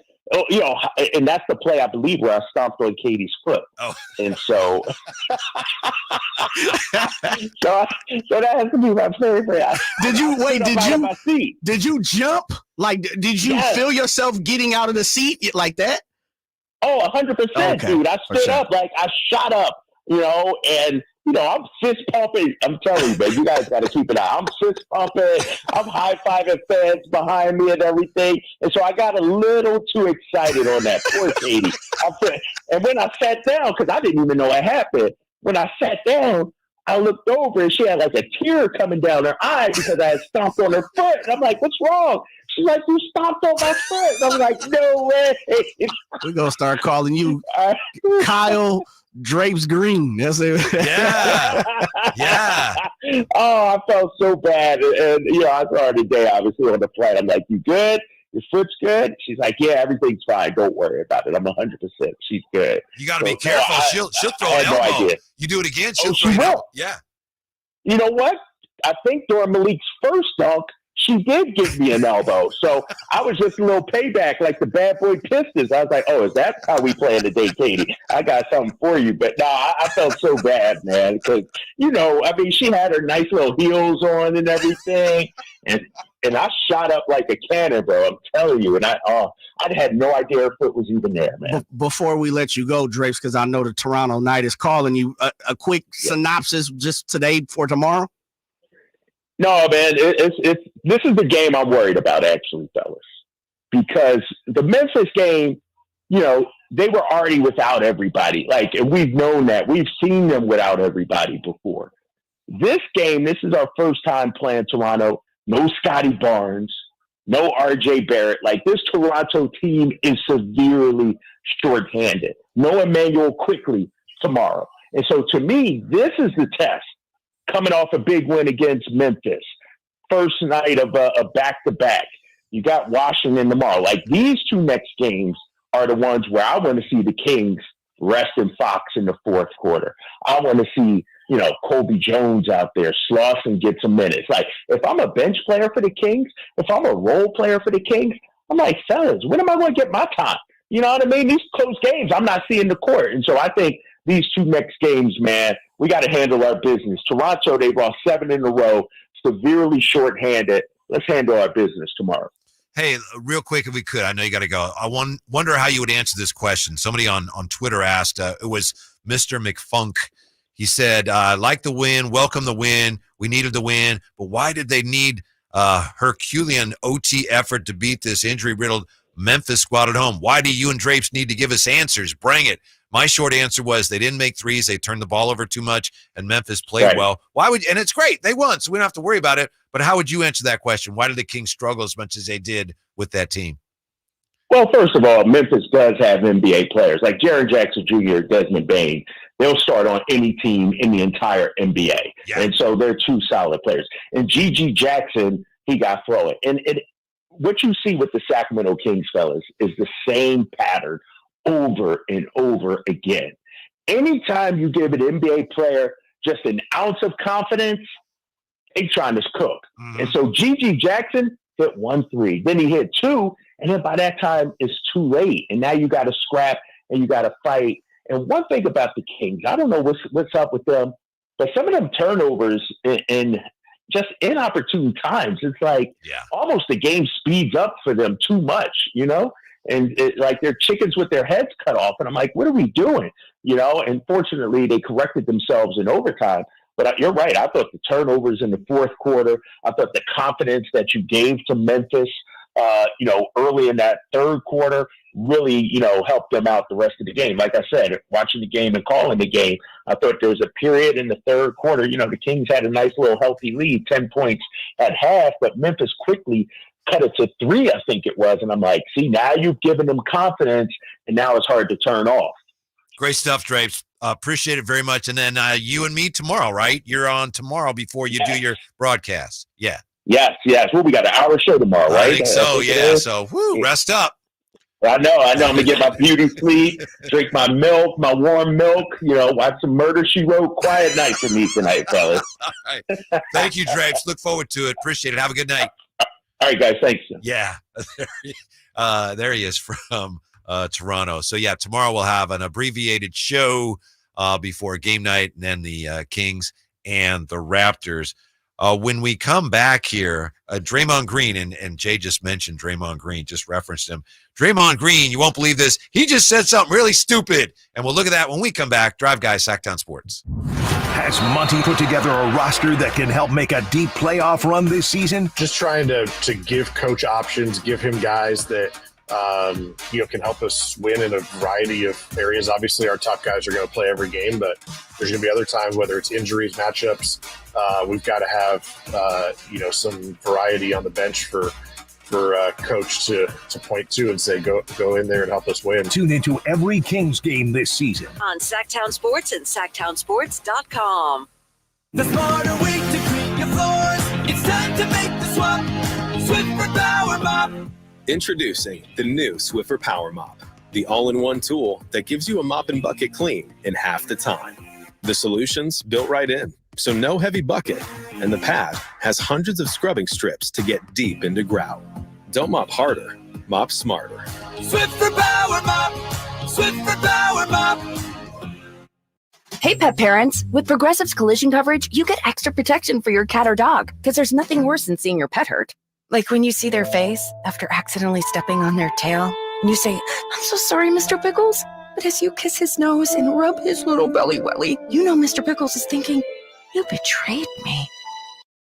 And that's the play, I believe, where I stomped on Katie's foot. Oh. And so, so that has to be my favorite. Did you jump? Like, did you feel yourself getting out of the seat like that? Oh, 100%, dude. I stood up, like I shot up, and I'm fist pumping. I'm telling you, man, you guys got to keep it out. I'm fist pumping. I'm high-fiving fans behind me and everything. And so I got a little too excited on that. Poor Katie. And when I sat down, because I didn't even know what happened, when I sat down, I looked over and she had like a tear coming down her eye because I had stomped on her foot. And I'm like, what's wrong? She's like, you stomped on my foot. And I'm like, no way. We're going to start calling you Kyle Drapes Green. That's it. Yeah. Oh, I felt so bad. And I saw her today, obviously, on the flight. I'm like, you good? your foot's good? She's like, yeah, everything's fine. Don't worry about it. I'm 100%. She's good. You got to be careful. She'll throw an elbow. No idea. You do it again, she'll throw an elbow. Yeah. You know what? I think during Malik's first dunk, she did give me an elbow. So I was just a little payback like the bad boy Pistons. I was like, oh, is that how we play today, Katie? I got something for you. But no, I felt so bad, man. Because, she had her nice little heels on and everything. And I shot up like a cannon, bro. I'm telling you. And I had no idea if it was even there, man. Before we let you go, Drapes, because I know the Toronto night is calling you, a quick synopsis just today for tomorrow? No, man, this is the game I'm worried about, actually, fellas. Because the Memphis game, they were already without everybody. And we've known that. We've seen them without everybody before. This game, this is our first time playing Toronto. No Scotty Barnes, no RJ Barrett. This Toronto team is severely shorthanded. No Emmanuel Quickly tomorrow. And so, to me, this is the test. Coming off a big win against Memphis. First night of a back-to-back. You got Washington tomorrow. These two next games are the ones where I want to see the Kings resting Fox in the fourth quarter. I want to see, Colby Jones out there. Slauson get some minutes. If I'm a bench player for the Kings, if I'm a role player for the Kings, I'm like, fellas, when am I going to get my time? You know what I mean? These close games, I'm not seeing the court. And so I think these two next games, man, we got to handle our business. Toronto, they've lost 7 in a row, severely shorthanded. Let's handle our business tomorrow. Hey, real quick, if we could, I know you got to go. I wonder how you would answer this question. Somebody on Twitter asked, it was Mr. McFunk. He said, like the win, welcome the win. We needed the win, but why did they need Herculean OT effort to beat this injury-riddled Memphis squad at home? Why do you and Drapes need to give us answers? Bring it. My short answer was they didn't make threes. They turned the ball over too much, and Memphis played well. And it's great. They won, so we don't have to worry about it. But how would you answer that question? Why did the Kings struggle as much as they did with that team? Well, first of all, Memphis does have NBA players. Like Jaren Jackson Jr., Desmond Bane. They'll start on any team in the entire NBA. Yeah. And so they're two solid players. And G.G. Jackson, he got throwing. And what you see with the Sacramento Kings, fellas, is the same pattern over and over again. Anytime you give an NBA player just an ounce of confidence, they trying to cook. Mm-hmm. And so G.G. Jackson hit 1-3. Then he hit 2, and then by that time, it's too late. And now you got to scrap, and you got to fight. And one thing about the Kings, I don't know what's up with them, but some of them turnovers in just inopportune times, it's almost the game speeds up for them too much, And they're chickens with their heads cut off. And I'm like, what are we doing? And fortunately, they corrected themselves in overtime. But you're right. I thought the turnovers in the fourth quarter, I thought the confidence that you gave to Memphis, early in that third quarter really, helped them out the rest of the game. Like I said, watching the game and calling the game, I thought there was a period in the third quarter, the Kings had a nice little healthy lead, 10 points at half, but Memphis quickly cut it to 3, I think it was. And I'm like, see, now you've given them confidence, and now it's hard to turn off. Great stuff, Drapes. Appreciate it very much. And then you and me tomorrow, right? You're on tomorrow before you do your broadcast. Yeah. Yes. Well, we got an hour show tomorrow, right? I think so, yeah. So, rest up. I know. I'm going to get my beauty sleep, drink my milk, my warm milk, watch some Murder, She Wrote. Quiet night for me tonight, fellas. All right. Thank you, Drapes. Look forward to it. Appreciate it. Have a good night. All right, guys. Thanks. Yeah. There he is from Toronto. So, yeah, tomorrow we'll have an abbreviated show before game night, and then the Kings and the Raptors. When we come back here, Draymond Green, and Jay just mentioned Draymond Green, just referenced him. Draymond Green, you won't believe this. He just said something really stupid. And we'll look at that when we come back. Drive Guys, Sactown Sports. Has Monty put together a roster that can help make a deep playoff run this season? Just trying to give coach options, give him guys that can help us win in a variety of areas. Obviously, our top guys are going to play every game, but there's going to be other times, whether it's injuries, matchups, we've got to have, some variety on the bench for coach to point to and say, go in there and help us win. Tune into every Kings game this season on Sactown Sports and SactownSports.com. The smarter way to clean your floors. It's time to make the swap. Swiffer Power Mop. Introducing the new Swiffer Power Mop, the all-in-one tool that gives you a mop and bucket clean in half the time. The solution's built right in, so no heavy bucket, and the pad has hundreds of scrubbing strips to get deep into grout. Don't mop harder, mop smarter. Swiffer Power Mop! Swiffer Power Mop! Hey, pet parents. With Progressive's collision coverage, you get extra protection for your cat or dog, because there's nothing worse than seeing your pet hurt. Like when you see their face after accidentally stepping on their tail, and you say, "I'm so sorry, Mr. Pickles." But as you kiss his nose and rub his little belly welly, you know Mr. Pickles is thinking, "You betrayed me."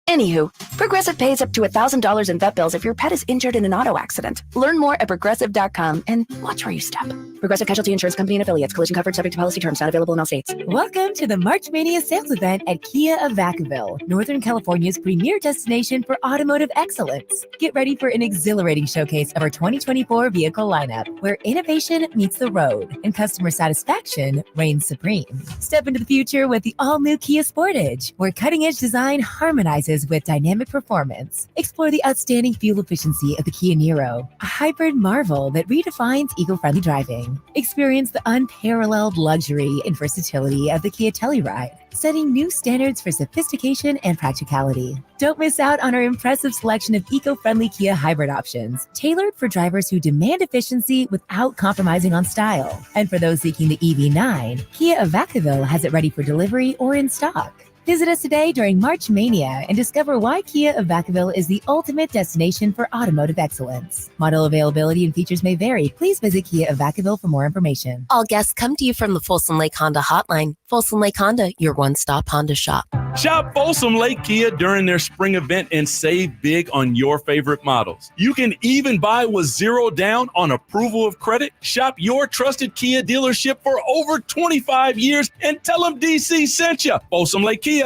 Anywho, Progressive pays up to $1,000 in vet bills if your pet is injured in an auto accident. Learn more at Progressive.com and watch where you step. Progressive Casualty Insurance Company and Affiliates. Collision coverage subject to policy terms. Not available in all states. Welcome to the March Mania sales event at Kia of Vacaville, Northern California's premier destination for automotive excellence. Get ready for an exhilarating showcase of our 2024 vehicle lineup, where innovation meets the road and customer satisfaction reigns supreme. Step into the future with the all-new Kia Sportage, where cutting-edge design harmonizes with dynamic performance. Explore the outstanding fuel efficiency of the Kia Niro, a hybrid marvel that redefines eco-friendly driving. Experience the unparalleled luxury and versatility of the Kia Telluride, setting new standards for sophistication and practicality. Don't miss out on our impressive selection of eco-friendly Kia hybrid options, tailored for drivers who demand efficiency without compromising on style. And for those seeking the EV9, Kia of Vacaville has it ready for delivery or in stock. Visit us today during March Mania and discover why Kia of Vacaville is the ultimate destination for automotive excellence. Model availability and features may vary. Please visit Kia of Vacaville for more information. All guests come to you from the Folsom Lake Honda hotline. Folsom Lake Honda, your one-stop Honda shop. Shop Folsom Lake Kia during their spring event and save big on your favorite models. You can even buy with zero down on approval of credit. Shop your trusted Kia dealership for over 25 years and tell them DC sent you. FolsomLakeKia.com.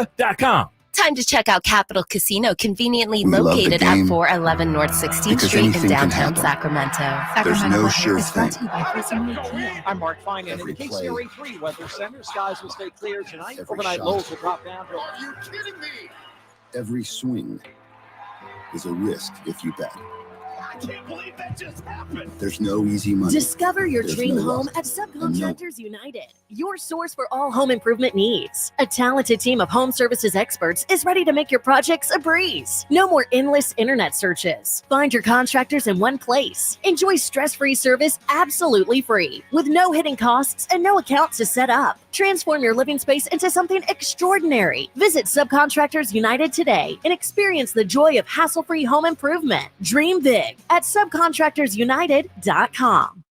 Time to check out Capital Casino, conveniently located at 411 North 16th Street in downtown Sacramento. There's no sure thing. I'm Mark Fine, and in the KCRA 3 Weather Center, skies will stay clear tonight. Overnight lows will drop down to... Are you kidding me? Every swing is a risk if you bet. I can't believe that just happened. There's no easy money. Discover your There's dream no home luck. at Subcontractors United, your source for all home improvement needs. A talented team of home services experts is ready to make your projects a breeze. No more endless internet searches. Find your contractors in one place. Enjoy stress-free service absolutely free, with no hidden costs and no accounts to set up. Transform your living space into something extraordinary. Visit Subcontractors United today and experience the joy of hassle-free home improvement. Dream big at subcontractorsunited.com.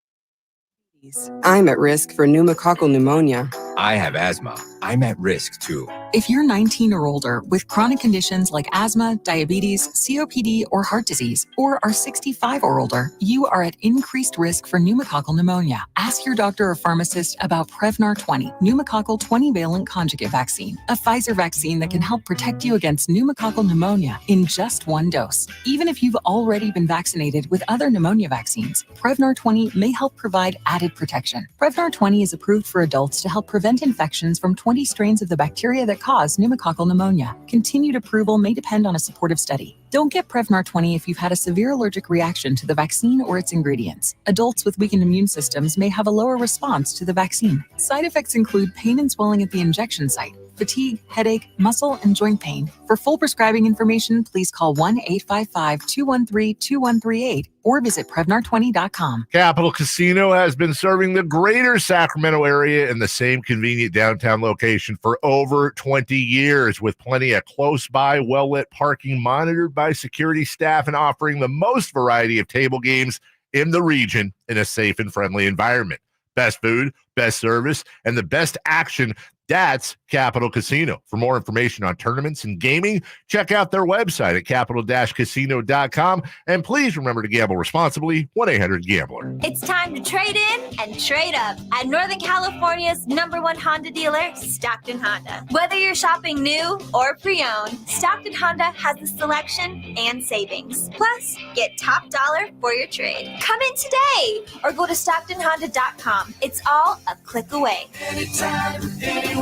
I'm at risk for pneumococcal pneumonia. I have asthma. I'm at risk too. If you're 19 or older with chronic conditions like asthma, diabetes, COPD, or heart disease, or are 65 or older, you are at increased risk for pneumococcal pneumonia. Ask your doctor or pharmacist about Prevnar 20, pneumococcal 20-valent conjugate vaccine, a Pfizer vaccine that can help protect you against pneumococcal pneumonia in just one dose. Even if you've already been vaccinated with other pneumonia vaccines, Prevnar 20 may help provide added protection. Prevnar 20 is approved for adults to help prevent infections from 20 strains of the bacteria that cause pneumococcal pneumonia. Continued approval may depend on a supportive study. Don't get Prevnar 20 if you've had a severe allergic reaction to the vaccine or its ingredients. Adults with weakened immune systems may have a lower response to the vaccine. Side effects include pain and swelling at the injection site, fatigue, headache, muscle, and joint pain. For full prescribing information, please call 1-855-213-2138 or visit Prevnar20.com. Capital Casino has been serving the greater Sacramento area in the same convenient downtown location for over 20 years, with plenty of close-by, well-lit parking monitored by security staff and offering the most variety of table games in the region in a safe and friendly environment. Best food, best service, and the best action. That's Capital Casino. For more information on tournaments and gaming, check out their website at capital-casino.com. And please remember to gamble responsibly. 1-800-GAMBLER. It's time to trade in and trade up at Northern California's #1 Honda dealer, Stockton Honda. Whether you're shopping new or pre-owned, Stockton Honda has the selection and savings. Plus, get top dollar for your trade. Come in today or go to StocktonHonda.com. It's all a click away. Anytime, anywhere,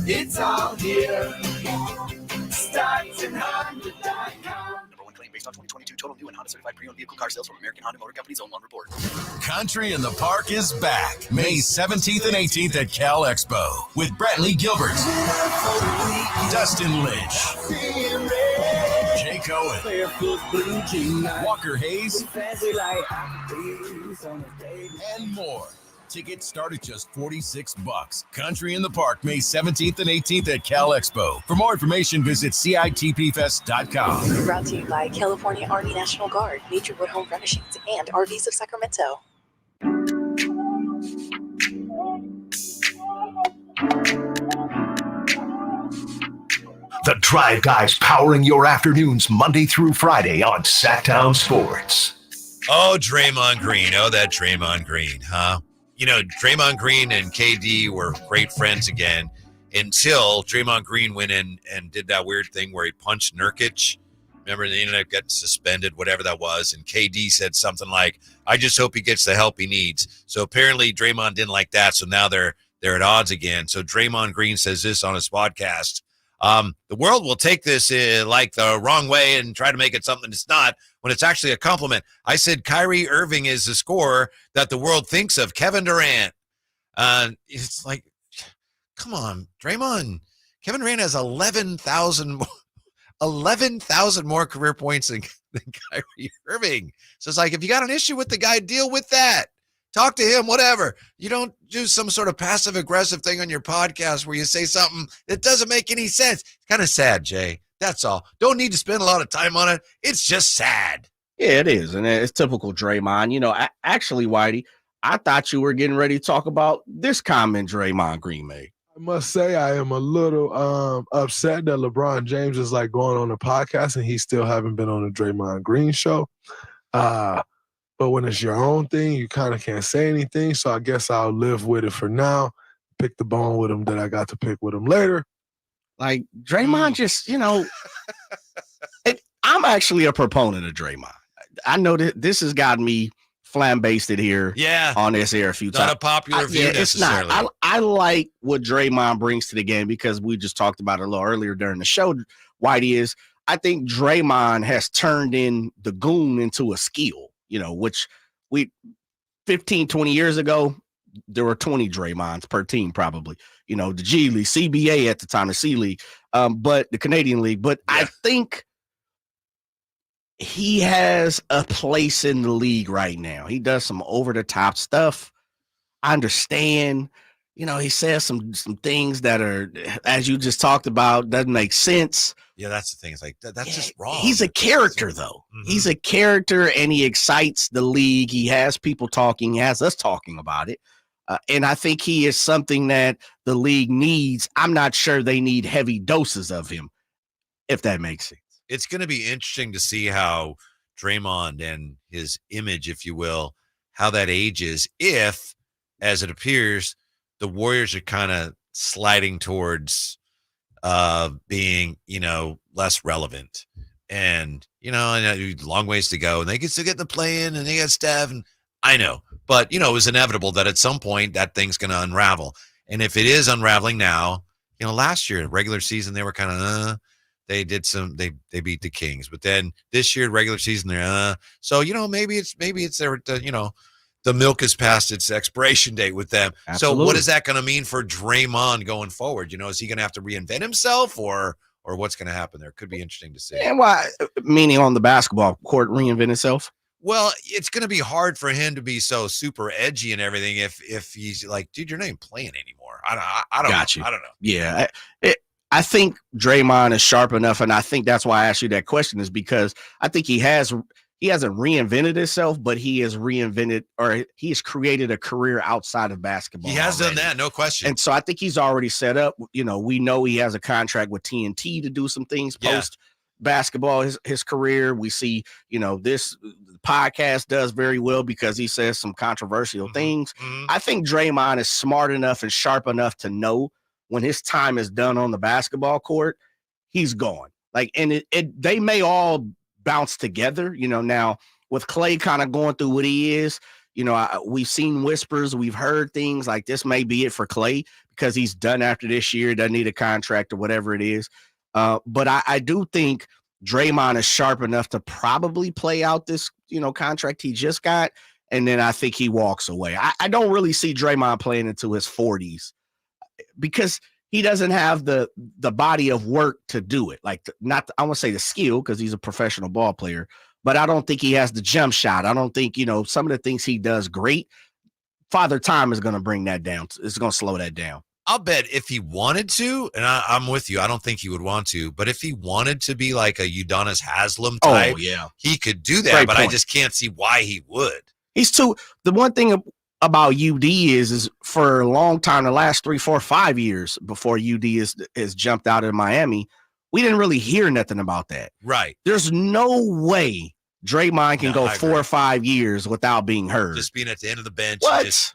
it's all here. Stockton Honda.com. Number one claim based on 2022 total new and Honda certified pre-owned vehicle car sales from American Honda Motor Company's own one report. Country in the Park is back May 17th and 18th at Cal Expo with Brantley Gilbert, Dustin Lynch, Jay Cohen, Walker Hayes, and more. Tickets start at just $46. Country in the Park, May 17th and 18th at Cal Expo. For more information, visit CITPFest.com. Brought to you by California Army National Guard, Nature Wood Home Furnishings, and RVs of Sacramento. The Drive Guys powering your afternoons Monday through Friday on Sactown Sports. Oh, Draymond Green. Oh, that Draymond Green, huh? You know, Draymond Green and KD were great friends again until Draymond Green went in and did that weird thing where he punched Nurkic. Remember, the internet got suspended, whatever that was, and KD said something like, I just hope he gets the help he needs. So apparently Draymond didn't like that, so now they're at odds again. So Draymond Green says this on his podcast. The world will take this like the wrong way and try to make it something it's not when it's actually a compliment. I said Kyrie Irving is the scorer that the world thinks of. Kevin Durant. It's like, come on, Draymond. Kevin Durant has 11,000 more career points than Kyrie Irving. So it's like, if you got an issue with the guy, deal with that. Talk to him, whatever. You don't do some sort of passive-aggressive thing on your podcast where you say something that doesn't make any sense. It's kind of sad, Jay. That's all. Don't need to spend a lot of time on it. It's just sad. Yeah, it is. And it's typical Draymond. You know, actually, Whitey, I thought you were getting ready to talk about this comment Draymond Green made. I must say I am a little upset that LeBron James is like going on a podcast and he still haven't been on the Draymond Green show. But when it's your own thing, you kind of can't say anything. So I guess I'll live with it for now. Pick the bone with him that I got to pick with him later. Like, Draymond just, you know, I'm actually a proponent of Draymond. I know that this has gotten me flambasted here on this air a few times. Not a popular view necessarily. It's not. I like what Draymond brings to the game because we just talked about it a little earlier during the show, Whitey, is I think Draymond has turned in the goon into a skill. You know, which 15, 20 years ago, there were 20 Draymonds per team, probably. You know, the G League, CBA at the time, the C League, but the Canadian League. But I think he has a place in the league right now. He does some over-the-top stuff. I understand. You know, he says some things that are, as you just talked about, doesn't make sense. Yeah, that's the thing. It's like, that's just wrong. He's a character, though. Mm-hmm. He's a character, and he excites the league. He has people talking. He has us talking about it. And I think he is something that the league needs. I'm not sure they need heavy doses of him, if that makes sense. It's going to be interesting to see how Draymond and his image, if you will, how that ages if, as it appears, the Warriors are kind of sliding towards being, you know, less relevant. And, you know, long ways to go. And they can still get the play in and they got Steph. And I know. But, you know, it was inevitable that at some point that thing's going to unravel. And if it is unraveling now, you know, last year, regular season, they were kind of, they did some, they beat the Kings. But then this year, regular season, they're, so, you know, maybe it's their, you know, the milk has passed its expiration date with them. Absolutely. So what is that going to mean for Draymond going forward? You know, is he going to have to reinvent himself or what's going to happen there? Could be interesting to see. And why, meaning on the basketball court, reinvent itself? Well, it's going to be hard for him to be so super edgy and everything if he's like, dude, you're not even playing anymore. I don't know. I don't know. Yeah. I think Draymond is sharp enough, and I think that's why I asked you that question, is because I think he hasn't reinvented himself, but he has reinvented, or he has created a career outside of basketball. He has done that, no question. And so I think he's already set up. You know, we know he has a contract with TNT to do some things post basketball, his career. We see, you know, this podcast does very well because he says some controversial things. Mm-hmm. I think Draymond is smart enough and sharp enough to know when his time is done on the basketball court, he's gone. Like, and they may all bounce together, you know. Now with Clay kind of going through what he is, you know, we've seen whispers, we've heard things like this may be it for Clay because he's done after this year, doesn't need a contract or whatever it is. But I do think Draymond is sharp enough to probably play out this, contract he just got. And then I think he walks away. I don't really see Draymond playing into his 40s because he doesn't have the body of work to do it. Like, I won't say the skill because he's a professional ball player, but I don't think he has the jump shot. I don't think, some of the things he does great. Father Time is going to bring that down. It's going to slow that down. I'll bet if he wanted to, and I'm with you, I don't think he would want to, but if he wanted to be like a Udonis Haslem type, he could do that, but I just can't see why he would. The one thing about UD is for a long time, the last 3, 4, 5 years before UD is jumped out of Miami, we didn't really hear nothing about that. Right. There's no way Draymond can go 4 or 5 years without being heard. Just being at the end of the bench. What?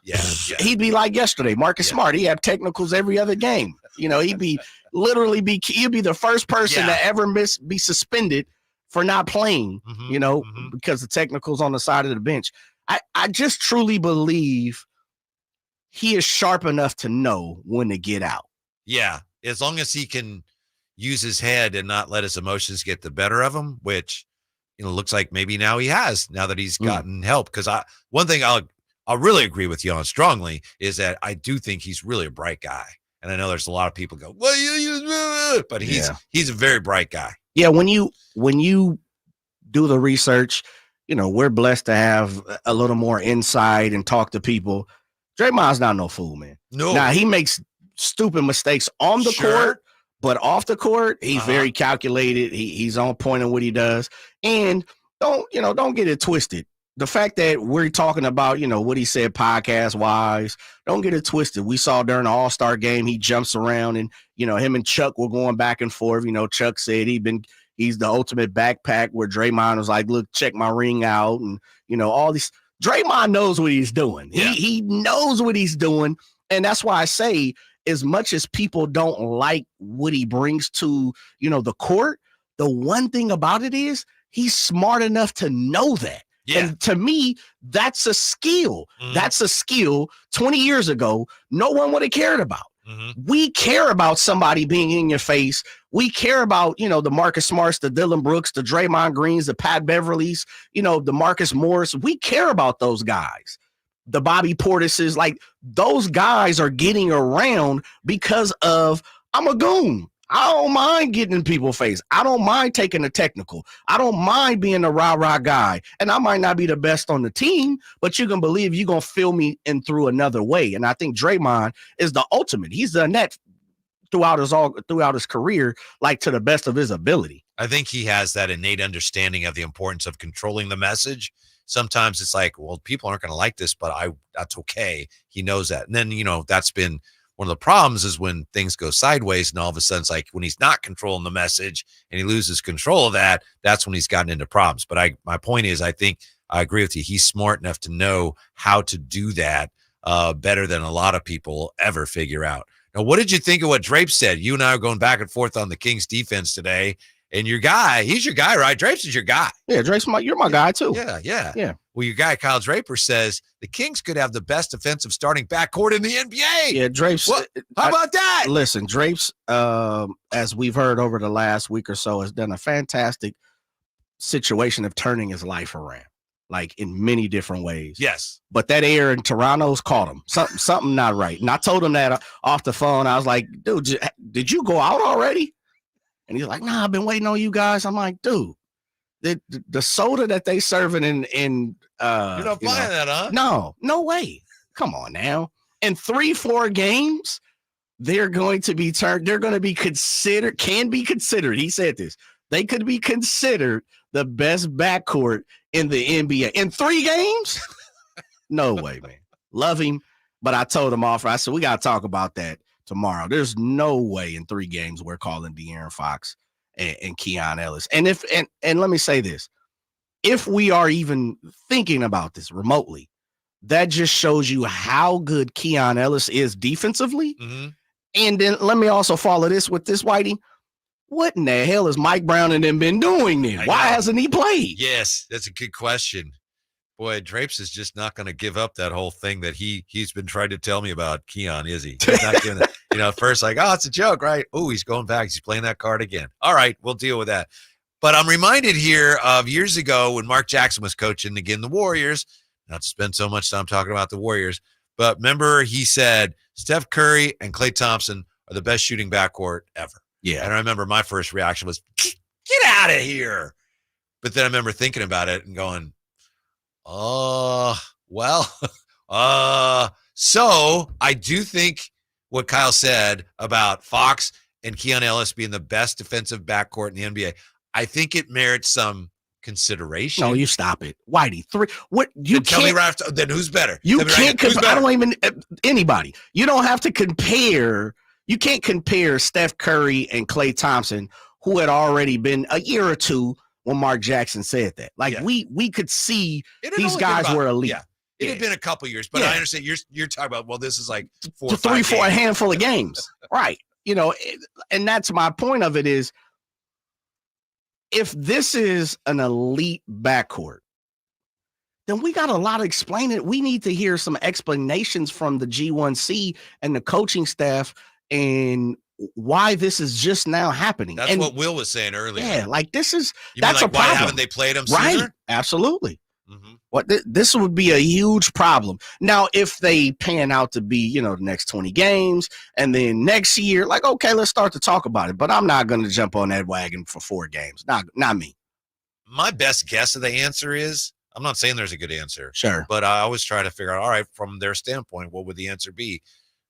He'd be like yesterday, Marcus Smart. He had technicals every other game. He'd be the first person to ever be suspended for not playing, because the technicals on the side of the bench. I just truly believe he is sharp enough to know when to get out. Yeah, as long as he can use his head and not let his emotions get the better of him, which looks like maybe now he has, now that he's gotten help. Because one thing I'll really agree with you on strongly is that I do think he's really a bright guy, and I know there's a lot of people go, well, but he's a very bright guy. Yeah, when you do the research. We're blessed to have a little more insight and talk to people. Draymond's not no fool, man. No. Now, he makes stupid mistakes on the court, but off the court, he's very calculated. He's on point in what he does. And don't get it twisted. The fact that we're talking about, what he said podcast-wise, don't get it twisted. We saw during the All-Star game, he jumps around and, him and Chuck were going back and forth. Chuck said he's the ultimate backpack, where Draymond was like, look, check my ring out. And, all these. Draymond knows what he's doing. Yeah. He knows what he's doing. And that's why I say, as much as people don't like what he brings to, the court, the one thing about it is he's smart enough to know that. Yeah. And to me, that's a skill. That's a skill 20 years ago no one would have cared about. We care about somebody being in your face. We care about, the Marcus Smarts, the Dylan Brooks, the Draymond Greens, the Pat Beverleys, the Marcus Morris. We care about those guys. The Bobby Portises, like those guys are getting around because of I'm a goon. I don't mind getting in people's face. I don't mind taking the technical. I don't mind being a rah-rah guy. And I might not be the best on the team, but you can believe you're going to fill me in through another way. And I think Draymond is the ultimate. He's done that throughout his career, like to the best of his ability. I think he has that innate understanding of the importance of controlling the message. Sometimes it's like, well, people aren't going to like this, but that's okay. He knows that. And then, that's been one of the problems is when things go sideways and all of a sudden it's like when he's not controlling the message and he loses control of that, that's when he's gotten into problems. But my point is, I think I agree with you. He's smart enough to know how to do that better than a lot of people ever figure out. Now, what did you think of what Drapes said? You and I are going back and forth on the Kings defense today. And your guy, he's your guy, right? Drapes is your guy. Yeah, Drapes, you're my guy too. Yeah. Well, your guy, Kyle Draper, says the Kings could have the best defensive starting backcourt in the NBA. Yeah, Drapes. How about that? Listen, Drapes, as we've heard over the last week or so, has done a fantastic situation of turning his life around, like in many different ways. Yes. But that air in Toronto's caught him. Something not right. And I told him that off the phone. I was like, dude, did you go out already? And he's like, nah, I've been waiting on you guys. I'm like, dude, the soda that they serving in you're not buying that, huh? No way. Come on now. In 3-4 games, they're going to be can be considered. He said this. They could be considered the best backcourt in the NBA. In 3 games? No way, man. Love him. But I told him off. I said, we got to talk about that tomorrow. There's no way in 3 games we're calling De'Aaron Fox and Keon Ellis. And let me say this, if we are even thinking about this remotely, that just shows you how good Keon Ellis is defensively. And then let me also follow this with this, Whitey. What in the hell has Mike Brown and them been doing then? Why hasn't he played? Yes, that's a good question. Boy, Drapes is just not going to give up that whole thing that he's been trying to tell me about Keon, is he? He's not giving it. First like, oh, it's a joke, right? Oh, he's going back. He's playing that card again. All right, we'll deal with that. But I'm reminded here of years ago when Mark Jackson was coaching, again, the Warriors, not to spend so much time talking about the Warriors, but remember he said Steph Curry and Klay Thompson are the best shooting backcourt ever. Yeah. And I remember my first reaction was, get out of here. But then I remember thinking about it and going, so I do think what Kyle said about Fox and Keon Ellis being the best defensive backcourt in the NBA, I think it merits some consideration. No, you stop it. Whitey, 3. What you tell me right after, then who's better? You can't compare. I don't even anybody. You don't have to compare. You can't compare Steph Curry and Klay Thompson, who had already been a year or two when Mark Jackson said that. Like we could see these guys were elite. Yeah. It had been a couple years, but I understand you're talking about, well, this is like 4 or 5 3, 4, games. a handful of games. Right. And that's my point of it is, if this is an elite backcourt, then we got a lot of explaining. We need to hear some explanations from the G1C and the coaching staff and why this is just now happening. That's what Will was saying earlier. Yeah, like that's a problem. Why haven't they played him sooner? Right, absolutely. What this would be a huge problem. Now, if they pan out to be, the next 20 games, and then next year, like, okay, let's start to talk about it. But I'm not going to jump on that wagon for 4 games. Not me. My best guess of the answer is, I'm not saying there's a good answer. Sure. But I always try to figure out, all right, from their standpoint, what would the answer be?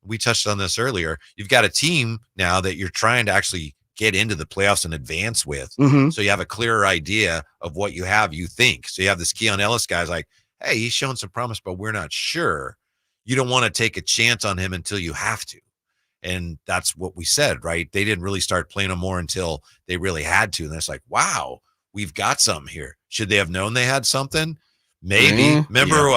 We touched on this earlier. You've got a team now that you're trying to actually get into the playoffs and advance with. So you have a clearer idea of what you have, you think. So you have this Keon Ellis guy's like, hey, he's shown some promise, but we're not sure. You don't want to take a chance on him until you have to. And that's what we said, right? They didn't really start playing him more until they really had to. And it's like, wow, we've got something here. Should they have known they had something? Maybe. Remember,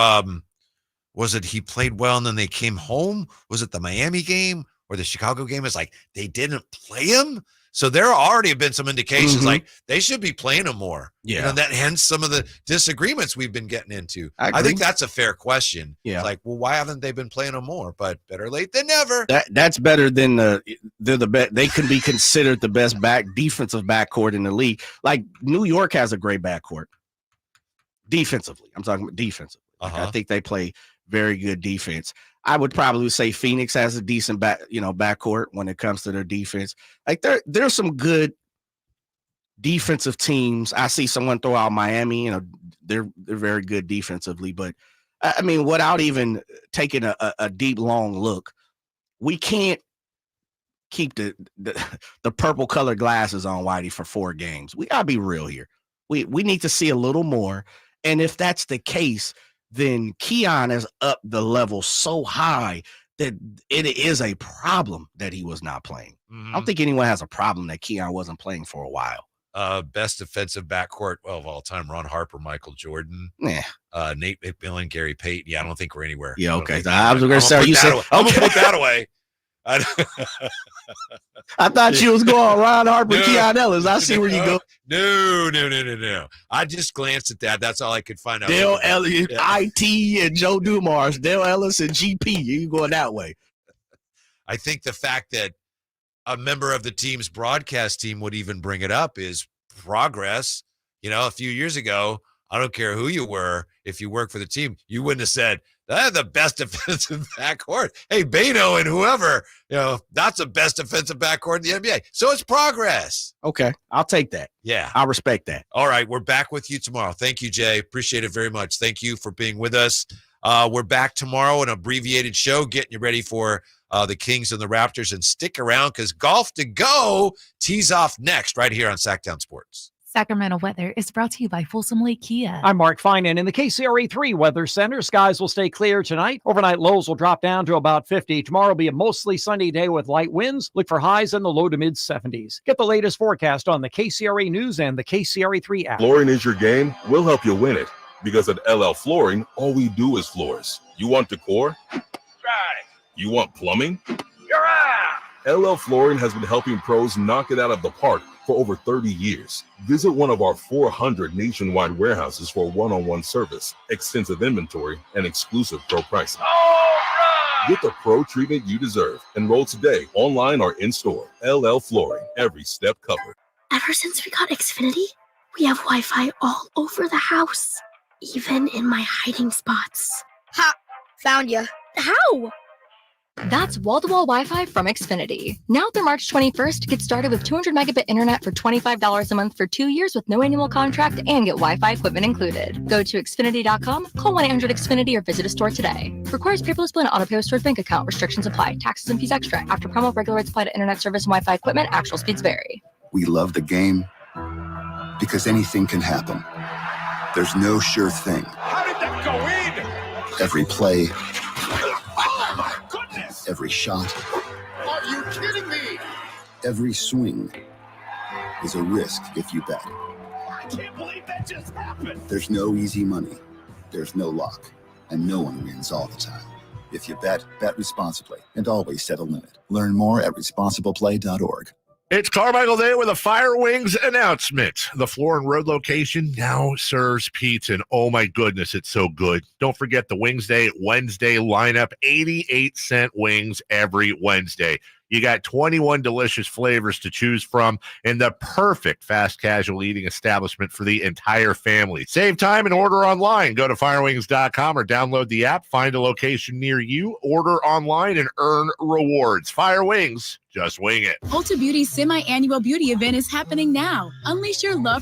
was it he played well and then they came home? Was it the Miami game or the Chicago game? It's like they didn't play him. So there already have been some indications like they should be playing him more. Yeah. That hence some of the disagreements we've been getting into. I think that's a fair question. Yeah. Like, well, why haven't they been playing him more? But better late than never. That's better than they're the best. They can be considered the best defensive backcourt in the league. Like New York has a great backcourt defensively. I'm talking about defensively. Like, I think they play very good defense. I would probably say Phoenix has a decent backcourt when it comes to their defense. Like there's some good defensive teams. I see someone throw out Miami, they're very good defensively, but I mean, without even taking a deep, long look, we can't keep the purple colored glasses on Whitey for 4 games. We gotta be real here. We need to see a little more. And if that's the case, then Keon has upped the level so high that it is a problem that he was not playing. I don't think anyone has a problem that Keon wasn't playing for a while. Best defensive backcourt of all time: Ron Harper, Michael Jordan, Nate McMillan, Gary Payton. Yeah, I don't think we're anywhere. Yeah, okay. I was going to say, I'm going to put that away. I thought you was going Ron Harper, Keon Ellis. I see where you go. No. I just glanced at that. That's all I could find out. Dale Ellis, IT, and Joe Dumars. Dale Ellis and GP. You going that way? I think the fact that a member of the team's broadcast team would even bring it up is progress. A few years ago, I don't care who you were, if you work for the team, you wouldn't have said, that's the best defensive backcourt. Hey, Beto and whoever, that's the best defensive backcourt in the NBA. So it's progress. Okay, I'll take that. Yeah. I'll respect that. All right, we're back with you tomorrow. Thank you, Jay. Appreciate it very much. Thank you for being with us. We're back tomorrow, an abbreviated show, getting you ready for the Kings and the Raptors. And stick around because Golf to Go tees off next right here on Sactown Sports. Sacramento weather is brought to you by Folsom Lake Kia. I'm Mark Finan in the KCRA 3 Weather Center. Skies will stay clear tonight. Overnight lows will drop down to about 50. Tomorrow will be a mostly sunny day with light winds. Look for highs in the low to mid 70s. Get the latest forecast on the KCRA News and the KCRA 3 app. Flooring is your game. We'll help you win it. Because at LL Flooring, all we do is floors. You want decor? Try. You want plumbing? LL Flooring has been helping pros knock it out of the park for over 30 years. Visit one of our 400 nationwide warehouses for one-on-one service, extensive inventory, and exclusive pro pricing. Get the pro treatment you deserve. Enroll today, online or in-store. LL Flooring, every step covered. Ever since we got Xfinity, We have Wi-Fi all over the house, even in my hiding spots. Ha! Found ya. How? That's wall-to-wall Wi-Fi from Xfinity. Now through March 21st, get started with 200 megabit internet for $25 a month for 2 years with no annual contract and get Wi-Fi equipment included. Go to Xfinity.com, call 1-800-XFINITY or visit a store today. Requires paperless bill and auto-pay with stored bank account. Restrictions apply. Taxes and fees extra. After promo, regular rates apply to internet service and Wi-Fi equipment. Actual speeds vary. We love the game because anything can happen. There's no sure thing. How did that go in? Every play, Oh my goodness! every shot, Are you kidding me? every swing is a risk if you bet. I can't believe that just happened. There's no easy money. There's no luck. And no one wins all the time. If you bet, bet responsibly and always set a limit. Learn more at responsibleplay.org. It's Carmichael Day with a Fire Wings announcement. The Floor and Road location now serves pizza, and oh my goodness, it's so good. Don't forget the Wings Day Wednesday lineup, 88-cent wings every Wednesday. You got 21 delicious flavors to choose from and the perfect fast casual eating establishment for the entire family. Save time and order online. Go to firewings.com or download the app. Find a location near you, order online, and earn rewards. Fire Wings, just wing it. Ulta Beauty's semi-annual beauty event is happening now. Unleash your love